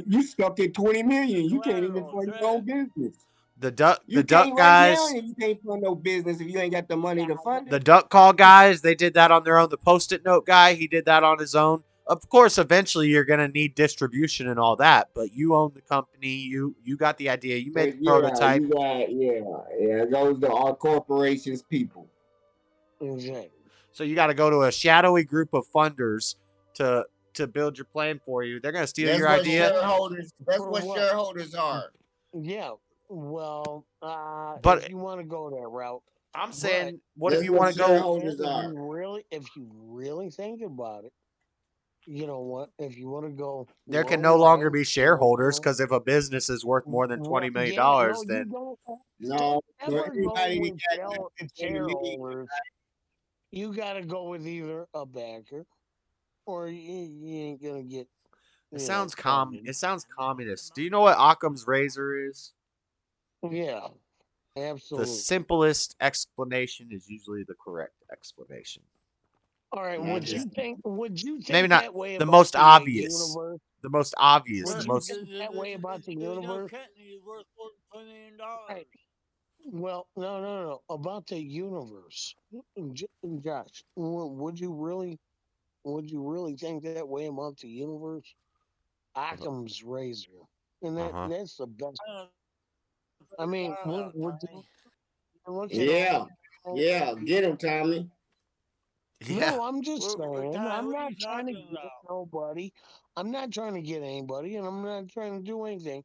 Speaker 3: you stuck at 20 million? You can't even fund your own business.
Speaker 5: The duck
Speaker 3: Right
Speaker 5: guys.
Speaker 3: now, you can't fund no business if you ain't got the money to fund it.
Speaker 5: The duck call guys, they did that on their own. The post-it note guy, he did that on his own. Of course, eventually you're gonna need distribution and all that, but you own the company. You got the idea. You made the prototype.
Speaker 3: It goes to our corporations people.
Speaker 7: Exactly.
Speaker 5: So you got to go to a shadowy group of funders to build your plan for you. They're gonna steal your idea.
Speaker 3: That's what shareholders are.
Speaker 7: Yeah. Well,
Speaker 5: but
Speaker 7: if you want to go that route,
Speaker 5: I'm saying, what if you want to go?
Speaker 7: If you really think about it, you know what? If you want to go,
Speaker 5: there can no longer be shareholders because if a business is worth more than $20 million, then
Speaker 7: no. Everybody shareholders. You got to go with either a banker, or you ain't gonna get.
Speaker 5: It sounds It sounds communist. Do you know what Occam's razor is?
Speaker 7: Yeah, absolutely.
Speaker 5: The simplest explanation is usually the correct explanation.
Speaker 7: All right. Would you think
Speaker 5: maybe not
Speaker 7: that way
Speaker 5: the most obvious?
Speaker 7: Universe?
Speaker 5: The most obvious.
Speaker 7: Would
Speaker 5: the
Speaker 7: you
Speaker 5: most
Speaker 7: think that way about the universe? Right. Well, no. About the universe, Josh. Would you really think that way about the universe? Occam's razor, and that's the best. I mean, would you
Speaker 3: get him, Tommy.
Speaker 5: Yeah.
Speaker 7: No, I'm just saying. I'm not trying to get nobody. I'm not trying to get anybody, and I'm not trying to do anything.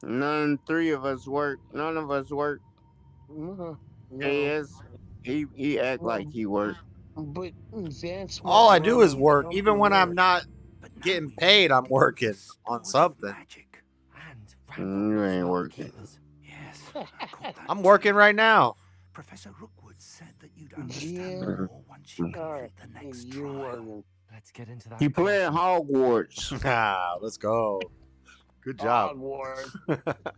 Speaker 3: Three of us work. None of us work.
Speaker 7: No,
Speaker 3: Yes, he act
Speaker 7: no,
Speaker 3: like he work.
Speaker 7: but that's
Speaker 5: All
Speaker 7: what
Speaker 5: I do is
Speaker 7: running a
Speaker 5: work. Even
Speaker 7: company
Speaker 5: when I'm
Speaker 7: is.
Speaker 5: not getting paid, I'm working on something.
Speaker 10: Magic.
Speaker 3: You ain't working.
Speaker 10: Yes. I caught that
Speaker 5: I'm working right now.
Speaker 10: Professor Rookwood said that you'd
Speaker 7: Yeah.
Speaker 10: understand more once you
Speaker 7: All right,
Speaker 10: complete the next
Speaker 7: you're
Speaker 10: trial.
Speaker 7: working.
Speaker 9: Let's get into that.
Speaker 3: He playing Hogwarts.
Speaker 5: Ah, let's go. Good job.
Speaker 7: Hogwarts.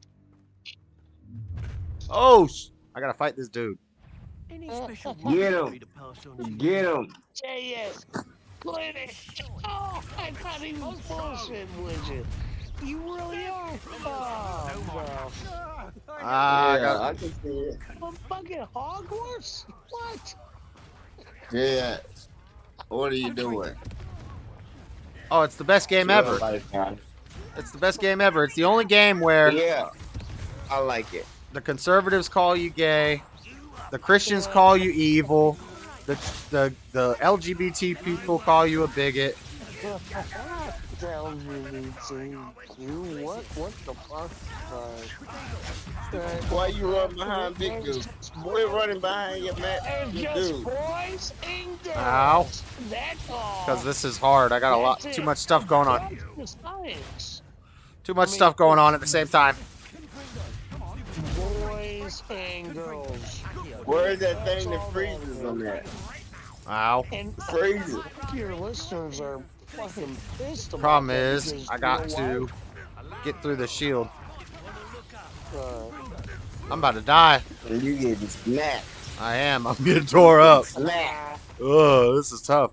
Speaker 5: Oh, I gotta fight this dude.
Speaker 10: Any special
Speaker 3: Get
Speaker 10: words you want
Speaker 3: him.
Speaker 10: me to pass on to
Speaker 3: Get
Speaker 10: you?
Speaker 3: him.
Speaker 7: Yes. Clinic. Oh, I thought he was bullshitting with you. You really are. Oh, no.
Speaker 5: I got.
Speaker 3: I can see it.
Speaker 7: Fucking Hogwarts? What?
Speaker 3: Yeah. What are you doing?
Speaker 5: Oh, it's the best game ever. It's the best game ever. It's the only game where
Speaker 3: Yeah, I like it.
Speaker 5: the conservatives call you gay, the Christians call you evil, the LGBT people call you a bigot.
Speaker 7: LGBT. What the fuck?
Speaker 3: Why you run behind big dude? Quit running behind your man,
Speaker 7: And
Speaker 3: your
Speaker 7: just
Speaker 3: dude.
Speaker 7: boys and girls.
Speaker 5: Ow.
Speaker 7: That's all.
Speaker 5: Because this is hard. I got a lot,
Speaker 7: That's
Speaker 5: too
Speaker 7: it.
Speaker 5: much stuff going on.
Speaker 7: That's the science.
Speaker 5: Too much stuff going on at the same time.
Speaker 7: Boys and girls.
Speaker 3: Where's that thing that freezes them at?
Speaker 5: Ow.
Speaker 7: And
Speaker 3: Freezes.
Speaker 7: your listeners are fucking pissed about
Speaker 5: Problem
Speaker 7: that
Speaker 5: is,
Speaker 7: because
Speaker 5: I
Speaker 7: you
Speaker 5: got
Speaker 7: know
Speaker 5: to get through the shield.
Speaker 7: what?
Speaker 5: I'm about to die.
Speaker 3: And you getting snapped.
Speaker 5: I am. I'm getting tore up.
Speaker 3: Snap.
Speaker 5: Ugh, this is tough.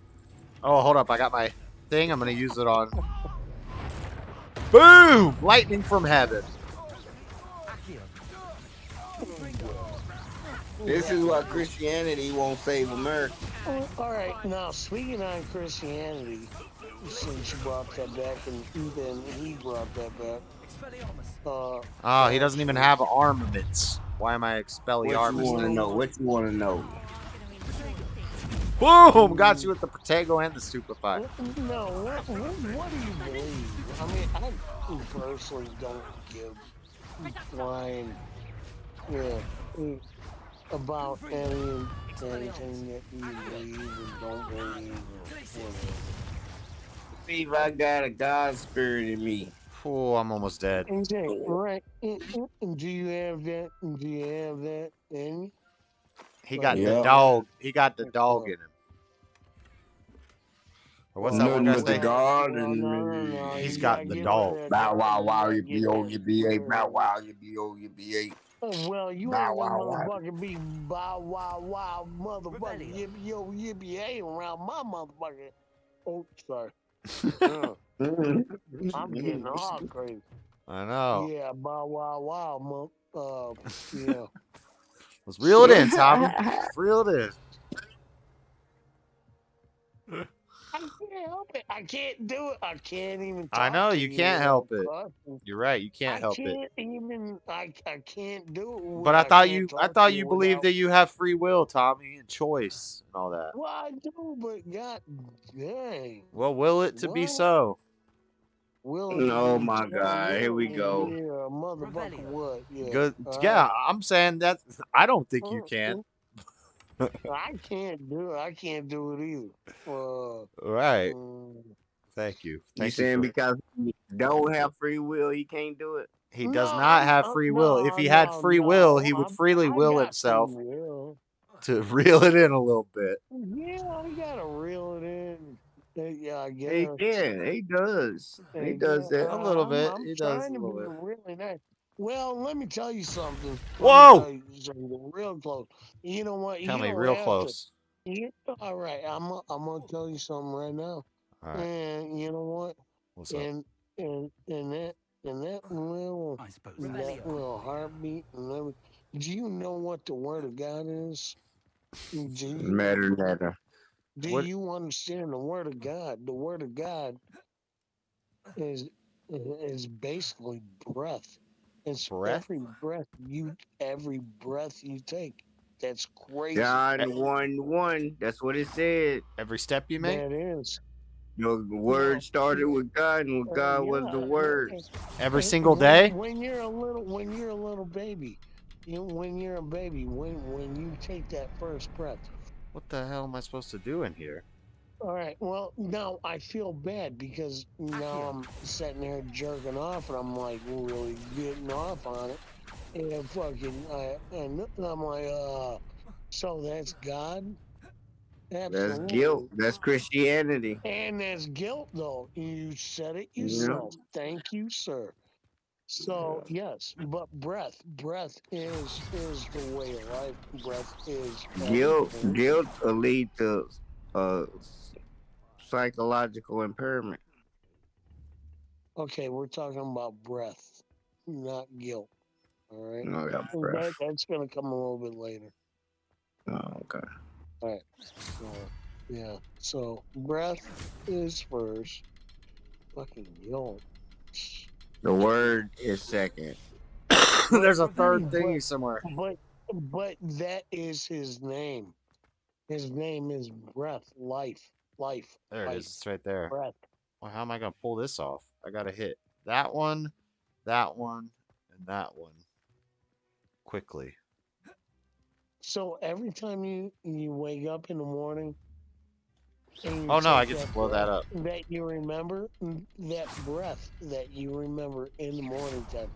Speaker 5: Oh, hold up. I got my thing. I'm going to use it on. Boom! Lightning from heaven.
Speaker 3: This is why Christianity won't save America.
Speaker 7: All right, now speaking on Christianity, since you brought that back and then he brought that back.
Speaker 5: Oh, he doesn't even have armaments. Why am I expelling
Speaker 3: What you
Speaker 5: armaments?
Speaker 3: want to know? What you want to know?
Speaker 5: Boom! Got you with the Protego and the Stupefy.
Speaker 7: No, what do you believe? I mean, I personally don't give a flying about anything that you believe and don't believe or whatever.
Speaker 3: Believe I got a God spirit in me.
Speaker 5: Oh, I'm almost dead.
Speaker 7: Okay, right. And do you have that? Do you have that in you?
Speaker 5: He got
Speaker 3: Yeah.
Speaker 5: the dog. He got the dog in him. Or what's that one
Speaker 3: Nothing
Speaker 5: guy
Speaker 3: but the
Speaker 5: say?
Speaker 3: God in
Speaker 7: No.
Speaker 5: He's
Speaker 7: You
Speaker 5: got
Speaker 7: gotta
Speaker 5: the
Speaker 7: get
Speaker 5: dog.
Speaker 7: rid of that
Speaker 3: Bow wow
Speaker 7: dog.
Speaker 3: wow
Speaker 7: You
Speaker 3: you
Speaker 7: gotta
Speaker 3: be
Speaker 7: get
Speaker 3: o
Speaker 7: that
Speaker 3: you be a
Speaker 7: spirit.
Speaker 3: bow wow you be o you be a.
Speaker 7: Well, you
Speaker 3: Bow
Speaker 7: ain't gonna
Speaker 3: wow wow.
Speaker 7: motherfucker be bow wow wow motherfucker yippee yo yippee hey around my motherfucker. Oh, sorry. I'm getting all crazy.
Speaker 5: I know.
Speaker 7: Yeah, bow wow wow. Yeah.
Speaker 5: Let's reel it in, Tommy. Let's reel it in.
Speaker 7: I can't help it. I can't do it. I can't even.
Speaker 5: I
Speaker 7: Talk
Speaker 5: know
Speaker 7: to
Speaker 5: you can't
Speaker 7: without
Speaker 5: help it.
Speaker 7: cussing.
Speaker 5: You're right. You can't help it.
Speaker 7: I can't even. I can't do it.
Speaker 5: But I
Speaker 7: can't
Speaker 5: thought
Speaker 7: talk to
Speaker 5: you believed
Speaker 7: without.
Speaker 5: that you have free will, Tommy, and choice and all that.
Speaker 7: Well, I do, but god dang.
Speaker 5: Well, will it to be
Speaker 7: What?
Speaker 5: so?
Speaker 7: Will
Speaker 3: Oh my God! Here we go.
Speaker 7: Yeah, motherfucker. What? Yeah.
Speaker 5: Good.
Speaker 7: All
Speaker 5: Yeah,
Speaker 7: right.
Speaker 5: I'm saying that. I don't think you can.
Speaker 7: I can't do it. I can't do it either.
Speaker 5: Right. Thank you.
Speaker 3: You
Speaker 5: Thank
Speaker 3: saying
Speaker 5: for-
Speaker 3: because he don't have free will, he can't do it?
Speaker 5: He does not have free will. If he had free will, he would freely will himself to reel it in a little bit.
Speaker 7: Yeah, I gotta reel it in. Yeah, I guess.
Speaker 3: He can. He does. He does that.
Speaker 5: A little bit.
Speaker 7: I'm
Speaker 5: He does
Speaker 7: trying
Speaker 5: a
Speaker 7: to be
Speaker 5: little bit.
Speaker 7: really nice. Well, let me tell you something.
Speaker 5: Whoa!
Speaker 7: Real close. You know what?
Speaker 5: Tell
Speaker 7: you
Speaker 5: me
Speaker 7: don't
Speaker 5: real
Speaker 7: have
Speaker 5: close.
Speaker 7: All right, I'm gonna tell you something right now.
Speaker 5: All right.
Speaker 7: And you know what?
Speaker 5: What's up?
Speaker 7: And that little heartbeat and everything. Do you know what the word of God is?
Speaker 3: Matter.
Speaker 7: Do you understand the word of God? The word of God is basically breath. It's
Speaker 5: Breath?
Speaker 7: every breath you take. That's crazy.
Speaker 3: John 1:1. That's what it said.
Speaker 5: Every step you make?
Speaker 7: That is.
Speaker 3: The word started with God, and with God was the word.
Speaker 5: Every single day?
Speaker 7: When you're a little baby, when you're a baby, when you take that first breath.
Speaker 5: What the hell am I supposed to do in here?
Speaker 7: All right. Well, now I feel bad because now I'm sitting there jerking off, and I'm like really getting off on it, and and I'm like, so that's God.
Speaker 3: That's
Speaker 7: Absolutely.
Speaker 3: guilt. That's Christianity.
Speaker 7: And that's guilt, though. You said it
Speaker 3: Yeah.
Speaker 7: yourself. Thank you, sir. So yes, but breath is the way of life. Breath is everything.
Speaker 3: Guilt will lead to psychological impairment.
Speaker 7: Okay, we're talking about breath, not guilt. All right.
Speaker 3: No, yeah, breath.
Speaker 7: That's gonna come a little bit later.
Speaker 3: Oh, okay.
Speaker 7: All right. So yeah. So breath is first. Fucking guilt.
Speaker 3: The word is second.
Speaker 5: There's a third thingy somewhere.
Speaker 7: But that is his name. His name is breath, life.
Speaker 5: There it is. It's right there.
Speaker 7: Breath.
Speaker 5: Well, how am I going to pull this off? I got to hit that one, and that one quickly.
Speaker 7: So every time you wake up in the morning, and
Speaker 5: Oh, no, I get
Speaker 7: take
Speaker 5: to blow that up.
Speaker 7: That you remember that breath that you remember in the morning time.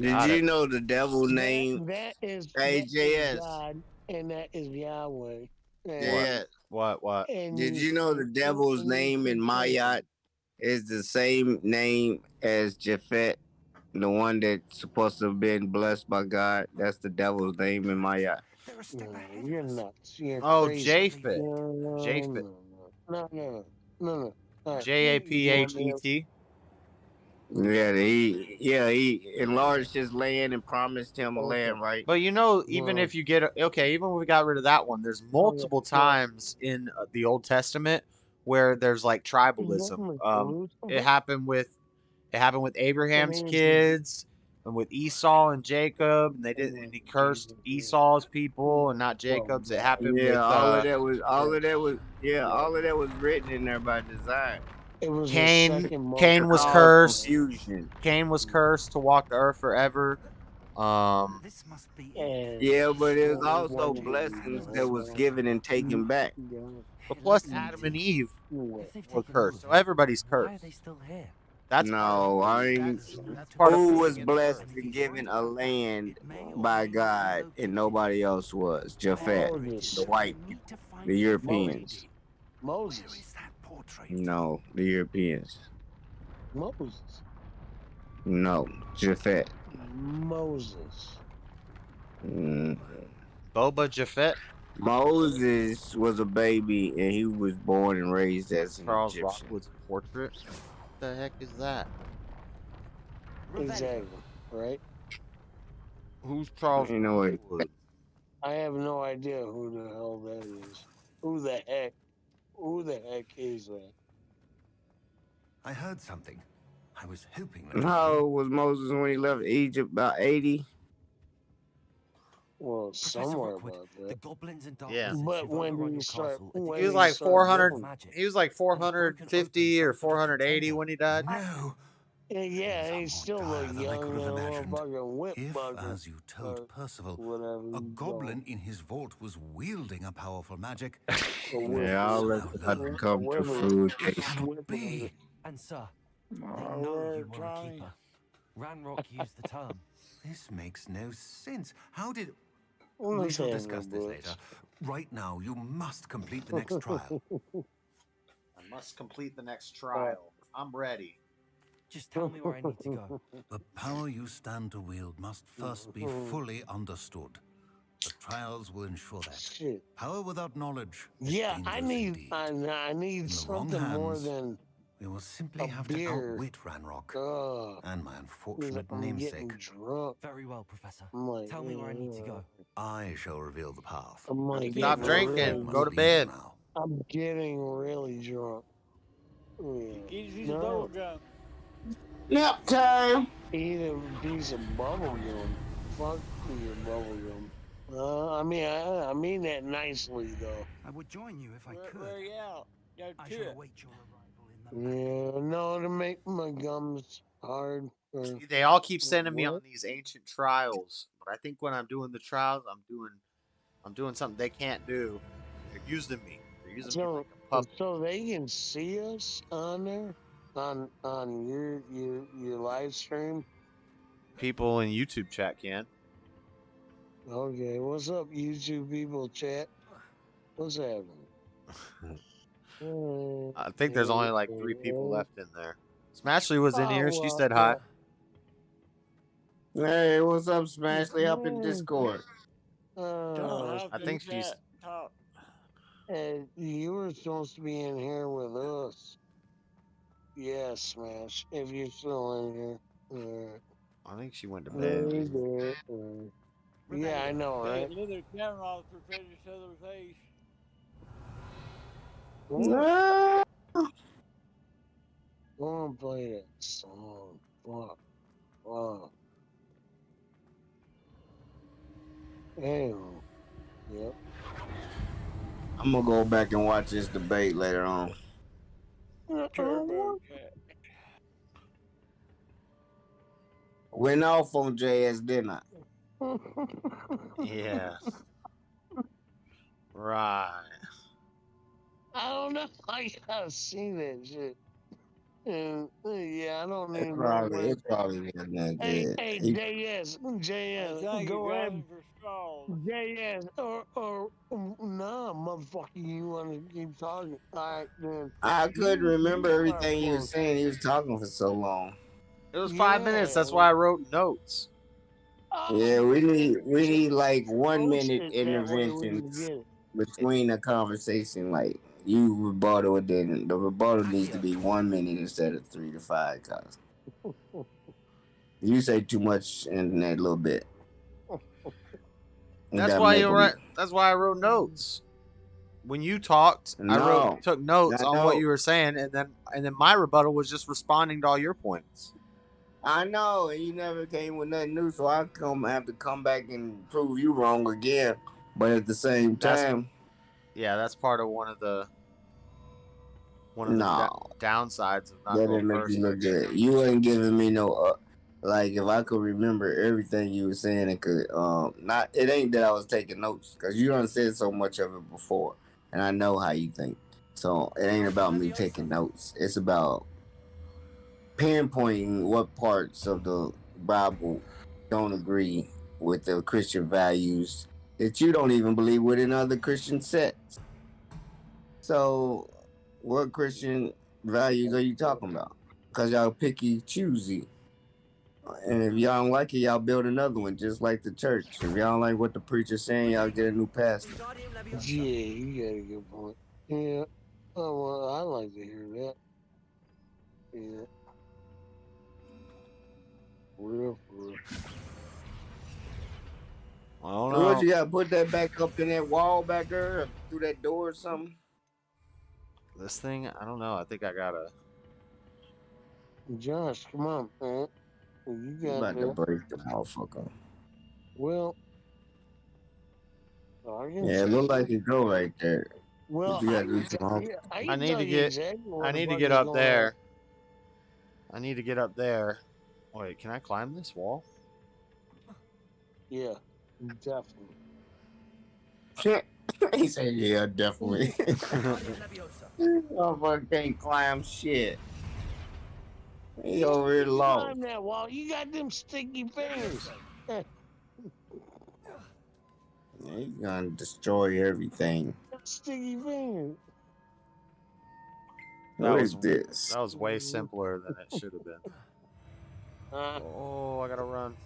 Speaker 3: Did you know the devil's name?
Speaker 7: That is
Speaker 3: AJS.
Speaker 7: God, and that is Yahweh.
Speaker 3: Yeah.
Speaker 5: What?
Speaker 3: Did you know the devil's name in Mayat is the same name as Japhet, the one that's supposed to have been blessed by God? That's the devil's name in Mayat.
Speaker 7: You're nuts. You're crazy.
Speaker 5: Japhet.
Speaker 7: No.
Speaker 5: Japhet.
Speaker 3: He enlarged his land and promised him a land, right?
Speaker 5: But even if you even when we got rid of that one, there's multiple times in the Old Testament where there's like tribalism. It happened with Abraham's kids and with Esau and Jacob, and and he cursed Esau's people and not Jacob's. It happened with
Speaker 3: all of that was written in there by design.
Speaker 7: It was
Speaker 5: Cain was cursed. Cain was cursed to walk the earth forever.
Speaker 10: This must be
Speaker 3: Yeah, but it was also blessings that was given and taken back.
Speaker 5: But plus Adam and Eve were cursed, so everybody's cursed.
Speaker 9: Why are they still here?
Speaker 3: Who was blessed and given a land by God and nobody else was? Japhet, the white people, the Europeans.
Speaker 7: Moses.
Speaker 3: No, the Europeans.
Speaker 7: Moses.
Speaker 3: No, Japhet.
Speaker 7: Moses.
Speaker 5: Boba Japhet.
Speaker 3: Moses was a baby and he was born and raised as an
Speaker 5: Charles
Speaker 3: Egyptian.
Speaker 5: Rockwood's portrait. What the heck is that?
Speaker 7: Exactly. Right.
Speaker 5: Who's Charles Rockwood?
Speaker 7: I have no idea who the hell that is. Who the heck is that?
Speaker 10: I heard something. I was hoping
Speaker 3: that. How old was Moses when he left Egypt? About 80?
Speaker 7: Well, somewhere about that.
Speaker 9: The goblins and dark
Speaker 5: Yeah.
Speaker 7: But when you start,
Speaker 5: He was like 400. He was like 450 or 480 when he died.
Speaker 10: No.
Speaker 7: Yeah, he's still a young
Speaker 10: imagined.
Speaker 7: motherfucking whip
Speaker 10: If,
Speaker 7: bucket.
Speaker 10: as you told Percival,
Speaker 7: whatever
Speaker 10: a goblin in his vault was wielding a powerful magic,
Speaker 3: Yeah, I'll let that come to fruition.
Speaker 10: be.
Speaker 9: And sir, they know you were a keeper. Ranrock used the term.
Speaker 10: This makes no sense. How did...
Speaker 7: Well,
Speaker 10: We shall discuss this later. Right now, you must complete the next trial.
Speaker 5: I must complete the next trial. I'm ready.
Speaker 9: Just tell me where I need to go.
Speaker 10: The power you stand to wield must first be fully understood. The trials will ensure that.
Speaker 7: Shit.
Speaker 10: Power without knowledge is
Speaker 7: Yeah, I
Speaker 10: dangerous
Speaker 7: need
Speaker 10: indeed.
Speaker 7: I need
Speaker 10: In the wrong
Speaker 7: something more
Speaker 10: hands,
Speaker 7: than
Speaker 10: We will simply
Speaker 7: a
Speaker 10: have to
Speaker 7: beer.
Speaker 10: outwit Ranrock and my
Speaker 7: because
Speaker 10: unfortunate
Speaker 7: I'm getting
Speaker 10: namesake.
Speaker 7: drunk.
Speaker 9: Very well, Professor.
Speaker 7: I'm like,
Speaker 9: Tell me where I need to go.
Speaker 10: I shall reveal the path.
Speaker 7: I'm like,
Speaker 5: Stop
Speaker 7: getting
Speaker 5: drinking.
Speaker 7: really-
Speaker 5: Go to bed.
Speaker 10: Now.
Speaker 7: I'm getting really drunk. Yeah. No.
Speaker 3: Nap time.
Speaker 7: Eat a piece of bubble gum. Fuck your bubble gum. I mean that nicely though.
Speaker 10: I would join you if I
Speaker 8: Where
Speaker 10: could.
Speaker 8: are you out? Go
Speaker 9: I
Speaker 8: to
Speaker 9: shall
Speaker 8: it.
Speaker 9: await your arrival in the
Speaker 7: Yeah, no, to make my gums hard.
Speaker 5: See, they all keep sending me on
Speaker 7: What?
Speaker 5: these ancient trials, but I think when I'm doing the trials, I'm doing something they can't do. They're using me. They're using me like a puppet.
Speaker 7: So they can see us on there, on your live stream.
Speaker 5: People in YouTube chat can.
Speaker 7: Okay, what's up, YouTube people chat? What's happening?
Speaker 5: I think there's only like 3 people left in there. Smashley was in
Speaker 7: Oh,
Speaker 5: here. She
Speaker 7: well,
Speaker 5: said hi.
Speaker 3: Hey, what's up, Smashley? Up in Discord.
Speaker 5: I think she's.
Speaker 8: Talk.
Speaker 7: You were supposed to be in here with us. Yeah, Smash. If you're still in here.
Speaker 5: I think she went to bed.
Speaker 7: Yeah, I know,
Speaker 8: Hey,
Speaker 7: right?
Speaker 8: leather camera off for Freddy's other face.
Speaker 3: No.
Speaker 7: I want to play that song. Fuck. Anyway, yep.
Speaker 3: I'm gonna go back and watch this debate later on.
Speaker 8: Turbo cat.
Speaker 3: Went off on JS, didn't I?
Speaker 5: Yeah. Right.
Speaker 7: I don't know. I gotta see that shit. And, yeah, I don't even know.
Speaker 3: It probably wasn't that
Speaker 7: Hey,
Speaker 3: good.
Speaker 7: JS,
Speaker 8: Thank you,
Speaker 7: go ahead.
Speaker 8: grabbing for straws.
Speaker 7: JS, nah, motherfucker, you want to keep talking? All right, then.
Speaker 3: I couldn't remember
Speaker 7: You
Speaker 3: everything he
Speaker 7: are
Speaker 3: was saying. He was talking for so long.
Speaker 5: It was 5 minutes. That's why I wrote notes.
Speaker 3: Yeah, we need like 1 minute
Speaker 7: Post it that way we can
Speaker 3: interventions
Speaker 7: get it.
Speaker 3: between the conversation. Like you rebuttal, and then the rebuttal needs to be 1 minute instead of 3 to 5. Cause you say too much in that little bit.
Speaker 5: That's why you're right. That's why I wrote notes. When you talked, I took notes on what you were saying, and then my rebuttal was just responding to all your points.
Speaker 3: I know, and you never came with nothing new, so I have to come back and prove you wrong again. But at the same time,
Speaker 5: that's part of one of the downsides of not
Speaker 3: that
Speaker 5: going
Speaker 3: didn't make
Speaker 5: first.
Speaker 3: you look good. You wasn't giving me no like if I could remember everything you were saying, it could not. It ain't that I was taking notes because you done said so much of it before, and I know how you think. So it ain't about me taking notes. It's about pinpointing what parts of the Bible don't agree with the Christian values that you don't even believe within other Christian sects. So, what Christian values are you talking about? Because y'all picky, choosy. And if y'all don't like it, y'all build another one, just like the church. If y'all don't like what the preacher's saying, y'all get a new pastor.
Speaker 7: Yeah, you got a good point. Yeah. Oh, well, I like to hear that. Yeah. Real.
Speaker 5: I don't
Speaker 3: So
Speaker 5: know.
Speaker 3: what, you got to put that back up in that wall back there, or through that door or something?
Speaker 5: This thing, I don't know. I think I gotta.
Speaker 7: Josh, come on, man. You got
Speaker 3: about
Speaker 7: that.
Speaker 3: to break the motherfucker.
Speaker 7: Well,
Speaker 3: yeah, it look like it go right there.
Speaker 7: Well,
Speaker 3: you gotta do some
Speaker 5: I need to get. I need to get up there. I need to get up there. Wait, can I climb this wall?
Speaker 7: Yeah, definitely.
Speaker 3: He said, "Yeah, definitely." Motherfucker can't climb shit. He over here lost.
Speaker 7: Climb that wall. You got them sticky fingers.
Speaker 3: Yeah, he's gonna destroy everything.
Speaker 7: Sticky fingers.
Speaker 3: What is this?
Speaker 5: That was way simpler than it should have been. Oh, I gotta run.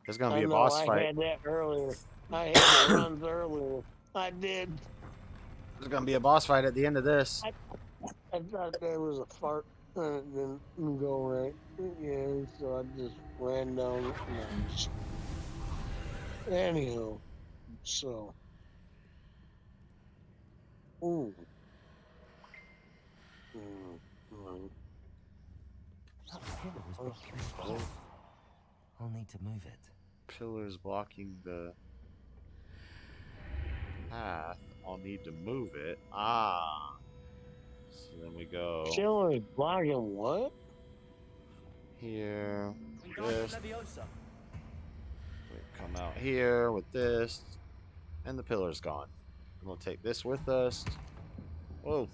Speaker 5: There's gonna be a boss fight.
Speaker 7: I had that earlier. I had the runs earlier. I did.
Speaker 5: There's gonna be a boss fight at the end of this.
Speaker 7: I thought there was a fart and it didn't go right. Yeah, so I just ran down. Anyhow, so. Ooh.
Speaker 9: I'll need to move it.
Speaker 5: Pillars blocking the path. I'll need to move it. Ah. So then we go
Speaker 7: Chilling is blocking what?
Speaker 5: here. This. We come out here with this. And the pillar's gone. And we'll take this with us. Whoa.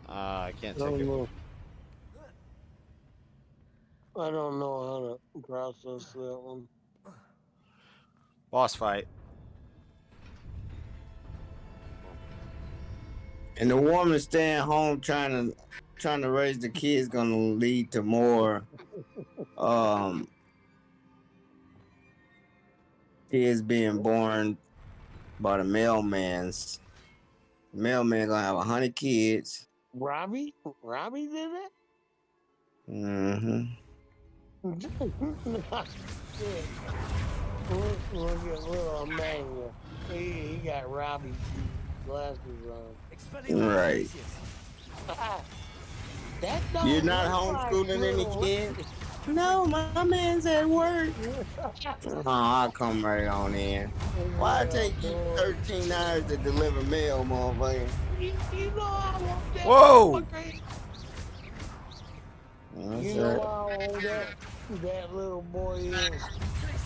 Speaker 5: I can't take it.
Speaker 7: I don't know how to process that one.
Speaker 5: Boss fight.
Speaker 3: And the woman staying home trying to raise the kids gonna lead to more kids being born by the mailman's. The mailman gonna have 100 kids.
Speaker 7: Robbie did that?
Speaker 3: Mm-hmm.
Speaker 7: Look at little Emmanuel. He got Robbie glasses on.
Speaker 3: Right. You're not homeschooling
Speaker 7: like
Speaker 3: any kids? No, my man's at work. Oh, I'll come right on in. Why it take you 13 hours to deliver mail, motherfucker?
Speaker 7: You know I want that.
Speaker 5: Whoa!
Speaker 7: You know how old that little boy is?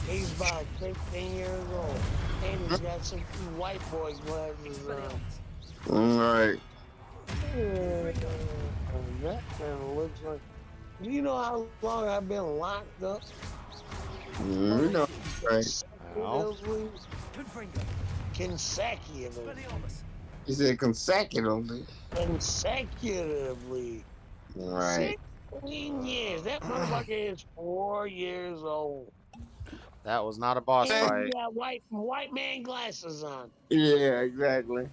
Speaker 7: He's about 15 years old. And he's got some white boy glasses on.
Speaker 3: All right.
Speaker 7: That kind of looks like... Do you know how long I've been locked up?
Speaker 3: You know, right.
Speaker 7: Consecutively.
Speaker 3: You said consecutively.
Speaker 7: Consecutively.
Speaker 3: Right.
Speaker 7: 16 years. That motherfucker is 4 years old.
Speaker 5: That was not a boss fight.
Speaker 7: He got white man glasses on.
Speaker 3: Yeah, exactly.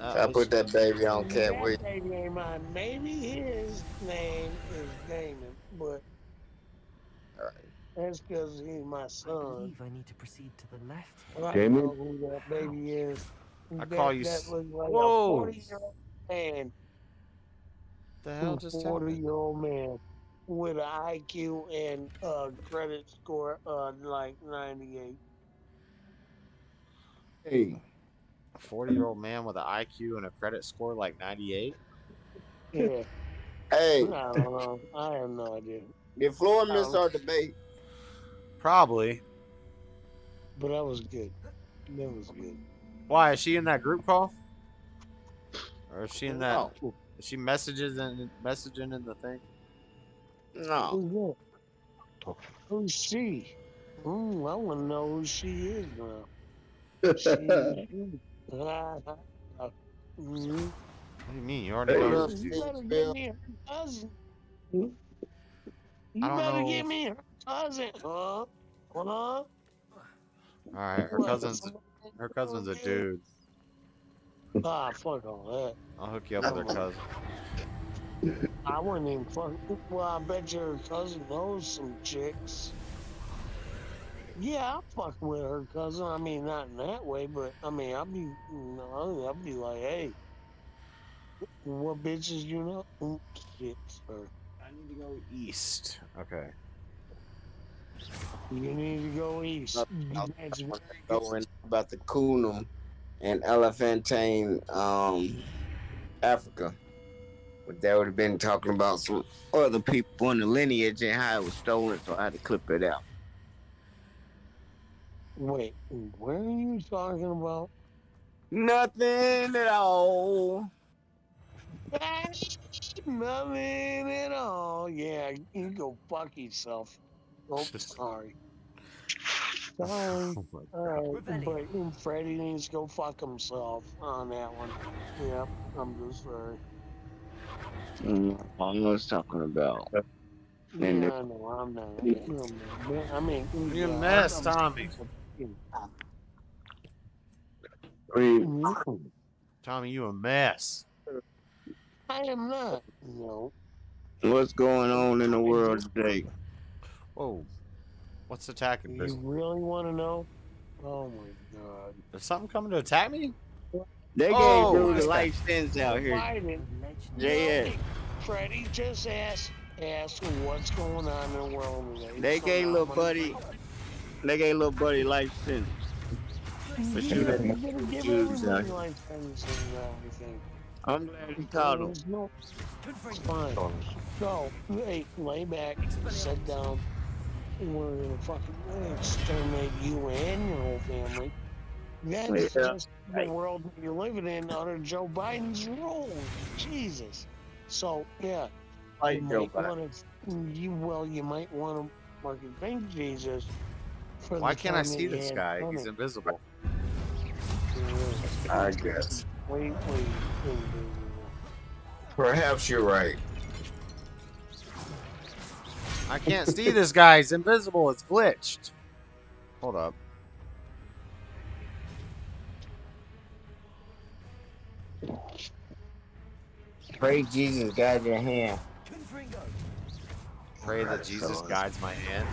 Speaker 3: I put that baby on Cat Williams.
Speaker 7: That baby ain't mine. Maybe his name is Damon, but that's because he's my son.
Speaker 9: I need to proceed to the left.
Speaker 7: I don't know who that baby is.
Speaker 5: I call you.
Speaker 7: That looks like
Speaker 5: Whoa!
Speaker 7: a 40-year-old man.
Speaker 5: The hell just happened?
Speaker 7: 40-year-old man with an IQ and a credit score like 98.
Speaker 3: Hey.
Speaker 5: A 40-year-old man with an IQ and a credit score like 98?
Speaker 7: Yeah.
Speaker 3: Hey.
Speaker 7: I don't know. I have no idea.
Speaker 3: Did Florida miss our debate?
Speaker 5: Probably.
Speaker 7: But that was good. That was good.
Speaker 5: Why? Is she in that group call? Or is she in that? Oh. Is she messaging in the thing?
Speaker 3: No.
Speaker 7: Who's she? I want to know who she is now.
Speaker 5: What do you mean? You already know.
Speaker 7: You better give me her cousin. You better give me her cousin, huh?
Speaker 5: All right, her cousin's a dude.
Speaker 7: Ah, fuck all that.
Speaker 5: I'll hook you up with her cousin.
Speaker 7: I wouldn't even fuck. Well, I bet your cousin knows some chicks. Yeah, I'll fuck with her cousin. I mean, not in that way, but I mean, I'll be like, hey, what bitches you know? Shit, sir.
Speaker 5: I need to go east. Okay.
Speaker 7: You need to go east. That's
Speaker 3: going about the Kunum and Elephantine, Africa. But they would have been talking about some other people in the lineage and how it was stolen, so I had to clip it out.
Speaker 7: Wait, where are you talking about?
Speaker 3: Nothing at all.
Speaker 7: Nothing at all. Yeah, you go fuck yourself. Oh, sorry. Sorry. But Freddy needs to go fuck himself on that one. Yeah, I'm just sorry.
Speaker 3: I was talking about.
Speaker 7: Yeah, no, I'm not. I mean,
Speaker 5: you're a mess, Tommy. Tommy, you a mess.
Speaker 7: I am not. No.
Speaker 3: What's going on in the world today?
Speaker 5: Whoa. What's attacking?
Speaker 7: You really want to know? Oh my god.
Speaker 5: Is something coming to attack me?
Speaker 3: They gave
Speaker 5: Oh,
Speaker 3: dude a
Speaker 5: this guy.
Speaker 3: life sentence out here.
Speaker 7: Biden.
Speaker 3: JS.
Speaker 7: Freddie, just ask what's going on in the world today.
Speaker 3: They
Speaker 7: So
Speaker 3: gave
Speaker 7: now
Speaker 3: little
Speaker 7: I'm gonna
Speaker 3: buddy. They gave little buddy life sentence for
Speaker 7: Yeah,
Speaker 3: shooting
Speaker 7: you're gonna give
Speaker 3: Jews out
Speaker 7: everybody
Speaker 3: here.
Speaker 7: life sentences and everything.
Speaker 3: I'm glad he
Speaker 7: Because
Speaker 3: caught him.
Speaker 7: there's no, it's fine. So, hey, lay back, sit down. We're gonna fucking exterminate you and your whole family. That's
Speaker 3: Yeah.
Speaker 7: just the world that you're living in under Joe Biden's rule. Jesus. So yeah,
Speaker 3: Like
Speaker 7: you
Speaker 3: Joe
Speaker 7: might
Speaker 3: Biden.
Speaker 7: want to. You might want to fucking thank Jesus for
Speaker 5: Why
Speaker 7: the
Speaker 5: can't I
Speaker 7: time that
Speaker 5: see
Speaker 7: you
Speaker 5: this
Speaker 7: had
Speaker 5: guy?
Speaker 7: done
Speaker 5: He's
Speaker 7: it.
Speaker 5: invisible.
Speaker 3: I guess.
Speaker 7: Wait.
Speaker 3: Perhaps you're right.
Speaker 5: I can't see this guy. He's invisible. It's glitched. Hold up.
Speaker 3: Pray Jesus guide your hand.
Speaker 5: Pray that Jesus guides my hand.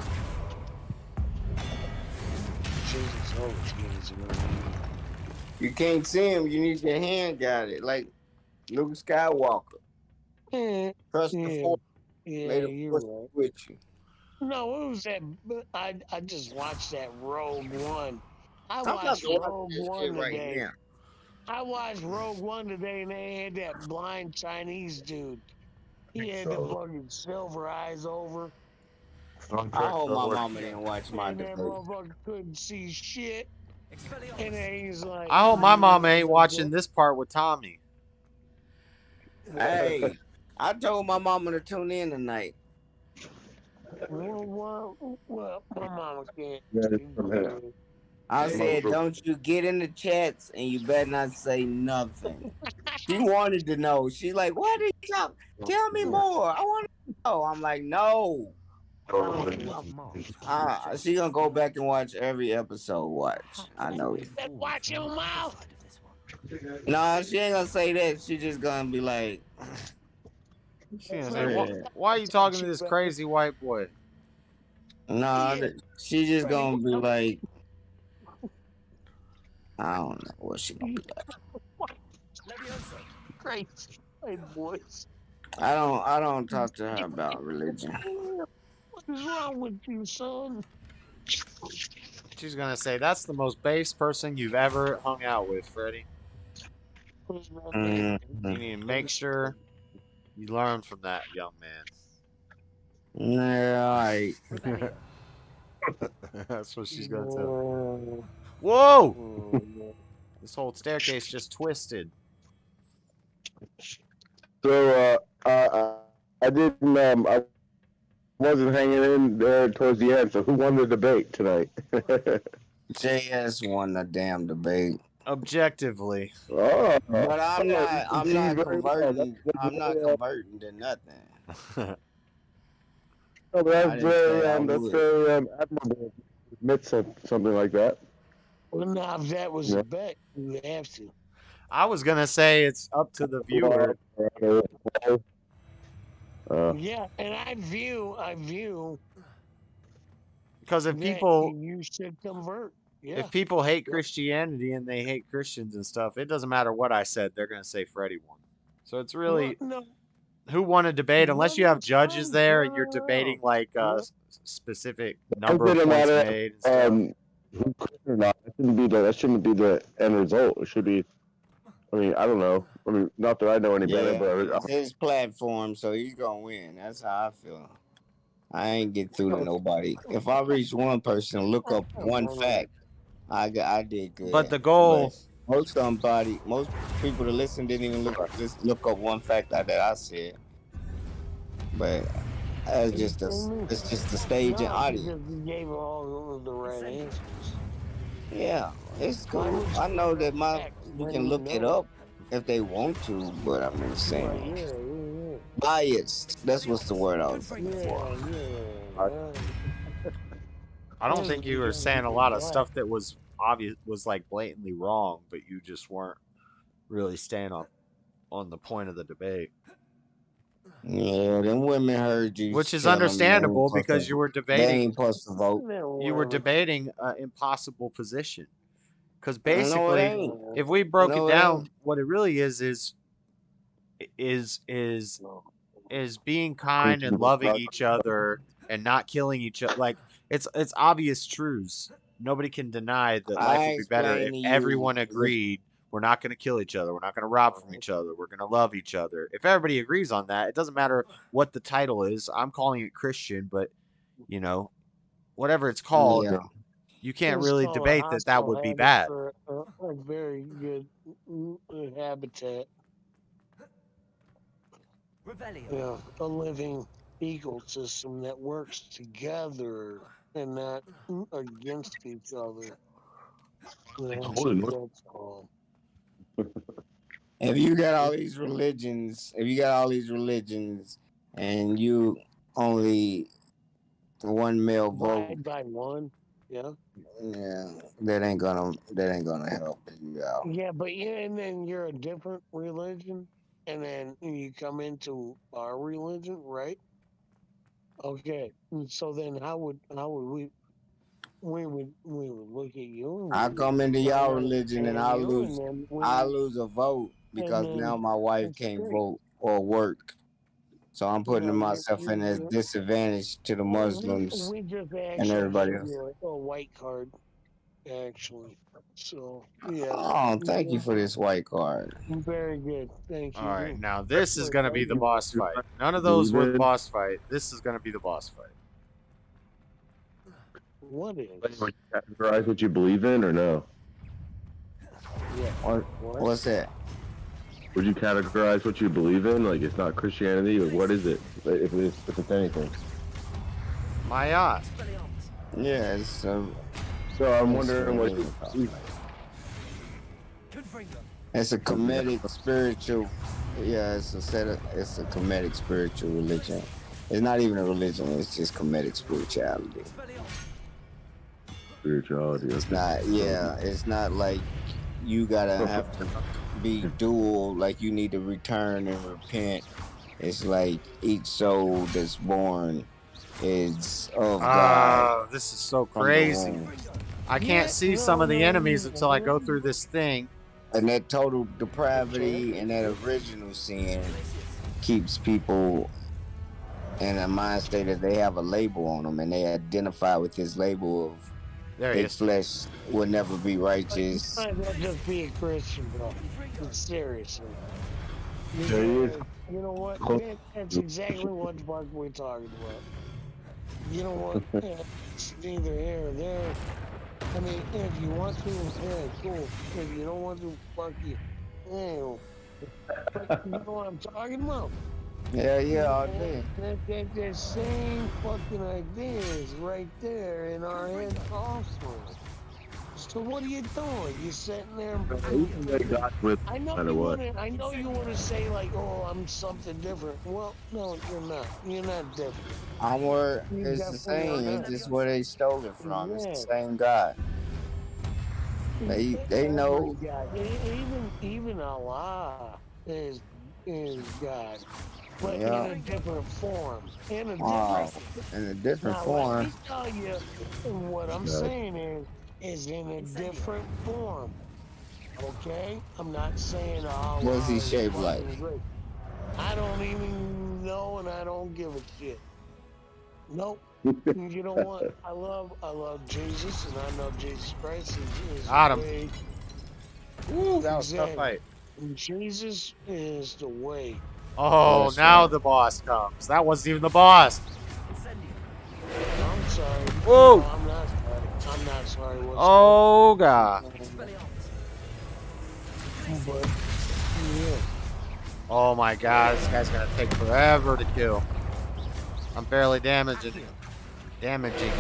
Speaker 7: Jesus always gives you.
Speaker 3: You can't see him. You need your hand guided, like Luke Skywalker. Trust the
Speaker 7: Yeah,
Speaker 3: force.
Speaker 7: yeah,
Speaker 3: May the
Speaker 7: you're
Speaker 3: force be
Speaker 7: right.
Speaker 3: with you.
Speaker 7: No, what was that? I just watched that Rogue One. I
Speaker 3: I'm about
Speaker 7: watched
Speaker 3: to watch
Speaker 7: Rogue
Speaker 3: this
Speaker 7: One
Speaker 3: shit right
Speaker 7: today.
Speaker 3: now.
Speaker 7: I watched Rogue One today, and they had that blind Chinese dude. He had the fucking silver eyes over,
Speaker 3: I hope my mama didn't watch my
Speaker 7: and that
Speaker 3: debate.
Speaker 7: motherfucker couldn't see shit. And then he's like,
Speaker 5: I hope my mama ain't watching this part with Tommy.
Speaker 3: Hey, I told my mama to tune in tonight.
Speaker 7: Well, my mama can't.
Speaker 3: I said, don't you get in the chats and you better not say nothing. She wanted to know. She's like, why did you talk? Tell me more. I want to know. I'm like, no. She gonna go back and watch every episode. Watch. I know it.
Speaker 7: Watch your mouth.
Speaker 3: No, she ain't gonna say that. She just gonna be like,
Speaker 5: She's gonna say, why are you talking to this crazy white boy?
Speaker 3: no, she just gonna be like, I don't know what she gonna be like.
Speaker 7: Great, boys.
Speaker 3: I don't talk to her about religion.
Speaker 7: What is wrong with you, son?
Speaker 5: She's gonna say, that's the most base person you've ever hung out with, Freddie. You need to make sure you learn from that young man.
Speaker 3: Yeah, all right.
Speaker 5: That's what she's gonna tell. Whoa! This whole staircase just twisted.
Speaker 11: So I didn't I wasn't hanging in there towards the end. So who won the debate tonight?
Speaker 3: JS won the damn debate.
Speaker 5: Objectively.
Speaker 11: Oh,
Speaker 3: but I'm not converting. I'm not converting to nothing.
Speaker 11: Oh, that's very admirable to admit something like that.
Speaker 7: Well, now if that was a bet, you would have to.
Speaker 5: I was gonna say it's up to the viewer.
Speaker 7: Yeah, and I view.
Speaker 5: Because if people,
Speaker 7: you should convert. Yeah.
Speaker 5: If people hate Christianity and they hate Christians and stuff, it doesn't matter what I said. They're gonna say Freddie won. So it's really who won a debate, unless you have judges there and you're debating like a specific number of points made.
Speaker 11: Who Christian or not? That shouldn't be the end result. It should be. I mean, I don't know. I mean, not that I know any better, but
Speaker 3: it's his platform, so he's gonna win. That's how I feel. I ain't get through to nobody. If I reach one person, look up one fact, I did good.
Speaker 5: But the goal,
Speaker 3: most people that listen didn't even look up one fact that I said. But it's just the stage and audience.
Speaker 7: You gave all the right answers.
Speaker 3: Yeah, it's cool. I know that we can look it up if they want to, but I'm just saying biased. That's what's the word I was looking for.
Speaker 5: I don't think you were saying a lot of stuff that was obvious, was like blatantly wrong, but you just weren't really staying on the point of the debate.
Speaker 3: Yeah, them women heard you.
Speaker 5: Which is understandable because you were debating.
Speaker 3: They ain't supposed to vote.
Speaker 5: You were debating an impossible position. Because
Speaker 3: No, it
Speaker 5: basically,
Speaker 3: ain't.
Speaker 5: if we broke
Speaker 3: No,
Speaker 5: it
Speaker 3: it
Speaker 5: down,
Speaker 3: ain't.
Speaker 5: what it really is being kind and loving each other and not killing each other. Like it's obvious truths. Nobody can deny that life
Speaker 3: I
Speaker 5: would be better if
Speaker 3: explained to you.
Speaker 5: everyone agreed we're not going to kill each other, we're not going to rob from each other, we're going to love each other. If everybody agrees on that, it doesn't matter what the title is. I'm calling it Christian, but you know, whatever it's called,
Speaker 3: Yeah.
Speaker 5: you can't
Speaker 7: It's
Speaker 5: really
Speaker 7: called a
Speaker 5: debate that
Speaker 7: hostile
Speaker 5: would be bad.
Speaker 7: for a very good habitat. Yeah, a living ecosystem that works together and not against each other. That's all.
Speaker 3: If you got all these religions, and you only one male vote,
Speaker 7: by one, yeah.
Speaker 3: yeah, that ain't gonna help you out.
Speaker 7: Yeah, but and then you're a different religion, and then you come into our religion, right? Okay, so then how would we would look at you?
Speaker 3: I come into y'all religion and I lose a vote because now my wife can't vote or work. So I'm putting myself in a disadvantage to the Muslims
Speaker 7: We just
Speaker 3: and everybody
Speaker 7: gave
Speaker 3: else.
Speaker 7: you a white card, actually. So yeah.
Speaker 3: Oh, thank you for this white card.
Speaker 7: Very good, thank you.
Speaker 5: All right, now this is going to be the boss fight. None of those with boss fight. This is going to be the boss fight.
Speaker 7: What is?
Speaker 11: Would you categorize what you believe in or no?
Speaker 7: Yeah.
Speaker 3: What's that?
Speaker 11: Would you categorize what you believe in? Like it's not Christianity, or what is it? If it's anything.
Speaker 5: Maya.
Speaker 3: Yeah, it's
Speaker 11: so I'm wondering what
Speaker 3: it's a comedic spiritual. Yeah, it's a comedic spiritual religion. It's not even a religion. It's just comedic spirituality.
Speaker 11: Spirituality.
Speaker 3: It's not. Yeah, it's not like you gotta have to be dual. Like you need to return and repent. It's like each soul that's born is of God.
Speaker 5: This is so crazy. I can't see some of the enemies until I go through this thing.
Speaker 3: And that total depravity and that original sin keeps people in a mind state that they have a label on them and they identify with this label of their flesh will never be righteous.
Speaker 7: You might not just be a Christian, bro. Seriously.
Speaker 11: You
Speaker 7: know what? That's exactly what the fuck we're talking about. You know what? It's neither here or there. I mean, if you want to, yeah, cool. If you don't want to, fuck you. Ew. But you know what I'm talking about?
Speaker 3: Yeah, all day.
Speaker 7: That same fucking idea is right there in our head also. So what are you doing? You're sitting there and I know you want to say like, oh, I'm something different. Well, no, you're not. You're not different.
Speaker 3: It's the same. It's just where they stole it from. It's the same God. They know.
Speaker 7: Even Allah is God, but in a different form. In a different form. Let me tell you what I'm saying is in a different form. Okay? I'm not saying Allah.
Speaker 3: What's he shaped like?
Speaker 7: I don't even know and I don't give a shit. Nope. You know what? I love Jesus and I know Jesus Christ is
Speaker 5: Got him.
Speaker 7: the way.
Speaker 5: Ooh, that was a tough fight.
Speaker 7: Jesus is the way.
Speaker 5: Oh, now the boss comes. That wasn't even the boss.
Speaker 7: I'm sorry.
Speaker 5: Whoa.
Speaker 7: No, I'm not sorry. I'm not sorry.
Speaker 5: Oh, God.
Speaker 7: But, yeah.
Speaker 5: Oh, my God. This guy's going to take forever to kill. I'm barely damaging him. Damaging him.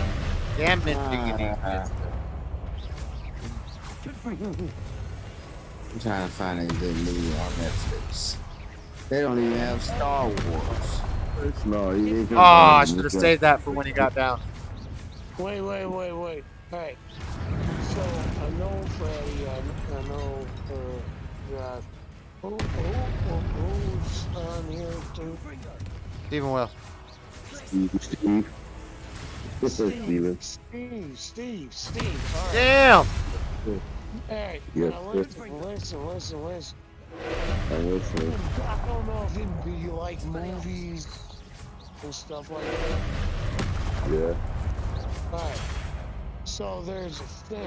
Speaker 3: I'm trying to find a good movie on Netflix. They don't even have Star Wars.
Speaker 11: No, you ain't
Speaker 5: I should have saved that for when he got down.
Speaker 7: Wait. All right. So, I know Freddy. I know Josh. Who's on here too?
Speaker 5: Stephen Will.
Speaker 11: Steve.
Speaker 7: Steve. All right.
Speaker 5: Damn.
Speaker 7: Hey,
Speaker 11: Yes,
Speaker 7: now
Speaker 11: yes.
Speaker 7: listen.
Speaker 11: I'm listening.
Speaker 7: I don't know if you like movies and stuff like that.
Speaker 11: Yeah.
Speaker 7: Alright. So there's a thing.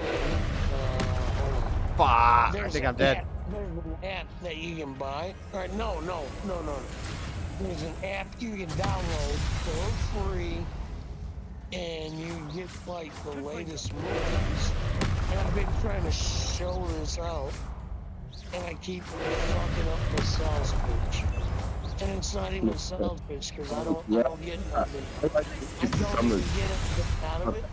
Speaker 5: Fuck. I
Speaker 7: There's
Speaker 5: think
Speaker 7: an
Speaker 5: I'm dead.
Speaker 7: app. There's an app that you can buy. Alright, no. There's an app you can download for free, and you get like the latest movies. And I've been trying to show this out, and I keep fucking up the sales pitch. And it's not even a sales pitch because I don't get nothing.
Speaker 11: I like
Speaker 7: I don't even get it out of it.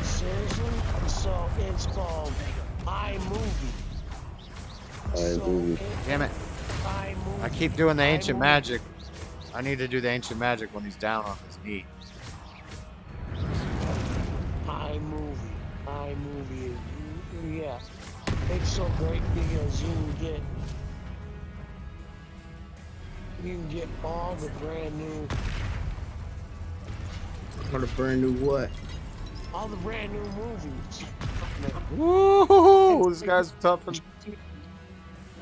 Speaker 7: Seriously? So it's called iMovie.
Speaker 5: Damn it. I keep doing the ancient magic. I need to do the ancient magic when he's down on his knee.
Speaker 7: iMovie is, yeah. It's so great because you can get all the brand new.
Speaker 3: What a brand new what?
Speaker 7: All the brand new movies.
Speaker 5: Woo! This guy's tough.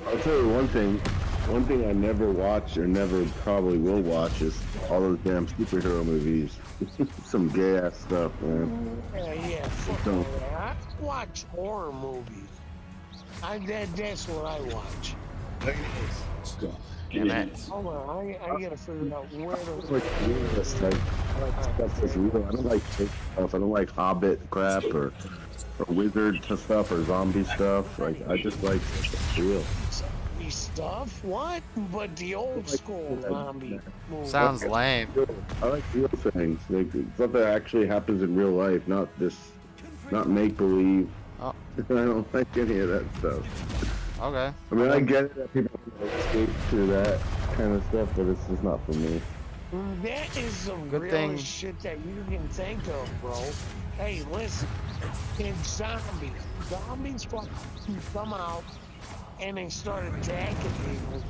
Speaker 11: I'll tell you one thing. One thing I never watch or never probably will watch is all those damn superhero movies. Some gay ass stuff, man.
Speaker 7: Yeah, fuck all that. I watch horror movies. That's what I watch.
Speaker 5: Damn it.
Speaker 7: Hold on, I gotta figure out where to.
Speaker 11: Like realist type stuff that's real. I don't like fake stuff. I don't like Hobbit crap or wizard stuff or zombie stuff. Like I just like real.
Speaker 7: Zombie stuff? What? But the old school zombie movie.
Speaker 5: Sounds lame.
Speaker 11: I like real things. Like stuff that actually happens in real life, not make believe.
Speaker 5: Oh.
Speaker 11: I don't like any of that stuff.
Speaker 5: Okay.
Speaker 11: I mean, I get it that people escape to that kind of stuff, but it's just not for me.
Speaker 7: That is some
Speaker 5: Good
Speaker 7: real
Speaker 5: thing.
Speaker 7: shit that you can think of, bro. Hey, listen. In zombies fucking come out and they start attacking people.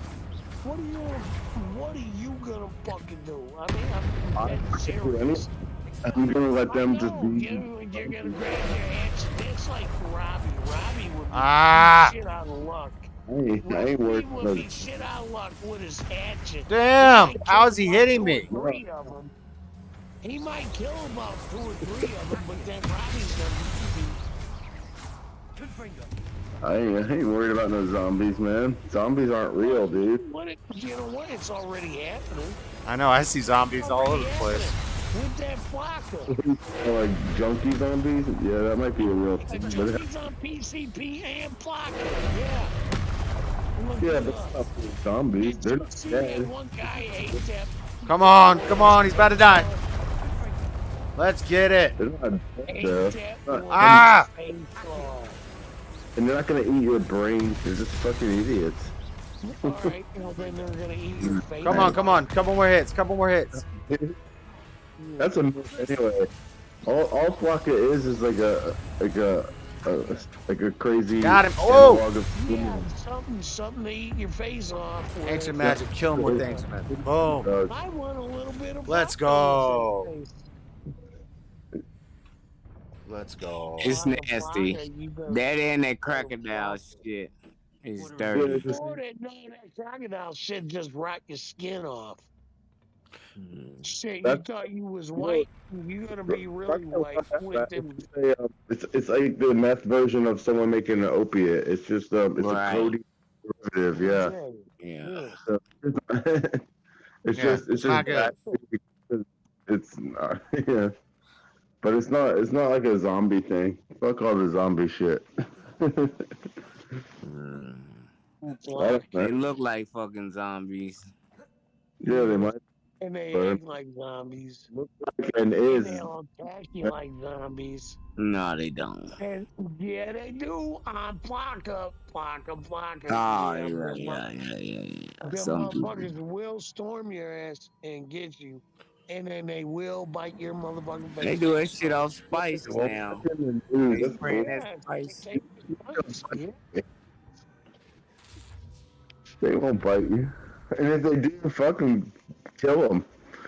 Speaker 7: What are you gonna fucking do? I mean, I'm dead serious.
Speaker 11: I'm gonna let them just be.
Speaker 7: You're gonna grab your hands. It's like Robbie. Robbie would be shit out of luck.
Speaker 11: I ain't worried
Speaker 7: Robbie would be shit out of luck with his hatchet.
Speaker 5: Damn! How is he hitting me?
Speaker 7: Three of them. He might kill about 2 or 3 of them, but then Robbie's gonna
Speaker 11: I ain't worried about no zombies, man. Zombies aren't real, dude.
Speaker 7: You know what? It's already happening.
Speaker 5: I know, I see zombies all over the place.
Speaker 7: With that blocker.
Speaker 11: Like junkie zombies? Yeah, that might be a real thing.
Speaker 7: Junkies on PCP and blocker. Yeah.
Speaker 11: Yeah, but it's not zombies. They're not dead.
Speaker 7: One guy ate that.
Speaker 5: Come on, he's about to die. Let's get it.
Speaker 11: They're not dead, though.
Speaker 5: Ah!
Speaker 11: And they're not gonna eat your brain. They're just fucking idiots.
Speaker 7: Alright, well then they're gonna eat your face.
Speaker 5: Come on. Couple more hits.
Speaker 11: That's a anyway. All Flocka is like a crazy.
Speaker 5: Got him. Oh!
Speaker 7: Yeah, something to eat your face off with.
Speaker 5: Ancient magic. Kill him with ancient magic. Boom.
Speaker 7: I want a little bit of.
Speaker 5: Let's go. Let's go.
Speaker 3: It's nasty. That and that crocodile shit is dirty.
Speaker 7: That crocodile shit just rot your skin off. Shit, you thought you was white. You're gonna be really white with them.
Speaker 11: It's like the meth version of someone making an opiate. It's just it's
Speaker 3: Right.
Speaker 11: a codeine derivative.
Speaker 3: Yeah.
Speaker 11: So, it's just
Speaker 5: not good.
Speaker 11: it's not, yeah. But it's not like a zombie thing. Fuck all the zombie shit.
Speaker 3: They look like fucking zombies.
Speaker 11: Yeah, they might.
Speaker 7: And they act like zombies.
Speaker 11: And is.
Speaker 7: They all attack you like zombies.
Speaker 3: No, they don't.
Speaker 7: And yeah, they do. Plaka.
Speaker 3: Oh, yeah.
Speaker 7: The
Speaker 3: Some people.
Speaker 7: motherfuckers will storm your ass and get you. And then they will bite your motherfucking face.
Speaker 3: They do that shit off spice now. They spray that spice.
Speaker 11: They won't bite you. And if they do, fucking kill them.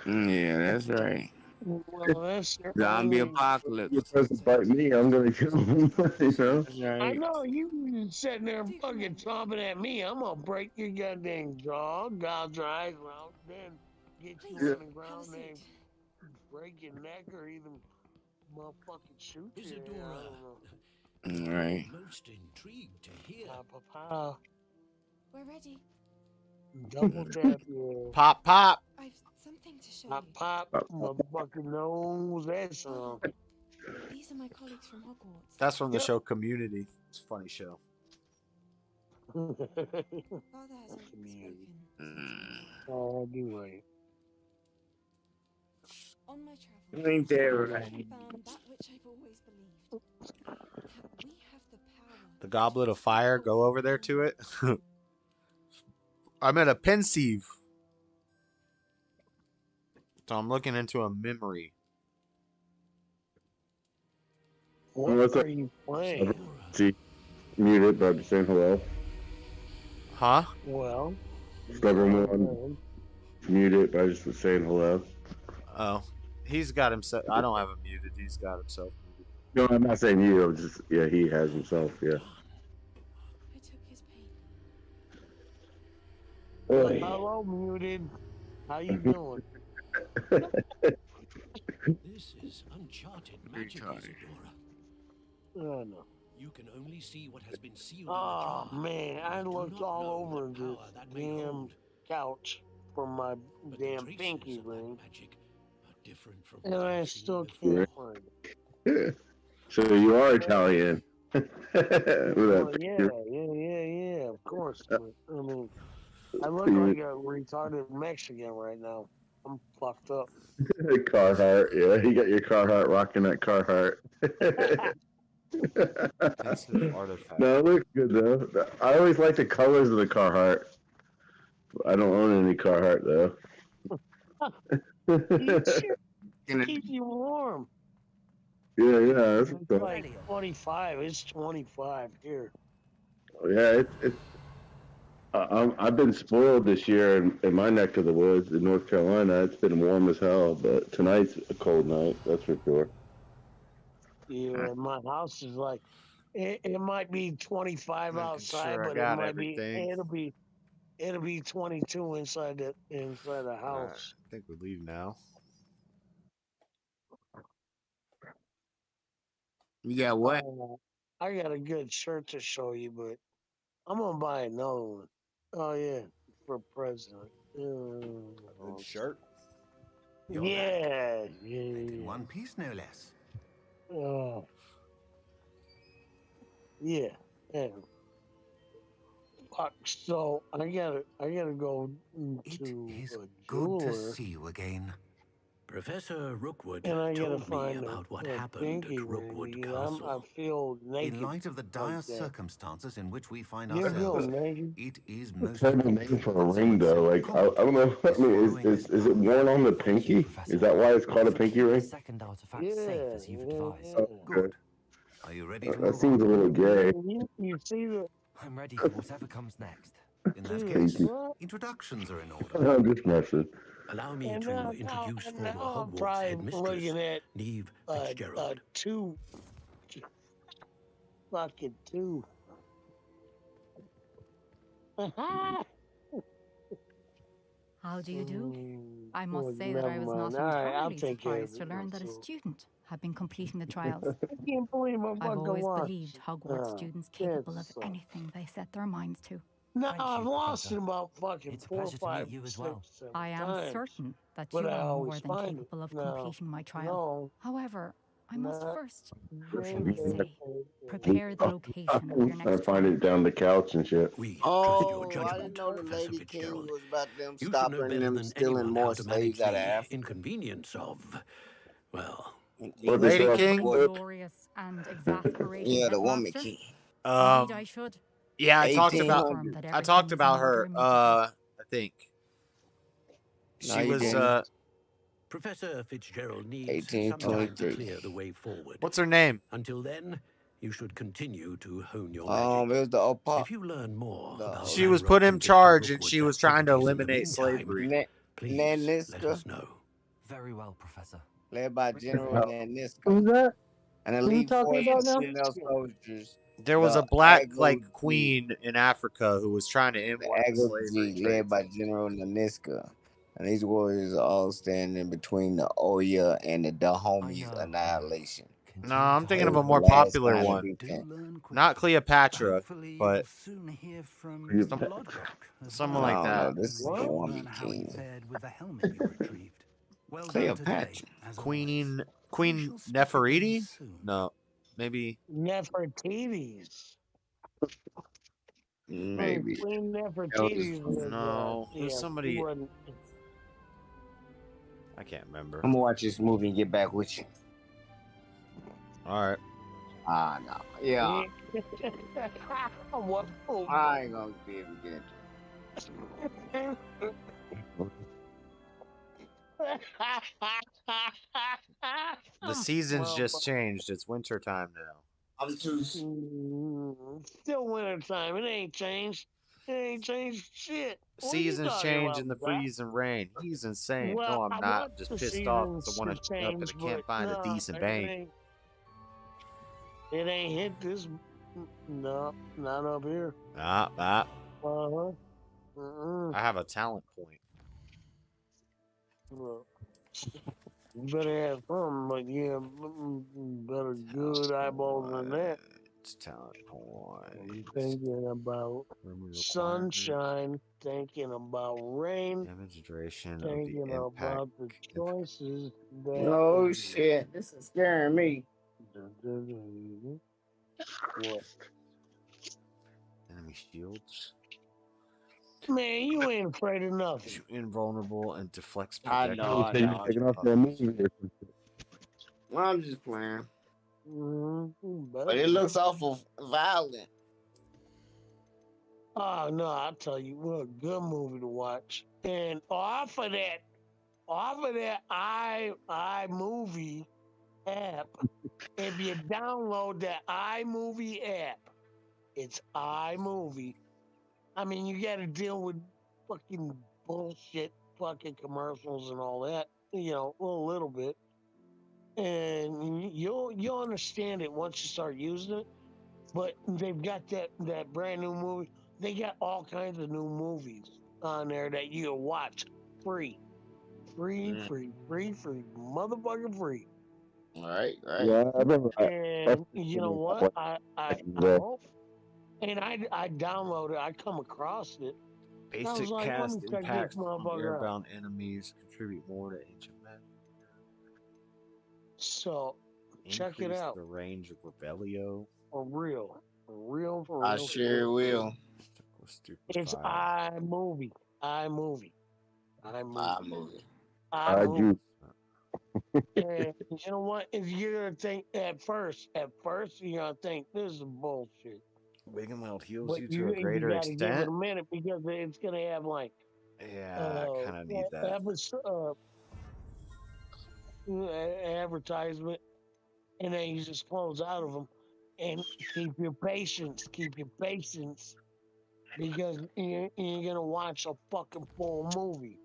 Speaker 3: Yeah, that's right.
Speaker 7: Well, that's the
Speaker 3: Zombie
Speaker 7: only.
Speaker 3: apocalypse.
Speaker 11: You're supposed to bite me. I'm gonna kill him. You know.
Speaker 7: I
Speaker 3: Right.
Speaker 7: know you sitting there fucking chomping at me. I'm gonna break your goddamn jaw, gouge your eyes out, then get you
Speaker 11: Yeah.
Speaker 7: on the ground and break your neck or even motherfucking shoot you. I don't know.
Speaker 3: Right.
Speaker 9: Most intrigued to hear.
Speaker 7: Pow.
Speaker 12: We're ready.
Speaker 7: Double tap you.
Speaker 5: Pop, pop.
Speaker 12: I've something to show
Speaker 7: Pop,
Speaker 12: you.
Speaker 7: pop. Motherfucking nose. That song.
Speaker 12: These are my colleagues from Hogwarts.
Speaker 5: That's from the
Speaker 7: Yep.
Speaker 5: show Community. It's a funny show.
Speaker 12: Father has already spoken.
Speaker 7: Oh, do right.
Speaker 12: On my travels,
Speaker 3: Ain't that
Speaker 12: I
Speaker 3: right?
Speaker 12: found that which I've always believed. We have the power.
Speaker 5: The Goblet of Fire. Go over there to it. I'm at a pensieve. So I'm looking into a memory.
Speaker 7: What are you playing?
Speaker 11: See, mute it by saying hello.
Speaker 5: Huh?
Speaker 7: Well,
Speaker 11: Everyone, mute it by just saying hello.
Speaker 5: Oh, he's got himself. I don't have him muted. He's got himself muted.
Speaker 11: No, I'm not saying you. I'm just he has himself. Yeah.
Speaker 12: I took his pain.
Speaker 11: Oy.
Speaker 7: Hello, muted. How you doing?
Speaker 9: This is uncharted magic, Isadora.
Speaker 7: Oh, no.
Speaker 9: You can only see what has been sealed
Speaker 7: Oh,
Speaker 9: in the jar.
Speaker 7: man. I looked all over the damn couch for my damn pinky ring. And I still can't find it.
Speaker 11: So you are Italian.
Speaker 7: Well, yeah, of course. But, I mean, I look like a retarded Mexican right now. I'm fucked up.
Speaker 11: Carhartt, yeah, you got your Carhartt rocking that Carhartt. No, it looks good though. I always like the colors of the Carhartt. I don't own any Carhartt though.
Speaker 7: Keep you warm.
Speaker 11: Yeah, that's
Speaker 7: It's like 25. It's 25 here.
Speaker 11: yeah. I've been spoiled this year in my neck of the woods in North Carolina. It's been warm as hell, but tonight's a cold night. That's for sure.
Speaker 7: Yeah, my house is like it might be 25 outside,
Speaker 5: sure I
Speaker 7: but
Speaker 5: got
Speaker 7: it might
Speaker 5: everything.
Speaker 7: it'll be 22 inside the house.
Speaker 5: I think we leave now.
Speaker 3: You got what?
Speaker 7: I got a good shirt to show you, but I'm gonna buy another one. Oh yeah, for president.
Speaker 5: Good shirt.
Speaker 7: Yeah.
Speaker 10: In one piece, no less.
Speaker 7: Oh. Yeah. Fuck. So I gotta go to a
Speaker 10: Good to
Speaker 7: jeweler.
Speaker 10: see you again.
Speaker 9: Professor Rookwood
Speaker 7: And I gotta
Speaker 9: told me
Speaker 7: find
Speaker 9: about what
Speaker 7: a
Speaker 9: happened
Speaker 7: pinky
Speaker 9: at Rookwood
Speaker 7: ring.
Speaker 9: Castle.
Speaker 7: I feel naked.
Speaker 10: In light of the dire
Speaker 7: like that.
Speaker 10: circumstances in which we find
Speaker 7: You feel
Speaker 10: ourselves,
Speaker 7: naked?
Speaker 10: it is
Speaker 11: A
Speaker 10: most
Speaker 11: terrible name for a ring though. Like I don't know. I mean, is it worn on the pinky? Is that why it's called a pinky ring?
Speaker 9: Second artifact
Speaker 7: Yeah,
Speaker 9: safe as you've advised.
Speaker 11: Good.
Speaker 10: Are you ready to
Speaker 11: That
Speaker 10: move
Speaker 11: seems a
Speaker 10: on?
Speaker 11: little gay.
Speaker 7: You see the
Speaker 9: I'm ready for whatever comes next.
Speaker 10: In that
Speaker 7: Dude,
Speaker 10: case,
Speaker 7: what?
Speaker 10: introductions are in order.
Speaker 11: I'm just messing.
Speaker 9: Allow me
Speaker 7: And
Speaker 9: to
Speaker 7: now,
Speaker 9: introduce
Speaker 7: and
Speaker 9: former
Speaker 7: now I'm
Speaker 9: Hogwarts
Speaker 7: probably
Speaker 9: headmistress,
Speaker 7: looking at
Speaker 9: Neve Fitzgerald.
Speaker 7: two. Fucking two.
Speaker 13: How do you do? I
Speaker 7: Well,
Speaker 13: must say that I
Speaker 7: never
Speaker 13: was not
Speaker 7: mind. All right, I'll
Speaker 13: entirely
Speaker 7: take care of
Speaker 13: surprised to
Speaker 7: it
Speaker 13: learn that a
Speaker 7: myself.
Speaker 13: student had been completing the trials.
Speaker 7: I can't believe my
Speaker 13: I've
Speaker 7: fucking
Speaker 13: always
Speaker 7: watch.
Speaker 13: believed Hogwarts students capable of anything they set their minds to.
Speaker 7: No, I've lost it about fucking
Speaker 9: It's a
Speaker 7: 4 or
Speaker 9: pleasure to
Speaker 7: 5,
Speaker 9: meet you as
Speaker 7: 6,
Speaker 9: well.
Speaker 7: 7
Speaker 13: I am
Speaker 7: times.
Speaker 13: certain that
Speaker 7: But
Speaker 13: you
Speaker 7: I
Speaker 13: are more
Speaker 7: always
Speaker 13: than
Speaker 7: find
Speaker 13: capable of
Speaker 7: no,
Speaker 13: completing my trial.
Speaker 7: no,
Speaker 13: However, I must
Speaker 7: not
Speaker 13: first, how shall I say, prepare the location of your
Speaker 11: I
Speaker 13: next
Speaker 11: find
Speaker 13: trial.
Speaker 11: it down the couch and shit.
Speaker 9: We trust your
Speaker 3: Oh, I
Speaker 9: judgment,
Speaker 3: didn't know the
Speaker 9: Professor
Speaker 3: Lady King
Speaker 9: Fitzgerald.
Speaker 3: was about them
Speaker 9: You should know
Speaker 3: stopping
Speaker 9: better
Speaker 3: them
Speaker 9: than
Speaker 3: stealing
Speaker 9: anyone
Speaker 3: more
Speaker 9: how to manage
Speaker 3: slaves out of
Speaker 9: the
Speaker 3: Africa.
Speaker 9: inconvenience of, well,
Speaker 11: What
Speaker 5: Lady
Speaker 11: they
Speaker 5: King?
Speaker 13: Glorious and exasperating
Speaker 3: Yeah, the woman
Speaker 13: headmaster?
Speaker 3: king.
Speaker 13: Indeed, I should.
Speaker 5: Yeah, I talked about
Speaker 3: 1800.
Speaker 13: That
Speaker 5: I
Speaker 13: everything
Speaker 5: talked
Speaker 13: is in
Speaker 5: about
Speaker 13: order
Speaker 5: her.
Speaker 13: immediately.
Speaker 5: I think
Speaker 3: No,
Speaker 5: she
Speaker 3: you
Speaker 5: was.
Speaker 3: didn't.
Speaker 9: Professor Fitzgerald needs some time to
Speaker 3: 1823.
Speaker 9: clear the way forward.
Speaker 5: What's her name?
Speaker 9: Until then, you should continue to hone your magic.
Speaker 3: It was the
Speaker 9: If you learn more about
Speaker 5: She was put in charge, and she was trying to eliminate slavery.
Speaker 9: please let
Speaker 3: Naniska.
Speaker 9: us know.
Speaker 14: Very well, Professor.
Speaker 3: led by General
Speaker 4: Who's
Speaker 3: Naniska.
Speaker 4: that?
Speaker 3: An
Speaker 4: Who you
Speaker 3: elite
Speaker 4: talking
Speaker 3: force
Speaker 4: about
Speaker 3: of
Speaker 4: now?
Speaker 3: female soldiers.
Speaker 5: There was a
Speaker 3: The
Speaker 5: black
Speaker 3: Agojis,
Speaker 5: queen in Africa who was trying to end
Speaker 3: the
Speaker 5: one of the slavery
Speaker 3: Agojis,
Speaker 5: trade
Speaker 3: led by
Speaker 5: zones.
Speaker 3: General Naniska. And these warriors are all standing between the Oya and the Dahome's annihilation.
Speaker 5: No, I'm thinking
Speaker 3: It
Speaker 5: of
Speaker 3: was
Speaker 5: a
Speaker 3: the
Speaker 5: more
Speaker 3: last
Speaker 5: popular
Speaker 3: line of
Speaker 5: one.
Speaker 3: defense.
Speaker 5: Not Cleopatra, but someone like
Speaker 3: I don't know.
Speaker 5: that.
Speaker 3: This is the woman king. Cleopatra.
Speaker 5: Queen Nefertiti? No, maybe.
Speaker 7: Nefertiti's.
Speaker 3: Maybe.
Speaker 7: Queen Nefertiti's was,
Speaker 5: No, there's
Speaker 7: yeah,
Speaker 5: somebody.
Speaker 7: she wasn't.
Speaker 5: I can't remember.
Speaker 3: I'm gonna watch this movie and get back with you.
Speaker 5: All right.
Speaker 3: Ah, no. Yeah.
Speaker 7: What?
Speaker 3: I ain't gonna be able to get into it.
Speaker 5: The seasons just changed. It's winter time now.
Speaker 3: I'm too.
Speaker 7: Still winter time. It ain't changed. It ain't changed shit. What are you
Speaker 5: Seasons
Speaker 7: talking
Speaker 5: change
Speaker 7: about,
Speaker 5: in the
Speaker 7: Doc?
Speaker 5: freeze and rain. He's insane.
Speaker 7: Well,
Speaker 5: No, I'm
Speaker 7: I
Speaker 5: not.
Speaker 7: want
Speaker 5: I'm just
Speaker 7: the
Speaker 5: pissed off because
Speaker 7: seasons
Speaker 5: I want
Speaker 7: to
Speaker 5: to up and I
Speaker 7: change,
Speaker 5: can't
Speaker 7: but
Speaker 5: find a
Speaker 7: no,
Speaker 5: decent
Speaker 7: it
Speaker 5: bank.
Speaker 7: ain't. It ain't hit this. No, not up here.
Speaker 5: Ah.
Speaker 7: Uh-huh.
Speaker 5: I have a talent point.
Speaker 7: Well, you better have some, but yeah, better good eyeballs than that.
Speaker 5: It's talent point.
Speaker 7: I'm thinking about sunshine, thinking about rain,
Speaker 5: Damage duration of the
Speaker 7: thinking
Speaker 5: impact.
Speaker 7: about the choices that.
Speaker 3: Oh shit! This is scaring me.
Speaker 7: What?
Speaker 5: Enemy shields.
Speaker 7: Man, you ain't afraid of nothing.
Speaker 5: Invulnerable and deflects
Speaker 3: I
Speaker 5: projectile.
Speaker 3: know.
Speaker 11: You're taking off that movie or something.
Speaker 3: I'm just playing.
Speaker 7: But
Speaker 3: But it looks awful violent.
Speaker 7: Oh no, I'll tell you, what a good movie to watch. And off of that iMovie app, if you download that iMovie app, it's iMovie. I mean, you got to deal with fucking bullshit, fucking commercials and all that, you know, a little bit, and you'll understand it once you start using it. But they've got that brand new movie. They got all kinds of new movies on there that you can watch free, motherfucking free.
Speaker 3: Right.
Speaker 11: Yeah, I remember.
Speaker 7: And you know what? I hope. And I downloaded. I come across it. I
Speaker 5: Basic
Speaker 7: was like, let
Speaker 5: cast
Speaker 7: me check this
Speaker 5: impacts from
Speaker 7: motherfucker out.
Speaker 5: airbound enemies contribute more to ancient men.
Speaker 7: So check it
Speaker 5: Increase
Speaker 7: out.
Speaker 5: the range of Rebellio.
Speaker 7: For real.
Speaker 3: I sure will.
Speaker 7: It's iMovie. iMovie.
Speaker 11: iMovie.
Speaker 7: And you know what? If you're gonna think at first you're gonna think this is bullshit.
Speaker 5: Big and Wild heals
Speaker 7: But
Speaker 5: you to a greater
Speaker 7: gotta give it
Speaker 5: extent.
Speaker 7: a minute because it's gonna have like
Speaker 5: Yeah, I kind of need that.
Speaker 7: Advertisement, and then you just close out of them. And keep your patience, because you're gonna watch a fucking full movie.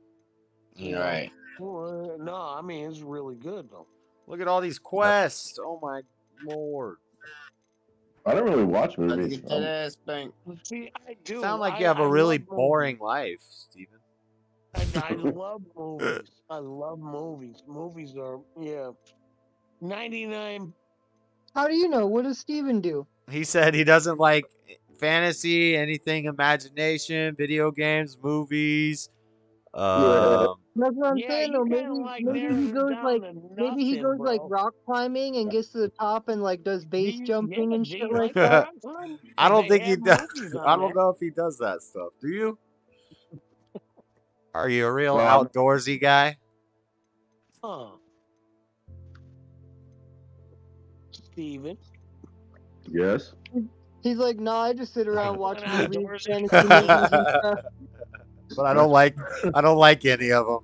Speaker 3: Right.
Speaker 7: Well, no, I mean it's really good though.
Speaker 5: Look at all these quests. Oh my lord.
Speaker 11: I don't really watch
Speaker 3: Let's
Speaker 11: movies.
Speaker 3: get that ass spanked.
Speaker 7: See, I do.
Speaker 5: Sound like you have a really boring life, Steven.
Speaker 7: I love movies. I love movies. Movies are 99.
Speaker 4: How do you know? What does Steven do?
Speaker 5: He said he doesn't like fantasy, anything imagination, video games, movies.
Speaker 4: That's what I'm saying.
Speaker 7: you
Speaker 4: Though
Speaker 7: kinda
Speaker 4: maybe he goes like like rock climbing and gets to the top and like does base jumping and shit like that.
Speaker 5: I don't think he does. I don't know if he does that stuff. Do you? Are you a real outdoorsy guy?
Speaker 7: Steven.
Speaker 11: Yes.
Speaker 4: He's like, nah, I just sit around watching movies, fantasy movies and stuff.
Speaker 5: But I don't like any of them.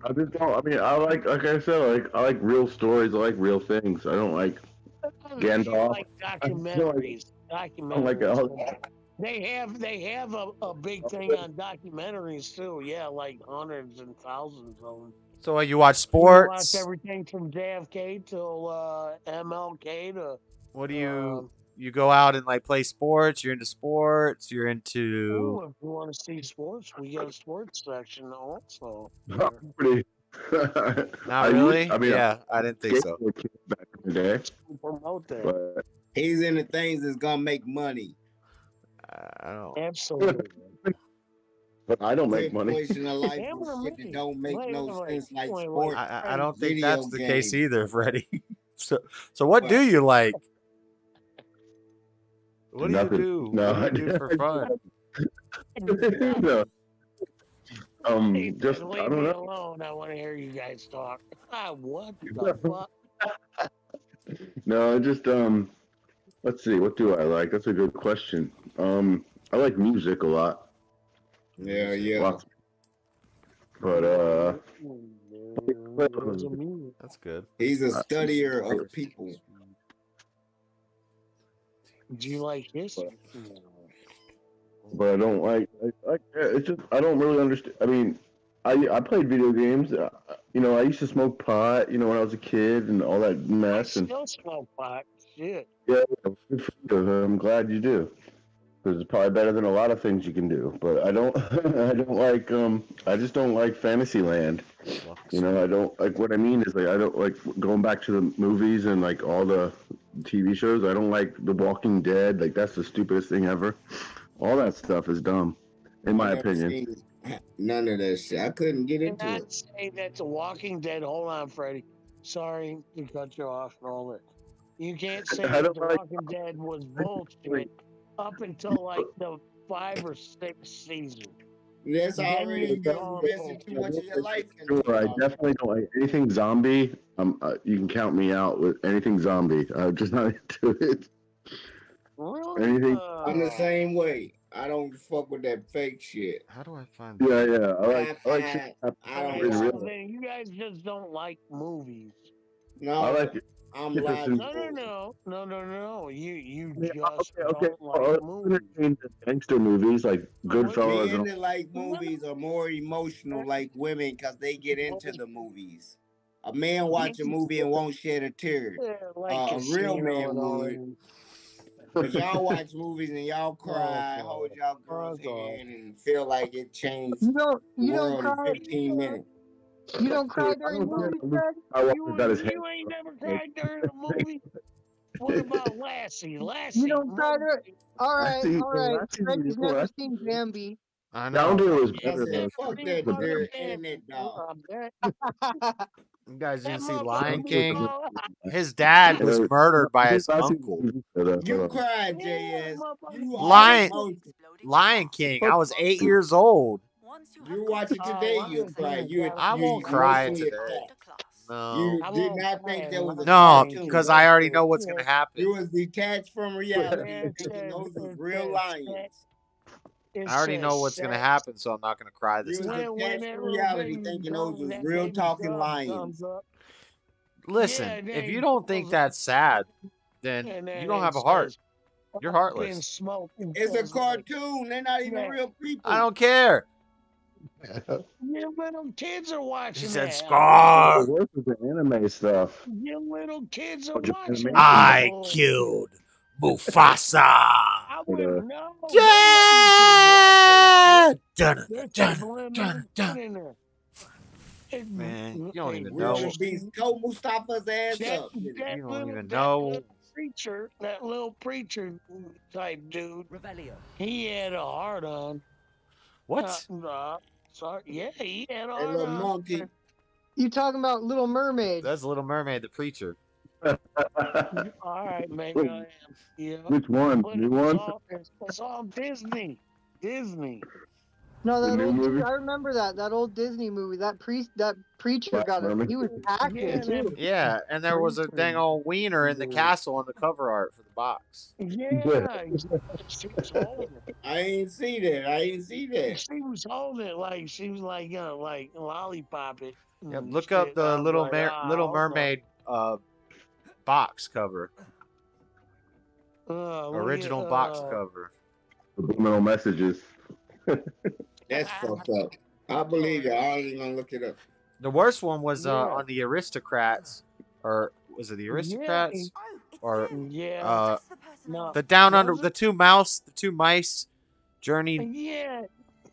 Speaker 11: I just don't. I mean, I like I said, I like real stories. I like real things. I don't like Gandalf.
Speaker 7: Like documentaries. They have a big thing on documentaries too. Yeah, like hundreds and thousands of them.
Speaker 5: So you watch
Speaker 7: You watch
Speaker 5: sports?
Speaker 7: everything from JFK till MLK to.
Speaker 5: What do you go out and like play sports? You're into sports. You're into.
Speaker 7: Ooh, if you want to see sports, we got a sports section also.
Speaker 11: Pretty.
Speaker 5: Not really.
Speaker 11: I mean,
Speaker 5: Yeah, I didn't think so.
Speaker 11: Back in the day,
Speaker 7: Promote that.
Speaker 11: but
Speaker 3: He's into things that's gonna make money.
Speaker 5: I don't.
Speaker 7: Absolutely.
Speaker 11: but I don't make
Speaker 3: Quit
Speaker 11: money.
Speaker 3: pushing a life
Speaker 7: Damn
Speaker 3: with
Speaker 7: it,
Speaker 3: shit that
Speaker 7: me.
Speaker 3: don't make
Speaker 7: Wait,
Speaker 3: no
Speaker 7: wait,
Speaker 3: sense, like
Speaker 7: wait,
Speaker 3: sports.
Speaker 5: I don't think
Speaker 3: video
Speaker 5: that's the case
Speaker 3: games.
Speaker 5: either, Freddie. So what do you like? What do you
Speaker 11: Nothing.
Speaker 5: do?
Speaker 11: No,
Speaker 5: What do you do for fun?
Speaker 11: no.
Speaker 7: Hey,
Speaker 11: Just
Speaker 7: leave
Speaker 11: I don't
Speaker 7: me
Speaker 11: know.
Speaker 7: alone. I want to hear you guys talk. What the fuck?
Speaker 11: No, just let's see. What do I like? That's a good question. I like music a lot.
Speaker 3: Yeah, yeah.
Speaker 11: Lots. But
Speaker 5: That's good.
Speaker 3: He's a studier of people.
Speaker 7: Do you like history?
Speaker 11: but I don't like. It's just I don't really understand. I mean, I played video games. You know, I used to smoke pot. You know, when I was a kid and all that
Speaker 7: I
Speaker 11: mess. And
Speaker 7: still smoke pot. Shit.
Speaker 11: yeah, good for you. I'm glad you do. Because it's probably better than a lot of things you can do. But I don't. I don't like. I just don't like Fantasyland. You know, I don't like. What I mean is like I don't like going back to the movies and like all the TV shows. I don't like The Walking Dead. Like that's the stupidest thing ever. All that stuff is dumb, in my opinion.
Speaker 3: None of that shit. I couldn't get into
Speaker 7: Cannot
Speaker 3: it.
Speaker 7: say that The Walking Dead. Hold on, Freddie. Sorry to cut you off and all that. You can't say
Speaker 11: I
Speaker 7: that
Speaker 11: don't
Speaker 7: The
Speaker 11: like-
Speaker 7: Walking Dead was bullshit up until like the 5 or 6 season.
Speaker 3: That's
Speaker 7: Then
Speaker 3: already
Speaker 7: you
Speaker 3: you're
Speaker 7: go
Speaker 3: investing too much of your life into
Speaker 11: Sure, I
Speaker 3: it.
Speaker 11: definitely don't like anything zombie. You can count me out with anything zombie. I'm just not into it.
Speaker 7: Really?
Speaker 11: Anything?
Speaker 3: I'm the same way. I don't fuck with that fake shit.
Speaker 5: How do I find?
Speaker 11: Yeah, yeah. I like shit
Speaker 3: I don't
Speaker 11: in
Speaker 7: Well,
Speaker 11: real.
Speaker 7: then you guys just don't like movies.
Speaker 3: No,
Speaker 11: I like it.
Speaker 3: I'm
Speaker 11: If it's in-
Speaker 3: logical.
Speaker 7: No. You
Speaker 11: Yeah,
Speaker 7: just
Speaker 11: okay.
Speaker 7: don't like movies.
Speaker 11: Gangster movies like Goodfellas.
Speaker 3: Men
Speaker 11: And
Speaker 3: that like movies are more emotional like women because they get into the movies. A man watch a movie and won't shed a tear.
Speaker 7: Yeah, like
Speaker 3: A real
Speaker 7: Casino
Speaker 3: man
Speaker 7: and all
Speaker 3: would.
Speaker 7: that.
Speaker 3: Cause y'all watch movies and y'all cry, hold y'all girl's hand, and feel like it changed
Speaker 4: You don't
Speaker 3: the world in
Speaker 4: cry.
Speaker 3: 15 minutes.
Speaker 4: You don't cry during movies, Fred?
Speaker 7: You ain't never cried during a movie? What about Lassie? Lassie.
Speaker 4: You don't cry during. All right.
Speaker 11: Lassie's
Speaker 4: Freddy's
Speaker 11: cool.
Speaker 4: never seen Bambi.
Speaker 5: I
Speaker 11: Down
Speaker 5: know.
Speaker 11: Deer was
Speaker 3: I
Speaker 11: better
Speaker 3: said,
Speaker 11: though.
Speaker 3: fuck that dirt internet dog.
Speaker 5: You guys didn't see
Speaker 7: motherfucker
Speaker 5: Lion
Speaker 7: was
Speaker 5: King?
Speaker 7: all-
Speaker 5: His dad was murdered by his uncle.
Speaker 3: You cried, JS. You are
Speaker 5: Lion
Speaker 3: emotional.
Speaker 5: Lion King. I was 8 years old.
Speaker 3: You watch it today, you cry.
Speaker 5: I
Speaker 3: You
Speaker 5: won't cry
Speaker 3: emotionally
Speaker 5: today.
Speaker 3: attached.
Speaker 5: No.
Speaker 3: You did not think there was a
Speaker 5: No,
Speaker 3: cartoon.
Speaker 5: because I already know what's gonna happen.
Speaker 3: You was detached from reality, thinking those was real lions.
Speaker 5: I already know what's gonna happen, so I'm not gonna cry this
Speaker 3: You was
Speaker 5: time.
Speaker 3: detached from reality, thinking those was real talking lions.
Speaker 5: Listen, if you don't think that's sad, then you don't have a heart. You're heartless.
Speaker 3: It's a cartoon. They're not even real people.
Speaker 5: I don't care.
Speaker 7: Your little kids are watching
Speaker 5: He said
Speaker 7: that.
Speaker 5: Scar.
Speaker 11: Worse with the anime stuff.
Speaker 7: Your little kids are watching
Speaker 5: I
Speaker 7: that.
Speaker 5: killed Mufasa.
Speaker 7: I wouldn't know.
Speaker 5: Dad! Dun,
Speaker 7: There's
Speaker 5: dun,
Speaker 7: subliminal
Speaker 5: dun, dun.
Speaker 7: in there.
Speaker 5: Man, you don't even
Speaker 3: Real
Speaker 5: know.
Speaker 3: beast told Mustafa's ass
Speaker 7: That,
Speaker 3: up.
Speaker 5: You don't even
Speaker 7: that
Speaker 5: know.
Speaker 7: little preacher, that little preacher type dude, he had a heart on.
Speaker 5: What?
Speaker 7: Sorry, yeah, he had a
Speaker 3: That
Speaker 7: heart
Speaker 3: little
Speaker 7: on.
Speaker 3: monkey.
Speaker 4: You talking about Little Mermaid?
Speaker 5: That's Little Mermaid, the preacher.
Speaker 7: All right, maybe I am. Yeah.
Speaker 11: Which one?
Speaker 7: But
Speaker 11: New one?
Speaker 7: It's all Disney. Disney.
Speaker 4: No,
Speaker 11: The
Speaker 4: that
Speaker 11: new
Speaker 4: old.
Speaker 11: movie?
Speaker 4: I remember that old Disney movie. That preacher
Speaker 11: Black
Speaker 4: got it.
Speaker 11: Mermaid?
Speaker 4: He was acting too.
Speaker 5: Yeah, and there was a dang old wiener in the castle on the cover art for the box.
Speaker 7: Yeah, she was holding it.
Speaker 3: I ain't see that. I ain't see that.
Speaker 7: She was holding it like she was like lollipop it.
Speaker 5: Yep,
Speaker 7: and
Speaker 5: look up
Speaker 7: shit.
Speaker 5: the
Speaker 7: I was
Speaker 5: Little
Speaker 7: like,
Speaker 5: Little
Speaker 7: hold on.
Speaker 5: Mermaid box cover.
Speaker 7: Look
Speaker 5: Original
Speaker 7: at,
Speaker 5: box cover.
Speaker 11: Subliminal messages.
Speaker 3: That's fucked up. I believe it. I ain't even gonna look it up.
Speaker 5: The worst one was
Speaker 7: Yeah.
Speaker 5: on the Aristocrats, or was it the Aristocrats? Or
Speaker 7: Yeah. No.
Speaker 5: the Down Under,
Speaker 7: Was
Speaker 5: the
Speaker 7: it?
Speaker 5: two mice journeyed
Speaker 7: Yeah.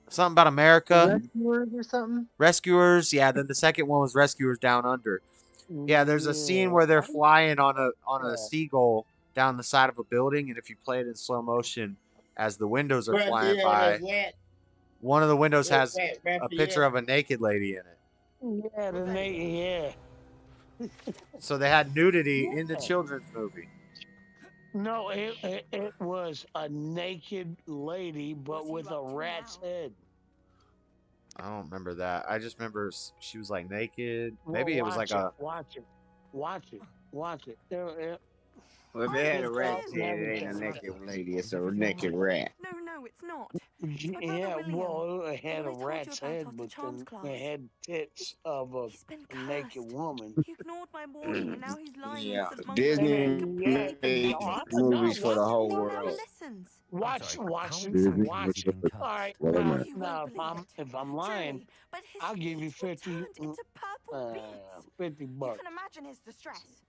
Speaker 5: something about America.
Speaker 4: Rescuers or something.
Speaker 5: Rescuers, yeah. Then the second one was Rescuers Down Under. Yeah, there's a scene where they're flying on a seagull down the side of a building, and if you play it in slow motion as the windows are flying by, one of the windows has a picture of a naked lady in it.
Speaker 7: Yeah,
Speaker 5: So they had nudity in the children's movie.
Speaker 7: No, it was a naked lady, but with a rat's head.
Speaker 5: I don't remember that. I just remember she was like naked.
Speaker 7: Well,
Speaker 5: Maybe it was like a.
Speaker 7: Watch it.
Speaker 3: Well, if they had a rat's head, it ain't a naked lady. It's a naked rat.
Speaker 12: No, it's not.
Speaker 7: Yeah, well, it had a rat's head, but then it had tits of a naked woman.
Speaker 12: He ignored my warning, and now he's lying.
Speaker 3: Yeah,
Speaker 12: and says Mum
Speaker 3: Disney
Speaker 12: can pay
Speaker 3: made movies for the whole world.
Speaker 7: Watch.
Speaker 11: Disney
Speaker 7: All
Speaker 11: was
Speaker 7: right,
Speaker 11: what am I?
Speaker 7: now if I'm lying, I'll give you 50 bucks.
Speaker 12: You can imagine his distress.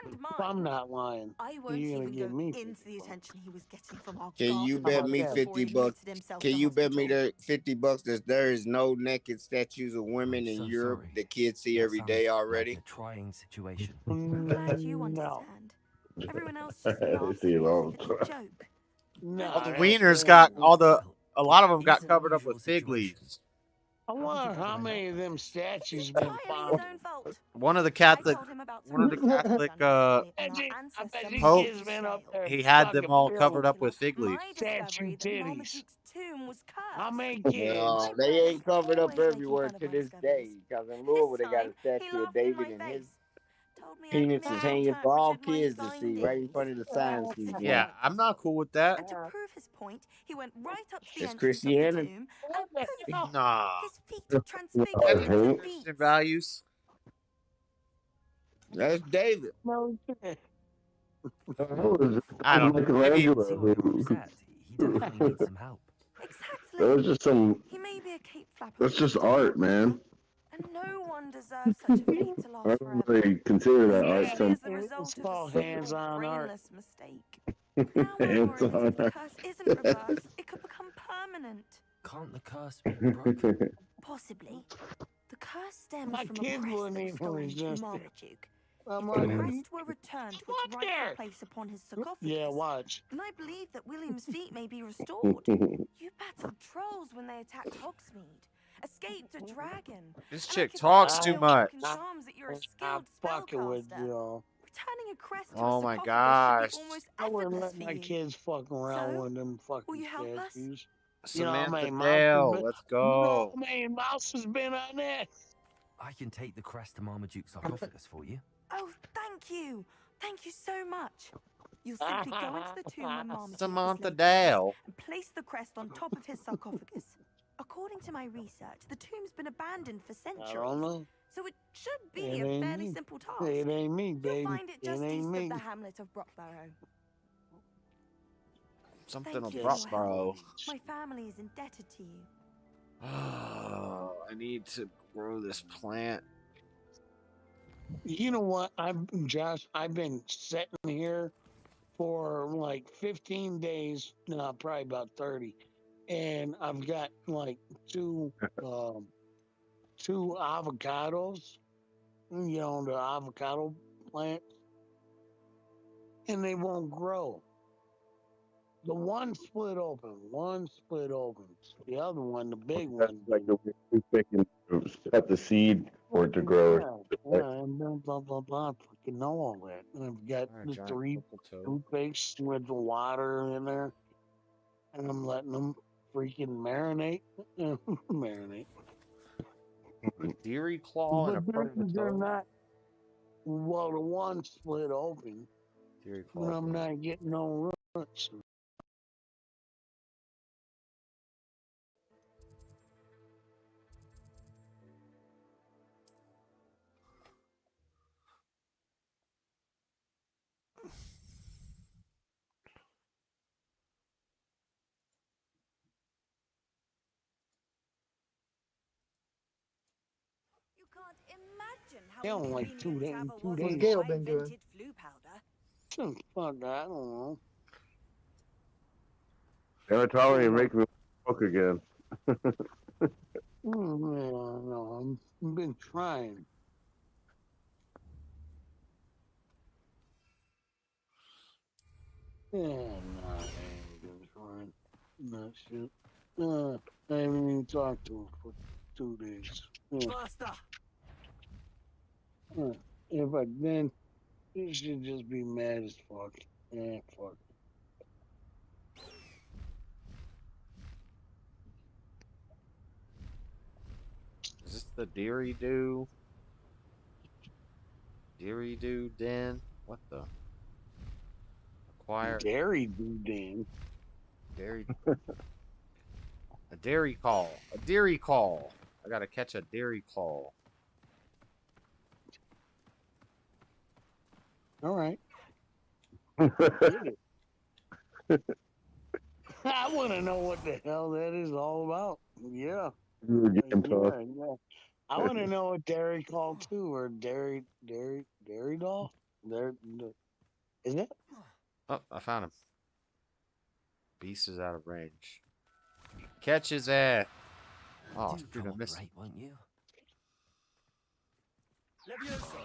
Speaker 12: And mine.
Speaker 7: If I'm not lying,
Speaker 12: I won't
Speaker 7: you're gonna
Speaker 12: even
Speaker 7: give
Speaker 12: go
Speaker 7: me
Speaker 12: into the attention he was getting from our
Speaker 3: Can you bet me 50 bucks? Can you bet me that 50 bucks that there is no naked statues of women in Europe that kids see every day already?
Speaker 9: Like a trying situation.
Speaker 12: Glad you understand. Everyone else just
Speaker 11: I
Speaker 12: laughs
Speaker 11: see
Speaker 12: at
Speaker 11: it
Speaker 12: me
Speaker 11: all
Speaker 12: as
Speaker 11: the
Speaker 12: if it's a
Speaker 11: time.
Speaker 12: joke.
Speaker 5: All the wieners got a lot of them got covered up with fig leaves.
Speaker 7: I wonder how many of them statues been found.
Speaker 5: One of the Catholic Pope, he had them all covered up with fig leaves.
Speaker 7: Statue titties. How many
Speaker 3: No,
Speaker 7: kids?
Speaker 3: they ain't covered up everywhere to this day. Because in Louisville, they got a statue of David and his penis is hanging for all kids to see right in front of the sign.
Speaker 5: Yeah, I'm not cool with that.
Speaker 12: And to prove his point, he went right up to the
Speaker 3: It's
Speaker 12: entrance
Speaker 3: Christianity.
Speaker 12: of the tomb and poof,
Speaker 5: Nah.
Speaker 12: his feet transfigured into
Speaker 11: Right.
Speaker 12: beets.
Speaker 5: Christian values.
Speaker 3: That's David.
Speaker 5: I don't know. Maybe
Speaker 9: He definitely needs some help.
Speaker 12: Exactly.
Speaker 11: That was just some.
Speaker 12: He may be a cape flapper.
Speaker 11: That's just art, man.
Speaker 12: And no one deserves such a fate to
Speaker 11: I
Speaker 12: last
Speaker 11: don't
Speaker 12: forever.
Speaker 11: really consider that art.
Speaker 12: Maybe
Speaker 11: Some
Speaker 12: as the result of a simple,
Speaker 7: hands-on art.
Speaker 12: brainless mistake. Now I'm worried that if
Speaker 11: hands-on
Speaker 12: the
Speaker 11: art.
Speaker 12: curse isn't reversed, it could become permanent.
Speaker 9: Can't the curse be broken?
Speaker 12: Possibly. The curse stems
Speaker 7: My
Speaker 12: from
Speaker 7: kids
Speaker 12: a
Speaker 7: wouldn't
Speaker 12: crest
Speaker 7: even
Speaker 12: stolen
Speaker 7: resist it.
Speaker 12: Marmaduke.
Speaker 7: I'm
Speaker 12: If the
Speaker 7: like,
Speaker 12: crest were returned to its rightful place upon his sarcophagus,
Speaker 7: yeah, watch.
Speaker 12: then I believe that William's feet may be restored. You battled trolls when they attacked Hogsmeade, escaped a dragon.
Speaker 5: This
Speaker 12: and I
Speaker 5: chick
Speaker 12: could
Speaker 5: talks
Speaker 12: see
Speaker 5: too
Speaker 12: your
Speaker 5: much.
Speaker 12: fucking charms that you're a
Speaker 7: I'm
Speaker 12: skilled
Speaker 7: fucking with
Speaker 12: spellcaster.
Speaker 7: you.
Speaker 12: Returning a crest to
Speaker 5: Oh
Speaker 12: a
Speaker 5: my
Speaker 12: sarcophagus
Speaker 5: gosh.
Speaker 12: should be almost
Speaker 7: I wouldn't
Speaker 12: effortless
Speaker 7: let
Speaker 12: for
Speaker 7: my
Speaker 12: you.
Speaker 7: kids fuck around
Speaker 12: So,
Speaker 7: with them
Speaker 12: will
Speaker 7: fucking
Speaker 12: you help us?
Speaker 7: statues.
Speaker 5: Samantha
Speaker 7: mouse
Speaker 5: Dale,
Speaker 7: has been,
Speaker 5: let's
Speaker 7: you know
Speaker 5: go.
Speaker 7: how many mouse has been on that?
Speaker 9: I can take the crest to Marmaduke's sarcophagus for you.
Speaker 12: Oh, thank you. Thank you so much. You'll simply go into the tomb where Marmaduke
Speaker 5: Samantha
Speaker 12: was laid to
Speaker 5: Dale.
Speaker 12: rest and place the crest on top of his sarcophagus. According to my research, the tomb's been abandoned for
Speaker 7: I don't
Speaker 12: centuries,
Speaker 7: know.
Speaker 12: so it should be
Speaker 7: It
Speaker 12: a
Speaker 7: ain't
Speaker 12: fairly
Speaker 7: me.
Speaker 12: simple task.
Speaker 7: It ain't me,
Speaker 12: You'll
Speaker 7: baby.
Speaker 12: find it just
Speaker 7: It ain't
Speaker 12: east
Speaker 7: me.
Speaker 12: of the hamlet of Brockborough.
Speaker 5: Something
Speaker 12: Thank
Speaker 5: of
Speaker 12: you for your help.
Speaker 5: Brockborough.
Speaker 12: My family is indebted to you.
Speaker 5: Oh, I need to grow this plant.
Speaker 7: You know what? Josh, I've been sitting here for like 15 days, no, probably about 30. And I've got like two avocados, the avocado plants, and they won't grow. The one split open. The other one, the big
Speaker 11: That's
Speaker 7: one.
Speaker 11: like the way too thick and cut the seed for it to grow.
Speaker 7: And blah, blah, blah. I freaking know all that. And I've got
Speaker 5: Alright,
Speaker 7: the
Speaker 5: giant
Speaker 7: 3
Speaker 5: purple toad.
Speaker 7: toothpicks with the water in there. And I'm letting them freaking marinate. Marinate.
Speaker 5: Deary claw and a
Speaker 7: But they're
Speaker 5: purple
Speaker 7: not. Well, the one split open.
Speaker 5: Deary
Speaker 7: But
Speaker 5: claw.
Speaker 7: I'm not getting no roots.
Speaker 12: You can't
Speaker 7: Yeah, like 2 days. 2
Speaker 4: What's
Speaker 7: days.
Speaker 4: Gail been doing?
Speaker 7: Fuck, I don't know.
Speaker 11: Anatoly, you're making me smoke again.
Speaker 7: No, I've been trying. Yeah, no, I ain't been trying. Not shit. I haven't even talked to him for 2 days.
Speaker 9: Faster!
Speaker 7: If I then, you should just be mad as fuck. Yeah, fuck.
Speaker 5: Is this the Deary Doo? Deary Doo Den? What the? Acquire.
Speaker 7: Dairy Dan.
Speaker 5: Dairy. A dairy call. A dairy call. I gotta catch a dairy call.
Speaker 7: All right. I want to know what the hell that is all about. Yeah. Yeah. I want to know what dairy call too, or dairy doll. Is it?
Speaker 5: Oh, I found him. Beast is out of range. Catch his ass. Oh, shoot, I missed him.
Speaker 9: Won't you? Levioso!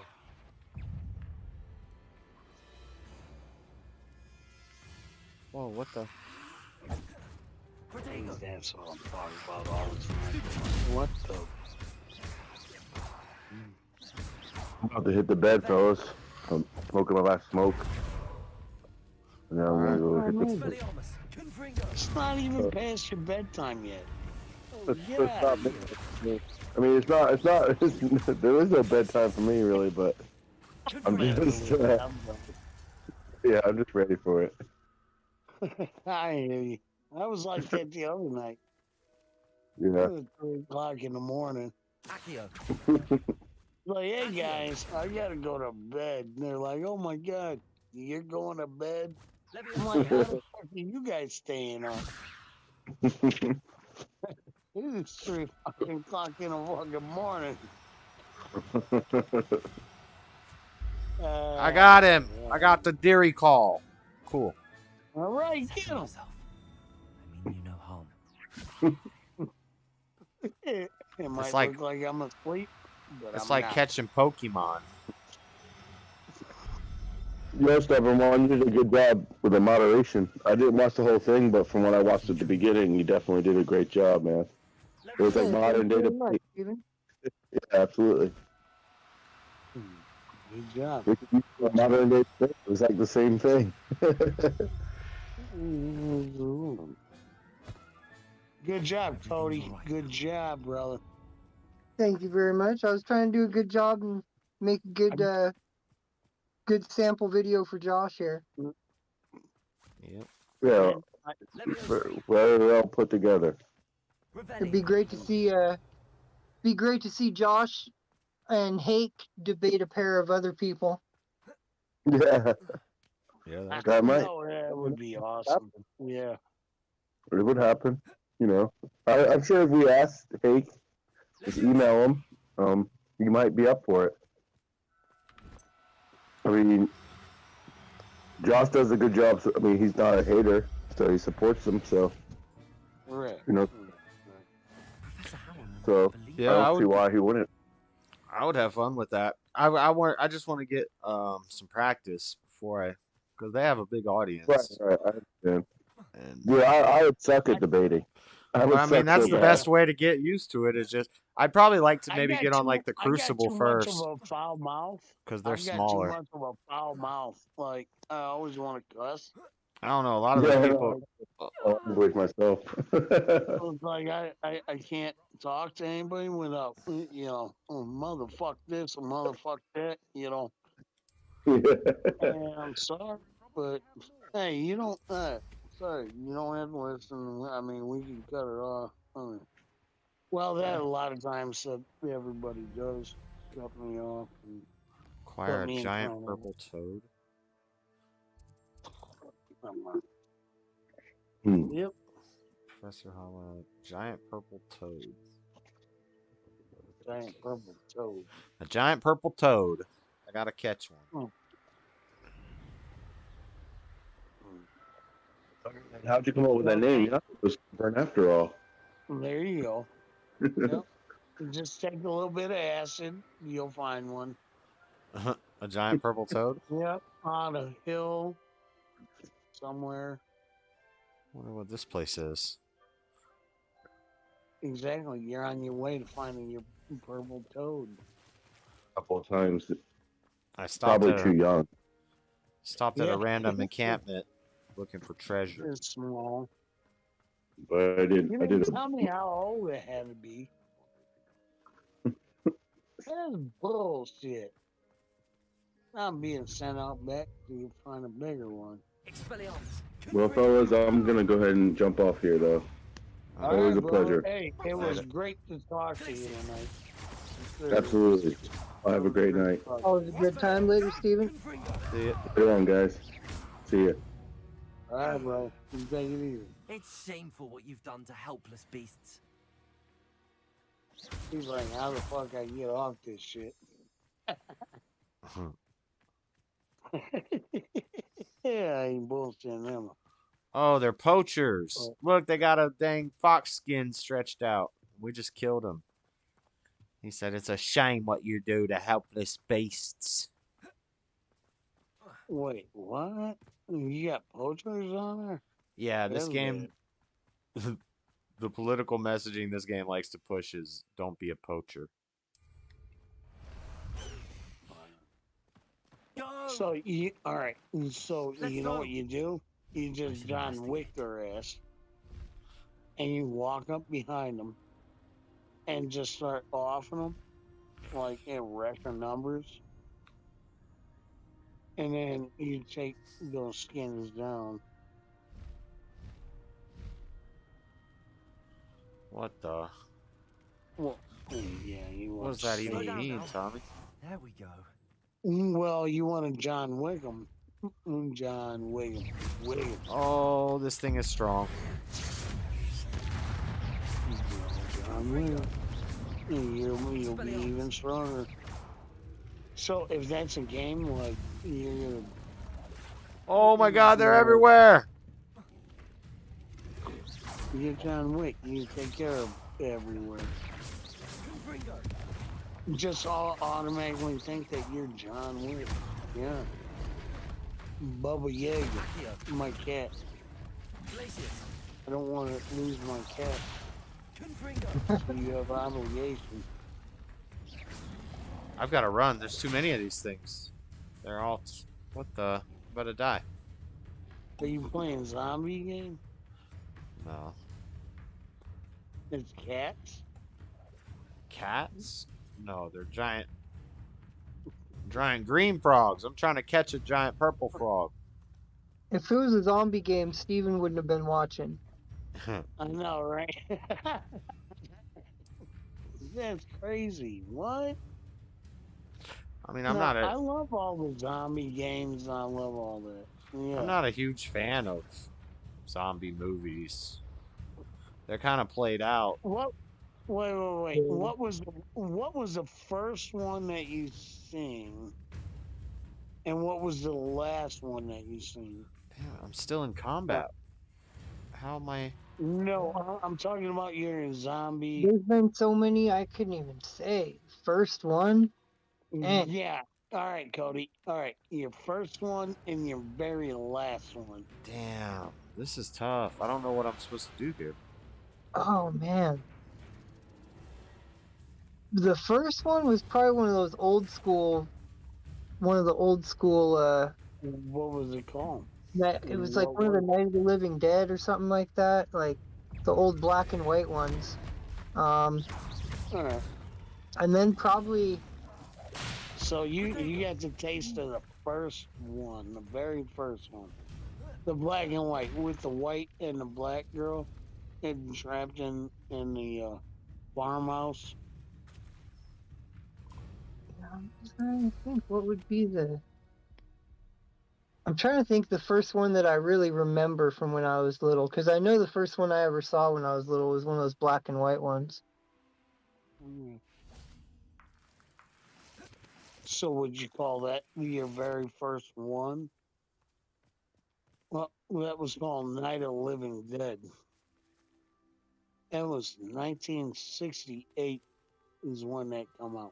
Speaker 5: Whoa, what the?
Speaker 7: That's what I'm talking about all the time. What the?
Speaker 11: I'm about to hit the bed, fellas. I'm smoking my last smoke. And then I'm gonna go hit the bed.
Speaker 7: It's not even past your bedtime yet.
Speaker 11: It's not me. I mean, it's not, there is no bedtime for me, really, but I'm just, yeah, I'm just ready for it.
Speaker 7: I hear you. I was like that the other night.
Speaker 11: Yeah.
Speaker 7: It was 3 o'clock in the morning. Like, hey guys, I gotta go to bed. And they're like, oh my god, you're going to bed? I'm like, how the fuck are you guys staying up? It's 3 fucking o'clock in the fucking morning.
Speaker 5: I got him. I got the dairy call. Cool.
Speaker 7: All right, get him.
Speaker 9: I mean, you no harm.
Speaker 7: It might
Speaker 5: like-
Speaker 7: look like I'm asleep, but
Speaker 5: It's
Speaker 7: I'm
Speaker 5: like
Speaker 7: not.
Speaker 5: catching Pokemon.
Speaker 11: Yo, Stubborn One, you did a good job with the moderation. I didn't watch the whole thing, but from what I watched at the beginning, you definitely did a great job, man. It was like modern day debate. Yeah, absolutely.
Speaker 7: Good job.
Speaker 11: Modern day debate. It was like the same thing.
Speaker 7: Good job, Cody. Good job, brother.
Speaker 4: Thank you very much. I was trying to do a good job and make a good good sample video for Josh here.
Speaker 5: Yep.
Speaker 11: Yeah. Very well put together.
Speaker 4: It'd be great to see Josh and Hake debate a pair of other people.
Speaker 11: Yeah.
Speaker 5: Yeah,
Speaker 11: that might.
Speaker 7: Oh, that would be awesome. Yeah.
Speaker 11: It would happen. You know, I'm sure if we asked Hake, just email him. He might be up for it. I mean, Josh does a good job. So, I mean, he's not a hater, so he supports them. So,
Speaker 7: Right.
Speaker 11: you know, so
Speaker 5: Yeah,
Speaker 11: I don't see why he wouldn't.
Speaker 5: I would have fun with that. I just want to get some practice before because they have a big audience.
Speaker 11: Right. I understand.
Speaker 5: And
Speaker 11: Yeah, I would suck at debating.
Speaker 5: I mean, that's the best way to get used to it. Is just I'd probably like to maybe get on like the Crucible first
Speaker 7: I got too much of a foul mouth.
Speaker 5: because they're
Speaker 7: I've got
Speaker 5: smaller.
Speaker 7: too much of a foul mouth. Like I always want to cuss.
Speaker 5: I don't know. A lot of the people.
Speaker 11: I'll voice myself.
Speaker 7: It's like I can't talk to anybody without oh, motherfuck this or motherfuck that. And I'm sorry, but hey, you don't. Sorry, you don't have to listen. I mean, we can cut it off. Well, that a lot of times everybody does cut me off. And
Speaker 5: Acquire
Speaker 7: put me
Speaker 5: a
Speaker 7: in
Speaker 5: giant
Speaker 7: front of
Speaker 5: purple toad.
Speaker 7: Yep.
Speaker 5: Professor Hollow. Giant purple toad.
Speaker 7: giant purple toad.
Speaker 5: A giant purple toad. I gotta catch one.
Speaker 11: How'd you come up with that name? You're not supposed to burn after all.
Speaker 7: There you go. Yep. Just take a little bit of acid, you'll find one.
Speaker 5: A giant purple toad?
Speaker 7: Yep, on a hill somewhere.
Speaker 5: Wonder what this place is.
Speaker 7: Exactly. You're on your way to finding your purple toad.
Speaker 11: A couple of times.
Speaker 5: I stopped
Speaker 11: Probably too young.
Speaker 5: Stopped at a random encampment looking for treasure.
Speaker 7: It's small.
Speaker 11: But I did.
Speaker 7: You
Speaker 11: I
Speaker 7: didn't
Speaker 11: did.
Speaker 7: tell me how old it had to be. That's bullshit. I'm being sent out back to find a bigger one.
Speaker 11: Well, fellas, I'm gonna go ahead and jump off here, though.
Speaker 7: All
Speaker 11: Always
Speaker 7: right,
Speaker 11: a pleasure.
Speaker 7: Hey, it was great to talk to you tonight.
Speaker 11: Absolutely. I'll have a great night.
Speaker 4: Always a good time later, Steven.
Speaker 5: See ya.
Speaker 11: Good on, guys. See ya.
Speaker 7: All right, bro. You take it easy.
Speaker 9: It's shameful what you've done to helpless beasts.
Speaker 7: He's like, how the fuck I get off this shit? Yeah, I ain't bullshitting them.
Speaker 5: Oh, they're poachers. Look, they got a dang fox skin stretched out. We just killed him. He said, it's a shame what you do to helpless beasts.
Speaker 7: Wait, what? You got poachers on there?
Speaker 5: Yeah, this
Speaker 7: That's
Speaker 5: game, the political messaging this game likes to push is don't be a poacher.
Speaker 7: So you all right? So you know what you do? You just John Wick their ass, and you walk up behind them, and just start offing them, like in record numbers, and then you take those skins down.
Speaker 5: What the?
Speaker 7: Well, yeah, you
Speaker 5: What
Speaker 7: want
Speaker 5: does that
Speaker 7: to
Speaker 5: even
Speaker 7: say-
Speaker 5: mean, Tommy?
Speaker 9: There we go.
Speaker 7: Well, you want to John Wick 'em. John Wick 'em.
Speaker 5: Oh, this thing is strong.
Speaker 7: John Wick. You'll be even stronger. So if that's a game, like you're gonna.
Speaker 5: Oh my God, they're everywhere.
Speaker 7: You're John Wick. You take care of everywhere. Just all automatically think that you're John Wick. Yeah. Bubba Yaga, my cat. I don't want to lose my cat. So you have obligation.
Speaker 5: I've got to run. There's too many of these things. They're all. What the? I'm about to die.
Speaker 7: Are you playing zombie game?
Speaker 5: No.
Speaker 7: It's cats?
Speaker 5: Cats? No, they're giant green frogs. I'm trying to catch a giant purple frog.
Speaker 4: If it was a zombie game, Steven wouldn't have been watching.
Speaker 7: I know, right? That's crazy. What?
Speaker 5: I mean, I'm
Speaker 7: No,
Speaker 5: not
Speaker 7: I
Speaker 5: a
Speaker 7: love all the zombie games. I love all that. Yeah.
Speaker 5: I'm not a huge fan of zombie movies. They're kind of played out.
Speaker 7: What? Wait. What was the first one that you seen? And what was the last one that you seen?
Speaker 5: Damn, I'm still in combat. How am I?
Speaker 7: No, I'm talking about your zombie.
Speaker 4: There's been so many I couldn't even say. First one,
Speaker 7: Yeah. All right, Cody. All right, your first one and your very last one.
Speaker 5: Damn, this is tough. I don't know what I'm supposed to do here.
Speaker 4: oh man. The first one was probably one of the old school.
Speaker 7: What was it called?
Speaker 4: That it was like one of the Night of the Living Dead or something like that, like the old black and white ones.
Speaker 7: Alright.
Speaker 4: And then probably.
Speaker 7: So you got the taste of the first one, the very first one, the black and white with the white and the black girl, and trapped in the farmhouse.
Speaker 4: I'm trying to think what would be the. I'm trying to think the first one that I really remember from when I was little, because I know the first one I ever saw when I was little was one of those black and white ones.
Speaker 7: So would you call that your very first one? Well, that was called Night of the Living Dead. That was 1968 is when that come out.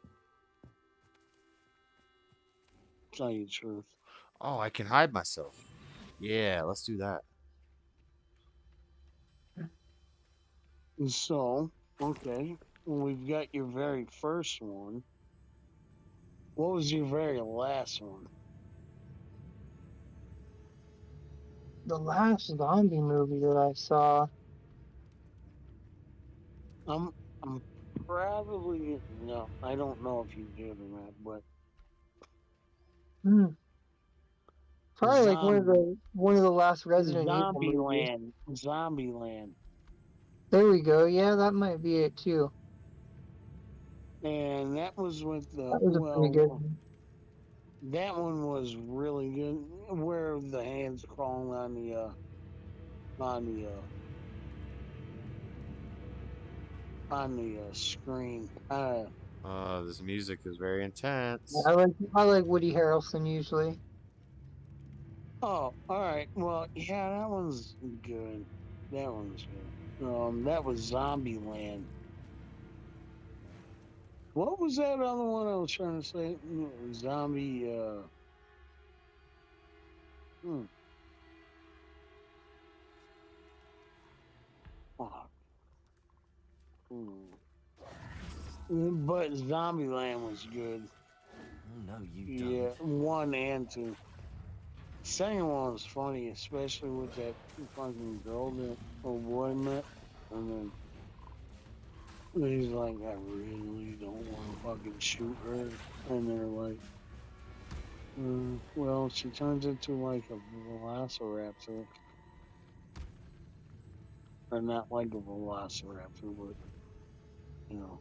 Speaker 7: Tell you the truth.
Speaker 5: Oh, I can hide myself. Yeah, let's do that.
Speaker 7: So, okay, we've got your very first one. What was your very last one?
Speaker 4: The last zombie movie that I saw.
Speaker 7: I'm probably no. I don't know if you did or not, but
Speaker 4: Probably like one of the last Resident Evil movies.
Speaker 7: Zombieland.
Speaker 4: There we go. Yeah, that might be it too.
Speaker 7: And that was with the
Speaker 4: That was a pretty good one.
Speaker 7: That one was really good. Where the hands crawling on the screen.
Speaker 5: This music is very intense.
Speaker 4: I like Woody Harrelson usually.
Speaker 7: Oh, all right. Well, yeah, that one's good. That one's good. That was Zombieland. What was that other one I was trying to say? Zombie. Fuck. But Zombieland was good.
Speaker 9: Oh, no, you
Speaker 7: Yeah, 1 and 2. Second one was funny, especially with that fucking girl that old boy met, and then he's like, I really don't want to fucking shoot her, and they're like, well, she turns into like a velociraptor, or not like a velociraptor, but you know.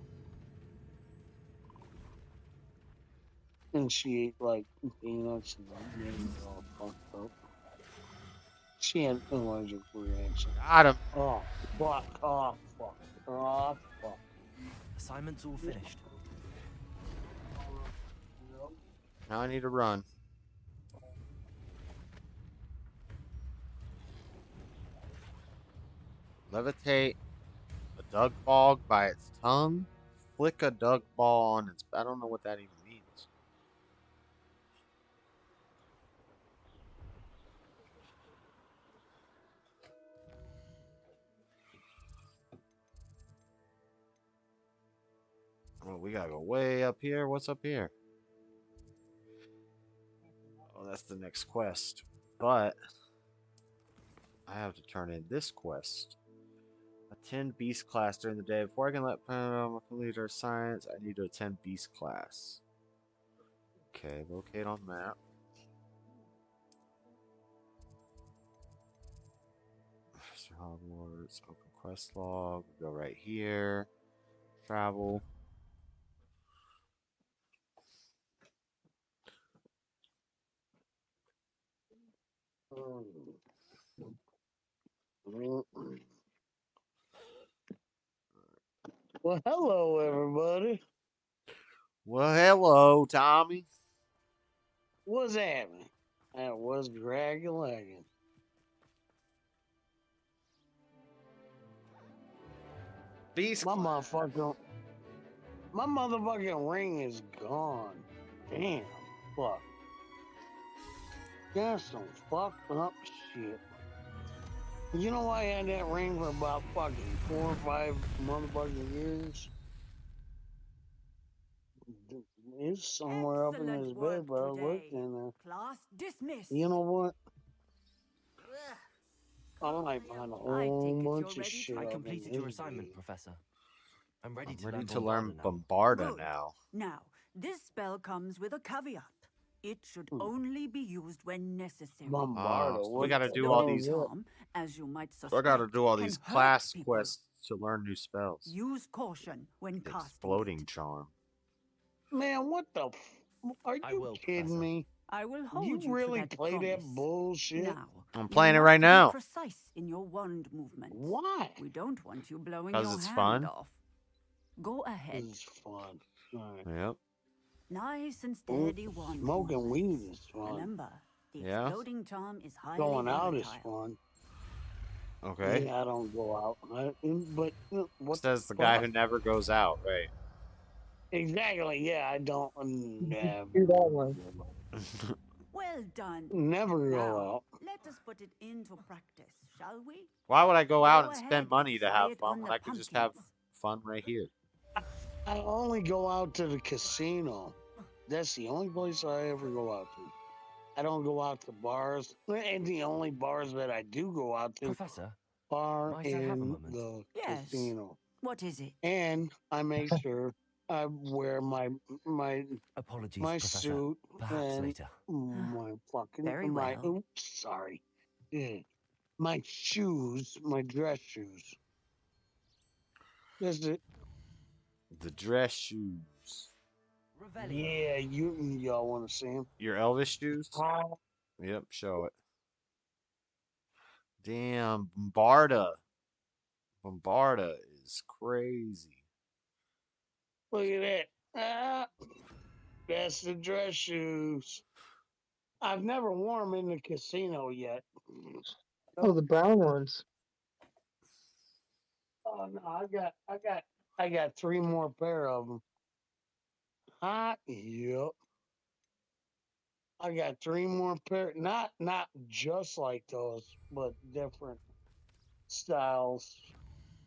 Speaker 7: And she ate like peanuts and made it all fucked up. She had an allergic reaction.
Speaker 5: Got him.
Speaker 7: Oh, fuck. Oh, fuck. Oh, fuck.
Speaker 9: Assignment's all finished.
Speaker 5: Now I need to run. Levitate a dug ball by its tongue. Flick a dug ball on its... I don't know what that even means. Oh, we gotta go way up here. What's up here? Oh, that's the next quest. But I have to turn in this quest. Attend Beast class during the day. Before I can let complete our science, I need to attend Beast class. Okay, locate on map. Mr. Hogwarts, open quest log. Go right here. Travel.
Speaker 7: Well, hello, everybody.
Speaker 5: Well, hello, Tommy.
Speaker 7: What's happening? That was drag-a-lagging.
Speaker 5: Beast.
Speaker 7: My motherfucking ring is gone. Damn. Fuck. That's some fucked up shit. You know I had that ring for about fucking 4 or 5 motherfucking years? It's somewhere up in this bed, but I looked in there.
Speaker 12: Class dismissed.
Speaker 7: You know what? I might find a whole bunch of shit.
Speaker 9: I completed your assignment, Professor. I'm ready
Speaker 5: to learn Bombarda now.
Speaker 14: Now, this spell comes with a caveat. It should only be used when necessary.
Speaker 5: So we gotta do all these.
Speaker 14: As you might suspect,
Speaker 5: I gotta do all these class quests to learn new spells.
Speaker 14: Use caution when casting.
Speaker 5: Exploding charm.
Speaker 7: Man, what the? Are you kidding me?
Speaker 14: I will hold
Speaker 7: you
Speaker 14: you
Speaker 7: really
Speaker 14: to that
Speaker 7: play
Speaker 14: promise.
Speaker 7: that bullshit?
Speaker 14: Now,
Speaker 5: I'm playing it
Speaker 14: you
Speaker 5: right
Speaker 14: must
Speaker 5: now.
Speaker 14: be precise in your wand movements.
Speaker 7: Why?
Speaker 14: We don't want you blowing
Speaker 5: 'Cause
Speaker 14: your
Speaker 5: it's
Speaker 14: hand
Speaker 5: fun.
Speaker 14: off. Go ahead.
Speaker 7: It's fun. All right.
Speaker 5: Yep.
Speaker 14: Nice and steady one.
Speaker 7: Smoking weed is fun.
Speaker 14: Remember, the
Speaker 5: Yeah.
Speaker 14: exploding charm is highly
Speaker 7: Going out
Speaker 14: volatile.
Speaker 7: is fun.
Speaker 5: Okay.
Speaker 7: Yeah, I don't go out. But what
Speaker 5: Says the guy who never goes out, right?
Speaker 7: Exactly. Yeah, I don't never.
Speaker 4: Do that one.
Speaker 14: Well done.
Speaker 7: Never go
Speaker 14: Now,
Speaker 7: out.
Speaker 14: let us put it into practice, shall we?
Speaker 5: Why would I go out
Speaker 14: Go
Speaker 5: and
Speaker 14: ahead
Speaker 5: spend money
Speaker 14: and
Speaker 5: to
Speaker 14: try
Speaker 5: have
Speaker 14: it
Speaker 5: fun
Speaker 14: on
Speaker 5: when
Speaker 14: the
Speaker 5: I could just have
Speaker 14: pumpkins.
Speaker 5: fun right here?
Speaker 7: I only go out to the casino. That's the only place I ever go out to. I don't go out to bars, and the only bars that I do go out to
Speaker 9: Professor,
Speaker 7: are
Speaker 9: might I have a
Speaker 7: in
Speaker 9: moment?
Speaker 7: the
Speaker 14: Yes.
Speaker 7: casino.
Speaker 14: What is it?
Speaker 7: And I make sure I wear my
Speaker 9: Apologies,
Speaker 7: my
Speaker 9: Professor.
Speaker 7: suit
Speaker 9: Perhaps
Speaker 7: and
Speaker 9: later.
Speaker 7: my fucking
Speaker 14: Very
Speaker 7: my
Speaker 14: well.
Speaker 7: oops, sorry. Yeah. My shoes, my dress shoes. That's it.
Speaker 5: The dress shoes.
Speaker 7: Yeah, y'all want to see them?
Speaker 5: Your Elvis shoes? Yep, show it. Damn, Bombarda. Bombarda is crazy.
Speaker 7: Look at that. That's the dress shoes. I've never worn them in the casino yet.
Speaker 4: Oh, the brown ones.
Speaker 7: Oh no, I got 3 more pair of them. Yep. I got 3 more pair. Not just like those, but different styles.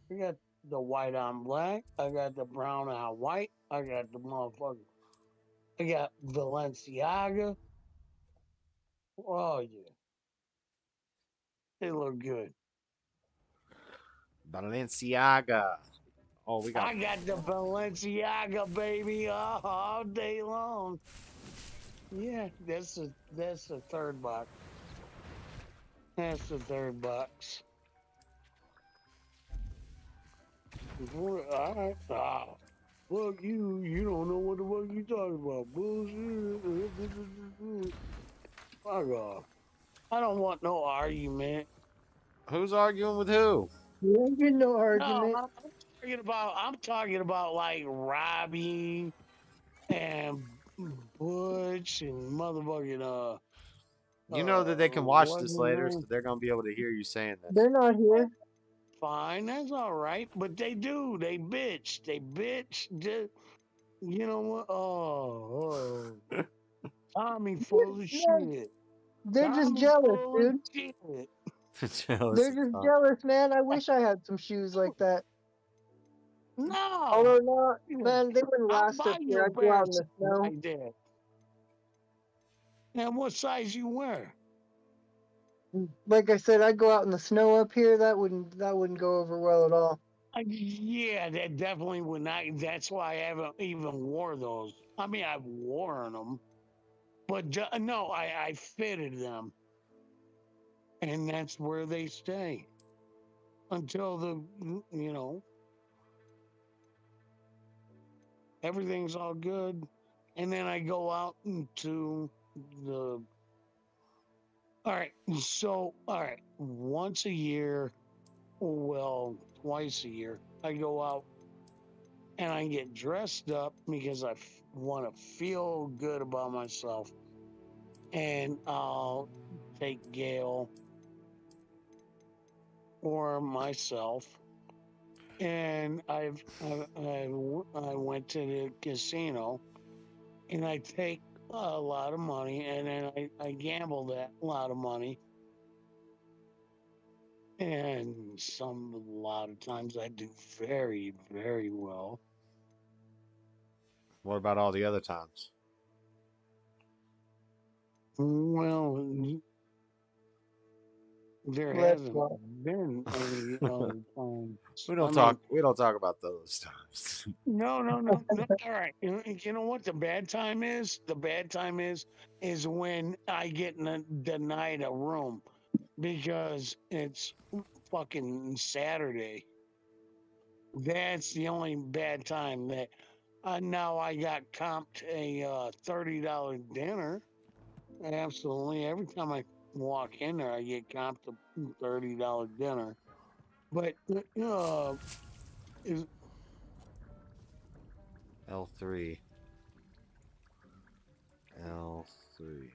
Speaker 7: I got the white on black. I got the brown on white. I got the motherfucker. I got Balenciaga. Oh yeah, they look good.
Speaker 5: Balenciaga. Oh, we got.
Speaker 7: I got the Balenciaga, baby, all day long. Yeah, that's the third box. That's the third box. All right. Oh, fuck you. You don't know what the fuck you talking about. Bullshit. Fuck off. I don't want no argument.
Speaker 5: Who's arguing with who?
Speaker 4: You ain't getting no argument.
Speaker 7: No, I'm talking about like Robbie and Butch and motherfucking
Speaker 5: You know that they can watch
Speaker 7: what's
Speaker 5: this
Speaker 7: his
Speaker 5: later,
Speaker 7: name?
Speaker 5: so they're gonna be able to hear you saying that.
Speaker 4: They're not here.
Speaker 7: Fine, that's all right. But they do. They bitch. They bitch. You know what? Oh. Tommy full of shit.
Speaker 4: They're just
Speaker 7: Tommy
Speaker 4: jealous,
Speaker 7: full
Speaker 4: dude.
Speaker 7: of shit.
Speaker 4: They're just jealous, man. I wish I had some shoes like that.
Speaker 7: No.
Speaker 4: Although not, man, they wouldn't
Speaker 7: I'll
Speaker 4: last
Speaker 7: buy
Speaker 4: up
Speaker 7: you
Speaker 4: here.
Speaker 7: a
Speaker 4: I'd go
Speaker 7: pair
Speaker 4: out
Speaker 7: of
Speaker 4: in the
Speaker 7: shoes
Speaker 4: snow.
Speaker 7: like that. And what size you wear?
Speaker 4: Like I said, I'd go out in the snow up here. That wouldn't go over well at all.
Speaker 7: Yeah, that definitely would not. That's why I haven't even wore those. I mean, I've worn them, but no, I fitted them, and that's where they stay until everything's all good, and then I go out into the. All right, once a year, well, twice a year, I go out and I get dressed up because I want to feel good about myself. And I'll take Gail or myself, and I went to the casino, and I take a lot of money, and then I gamble that lot of money. And a lot of times I do very, very well.
Speaker 5: What about all the other times?
Speaker 7: Well, there hasn't been any other times.
Speaker 5: We don't talk about those times.
Speaker 7: No. All right. You know what the bad time is? The bad time is when I get denied a room because it's fucking Saturday. That's the only bad time that. Now I got comped a $30 dinner. Absolutely. Every time I walk in there, I get comped a $30 dinner. But
Speaker 5: L3. L3.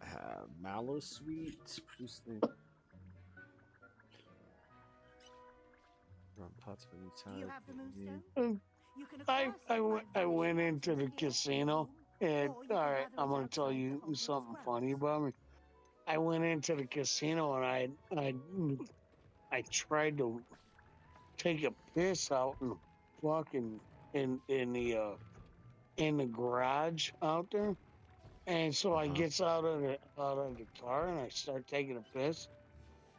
Speaker 5: I have Mallow Sweet. Produce the run pots of any
Speaker 14: Do you
Speaker 5: type.
Speaker 14: have the moonstone? You can
Speaker 7: I
Speaker 14: acquire some by
Speaker 7: I
Speaker 14: vanishing
Speaker 7: went into
Speaker 14: items
Speaker 7: the
Speaker 14: in the
Speaker 7: casino,
Speaker 14: upper room,
Speaker 7: and
Speaker 14: or you
Speaker 7: all
Speaker 14: can
Speaker 7: right,
Speaker 14: gather
Speaker 7: I'm
Speaker 14: it
Speaker 7: gonna tell
Speaker 14: outside the
Speaker 7: you
Speaker 14: complex
Speaker 7: something
Speaker 14: well.
Speaker 7: funny about me. I went into the casino and I tried to take a piss out in the fucking in the garage out there. And so I gets out of the car and I start taking a piss.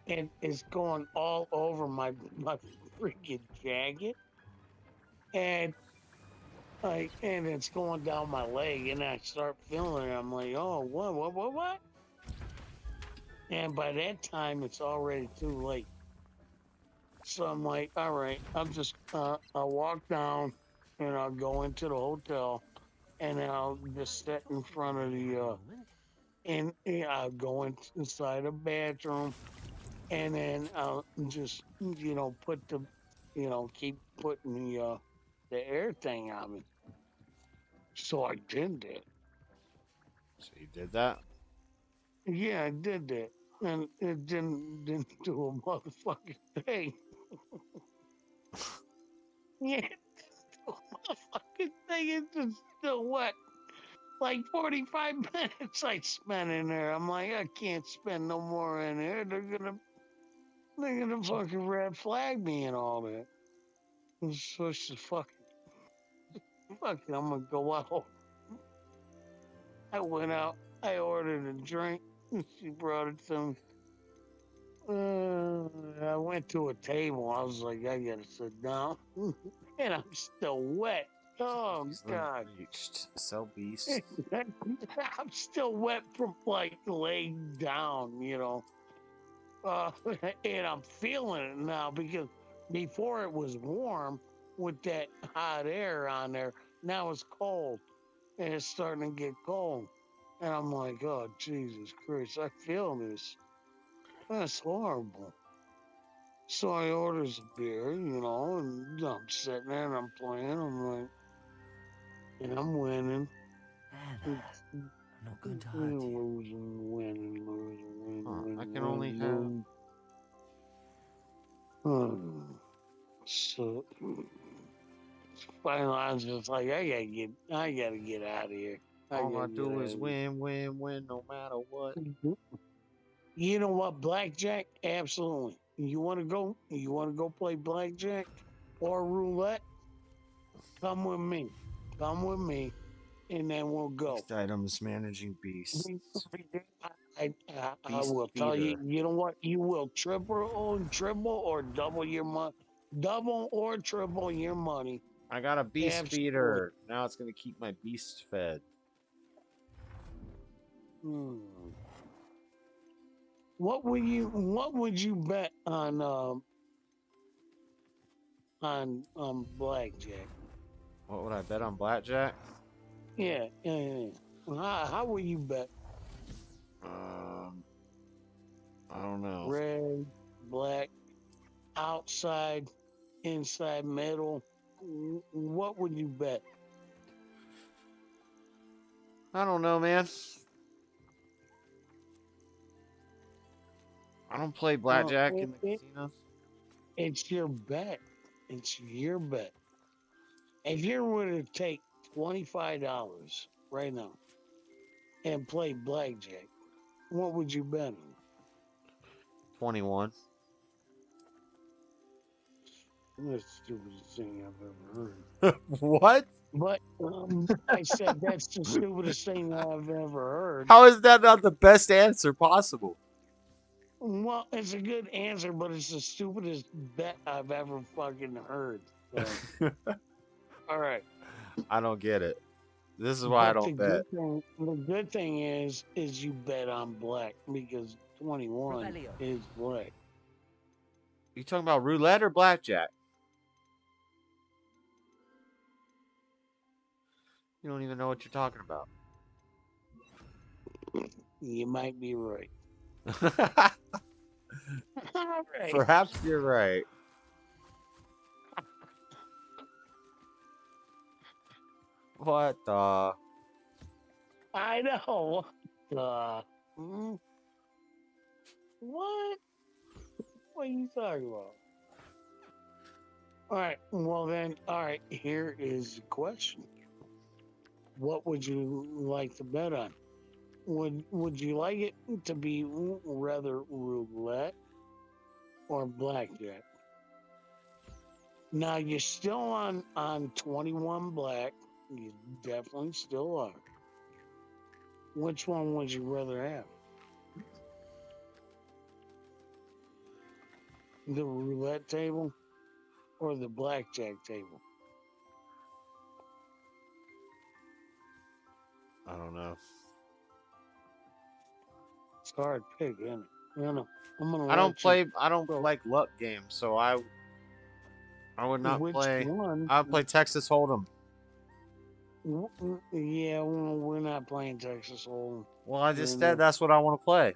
Speaker 7: And it's going all over my freaking jacket. And and it's going down my leg and I start feeling it. I'm like, oh what? And by that time it's already too late. So I'm like, all right, I'll walk down and I'll go into the hotel and I'll just sit in front of the and I'll go inside the bathroom and then I'll just put keep putting the air thing on me. So I did that.
Speaker 5: So you did that?
Speaker 7: Yeah, I did that. And it didn't do a motherfucking thing. Yeah, it didn't do a motherfucking thing. It's just still wet. Like 45 minutes I spent in there. I'm like, I can't spend no more in there. They're gonna fucking red flag me and all that. So it's just fuck it, I'm gonna go out. I went out, I ordered a drink, she brought it to me. I went to a table, I was like, I gotta sit down. And I'm still wet. Oh, God.
Speaker 5: Reached. Sell beast.
Speaker 7: I'm still wet from like laying down, and I'm feeling it now because before it was warm with that hot air on there. Now it's cold and it's starting to get cold. And I'm like, oh, Jesus Christ, I feel this. That's horrible. So I orders a beer, and I'm sitting there and I'm playing. I'm like, and I'm winning.
Speaker 9: I'm not going to hurt you.
Speaker 7: Losing, winning.
Speaker 5: I can only have.
Speaker 7: So finally, I was just like, I gotta get out of here.
Speaker 5: All I do is win, no matter what.
Speaker 7: You know what, blackjack? Absolutely. You want to go? You want to go play blackjack or roulette? Come with me. Come with me, and then we'll go.
Speaker 5: Beast items, managing beasts.
Speaker 7: I will tell you. You know what? You will triple or double your money. Double or triple your money.
Speaker 5: I got a beast feeder. Now it's gonna keep my beast fed.
Speaker 7: What would you bet on blackjack?
Speaker 5: What would I bet on blackjack?
Speaker 7: Yeah. How would you bet?
Speaker 5: I don't know.
Speaker 7: Red, black, outside, inside, middle. What would you bet?
Speaker 5: I don't know, man. I don't play blackjack in the casinos.
Speaker 7: It's your bet. It's your bet. If you were to take $25 right now and play blackjack, what would you bet on?
Speaker 5: 21.
Speaker 7: That's the stupidest thing I've ever heard.
Speaker 5: What?
Speaker 7: But I said that's the stupidest thing I've ever heard.
Speaker 5: How is that not the best answer possible?
Speaker 7: Well, it's a good answer, but it's the stupidest bet I've ever fucking heard. So. All right.
Speaker 5: I don't get it. This is why I don't bet.
Speaker 7: The good thing is you bet on black because 21 is black.
Speaker 5: You talking about roulette or blackjack? You don't even know what you're talking about.
Speaker 7: You might be right. All right.
Speaker 5: Perhaps you're right. What the?
Speaker 7: I know. What? What are you talking about? All right. Well, then, all right. Here is the question. What would you like to bet on? Would you like it to be rather roulette or blackjack? Now you're still on 21 black. You definitely still are. Which one would you rather have? The roulette table or the blackjack table?
Speaker 5: I don't know.
Speaker 7: It's hard to pick, isn't it? I'm gonna
Speaker 5: I don't
Speaker 7: let you
Speaker 5: play. I don't
Speaker 7: go.
Speaker 5: like luck games, so I would not
Speaker 7: Which
Speaker 5: play.
Speaker 7: one?
Speaker 5: I would play Texas Hold'em.
Speaker 7: Yeah, well, we're not playing Texas Hold'em.
Speaker 5: Well, I just said that's what I want to play.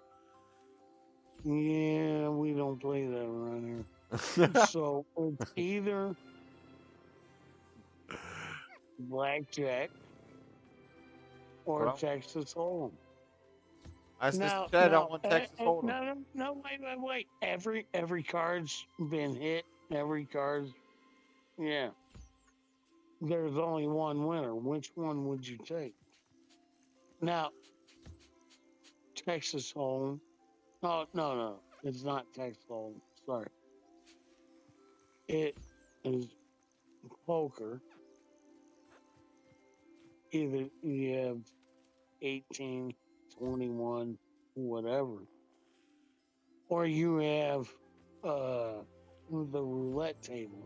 Speaker 7: Yeah, we don't play that around here. So it's either blackjack or Texas Hold'em.
Speaker 5: I just said I want Texas Hold'em.
Speaker 7: No, wait. Every card's been hit. Every card's, yeah. There's only one winner. Which one would you take? Now, Texas Hold'em. Oh, no. It's not Texas Hold'em. Sorry. It is poker. Either you have 18, 21, whatever. Or you have the roulette table.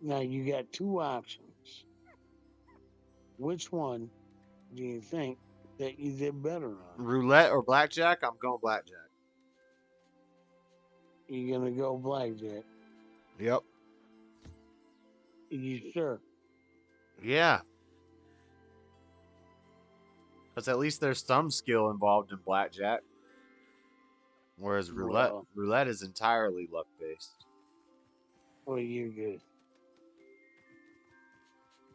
Speaker 7: Now you got two options. Which one do you think that you did better on?
Speaker 5: Roulette or blackjack? I'm going blackjack.
Speaker 7: You're gonna go blackjack.
Speaker 5: Yep.
Speaker 7: You sure?
Speaker 5: Yeah. Because at least there's some skill involved in blackjack. Whereas roulette is entirely luck based.
Speaker 7: Well, you're good.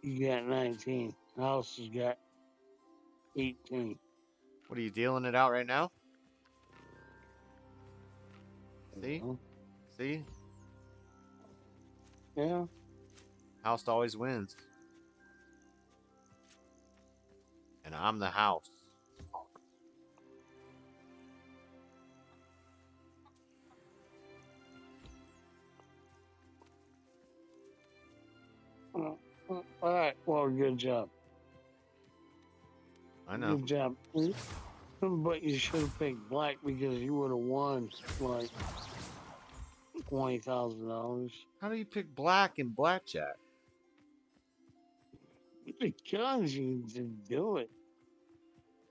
Speaker 7: You got 19. House has got 18.
Speaker 5: What are you dealing it out right now? See? See?
Speaker 7: Yeah.
Speaker 5: House always wins. And I'm the house.
Speaker 7: All right. Well, good job.
Speaker 5: I know.
Speaker 7: Good job. But you should have picked black because you would have won like $20,000.
Speaker 5: How do you pick black in blackjack?
Speaker 7: Because you didn't do it.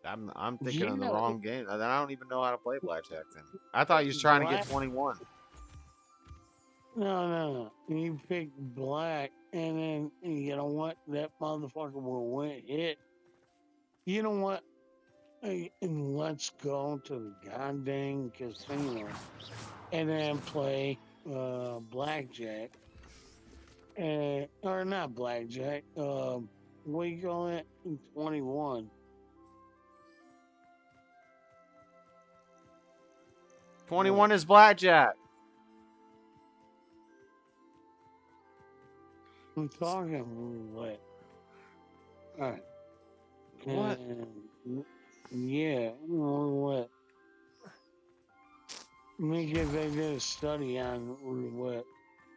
Speaker 5: I'm thinking of the wrong game. I don't even know how to play blackjack then. I thought you was trying to get 21.
Speaker 7: No. You picked black, and then you know what? That motherfucker will win hit. You know what? And let's go to the goddamn casino and then play blackjack. Or not blackjack. What do you call it? 21.
Speaker 5: $21 is blackjack.
Speaker 7: I'm talking roulette. All right.
Speaker 5: What?
Speaker 7: Yeah, roulette. Because they did a study on roulette.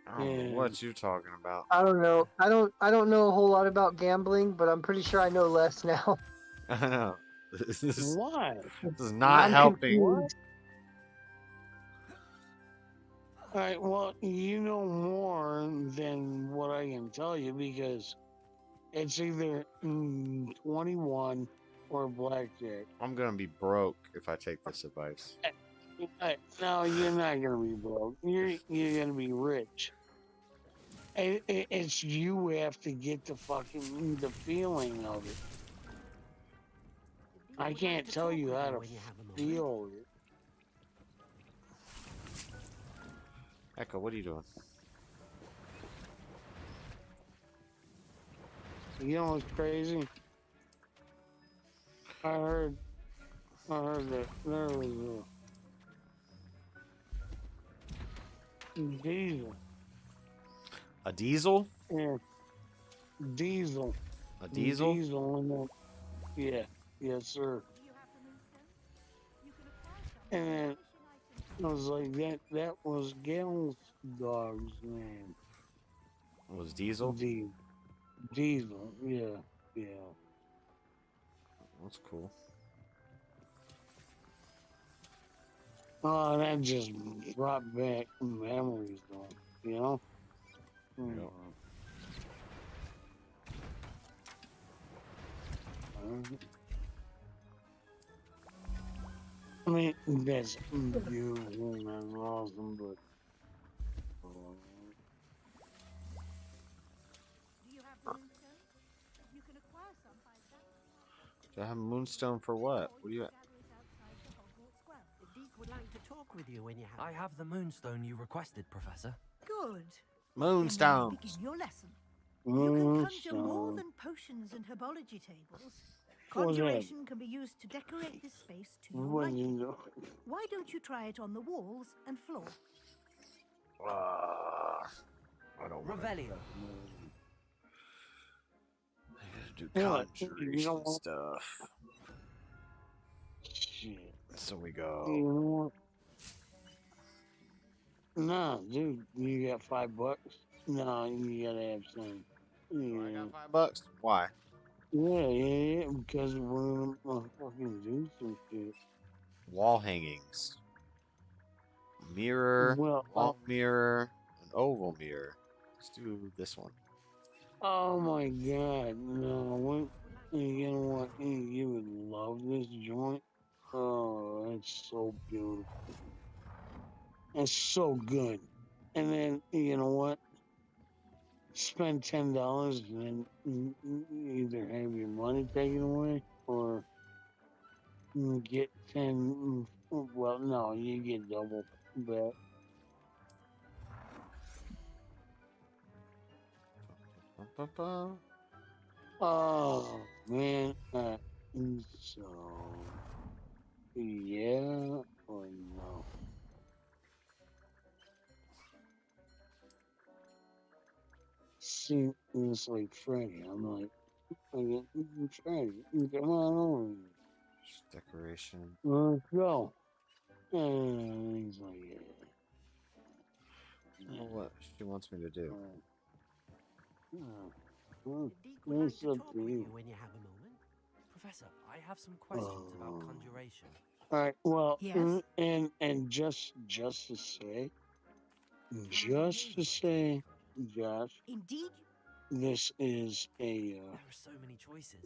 Speaker 5: I don't know what you're talking about.
Speaker 4: I don't know. I don't know a whole lot about gambling, but I'm pretty sure I know less now.
Speaker 5: I know.
Speaker 7: Why?
Speaker 5: This is not helping.
Speaker 7: Confused. All right, well, you know more than what I can tell you because it's either 21 or blackjack.
Speaker 5: I'm going to be broke if I take this advice.
Speaker 7: No, you're not going to be broke. You're going to be rich. It's you have to get the feeling of it. I can't tell you how to feel it.
Speaker 5: Echo, what are you doing?
Speaker 7: You know what's crazy? I heard that there was a diesel.
Speaker 5: A diesel?
Speaker 7: Yeah, diesel.
Speaker 5: A diesel?
Speaker 7: Diesel in there. Yeah, yes, sir. And then I was like, that was Gail's dog's name.
Speaker 5: It was Diesel?
Speaker 7: Diesel, yeah, yeah.
Speaker 5: That's cool.
Speaker 7: Oh, that just brought back memories, though. You know?
Speaker 5: Yep.
Speaker 7: I mean, that's beautiful, that's awesome, but.
Speaker 5: Do I have a moonstone for what? What do you?
Speaker 9: Deek would like to talk with you when you have. I have the moonstone you requested, Professor.
Speaker 14: Good.
Speaker 5: Moonstone.
Speaker 14: Begin your lesson. You can conjure more than potions and herbology tables. Conjuration can be used to decorate this space to your liking. Why don't you try it on the walls and floor?
Speaker 5: I don't want
Speaker 9: Revelio.
Speaker 5: to do conjuration stuff.
Speaker 7: Shit.
Speaker 5: So we go.
Speaker 7: You know what? Nah, dude, you got $5? No, you gotta have some. Yeah.
Speaker 5: I got $5? Why?
Speaker 7: Yeah, because we're gonna fucking do some shit.
Speaker 5: Wall hangings. Mirror.
Speaker 7: Well,
Speaker 5: long mirror. An oval mirror. Let's do this one.
Speaker 7: Oh my god, no, what? You know what? You would love this joint. Oh, it's so beautiful. It's so good. And then, you know what? Spend $10 and then either have your money taken away or get 10. Well, no, you get double back. Oh man, so yeah or no? See, it's like Freddy. I'm like, Freddy, come on over.
Speaker 5: Decoration.
Speaker 7: Let's go. And he's like, yeah.
Speaker 5: What she wants me to do?
Speaker 9: Deek would like to talk with you when you have a moment. Professor, I have some questions about conjuration.
Speaker 7: All right. Well,
Speaker 14: yes.
Speaker 7: And just to say, Josh.
Speaker 14: Indeed.
Speaker 7: This is a.
Speaker 9: There are so many choices.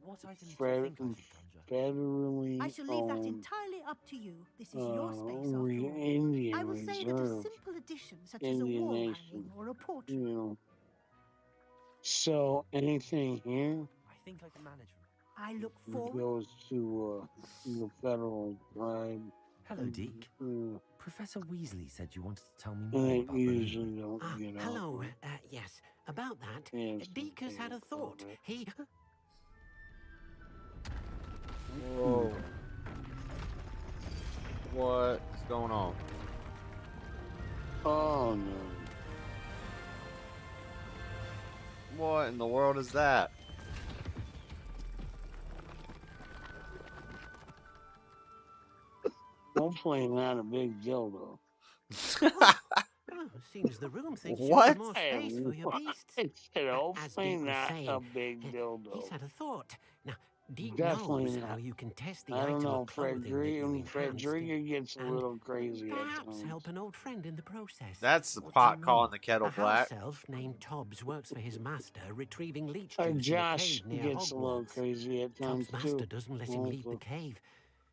Speaker 9: What items
Speaker 7: do you
Speaker 9: think I should conjure?
Speaker 7: Federally
Speaker 14: I shall leave that entirely up to you. This is your space, after all.
Speaker 7: Indian
Speaker 14: I will say that a simple addition, such as a wall hanging or a portrait.
Speaker 7: You know. So anything here?
Speaker 9: I think I can manage them.
Speaker 14: I look forward.
Speaker 7: Goes to the federal tribe.
Speaker 9: Hello, Deek. Professor Weasley said you wanted to tell me more about
Speaker 7: usually don't get
Speaker 15: hello. Yes, about that. Deek has had a thought. He.
Speaker 5: Whoa. What's going on?
Speaker 7: Oh no.
Speaker 5: What in the world is that?
Speaker 7: Hopefully not a big dildo.
Speaker 15: Seems the room thinks
Speaker 5: what?
Speaker 15: you have more space for your beasts.
Speaker 7: It's hopefully not a big dildo.
Speaker 15: He's had a thought. Now, Deek
Speaker 7: Definitely
Speaker 15: knows
Speaker 7: not.
Speaker 15: how you can test the
Speaker 7: I don't
Speaker 15: item
Speaker 7: know.
Speaker 15: of clothing that you enhance
Speaker 7: Frederica gets a little crazy at
Speaker 15: perhaps
Speaker 7: times.
Speaker 15: help an old friend in the process.
Speaker 5: That's the
Speaker 15: What do
Speaker 5: pot
Speaker 15: you
Speaker 5: calling
Speaker 15: mean?
Speaker 5: the kettle
Speaker 15: A
Speaker 5: black.
Speaker 15: house elf named Tobbs works for his master, retrieving leech juice in a
Speaker 7: Josh
Speaker 15: cave near
Speaker 7: gets a little
Speaker 15: Hogwarts.
Speaker 7: crazy at times
Speaker 15: Tobbs' master
Speaker 7: too.
Speaker 15: doesn't let him leave the cave,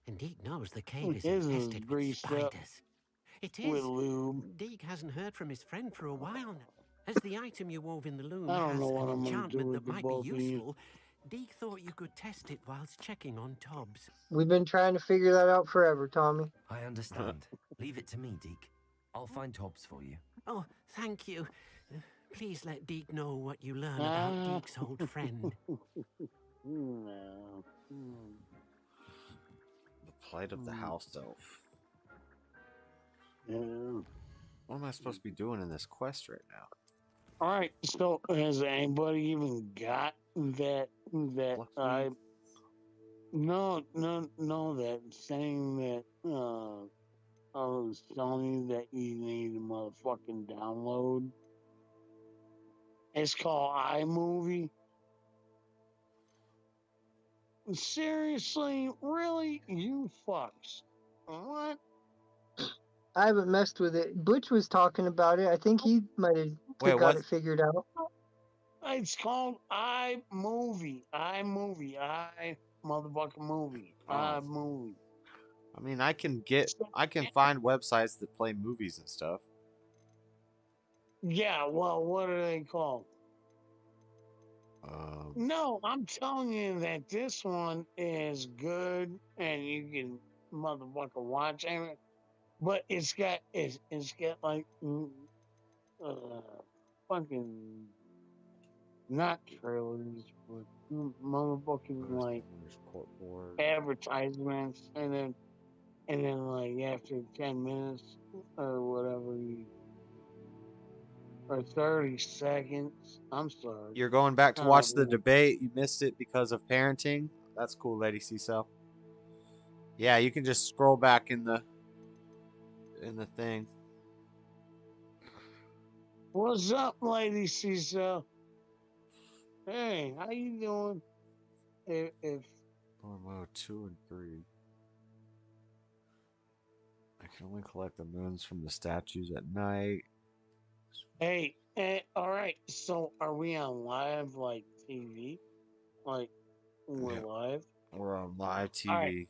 Speaker 15: and Deek knows the cave is
Speaker 7: His is
Speaker 15: infested with
Speaker 7: greased up
Speaker 15: spiders. It
Speaker 7: with
Speaker 15: is.
Speaker 7: lube.
Speaker 15: Deek hasn't heard from his friend for a while now. As the item you wove in the loom
Speaker 7: I don't
Speaker 15: has
Speaker 7: know what
Speaker 15: an
Speaker 7: I'm gonna do
Speaker 15: enchantment
Speaker 7: with
Speaker 15: that
Speaker 7: the
Speaker 15: might be
Speaker 7: both of you.
Speaker 15: useful, Deek thought you could test it whilst checking on Tobbs.
Speaker 4: We've been trying to figure that out forever, Tommy.
Speaker 9: I understand. Leave it to me, Deek. I'll find Tobbs for you.
Speaker 15: Oh, thank you. Please let Deke know what you learn about Deke's old friend.
Speaker 7: No.
Speaker 5: The plight of the house elf.
Speaker 7: Yeah.
Speaker 5: What am I supposed to be doing in this quest right now?
Speaker 7: All right. So has anybody even got that? No. That thing that I was telling you that you need to motherfucking download. It's called iMovie. Seriously, really, you fucks. What?
Speaker 4: I haven't messed with it. Butch was talking about it. I think he might have got it figured out.
Speaker 7: It's called iMovie. iMovie. Motherfucking movie. iMovie.
Speaker 5: I mean, I can find websites that play movies and stuff.
Speaker 7: Yeah, well, what are they called? No, I'm telling you that this one is good and you can motherfucker watch it. But it's got like fucking not trailers, but motherfucking like advertisements, and then like after 10 minutes or whatever or 30 seconds. I'm sorry.
Speaker 5: You're going back to watch the debate. You missed it because of parenting. That's cool, Lady C-Cell. Yeah, you can just scroll back in the thing.
Speaker 7: What's up, Lady C-Cell? Hey, how you doing? If
Speaker 5: Mode 2 and 3. I can only collect the moons from the statues at night.
Speaker 7: Hey, all right. So, are we on live like TV? Like we're live?
Speaker 5: We're on live TV.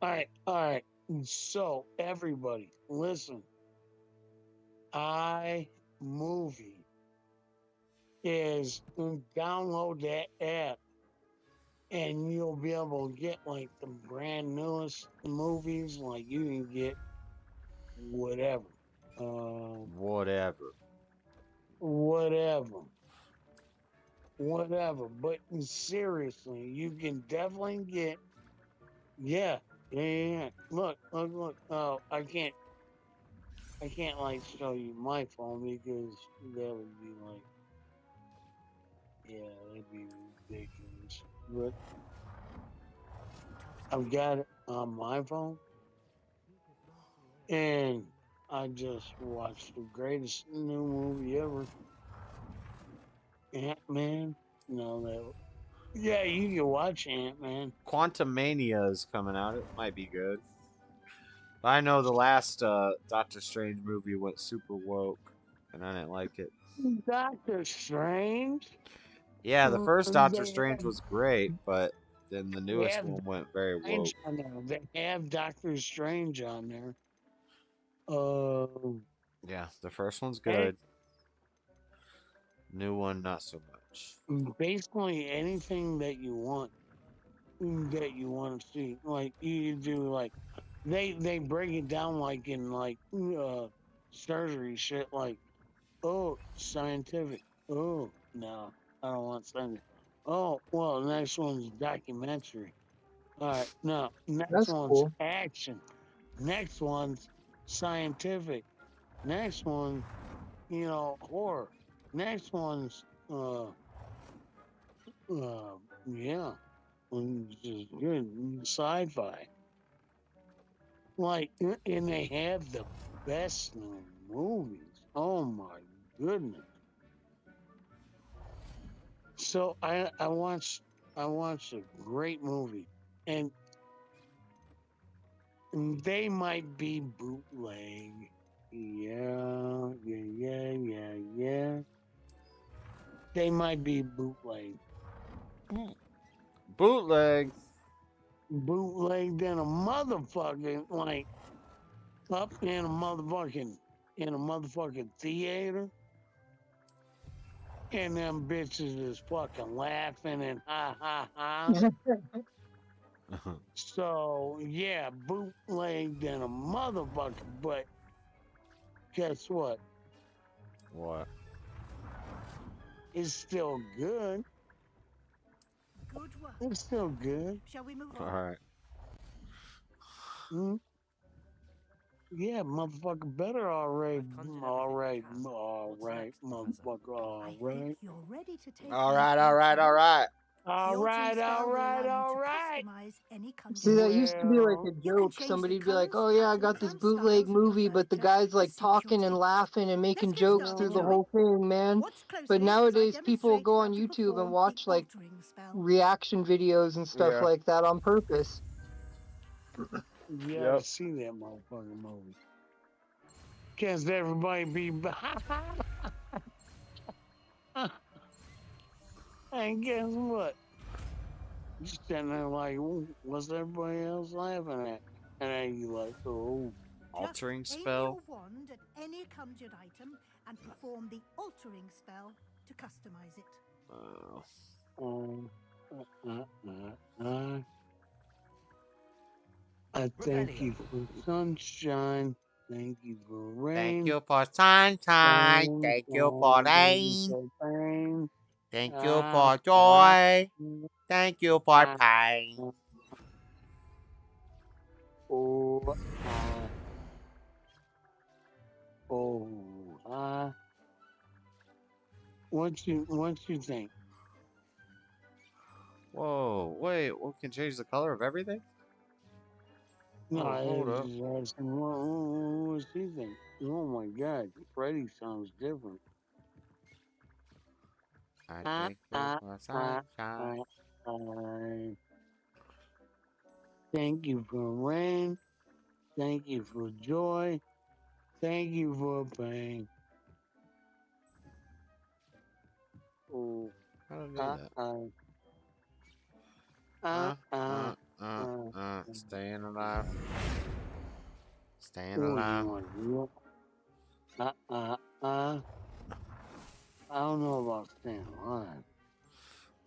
Speaker 7: All right. So, everybody, listen. iMovie is download that app, and you'll be able to get like the brand newest movies. Like you can get whatever. Whatever. But seriously, you can definitely get. Yeah. Look. Oh, I can't like show you my phone because that would be like, yeah, that'd be ridiculous. But I've got it on my phone, and I just watched the greatest new movie ever, Ant-Man. Yeah, you can watch Ant-Man.
Speaker 5: Quantumania is coming out. It might be good. I know the last Doctor Strange movie went super woke, and I didn't like it.
Speaker 7: Doctor Strange?
Speaker 5: Yeah, the first Doctor Strange was great, but then the newest one went very woke.
Speaker 7: They have Doctor Strange on there.
Speaker 5: Yeah, the first one's good. New one, not so much.
Speaker 7: Basically, anything that you want to see, like you do, like they break it down like in like surgery shit, like scientific. Oh no, I don't want scientific. Oh well, the next one's documentary. All right, no, next
Speaker 4: That's
Speaker 7: one's
Speaker 4: cool.
Speaker 7: action. Next one's scientific. Next one, horror. Next one's yeah, just good sci-fi. Like, and they have the best new movies. Oh my goodness! So I watched a great movie, and they might be bootleg. Yeah. They might be bootleg.
Speaker 5: Bootleg.
Speaker 7: Bootlegged in a motherfucking like up in a motherfucking theater. And them bitches is fucking laughing and ha. So yeah, bootlegged in a motherfucker, but guess what?
Speaker 5: What?
Speaker 7: it's still good.
Speaker 14: Good work.
Speaker 7: It's still good.
Speaker 14: Shall we move
Speaker 5: All
Speaker 14: on?
Speaker 5: right.
Speaker 7: Yeah, motherfucker, better already. All right, motherfucker, all right.
Speaker 14: You're ready to take
Speaker 5: All
Speaker 14: on
Speaker 5: right. All right. All right.
Speaker 7: All
Speaker 14: The altering
Speaker 7: right,
Speaker 14: spell
Speaker 7: all
Speaker 14: will
Speaker 7: right,
Speaker 14: allow you
Speaker 7: all
Speaker 14: to
Speaker 7: right.
Speaker 14: customize any conjured
Speaker 4: See, that
Speaker 14: item.
Speaker 4: used to be like a
Speaker 7: Well,
Speaker 14: You can
Speaker 4: joke.
Speaker 14: change the
Speaker 4: Somebody'd be like,
Speaker 14: colours,
Speaker 4: "Oh yeah, I got
Speaker 14: patterns,
Speaker 4: this
Speaker 14: and
Speaker 4: bootleg
Speaker 14: styles of your
Speaker 4: movie," but the
Speaker 14: furniture
Speaker 4: guy's
Speaker 14: to
Speaker 4: like
Speaker 14: suit your
Speaker 4: talking and
Speaker 14: taste.
Speaker 4: laughing and
Speaker 14: Let's
Speaker 4: making
Speaker 14: get
Speaker 4: jokes
Speaker 14: started,
Speaker 4: through the
Speaker 14: shall we?
Speaker 4: whole thing, man.
Speaker 14: Watch closely
Speaker 4: But
Speaker 14: as I
Speaker 4: nowadays, people
Speaker 14: demonstrate
Speaker 4: go
Speaker 14: how
Speaker 4: on
Speaker 14: to
Speaker 4: YouTube and
Speaker 14: perform
Speaker 4: watch
Speaker 14: the
Speaker 4: like
Speaker 14: altering spell.
Speaker 4: reaction videos and stuff
Speaker 5: Yeah.
Speaker 4: like that on purpose.
Speaker 7: yeah, I've seen that motherfucking movie. Can't everybody be? And guess what? You standing there like, "Ooh, what's everybody else laughing at?" And then you like, oh.
Speaker 5: Altering
Speaker 14: Just aim
Speaker 5: spell.
Speaker 14: your wand at any conjured item and perform the altering spell to customize it.
Speaker 7: I thank you for sunshine. Thank you for rain.
Speaker 5: Thank you for sunshine. Thank you for rain.
Speaker 7: Pain.
Speaker 5: Thank you for joy. Thank you for pain.
Speaker 7: What you think?
Speaker 5: Whoa, wait, we can change the color of everything?
Speaker 7: No,
Speaker 5: Oh,
Speaker 7: I
Speaker 5: hold
Speaker 7: was
Speaker 5: up.
Speaker 7: just asking, what you think? Oh my God, Freddy sounds different.
Speaker 5: I thank you for sunshine.
Speaker 7: Thank you for rain. Thank you for joy. Thank you for pain. Oh,
Speaker 5: How do I do that? Staying alive. Staying alive.
Speaker 7: I don't know about staying alive.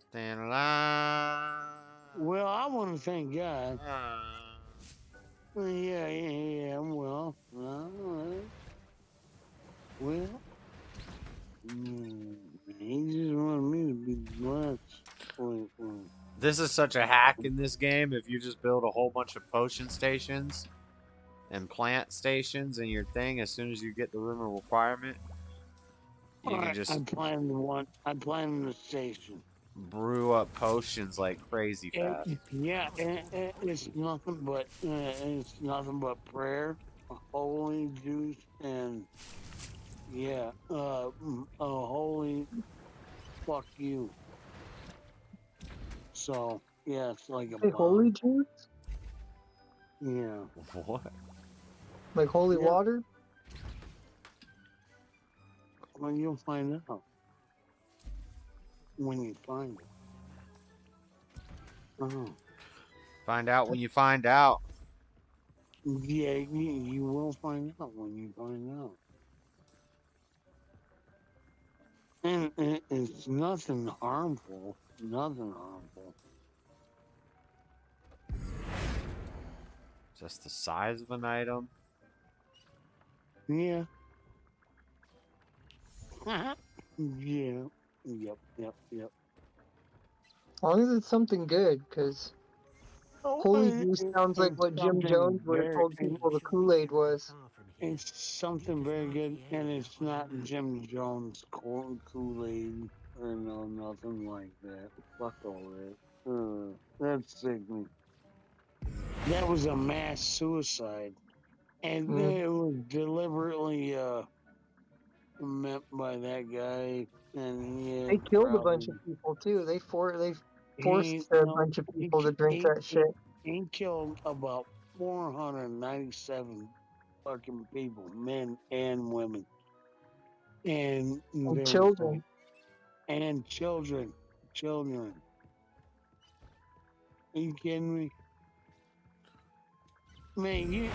Speaker 5: Staying alive.
Speaker 7: Well, I want to thank God. Yeah. Well, he just wanted me to be blessed.
Speaker 5: This is such a hack in this game. If you just build a whole bunch of potion stations and plant stations in your thing, as soon as you get the room of requirement, you can just
Speaker 7: I'm planning the station.
Speaker 5: brew up potions like crazy fast.
Speaker 7: It's nothing but prayer, holy juice, and a holy fuck you. So it's like a
Speaker 4: Hey, holy juice?
Speaker 7: Yeah.
Speaker 5: What?
Speaker 4: Like holy water?
Speaker 7: Well, you'll find out when you find it.
Speaker 5: Find out when you find out.
Speaker 7: Yeah, you will find out when you find out. And it's nothing harmful. Nothing harmful.
Speaker 5: Just the size of an item.
Speaker 7: Yeah. Yeah. Yep.
Speaker 4: As long as it's something good, because holy juice sounds like what Jim Jones would have told people the Kool-Aid was.
Speaker 7: It's something very good, and it's not Jim Jones Kool-Aid or nothing like that. Fuck all that. That's sickening. That was a mass suicide, and it was deliberately meant by that guy, and
Speaker 4: They killed a bunch of people too. They forced a bunch of people to drink that shit.
Speaker 7: He killed about 497 fucking people, men and women, and
Speaker 4: Children.
Speaker 7: and children. Are you kidding me? Man, you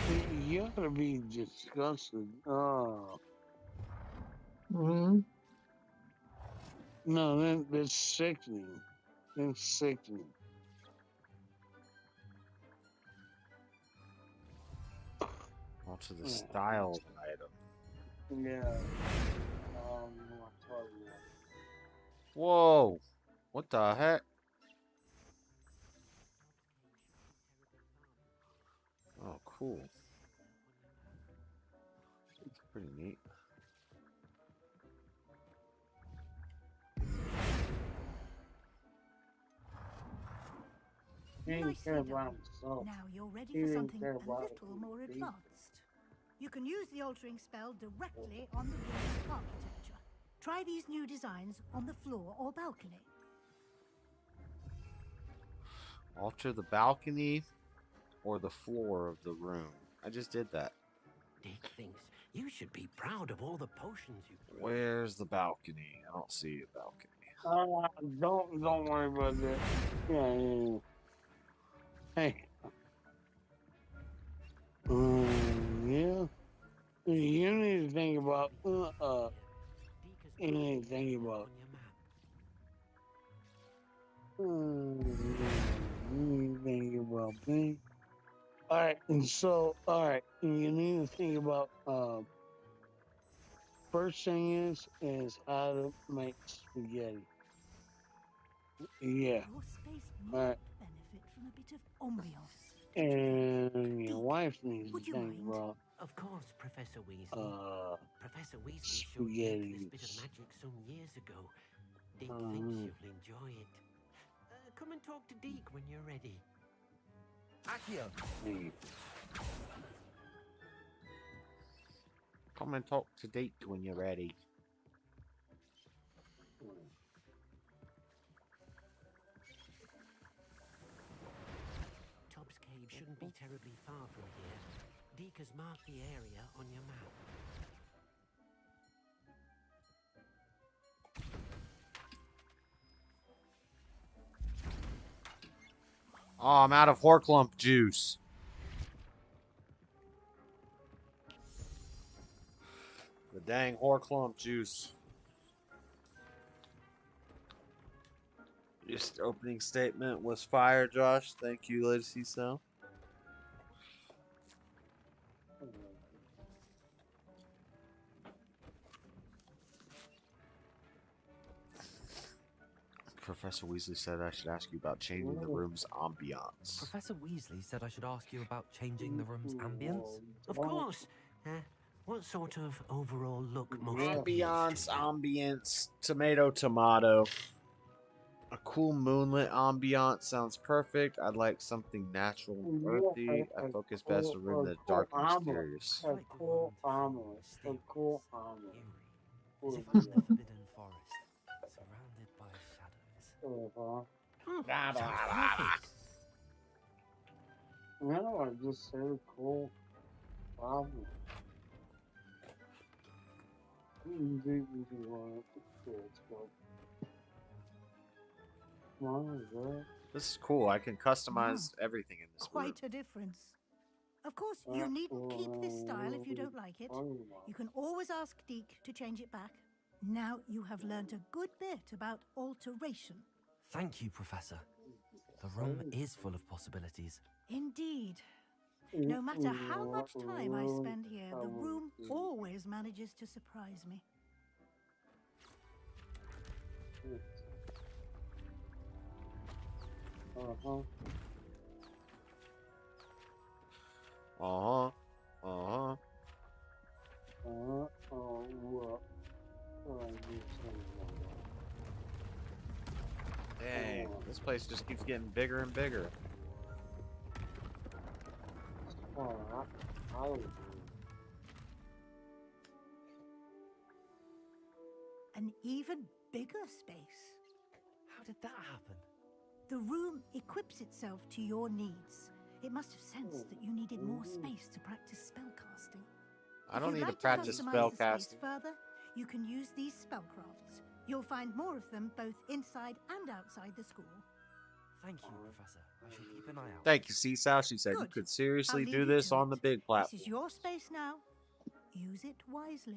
Speaker 7: ought to be disgusted. Oh. No, that's sickening. That's sickening.
Speaker 5: Also the style of an item.
Speaker 7: Yeah.
Speaker 5: Whoa. What the heck? Oh, cool. It's pretty neat.
Speaker 14: Nicely done. Now you're ready for something a little more advanced. You can use the altering spell directly on the room's architecture. Try these new designs on the floor or balcony.
Speaker 5: Alter the balcony or the floor of the room. I just did that.
Speaker 15: Dick thinks you should be proud of all the potions you.
Speaker 5: Where's the balcony? I don't see a balcony.
Speaker 7: Don't worry about that. Yeah. Hey. Yeah. You need to think about you need to think about me. Alright, and so you need to think about first thing is how to make spaghetti. Yeah.
Speaker 14: Your space
Speaker 7: Alright.
Speaker 14: might benefit from a bit of ambiance.
Speaker 7: And your wife needs to think about
Speaker 15: Of course, Professor Weasley. Professor Weasley showed Dick
Speaker 7: spaghetti.
Speaker 15: this bit of magic some years ago. Dick thinks you'll enjoy it. Come and talk to Deke when you're ready.
Speaker 9: Accio.
Speaker 5: Come and talk to Deke when you're ready.
Speaker 15: Tobbs Cave shouldn't be terribly far from here. Deke has marked the area on your map.
Speaker 5: Oh, I'm out of Horklump juice. The dang Horklump juice. Your opening statement was fire, Josh. Thank you, Lady So. Professor Weasley said I should ask you about changing the room's ambiance.
Speaker 9: Professor Weasley said I should ask you about changing the room's ambience.
Speaker 15: Of course. What sort of overall look most
Speaker 5: Ambiance, tomato. A cool moonlit ambiance sounds perfect. I'd like something natural and earthy. I focus best on a room that's dark and mysterious.
Speaker 7: A cool omelet. A cool omelet.
Speaker 9: As if I'm in the Forbidden Forest, surrounded by shadows.
Speaker 7: No, I just said cool omelet.
Speaker 5: This is cool. I can customize everything in this room.
Speaker 14: Quite a difference. Of course, you needn't keep this style if you don't like it. You can always ask Deke to change it back. Now you have learned a good bit about alteration.
Speaker 9: Thank you, Professor. The room is full of possibilities.
Speaker 14: Indeed. No matter how much time I spend here, the room always manages to surprise me.
Speaker 5: Dang, this place just keeps getting bigger and bigger.
Speaker 14: An even bigger space.
Speaker 9: How did that happen?
Speaker 14: The room equips itself to your needs. It must have sensed that you needed more space to practice spellcasting.
Speaker 5: I don't
Speaker 14: If you'd
Speaker 5: need to
Speaker 14: like
Speaker 5: practice
Speaker 14: customize the
Speaker 5: spellcasting.
Speaker 14: space further, you can use these spellcrafts. You'll find more of them both inside and outside the school.
Speaker 9: Thank you, Professor. I shall keep an eye out.
Speaker 5: Thank you, Seesaw. She said you
Speaker 14: Good.
Speaker 5: could seriously
Speaker 14: I'll leave
Speaker 5: do
Speaker 14: you
Speaker 5: this
Speaker 14: to
Speaker 5: on
Speaker 14: it.
Speaker 5: the big
Speaker 14: This
Speaker 5: platform.
Speaker 14: is your space now. Use it wisely.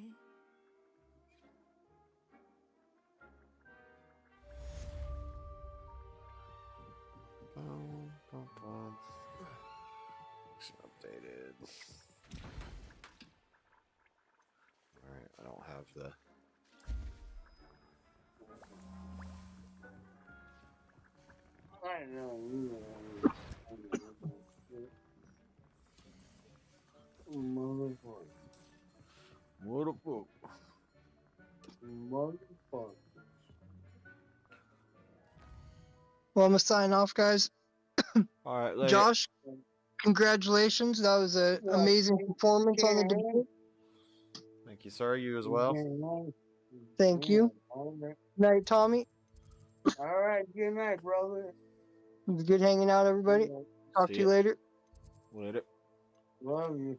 Speaker 5: Updated. Alright, I don't have the...
Speaker 2: Motherfucker.
Speaker 4: Well, I'm gonna sign off, guys.
Speaker 5: All right, later.
Speaker 4: Josh, congratulations. That was an amazing performance on the debate.
Speaker 5: Thank you, sir. You as well.
Speaker 4: Thank you. Night, Tommy.
Speaker 7: All right, good night, brother.
Speaker 4: It was good hanging out, everybody. Talk
Speaker 5: See
Speaker 4: to you
Speaker 5: ya.
Speaker 4: later.
Speaker 5: Later.
Speaker 7: Love you.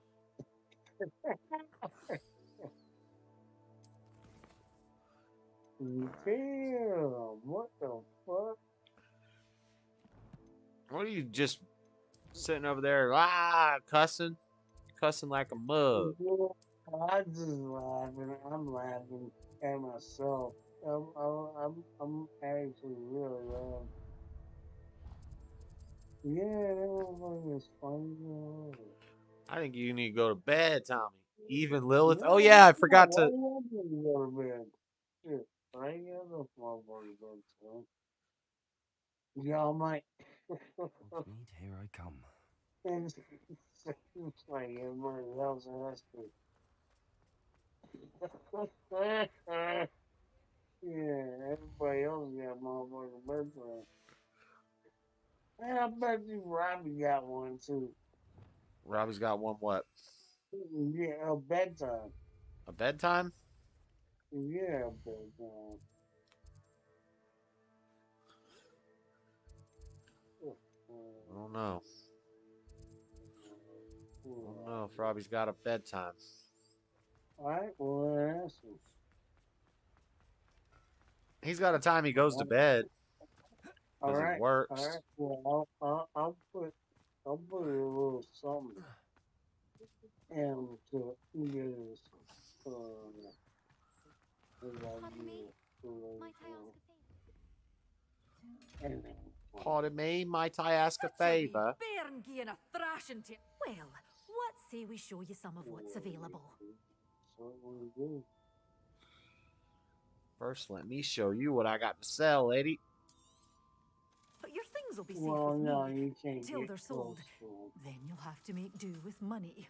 Speaker 7: Damn, what the fuck?
Speaker 5: What are you just sitting over there, cussing like a mug?
Speaker 7: I just laughing. I'm laughing at myself. I'm actually really laughing. Yeah, that motherfucker is funny.
Speaker 5: I think you need to go to bed, Tommy. Even Lilith. Oh yeah, I forgot to.
Speaker 7: Why you want to go to bed? Shit, I ain't got no motherfucker to bed, son. Y'all might.
Speaker 9: Need, here I come.
Speaker 7: And it's like everybody else has to. Yeah, everybody else got motherfucking bedtime. Man, I bet you Robbie got one too.
Speaker 5: Robbie's got one what?
Speaker 7: Yeah, a bedtime.
Speaker 5: A bedtime?
Speaker 7: Yeah, a bedtime.
Speaker 5: I don't know. I don't know if Robbie's got a bedtime.
Speaker 7: Alright, well, that's it.
Speaker 5: He's got a time he goes to bed.
Speaker 7: All
Speaker 5: Because
Speaker 7: right,
Speaker 5: it works.
Speaker 7: all right. Well, I'll put a little something and to get this.
Speaker 12: Pardon me? Might I ask a favor?
Speaker 5: Pardon me, might I ask a favor?
Speaker 16: Bairn gieing a thrashing to. Well, what say we show you some of what's available?
Speaker 5: First, let me show you what I got to sell, lady.
Speaker 16: But your things will be safe
Speaker 7: Well,
Speaker 16: with
Speaker 7: no,
Speaker 16: me
Speaker 7: you can't
Speaker 16: till
Speaker 7: get
Speaker 16: they're sold.
Speaker 7: close.
Speaker 16: Then you'll have to make do with money.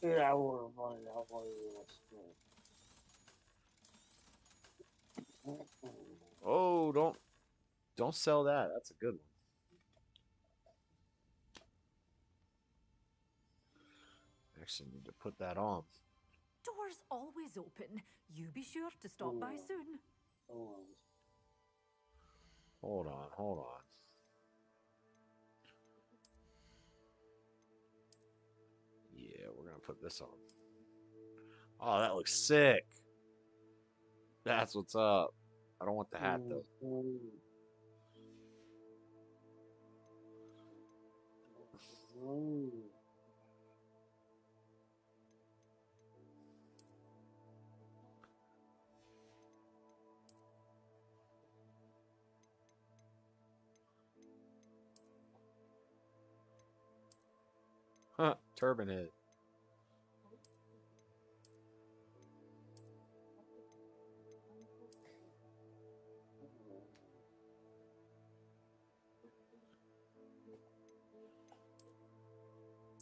Speaker 7: Yeah, I want to find out what it is.
Speaker 5: Oh, don't sell that. That's a good one. Actually, need to put that on.
Speaker 16: Doors always open. You be sure to stop by soon.
Speaker 5: Hold on. Yeah, we're gonna put this on. Oh, that looks sick. That's what's up. I don't want the hat though. Huh, turban head.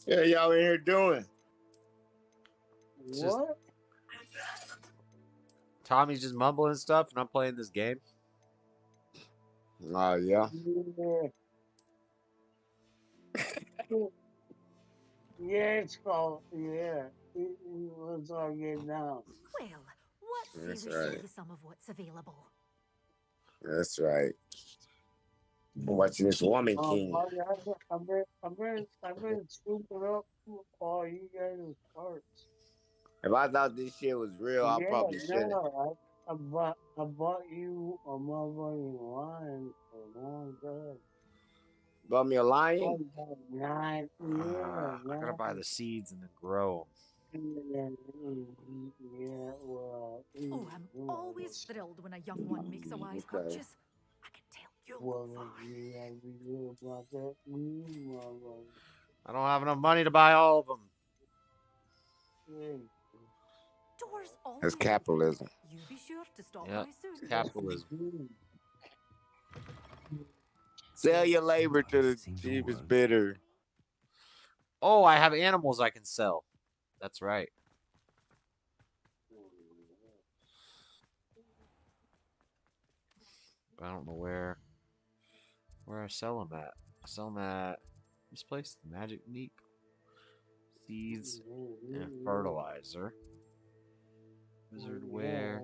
Speaker 3: Yeah, y'all in here doing?
Speaker 7: What?
Speaker 5: Tommy's just mumbling stuff, and I'm playing this game.
Speaker 3: Oh, yeah.
Speaker 7: Yeah, it's called, yeah. Let's all get down.
Speaker 16: Well, what say
Speaker 3: That's
Speaker 16: we show
Speaker 3: right.
Speaker 16: you some of what's available?
Speaker 3: That's right. I'm watching this Woman King.
Speaker 7: I've been scooping up all you guys' parts.
Speaker 3: If I thought this shit was real, I
Speaker 7: Yeah,
Speaker 3: probably shouldn't.
Speaker 7: no, I bought you a motherfucking lion for a long time.
Speaker 3: Bought me a lion?
Speaker 7: Nine,
Speaker 5: I gotta buy the seeds and then grow them.
Speaker 7: Yeah, well.
Speaker 16: Oh, I'm always thrilled when a young one makes a wise purchase. I can tell you.
Speaker 7: Well, you gotta be good about that.
Speaker 5: I don't have enough money to buy all of them.
Speaker 16: Doors always
Speaker 3: That's capitalism.
Speaker 16: open. You be sure to stop
Speaker 5: Yeah,
Speaker 16: by soon.
Speaker 5: capitalism.
Speaker 3: Sell your labor to the cheapest bidder.
Speaker 5: Oh, I have animals I can sell. That's right. I don't know where I sell them at. I sell them at this place, the Magic Neep. Seeds and fertilizer. Wizard Wear.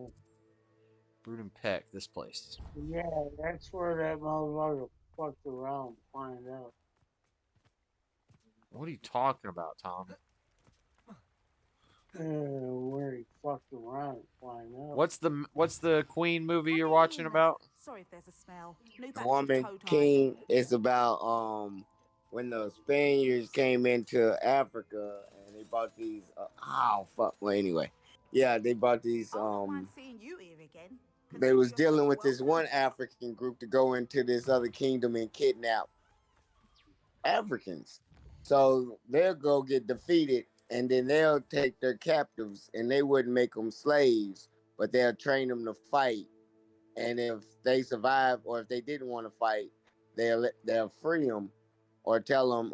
Speaker 5: Brood and Peck, this place.
Speaker 7: Yeah, that's where that motherfucker fucked around to find out.
Speaker 5: What are you talking about, Tom?
Speaker 7: Where he fucked around to find out.
Speaker 5: What's the Queen movie you're watching about?
Speaker 12: Sorry if there's a smell. No
Speaker 3: The
Speaker 12: back
Speaker 3: Woman
Speaker 12: to toe
Speaker 3: King is about when the Spaniards came into Africa and they bought these well anyway. Yeah, they bought these
Speaker 12: seeing you here again.
Speaker 3: they was dealing with this one African group to go into this other kingdom and kidnap Africans. So they'll go get defeated and then they'll take their captives and they wouldn't make them slaves, but they'll train them to fight. And if they survive or if they didn't want to fight, they'll free them or tell them,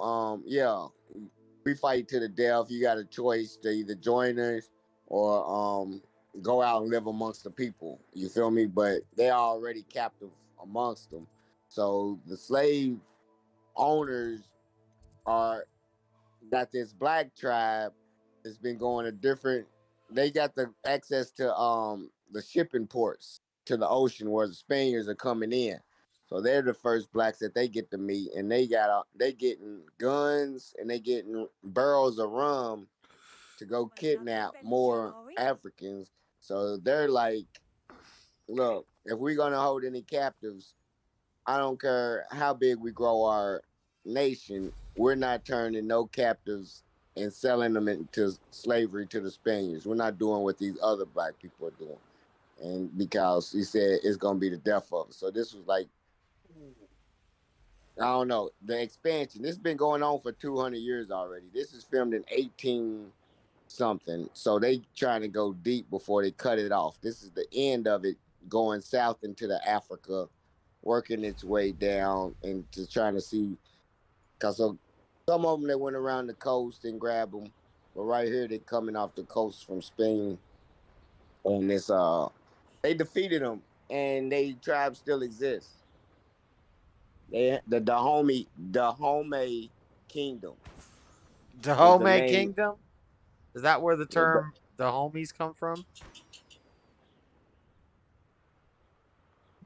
Speaker 3: we fight to the death. You got a choice to either join us or go out and live amongst the people. You feel me? But they're already captive amongst them. So the slave owners got this black tribe that's been going to different. They got the access to the shipping ports to the ocean where the Spaniards are coming in. So they're the first blacks that they get to meet, and they getting guns and they getting barrels of rum to go kidnap more Africans. So they're like, look, if we're gonna hold any captives, I don't care how big we grow our nation, we're not turning no captives and selling them into slavery to the Spaniards. We're not doing what these other black people are doing. And because he said it's going to be the death of us. So this was like, I don't know, the expansion. This has been going on for 200 years already. This is filmed in 18 something. So they trying to go deep before they cut it off. This is the end of it, going south into the Africa, working its way down and just trying to see. Because some of them, they went around the coast and grabbed them. But right here, they coming off the coast from Spain. And this, they defeated them, and they tribe still exists. The Dahomey Kingdom.
Speaker 5: Dahomey Kingdom? Is that where the term Dahomies come from?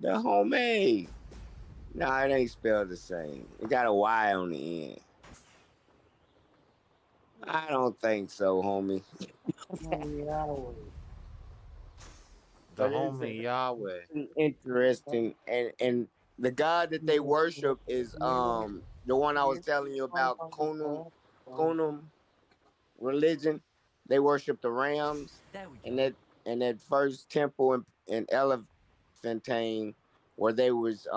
Speaker 3: Dahomey. No, it ain't spelled the same. It got a Y on the end. I don't think so, homie.
Speaker 5: Dahomey Yahweh.
Speaker 3: Interesting, and the god that they worship is the one I was telling you about, Konum religion. They worship the rams, and that first temple in Elephantine where they was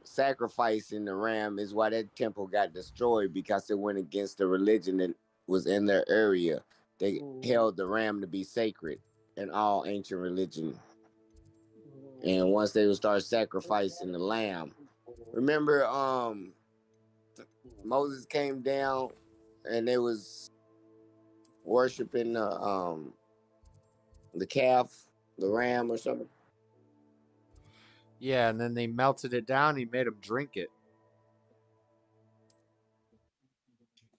Speaker 3: sacrificing the ram is why that temple got destroyed, because it went against the religion that was in their area. They held the ram to be sacred in all ancient religion. And once they would start sacrificing the lamb, remember Moses came down and they was worshiping the calf, the ram or something.
Speaker 5: Yeah, and then they melted it down. He made them drink it.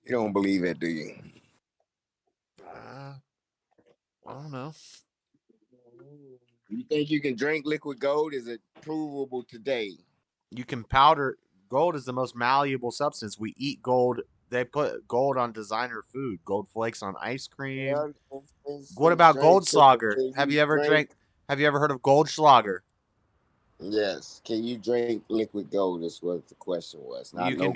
Speaker 3: You don't believe it, do you?
Speaker 5: I don't know.
Speaker 3: You think you can drink liquid gold? Is it provable today?
Speaker 5: You can powder. Gold is the most malleable substance. We eat gold. They put gold on designer food. Gold flakes on ice cream.
Speaker 3: Yeah,
Speaker 5: What about Goldschlager? Have you ever heard of Goldschlager?
Speaker 3: Yes. Can you drink liquid gold? Is what the question was.
Speaker 5: You can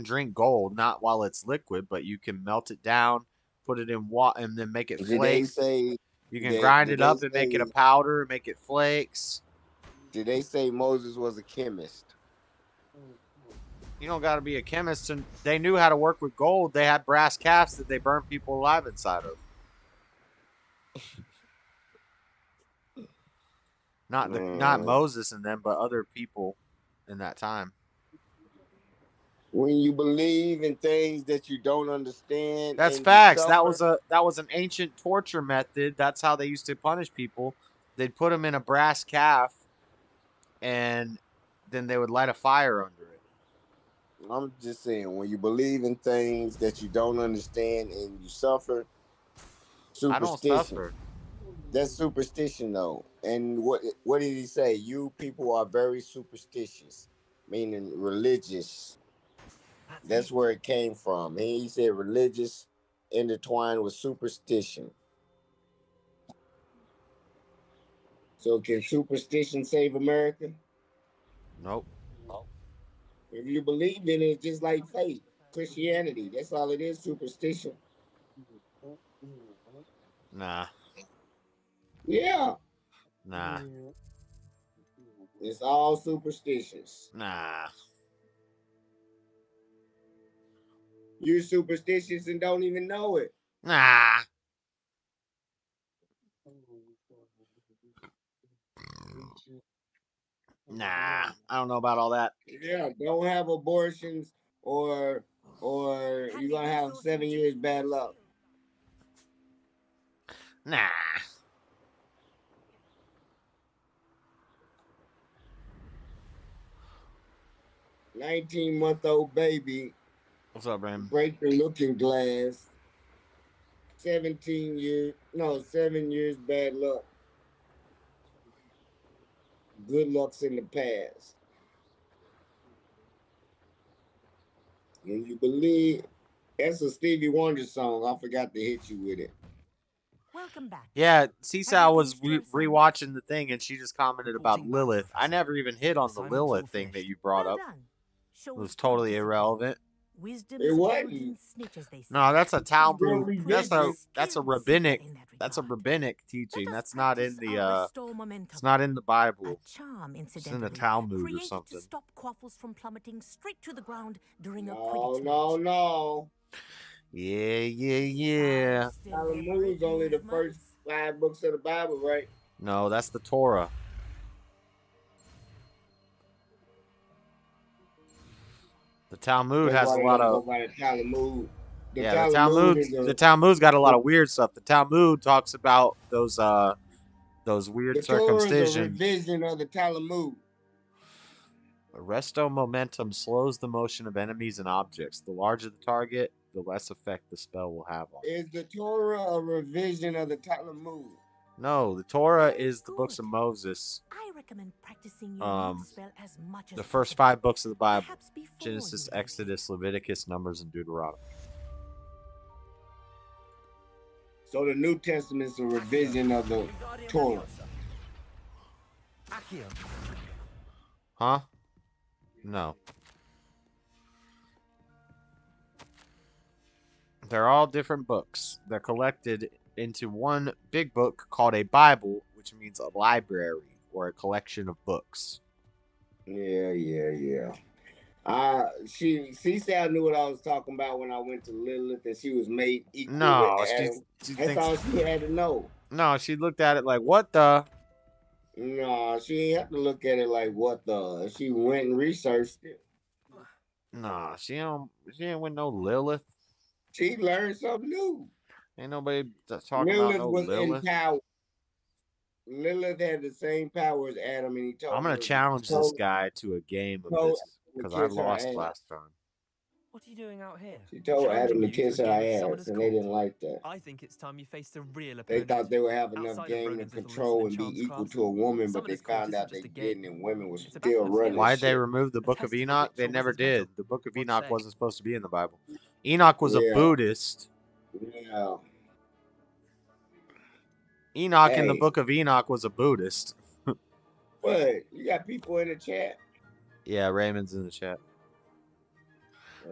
Speaker 5: drink gold, not while it's liquid, but you can melt it down, put it in water, and then make it flakes. You can grind it up and make it a powder, make it flakes.
Speaker 3: Did they say Moses was a chemist?
Speaker 5: You don't got to be a chemist, and they knew how to work with gold. They had brass casts that they burned people alive inside of. Not Moses and them, but other people in that time.
Speaker 3: When you believe in things that you don't understand,
Speaker 5: That's
Speaker 3: and
Speaker 5: facts.
Speaker 3: you
Speaker 5: That
Speaker 3: suffer,
Speaker 5: was an ancient torture method. That's how they used to punish people. They'd put them in a brass calf, and then they would light a fire under it.
Speaker 3: I'm just saying, when you believe in things that you don't understand and you suffer,
Speaker 5: I don't
Speaker 3: superstition.
Speaker 5: suffer.
Speaker 3: That's superstition, though. And what did he say? You people are very superstitious, meaning religious. That's where it came from. He said religious intertwined with superstition. So can superstition save America?
Speaker 5: Nope.
Speaker 3: If you believe in it, it's just like faith, Christianity. That's all it is, superstition.
Speaker 5: Nah.
Speaker 3: Yeah.
Speaker 5: Nah.
Speaker 3: It's all superstitions.
Speaker 5: Nah.
Speaker 3: You're superstitious and don't even know it.
Speaker 5: Nah. Nah. I don't know about all that.
Speaker 3: Yeah, don't have abortions or you're gonna have 7 years bad luck.
Speaker 5: Nah.
Speaker 3: 19-month-old baby.
Speaker 5: What's up, Brandon?
Speaker 3: Break the looking glass. 7 years bad luck. Good luck's in the past. When you believe, that's a Stevie Wonder song. I forgot to hit you with it.
Speaker 12: Welcome back.
Speaker 5: Yeah, Seesaw was rewatching the thing, and she just commented about Lilith. I never even hit on the Lilith thing that you brought up. It was totally irrelevant.
Speaker 3: It wasn't.
Speaker 5: No, that's a Talmud.
Speaker 3: Religious.
Speaker 5: That's a rabbinic. That's a rabbinic teaching. That's not in the. It's not in the Bible. It's in the Talmud or something.
Speaker 12: To stop quaffles from plummeting straight to the ground during a
Speaker 3: No.
Speaker 5: Yeah.
Speaker 3: Talmud's only the first 5 books of the Bible, right?
Speaker 5: No, that's the Torah. The Talmud has a lot of. The Talmud's got a lot of weird stuff. The Talmud talks about those weird
Speaker 3: the Torah is a
Speaker 5: circumcision.
Speaker 3: revision of the Talmud.
Speaker 5: Arresto momentum slows the motion of enemies and objects. The larger the target, the less effect the spell will have on it.
Speaker 3: Is the Torah a revision of the Talmud?
Speaker 5: No, the Torah is the books of Moses.
Speaker 12: I recommend practicing your new spell as much as
Speaker 5: The first 5 books of the Bible: Genesis, Exodus, Leviticus, Numbers, and Deuteronomy.
Speaker 3: So the New Testament's a revision of the Torah.
Speaker 5: Huh? No. They're all different books. They're collected into one big book called a Bible, which means a library or a collection of books.
Speaker 3: Yeah. Seasal knew what I was talking about when I went to Lilith, and she was made equal with Adam. That's all she had to know.
Speaker 5: No, she looked at it like, what the?
Speaker 3: No, she ain't have to look at it like what the. She went and researched it.
Speaker 5: Nah, she ain't with no Lilith.
Speaker 3: She learned something new.
Speaker 5: Ain't nobody talking about no
Speaker 3: was
Speaker 5: Lilith.
Speaker 3: In power. Lilith had the same power as Adam, and he told
Speaker 5: I'm gonna challenge this guy to a game of this because I lost last time.
Speaker 9: What are you doing out here?
Speaker 3: She told Adam to kiss her ass, and they didn't like that.
Speaker 9: I think it's time you faced a real opponent.
Speaker 3: They thought they would have enough game to control and be equal to a woman, but they found out they didn't, and women were still running.
Speaker 5: Why'd they remove the Book of Enoch? They never did. The Book of Enoch wasn't supposed to be in the Bible. Enoch was a Buddhist.
Speaker 3: Yeah.
Speaker 5: Enoch in the Book of Enoch was a Buddhist.
Speaker 3: What? You got people in the chat?
Speaker 5: Yeah, Raymond's in the chat.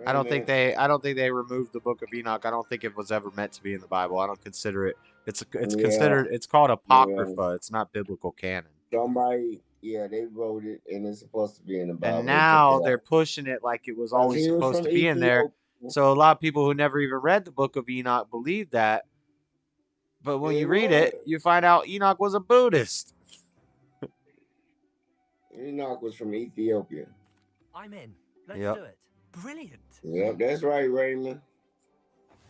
Speaker 5: I don't think they removed the Book of Enoch. I don't think it was ever meant to be in the Bible. I don't consider it. It's considered. It's called apocrypha. Yeah. It's not biblical canon.
Speaker 3: Somebody, they wrote it, and it's supposed to be in the Bible.
Speaker 5: And now they're pushing it like it was always supposed to be in there. So a lot of people who never even read the Book of Enoch believe that. But when you read it, you find out Enoch was a Buddhist.
Speaker 3: Enoch was from Ethiopia.
Speaker 9: I'm in. Let's
Speaker 5: Yep.
Speaker 9: do it. Brilliant.
Speaker 3: Yep, that's right, Raymond.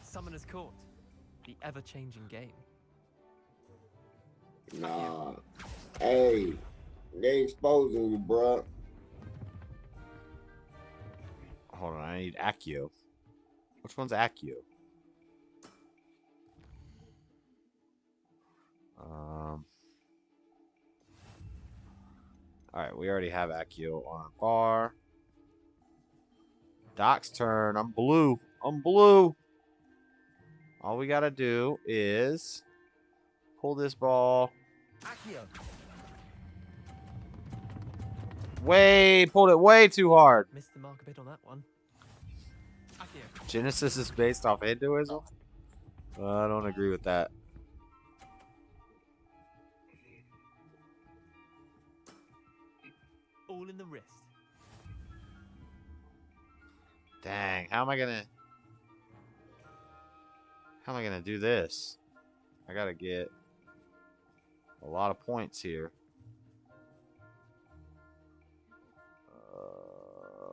Speaker 9: Summoner's Court. The ever-changing game.
Speaker 3: Nah. Hey, they exposing you, bro.
Speaker 5: Hold on, I need Accio. Which one's Accio? Alright, we already have Accio on our bar. Doc's turn. I'm blue. I'm blue. All we gotta do is pull this ball.
Speaker 9: Accio.
Speaker 5: Pulled it way too hard.
Speaker 9: Missed the mark a bit on that one. Accio.
Speaker 5: Genesis is based off Hinduism? I don't agree with that.
Speaker 9: All in the wrist.
Speaker 5: Dang, how am I gonna do this? I gotta get a lot of points here.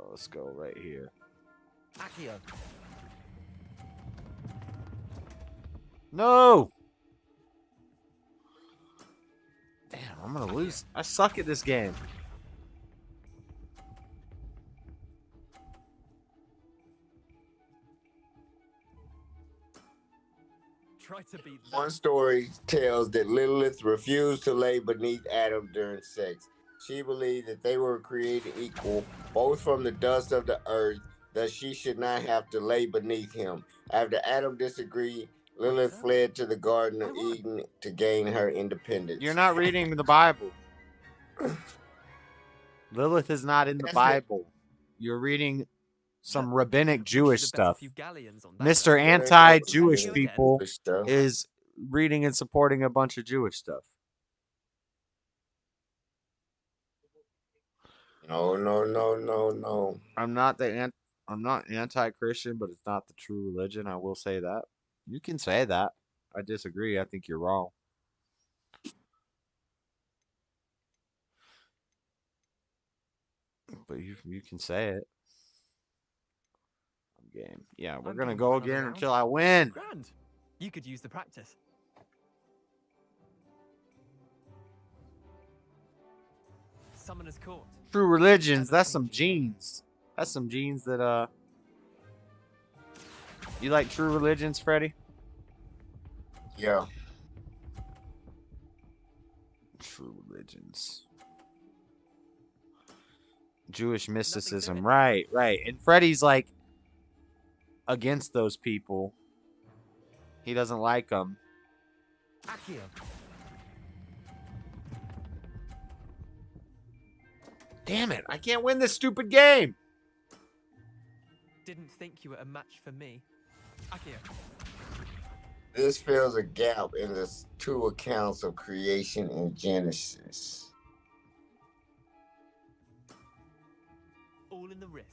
Speaker 5: Let's go right here.
Speaker 9: Accio.
Speaker 5: No! Damn, I'm gonna lose. I suck at this game.
Speaker 9: Try to beat that.
Speaker 3: One story tells that Lilith refused to lay beneath Adam during sex. She believed that they were created equal, both from the dust of the earth, thus she should not have to lay beneath him. After Adam disagreed, Lilith fled to the Garden of Eden to gain her independence.
Speaker 5: You're not reading the Bible. Lilith is not in the Bible. You're reading some rabbinic Jewish stuff. Mr. Anti-Jewish people is reading and supporting a bunch of Jewish stuff.
Speaker 3: No.
Speaker 5: I'm not anti-Christian, but it's not the true religion. I will say that. You can say that. I disagree. I think you're wrong. But you can say it. Game. Yeah, we're gonna go again until I win.
Speaker 9: Grand. You could use the practice. Summoner's Court.
Speaker 5: True religions. That's some genes. That's some genes that You like true religions, Freddy?
Speaker 3: Yeah.
Speaker 5: True religions. Jewish mysticism. Right. And Freddy's like against those people. He doesn't like them.
Speaker 9: Accio.
Speaker 5: Damn it, I can't win this stupid game.
Speaker 9: Didn't think you were a match for me. Accio.
Speaker 3: This fills a gap in the two accounts of creation in Genesis.
Speaker 9: All in the wrist.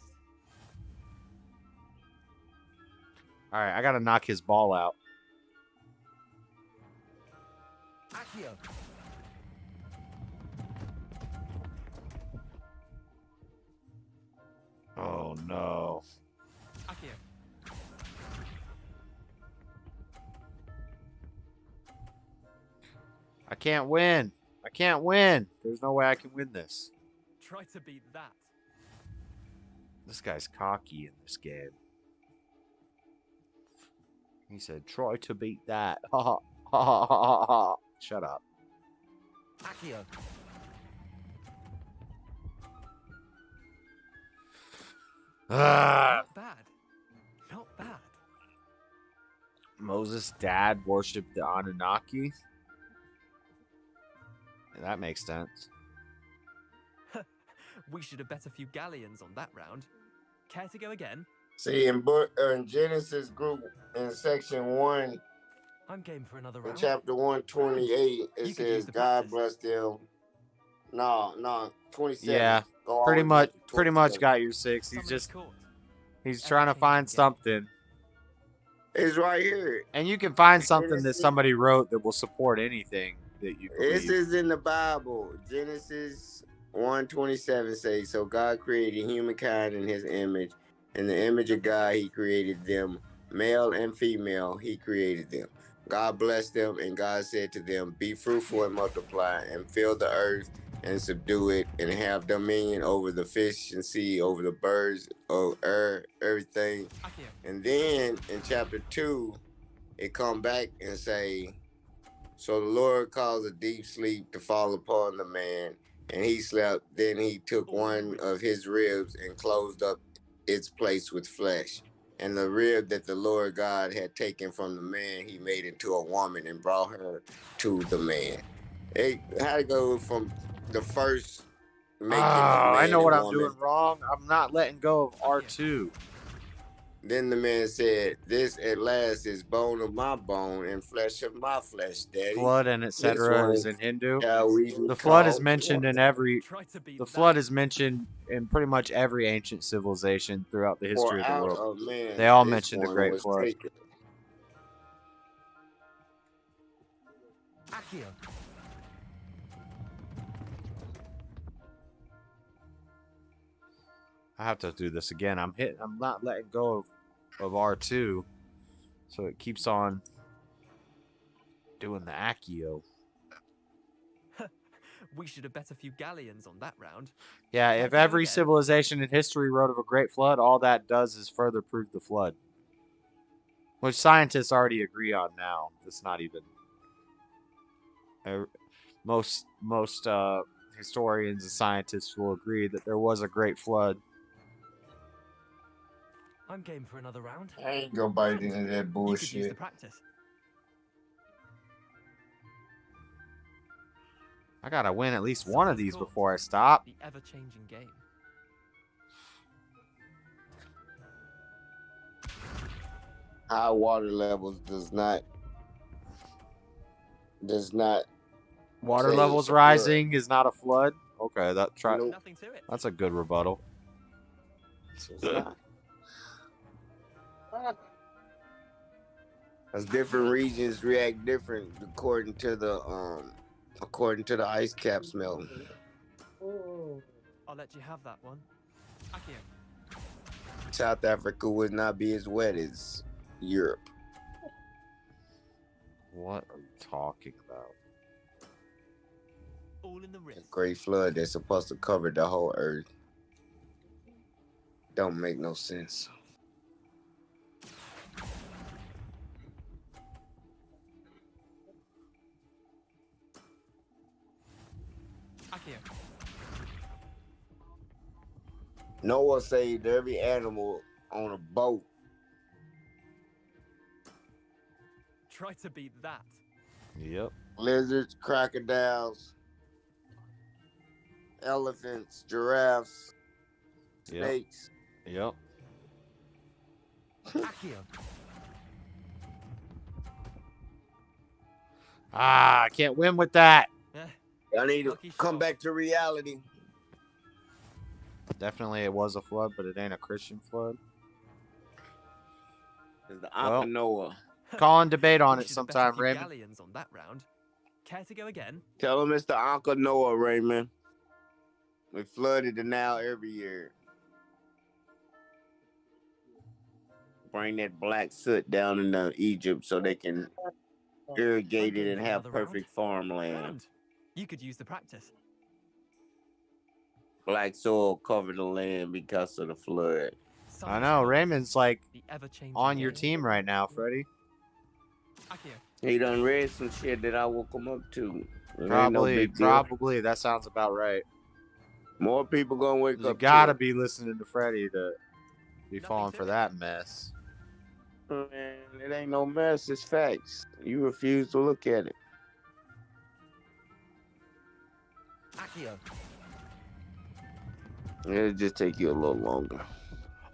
Speaker 5: All right, I gotta knock his ball out.
Speaker 9: Accio.
Speaker 5: Oh no.
Speaker 9: Accio.
Speaker 5: I can't win. I can't win. There's no way I can win this.
Speaker 9: Try to beat that.
Speaker 5: This guy's cocky in this game. He said, try to beat that. Ha ha ha ha ha. Shut up.
Speaker 9: Accio. Not bad. Not bad.
Speaker 5: Moses' dad worshipped the Anunnaki. Yeah, that makes sense.
Speaker 9: We should have bet a few galleons on that round. Care to go again?
Speaker 3: See, in Genesis group, in section 1,
Speaker 9: I'm game for another
Speaker 3: in
Speaker 9: round.
Speaker 3: chapter 128, it says God bless them. No, 27.
Speaker 5: Yeah,
Speaker 3: Go
Speaker 5: pretty
Speaker 3: all the way
Speaker 5: much,
Speaker 3: back to
Speaker 5: pretty much
Speaker 3: 27.
Speaker 5: got your 6. He's trying to find something.
Speaker 3: It's right here.
Speaker 5: And you can find something that somebody wrote that will support anything that you believe.
Speaker 3: This is in the Bible. Genesis 127 says, so God created humankind in his image. In the image of God, he created them. Male and female, he created them. God blessed them, and God said to them, be fruitful and multiply, and fill the earth and subdue it, and have dominion over the fish and sea, over the birds of air, everything. And then in chapter 2, it come back and say, so the Lord caused a deep sleep to fall upon the man, and he slept. Then he took one of his ribs and closed up its place with flesh. And the rib that the Lord God had taken from the man, he made into a woman and brought her to the man. It had to go from the first making of
Speaker 5: I
Speaker 3: man
Speaker 5: know what
Speaker 3: and
Speaker 5: I'm
Speaker 3: woman.
Speaker 5: doing wrong. I'm not letting go of R2.
Speaker 3: Then the man said, this at last is bone of my bone and flesh of my flesh, Daddy.
Speaker 5: Flood and
Speaker 3: This
Speaker 5: etc.
Speaker 3: one
Speaker 5: is in Hindu.
Speaker 3: shall we
Speaker 5: The flood is
Speaker 3: call
Speaker 5: mentioned in
Speaker 3: woman.
Speaker 5: every. The flood is mentioned in pretty much every ancient civilization throughout the history
Speaker 3: For
Speaker 5: of the
Speaker 3: out
Speaker 5: world.
Speaker 3: of man
Speaker 5: They all
Speaker 3: this
Speaker 5: mentioned a
Speaker 3: one
Speaker 5: great
Speaker 3: was
Speaker 5: flood.
Speaker 3: taken.
Speaker 9: Accio.
Speaker 5: I have to do this again. I'm not letting go of R2, so it keeps on doing the Accio.
Speaker 9: We should have bet a few galleons on that round.
Speaker 5: Yeah,
Speaker 9: Care
Speaker 5: if
Speaker 9: to go
Speaker 5: every
Speaker 9: again?
Speaker 5: civilization in history wrote of a great flood, all that does is further prove the flood. Which scientists already agree on now. It's not even... most historians and scientists will agree that there was a great flood.
Speaker 9: I'm game for another round.
Speaker 3: I ain't gonna bite into that
Speaker 9: You could use the
Speaker 3: bullshit.
Speaker 9: practice.
Speaker 5: I gotta win at least one of these before I stop.
Speaker 9: The ever-changing game.
Speaker 3: High water levels does not
Speaker 5: Water
Speaker 3: change
Speaker 5: levels
Speaker 3: the flood.
Speaker 5: rising is not a flood. Okay,
Speaker 3: Nope.
Speaker 9: Nothing to it.
Speaker 5: that's a good rebuttal.
Speaker 3: It's not. As different regions react different according to the ice caps melting.
Speaker 9: I'll let you have that one. Accio.
Speaker 3: South Africa would not be as wet as Europe.
Speaker 5: What are you talking about?
Speaker 9: All in the wrist.
Speaker 3: A great flood that's supposed to cover the whole earth. Don't make no sense.
Speaker 9: Accio.
Speaker 3: Noah saved every animal on a boat.
Speaker 9: Try to beat that.
Speaker 5: Yep.
Speaker 3: Lizards, crocodiles, elephants, giraffes, snakes.
Speaker 5: Yep.
Speaker 9: Accio.
Speaker 5: I can't win with that.
Speaker 3: I need to come back to reality.
Speaker 5: Definitely it was a flood, but it ain't a Christian flood.
Speaker 3: It's the Ark of Noah.
Speaker 5: Call and debate on
Speaker 9: We
Speaker 5: it
Speaker 9: should have bet a
Speaker 5: sometime,
Speaker 9: few
Speaker 5: Raymond.
Speaker 9: galleons on that round. Care to go again?
Speaker 3: Tell him it's the Ark of Noah, Raymond. We flooded the Nile every year. Bring that black soot down into Egypt so they can irrigate it and have perfect farmland.
Speaker 9: You could use the practice.
Speaker 3: Black soil covered the land because of the flood.
Speaker 5: I know, Raymond's like
Speaker 9: The ever-changing
Speaker 5: on your
Speaker 9: game.
Speaker 5: team right now, Freddie.
Speaker 9: Accio.
Speaker 3: He done read some shit that I woke him up to. It ain't no big deal.
Speaker 5: Probably. That sounds about right.
Speaker 3: More people gonna wake
Speaker 5: You
Speaker 3: up.
Speaker 5: gotta
Speaker 3: to
Speaker 5: be listening to Freddie to be falling for that mess.
Speaker 3: it. Man, it ain't no mess. It's facts. You refuse to look at it.
Speaker 9: Accio.
Speaker 3: It'll just take you a little longer.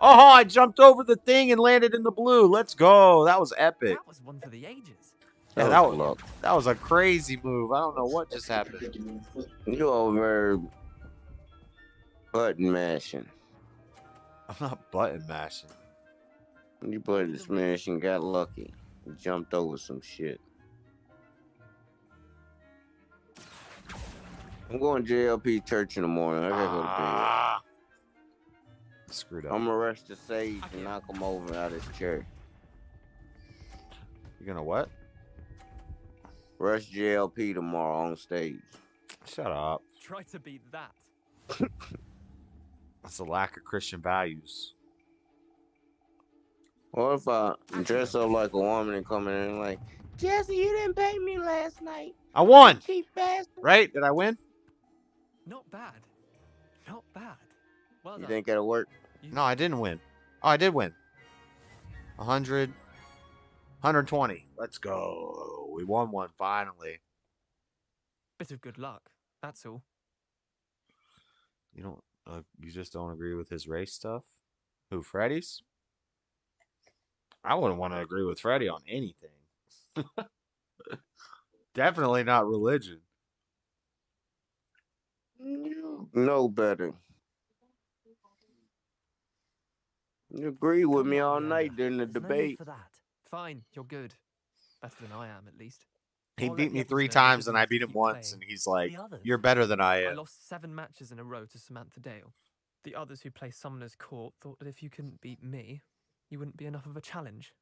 Speaker 5: Oh, I jumped over the thing and landed in the blue. Let's go. That was epic.
Speaker 9: That was one for the ages.
Speaker 5: Yeah, that was a crazy move. I don't know what just happened.
Speaker 3: You over button mashing.
Speaker 5: I'm not button mashing.
Speaker 3: You button smashing, got lucky. You jumped over some shit. I'm going to JLP church in the morning. I gotta go to bed.
Speaker 5: Screwed up.
Speaker 3: I'm gonna rush the sage and knock him over out of his chair.
Speaker 5: You're gonna what?
Speaker 3: Rush JLP tomorrow on stage.
Speaker 5: Shut up.
Speaker 9: Try to beat that.
Speaker 5: That's a lack of Christian values.
Speaker 3: What if I dress up like a woman and come in and like, Jesse, you didn't pay me last night.
Speaker 5: I won.
Speaker 3: Cheap bastard.
Speaker 5: Right? Did I win?
Speaker 9: Not bad. Not bad. Well
Speaker 3: You
Speaker 9: done.
Speaker 3: think that'll work?
Speaker 5: No, I didn't win. Oh, I did win. 100. 120. Let's go. We won one finally.
Speaker 9: Bit of good luck. That's all.
Speaker 5: You don't. You just don't agree with his race stuff? Who, Freddy's? I wouldn't want to agree with Freddy on anything. Definitely not religion.
Speaker 3: You know better. You agree with me all night during the debate.
Speaker 9: For that. Fine, you're good. Better than I am, at least.
Speaker 5: He
Speaker 9: I'll
Speaker 5: beat
Speaker 9: let
Speaker 5: me
Speaker 9: the
Speaker 5: 3
Speaker 9: others know
Speaker 5: times
Speaker 9: that
Speaker 5: and I
Speaker 9: you
Speaker 5: beat him
Speaker 9: keep
Speaker 5: once,
Speaker 9: playing.
Speaker 5: and he's like,
Speaker 9: The others?
Speaker 5: "You're better than I
Speaker 9: I
Speaker 5: am."
Speaker 9: lost 7 matches in a row to Samantha Dale. The others who play Summoner's Court thought that if you couldn't beat me, you wouldn't be enough of a challenge.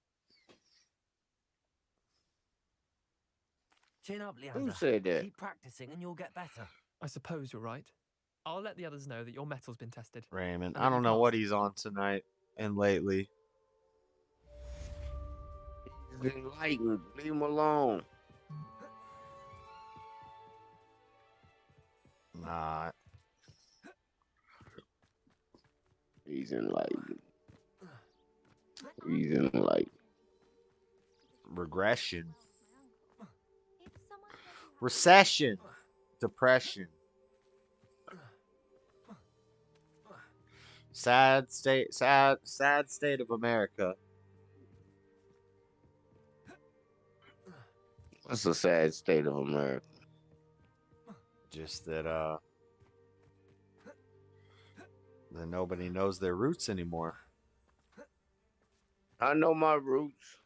Speaker 15: Chin up, Leander.
Speaker 3: Who said that?
Speaker 15: Keep practicing and you'll get better.
Speaker 9: I suppose you're right. I'll let the others know that your metal's been tested.
Speaker 5: Raymond,
Speaker 9: And
Speaker 5: I
Speaker 9: that you
Speaker 5: don't know what
Speaker 9: passed.
Speaker 5: he's on tonight and lately.
Speaker 3: He's enlightened. Leave him alone.
Speaker 5: Nah.
Speaker 3: He's enlightened. He's enlightened.
Speaker 5: Regression. Recession. Depression. Sad state of America.
Speaker 3: That's a sad state of America.
Speaker 5: Just that nobody knows their roots anymore.
Speaker 3: I know my roots.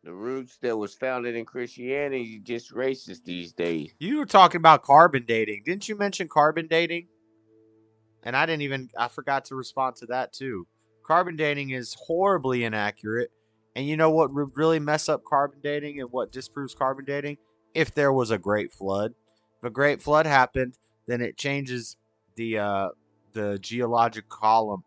Speaker 3: The roots that was founded in Christianity just racist these days.
Speaker 5: You were talking about carbon dating. Didn't you mention carbon dating? And I forgot to respond to that too. Carbon dating is horribly inaccurate. And you know what would really mess up carbon dating and what disproves carbon dating? If there was a great flood. If a great flood happened, then it changes the geological column,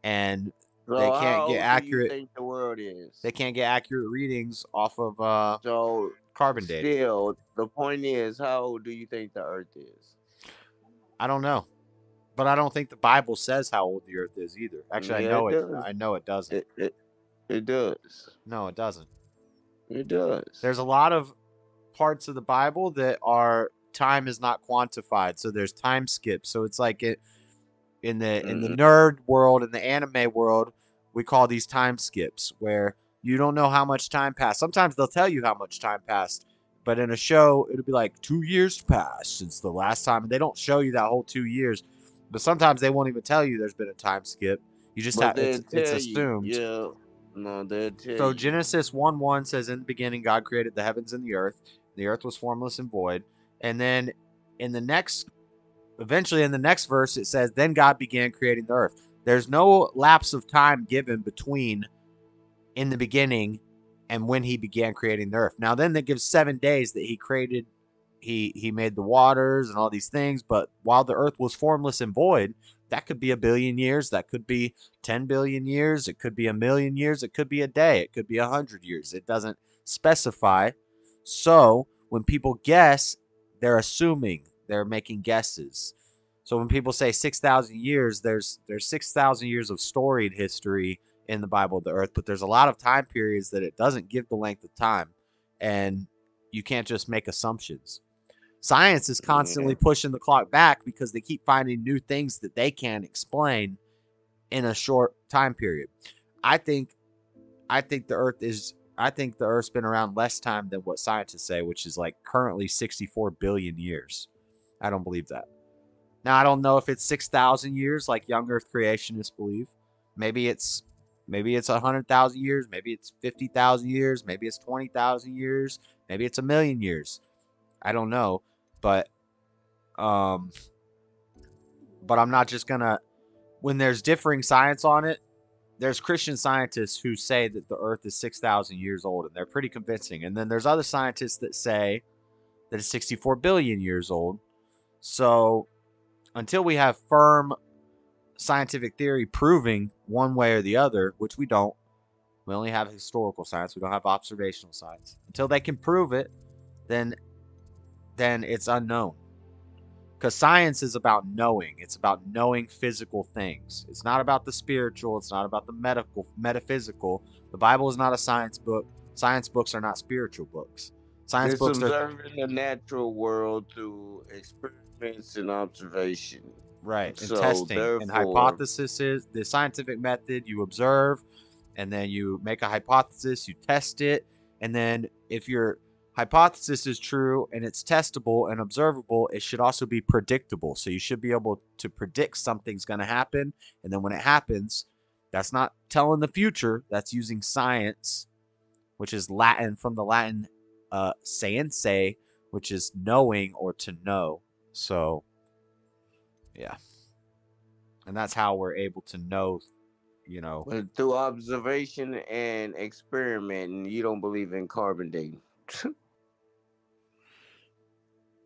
Speaker 5: and
Speaker 3: So
Speaker 5: they
Speaker 3: how
Speaker 5: can't
Speaker 3: old
Speaker 5: get
Speaker 3: do you
Speaker 5: accurate.
Speaker 3: think the world is?
Speaker 5: They can't get accurate readings off of
Speaker 3: So
Speaker 5: carbon dating.
Speaker 3: still, the point is, how old do you think the Earth is?
Speaker 5: I don't know, but I don't think the Bible says how old the Earth is either. Actually,
Speaker 3: Yeah,
Speaker 5: I know it doesn't.
Speaker 3: It does.
Speaker 5: No, it doesn't.
Speaker 3: It does.
Speaker 5: There's a lot of parts of the Bible that are time is not quantified, so there's time skips. So it's like in the nerd world, in the anime world, we call these time skips where you don't know how much time passed. Sometimes they'll tell you how much time passed, but in a show it'll be like 2 years passed since the last time, and they don't show you that whole 2 years. But sometimes they won't even tell you there's been a time skip. You just have it's assumed.
Speaker 3: Yeah. No, they'll tell
Speaker 5: So
Speaker 3: you.
Speaker 5: Genesis 1:1 says, "In the beginning, God created the heavens and the earth. The earth was formless and void." And then eventually in the next verse, it says, "Then God began creating the earth." There's no lapse of time given between in the beginning and when he began creating the earth. Now, then that gives 7 days that he created, he made the waters and all these things. But while the earth was formless and void, that could be 1 billion years. That could be 10 billion years. It could be 1,000,000 years. It could be a day. It could be 100 years. It doesn't specify. So when people guess, they're assuming, they're making guesses. So when people say 6,000 years, there's 6,000 years of storied history in the Bible of the earth, but there's a lot of time periods that it doesn't give the length of time, and you can't just make assumptions. Science is constantly pushing the clock back because they keep finding new things that they can't explain in a short time period. I think the Earth's been around less time than what scientists say, which is like currently 64 billion years. I don't believe that. Now, I don't know if it's 6,000 years like young Earth creationists believe. Maybe it's Maybe it's 100,000 years. Maybe it's 50,000 years. Maybe it's 20,000 years. Maybe it's 1,000,000 years. I don't know, but I'm not just gonna. When there's differing science on it, there's Christian scientists who say that the Earth is 6,000 years old, and they're pretty convincing. And then there's other scientists that say that it's 64 billion years old. So until we have firm scientific theory proving one way or the other, which we don't, we only have historical science, we don't have observational science. Until they can prove it, then it's unknown. Because science is about knowing. It's about knowing physical things. It's not about the spiritual. It's not about the metaphysical. The Bible is not a science book. Science books are not spiritual books. Science
Speaker 3: It's
Speaker 5: books are
Speaker 3: observing the natural world through experiments and observation.
Speaker 5: right, and
Speaker 3: So
Speaker 5: testing and
Speaker 3: therefore,
Speaker 5: hypothesis is the scientific method. You observe, and then you make a hypothesis. You test it, and then if your hypothesis is true and it's testable and observable, it should also be predictable. So you should be able to predict something's going to happen, and then when it happens, that's not telling the future. That's using science, which is Latin, from the Latin scienze, which is knowing or to know. So yeah, and that's how we're able to know, you know.
Speaker 3: but through observation and experiment, and you don't believe in carbon dating.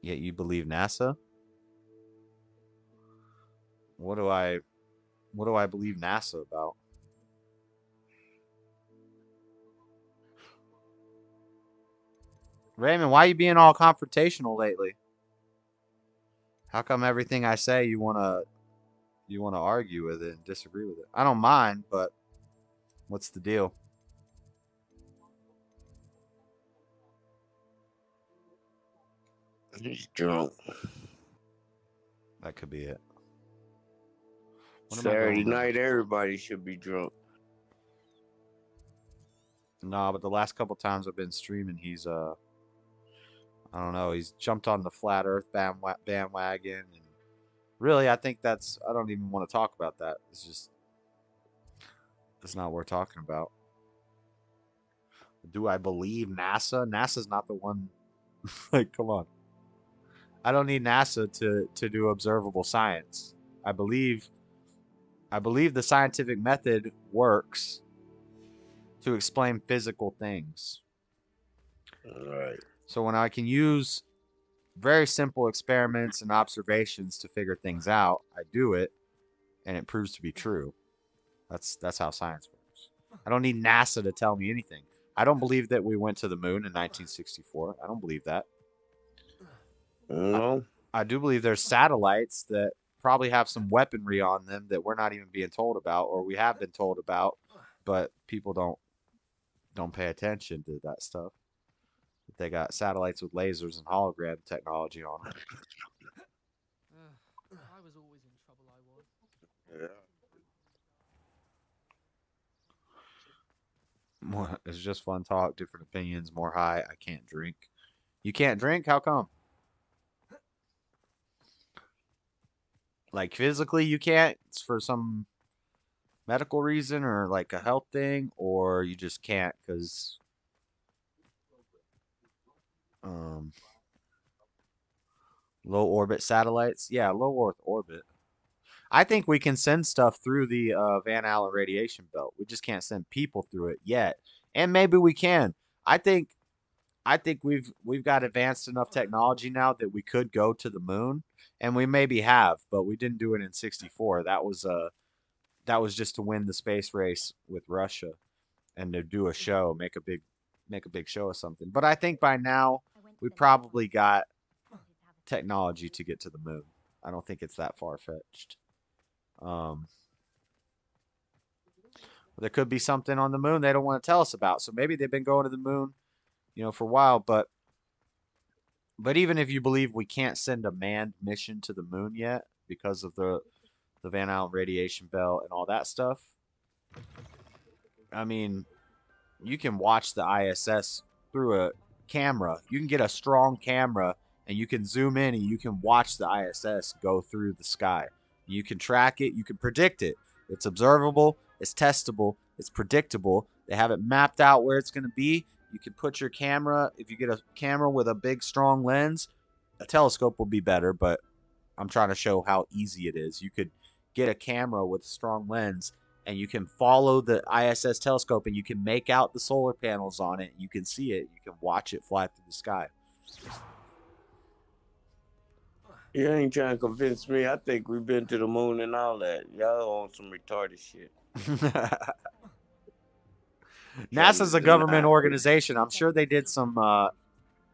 Speaker 5: Yet you believe NASA? What do I believe NASA about? Raymond, why are you being all confrontational lately? How come everything I say you wanna argue with it and disagree with it? I don't mind, but what's the deal?
Speaker 3: He's drunk.
Speaker 5: That could be it.
Speaker 3: Saturday night, everybody should be drunk.
Speaker 5: No, but the last couple times I've been streaming, he's I don't know, he's jumped on the flat Earth bandwagon, and really, I think I don't even want to talk about that. It's not worth talking about. Do I believe NASA? NASA's not the one. Like, come on. I don't need NASA to do observable science. I believe the scientific method works to explain physical things.
Speaker 3: All right.
Speaker 5: So when I can use very simple experiments and observations to figure things out, I do it, and it proves to be true. That's how science works. I don't need NASA to tell me anything. I don't believe that we went to the moon in 1964. I don't believe that.
Speaker 3: No.
Speaker 5: I do believe there's satellites that probably have some weaponry on them that we're not even being told about, or we have been told about, but people don't pay attention to that stuff. They got satellites with lasers and hologram technology on them.
Speaker 9: I was always in trouble, I was.
Speaker 5: Yeah. It's just fun talk, different opinions, more high. I can't drink. You can't drink? How come? Like physically you can't? It's for some medical reason or like a health thing, or you just can't because low orbit satellites? Yeah, low Earth orbit. I think we can send stuff through the Van Allen radiation belt. We just can't send people through it yet. And maybe we can. I think we've got advanced enough technology now that we could go to the moon, and we maybe have, but we didn't do it in '64. That was just to win the space race with Russia and to do a show, make a big show of something. But I think by now we probably got technology to get to the moon. I don't think it's that far-fetched. There could be something on the moon they don't want to tell us about. So maybe they've been going to the moon, for a while, but even if you believe we can't send a manned mission to the moon yet because of the Van Allen radiation belt and all that stuff, I mean, you can watch the ISS through a camera. You can get a strong camera and you can zoom in and you can watch the ISS go through the sky. You can track it. You can predict it. It's observable. It's testable. It's predictable. They have it mapped out where it's going to be. You can put your camera, if you get a camera with a big, strong lens, a telescope will be better, but I'm trying to show how easy it is. You could get a camera with a strong lens, and you can follow the ISS telescope, and you can make out the solar panels on it. You can see it. You can watch it fly through the sky.
Speaker 17: You ain't trying to convince me. I think we've been to the moon and all that. Y'all on some retarded shit.
Speaker 5: NASA's a government organization. I'm sure they did some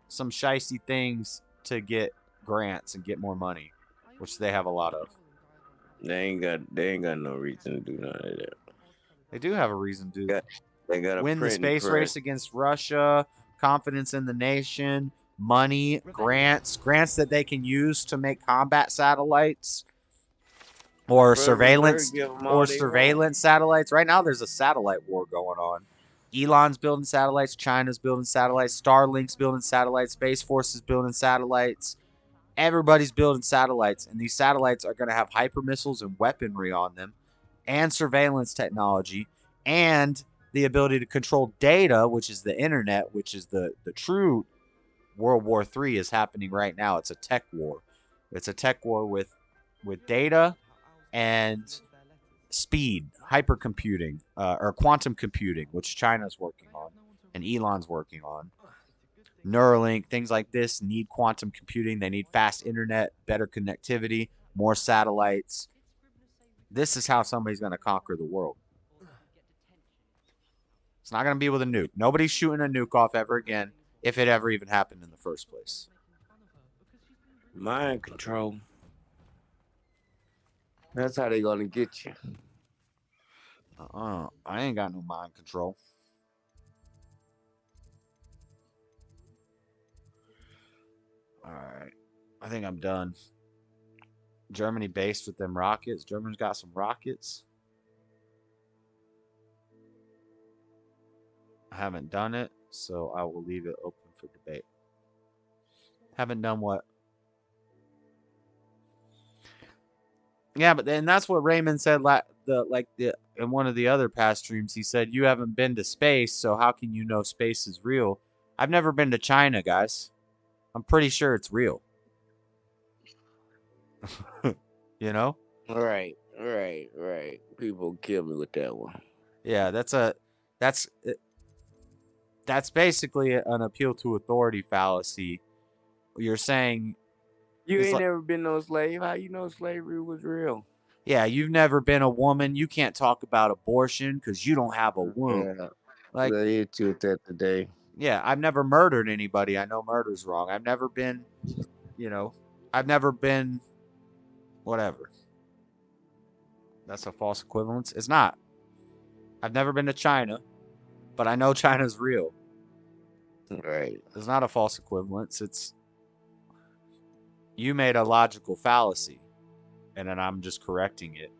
Speaker 5: shicey things to get grants and get more money, which they have a lot of.
Speaker 17: They ain't got no reason to do none of that.
Speaker 5: They do have a reason to do.
Speaker 17: They got to
Speaker 5: win the space race against Russia, confidence in the nation, money, grants that they can use to make combat satellites or surveillance satellites. Right now there's a satellite war going on. Elon's building satellites, China's building satellites, Starlink's building satellites, Space Force is building satellites. Everybody's building satellites, and these satellites are going to have hyper missiles and weaponry on them, and surveillance technology, and the ability to control data, which is the internet, which is the true World War III is happening right now. It's a tech war. It's a tech war with data and speed, hypercomputing, or quantum computing, which China's working on and Elon's working on. Neuralink, things like this need quantum computing. They need fast internet, better connectivity, more satellites. This is how somebody's going to conquer the world. It's not going to be with a nuke. Nobody's shooting a nuke off ever again, if it ever even happened in the first place.
Speaker 17: Mind control. That's how they going to get you.
Speaker 5: I ain't got no mind control. All right. I think I'm done. Germany based with them rockets. Germany's got some rockets. I haven't done it, so I will leave it open for debate. Haven't done what? Yeah, but then that's what Raymond said in one of the other past streams. He said, you haven't been to space, so how can you know space is real? I've never been to China, guys. I'm pretty sure it's real. You know?
Speaker 17: Right. People kill me with that one.
Speaker 5: Yeah, that's basically an appeal to authority fallacy. You're saying
Speaker 17: you ain't never been no slave. How you know slavery was real?
Speaker 5: Yeah, you've never been a woman. You can't talk about abortion because you don't have a womb.
Speaker 17: Yeah,
Speaker 5: like
Speaker 17: they hit you with that today.
Speaker 5: Yeah, I've never murdered anybody. I know murder's wrong. I've never been, whatever. That's a false equivalence. It's not. I've never been to China, but I know China's real.
Speaker 17: Right.
Speaker 5: It's not a false equivalence. It's you made a logical fallacy, and then I'm just correcting it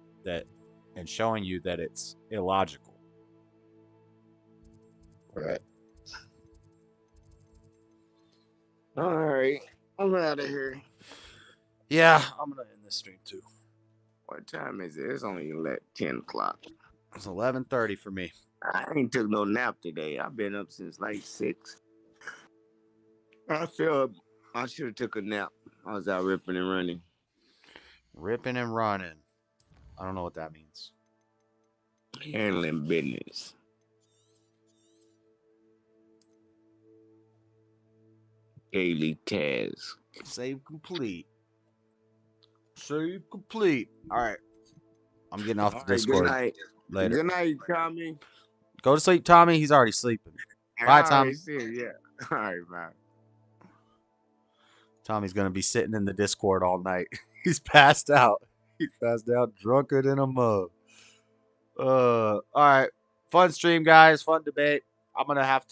Speaker 5: and showing you that it's illogical.
Speaker 17: Right. All right. I'm out of here.
Speaker 5: Yeah, I'm gonna end this stream too.
Speaker 17: What time is it? It's only 10 o'clock.
Speaker 5: It's 11:30 for me.
Speaker 17: I ain't took no nap today. I've been up since like 6. I feel I should have took a nap. I was out ripping and running.
Speaker 5: Ripping and running. I don't know what that means.
Speaker 17: Handling business. Daily task.
Speaker 5: Save complete. Save complete. All right. I'm getting off the Discord.
Speaker 17: Good night.
Speaker 5: Later.
Speaker 17: Good night, Tommy.
Speaker 5: Go to sleep, Tommy. He's already sleeping. Bye, Tommy.
Speaker 17: Yeah. All right, bye.
Speaker 5: Tommy's going to be sitting in the Discord all night. He's passed out. He's passed out drunker than a mug. All right. Fun stream, guys. Fun debate. I'm going to have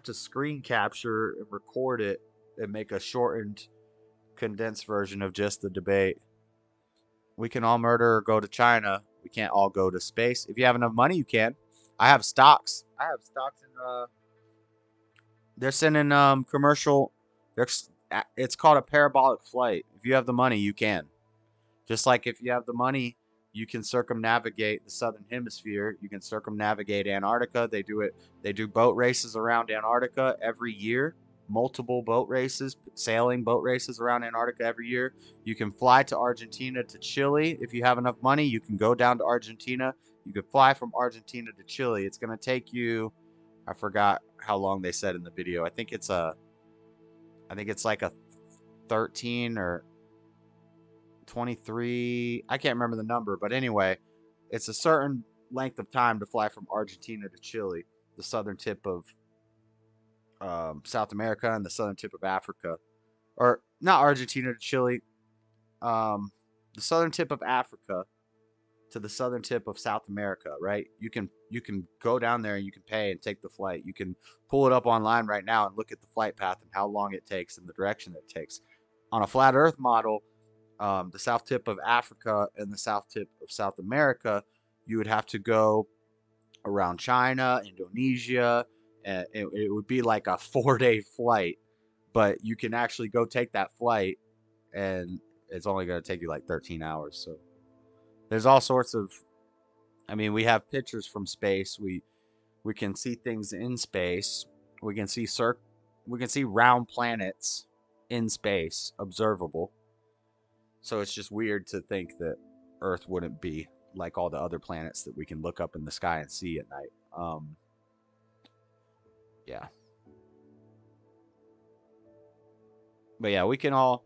Speaker 5: to screen capture and record it and make a shortened, condensed version of just the debate. We can all murder or go to China. We can't all go to space. If you have enough money, you can. I have stocks. In they're sending commercial. It's called a parabolic flight. If you have the money, you can. Just like if you have the money you can circumnavigate the southern hemisphere. You can circumnavigate Antarctica. They do boat races around Antarctica every year, multiple boat races, sailing boat races around Antarctica every year. You can fly to Argentina to Chile. If you have enough money, you can go down to Argentina. You could fly from Argentina to Chile. It's going to take you, I forgot how long they said in the video. I think it's like a 13 or 23, I can't remember the number, but anyway, it's a certain length of time to fly from Argentina to Chile, the southern tip of South America and the southern tip of Africa. Or not Argentina to Chile, the southern tip of Africa to the southern tip of South America, right? You can go down there and you can pay and take the flight. You can pull it up online right now and look at the flight path and how long it takes and the direction it takes. On a flat Earth model, the south tip of Africa and the south tip of South America, you would have to go around China, Indonesia, and it would be like a 4-day flight, but you can actually go take that flight and it's only going to take you like 13 hours. So there's all sorts of, I mean, we have pictures from space. We can see things in space. We can see round planets in space, observable. So it's just weird to think that Earth wouldn't be like all the other planets that we can look up in the sky and see at night. Yeah. But yeah, we can all.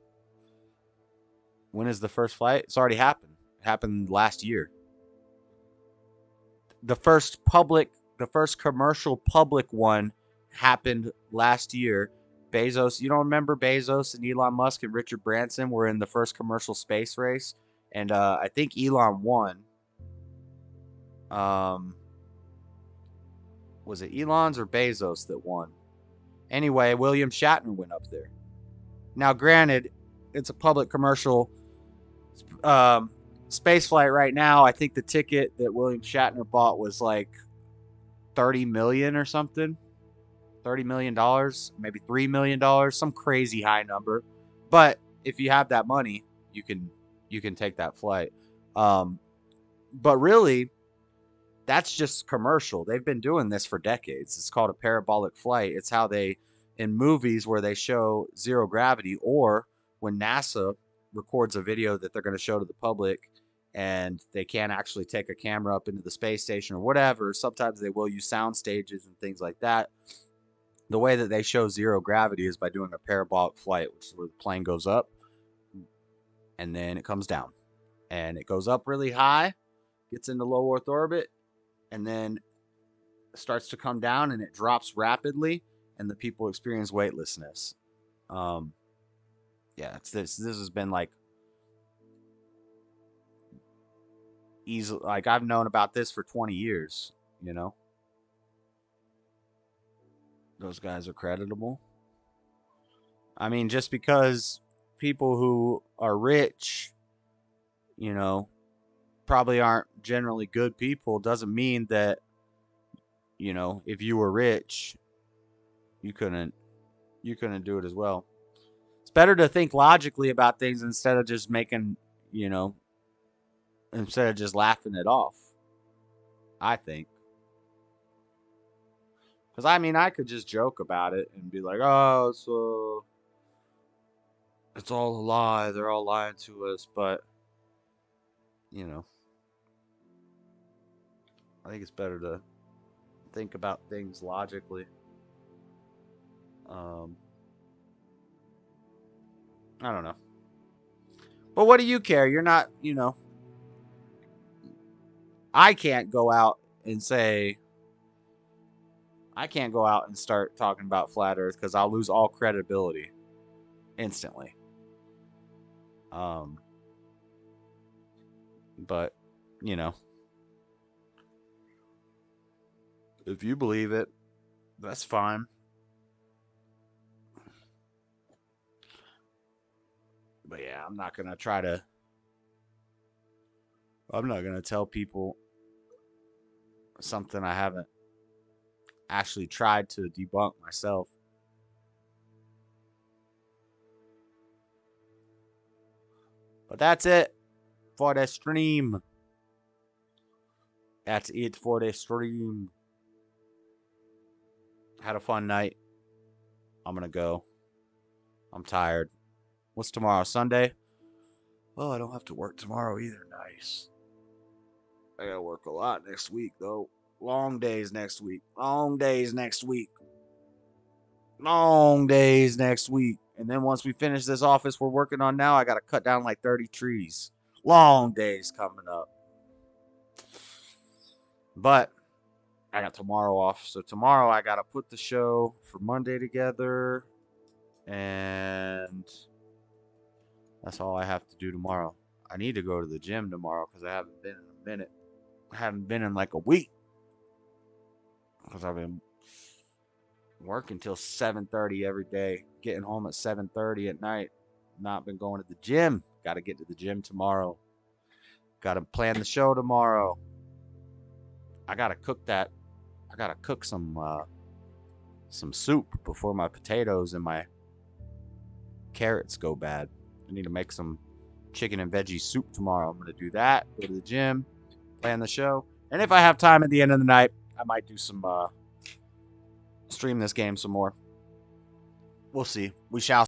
Speaker 5: When is the first flight? It's already happened. It happened last year. The first commercial public one happened last year. Bezos, you don't remember Bezos and Elon Musk and Richard Branson were in the first commercial space race, and I think Elon won. Was it Elon's or Bezos that won? Anyway, William Shatner went up there. Now, granted, it's a public commercial space flight right now. I think the ticket that William Shatner bought was like $30 million or something. $30 million, maybe $3 million, some crazy high number. But if you have that money, you can take that flight. But really, that's just commercial. They've been doing this for decades. It's called a parabolic flight. It's how they, in movies where they show zero gravity, or when NASA records a video that they're going to show to the public and they can't actually take a camera up into the space station or whatever. Sometimes they will use sound stages and things like that. The way that they show zero gravity is by doing a parabolic flight, which is where the plane goes up and then it comes down. And it goes up really high, gets into low Earth orbit, and then starts to come down and it drops rapidly, and the people experience weightlessness. Yeah, this has been like easy. Like, I've known about this for 20 years, you know. Those guys are creditable. I mean, just because people who are rich, you know, probably aren't generally good people doesn't mean that, you know, if you were rich, you couldn't do it as well. It's better to think logically about things instead of just making, you know, instead of just laughing it off, I think. Because, I mean, I could just joke about it and be like, oh, so it's all a lie. They're all lying to us. But, you know, I think it's better to think about things logically. I don't know. But what do you care? You're not, you know, I can't go out and start talking about flat Earth because I'll lose all credibility instantly. But, you know, if you believe it, that's fine. But yeah, I'm not going to tell people something I haven't actually tried to debunk myself. But that's it for the stream. That's it for the stream. Had a fun night. I'm gonna go. I'm tired. What's tomorrow? Sunday? Oh, I don't have to work tomorrow either. Nice. I gotta work a lot next week, though. Long days next week. Long days next week. Long days next week. And then once we finish this office we're working on now, I gotta cut down like 30 trees. Long days coming up. But I got tomorrow off. So tomorrow I gotta put the show for Monday together. And that's all I have to do tomorrow. I need to go to the gym tomorrow because I haven't been in a minute. I haven't been in like a week. Because I've been working till 7:30 every day. Getting home at 7:30 at night. Not been going to the gym. Got to get to the gym tomorrow. Got to plan the show tomorrow. I got to cook that. I got to cook some soup before my potatoes and my carrots go bad. I need to make some chicken and veggie soup tomorrow. I'm going to do that. Go to the gym. Plan the show. And if I have time at the end of the night, I might do some stream this game some more. We'll see. We shall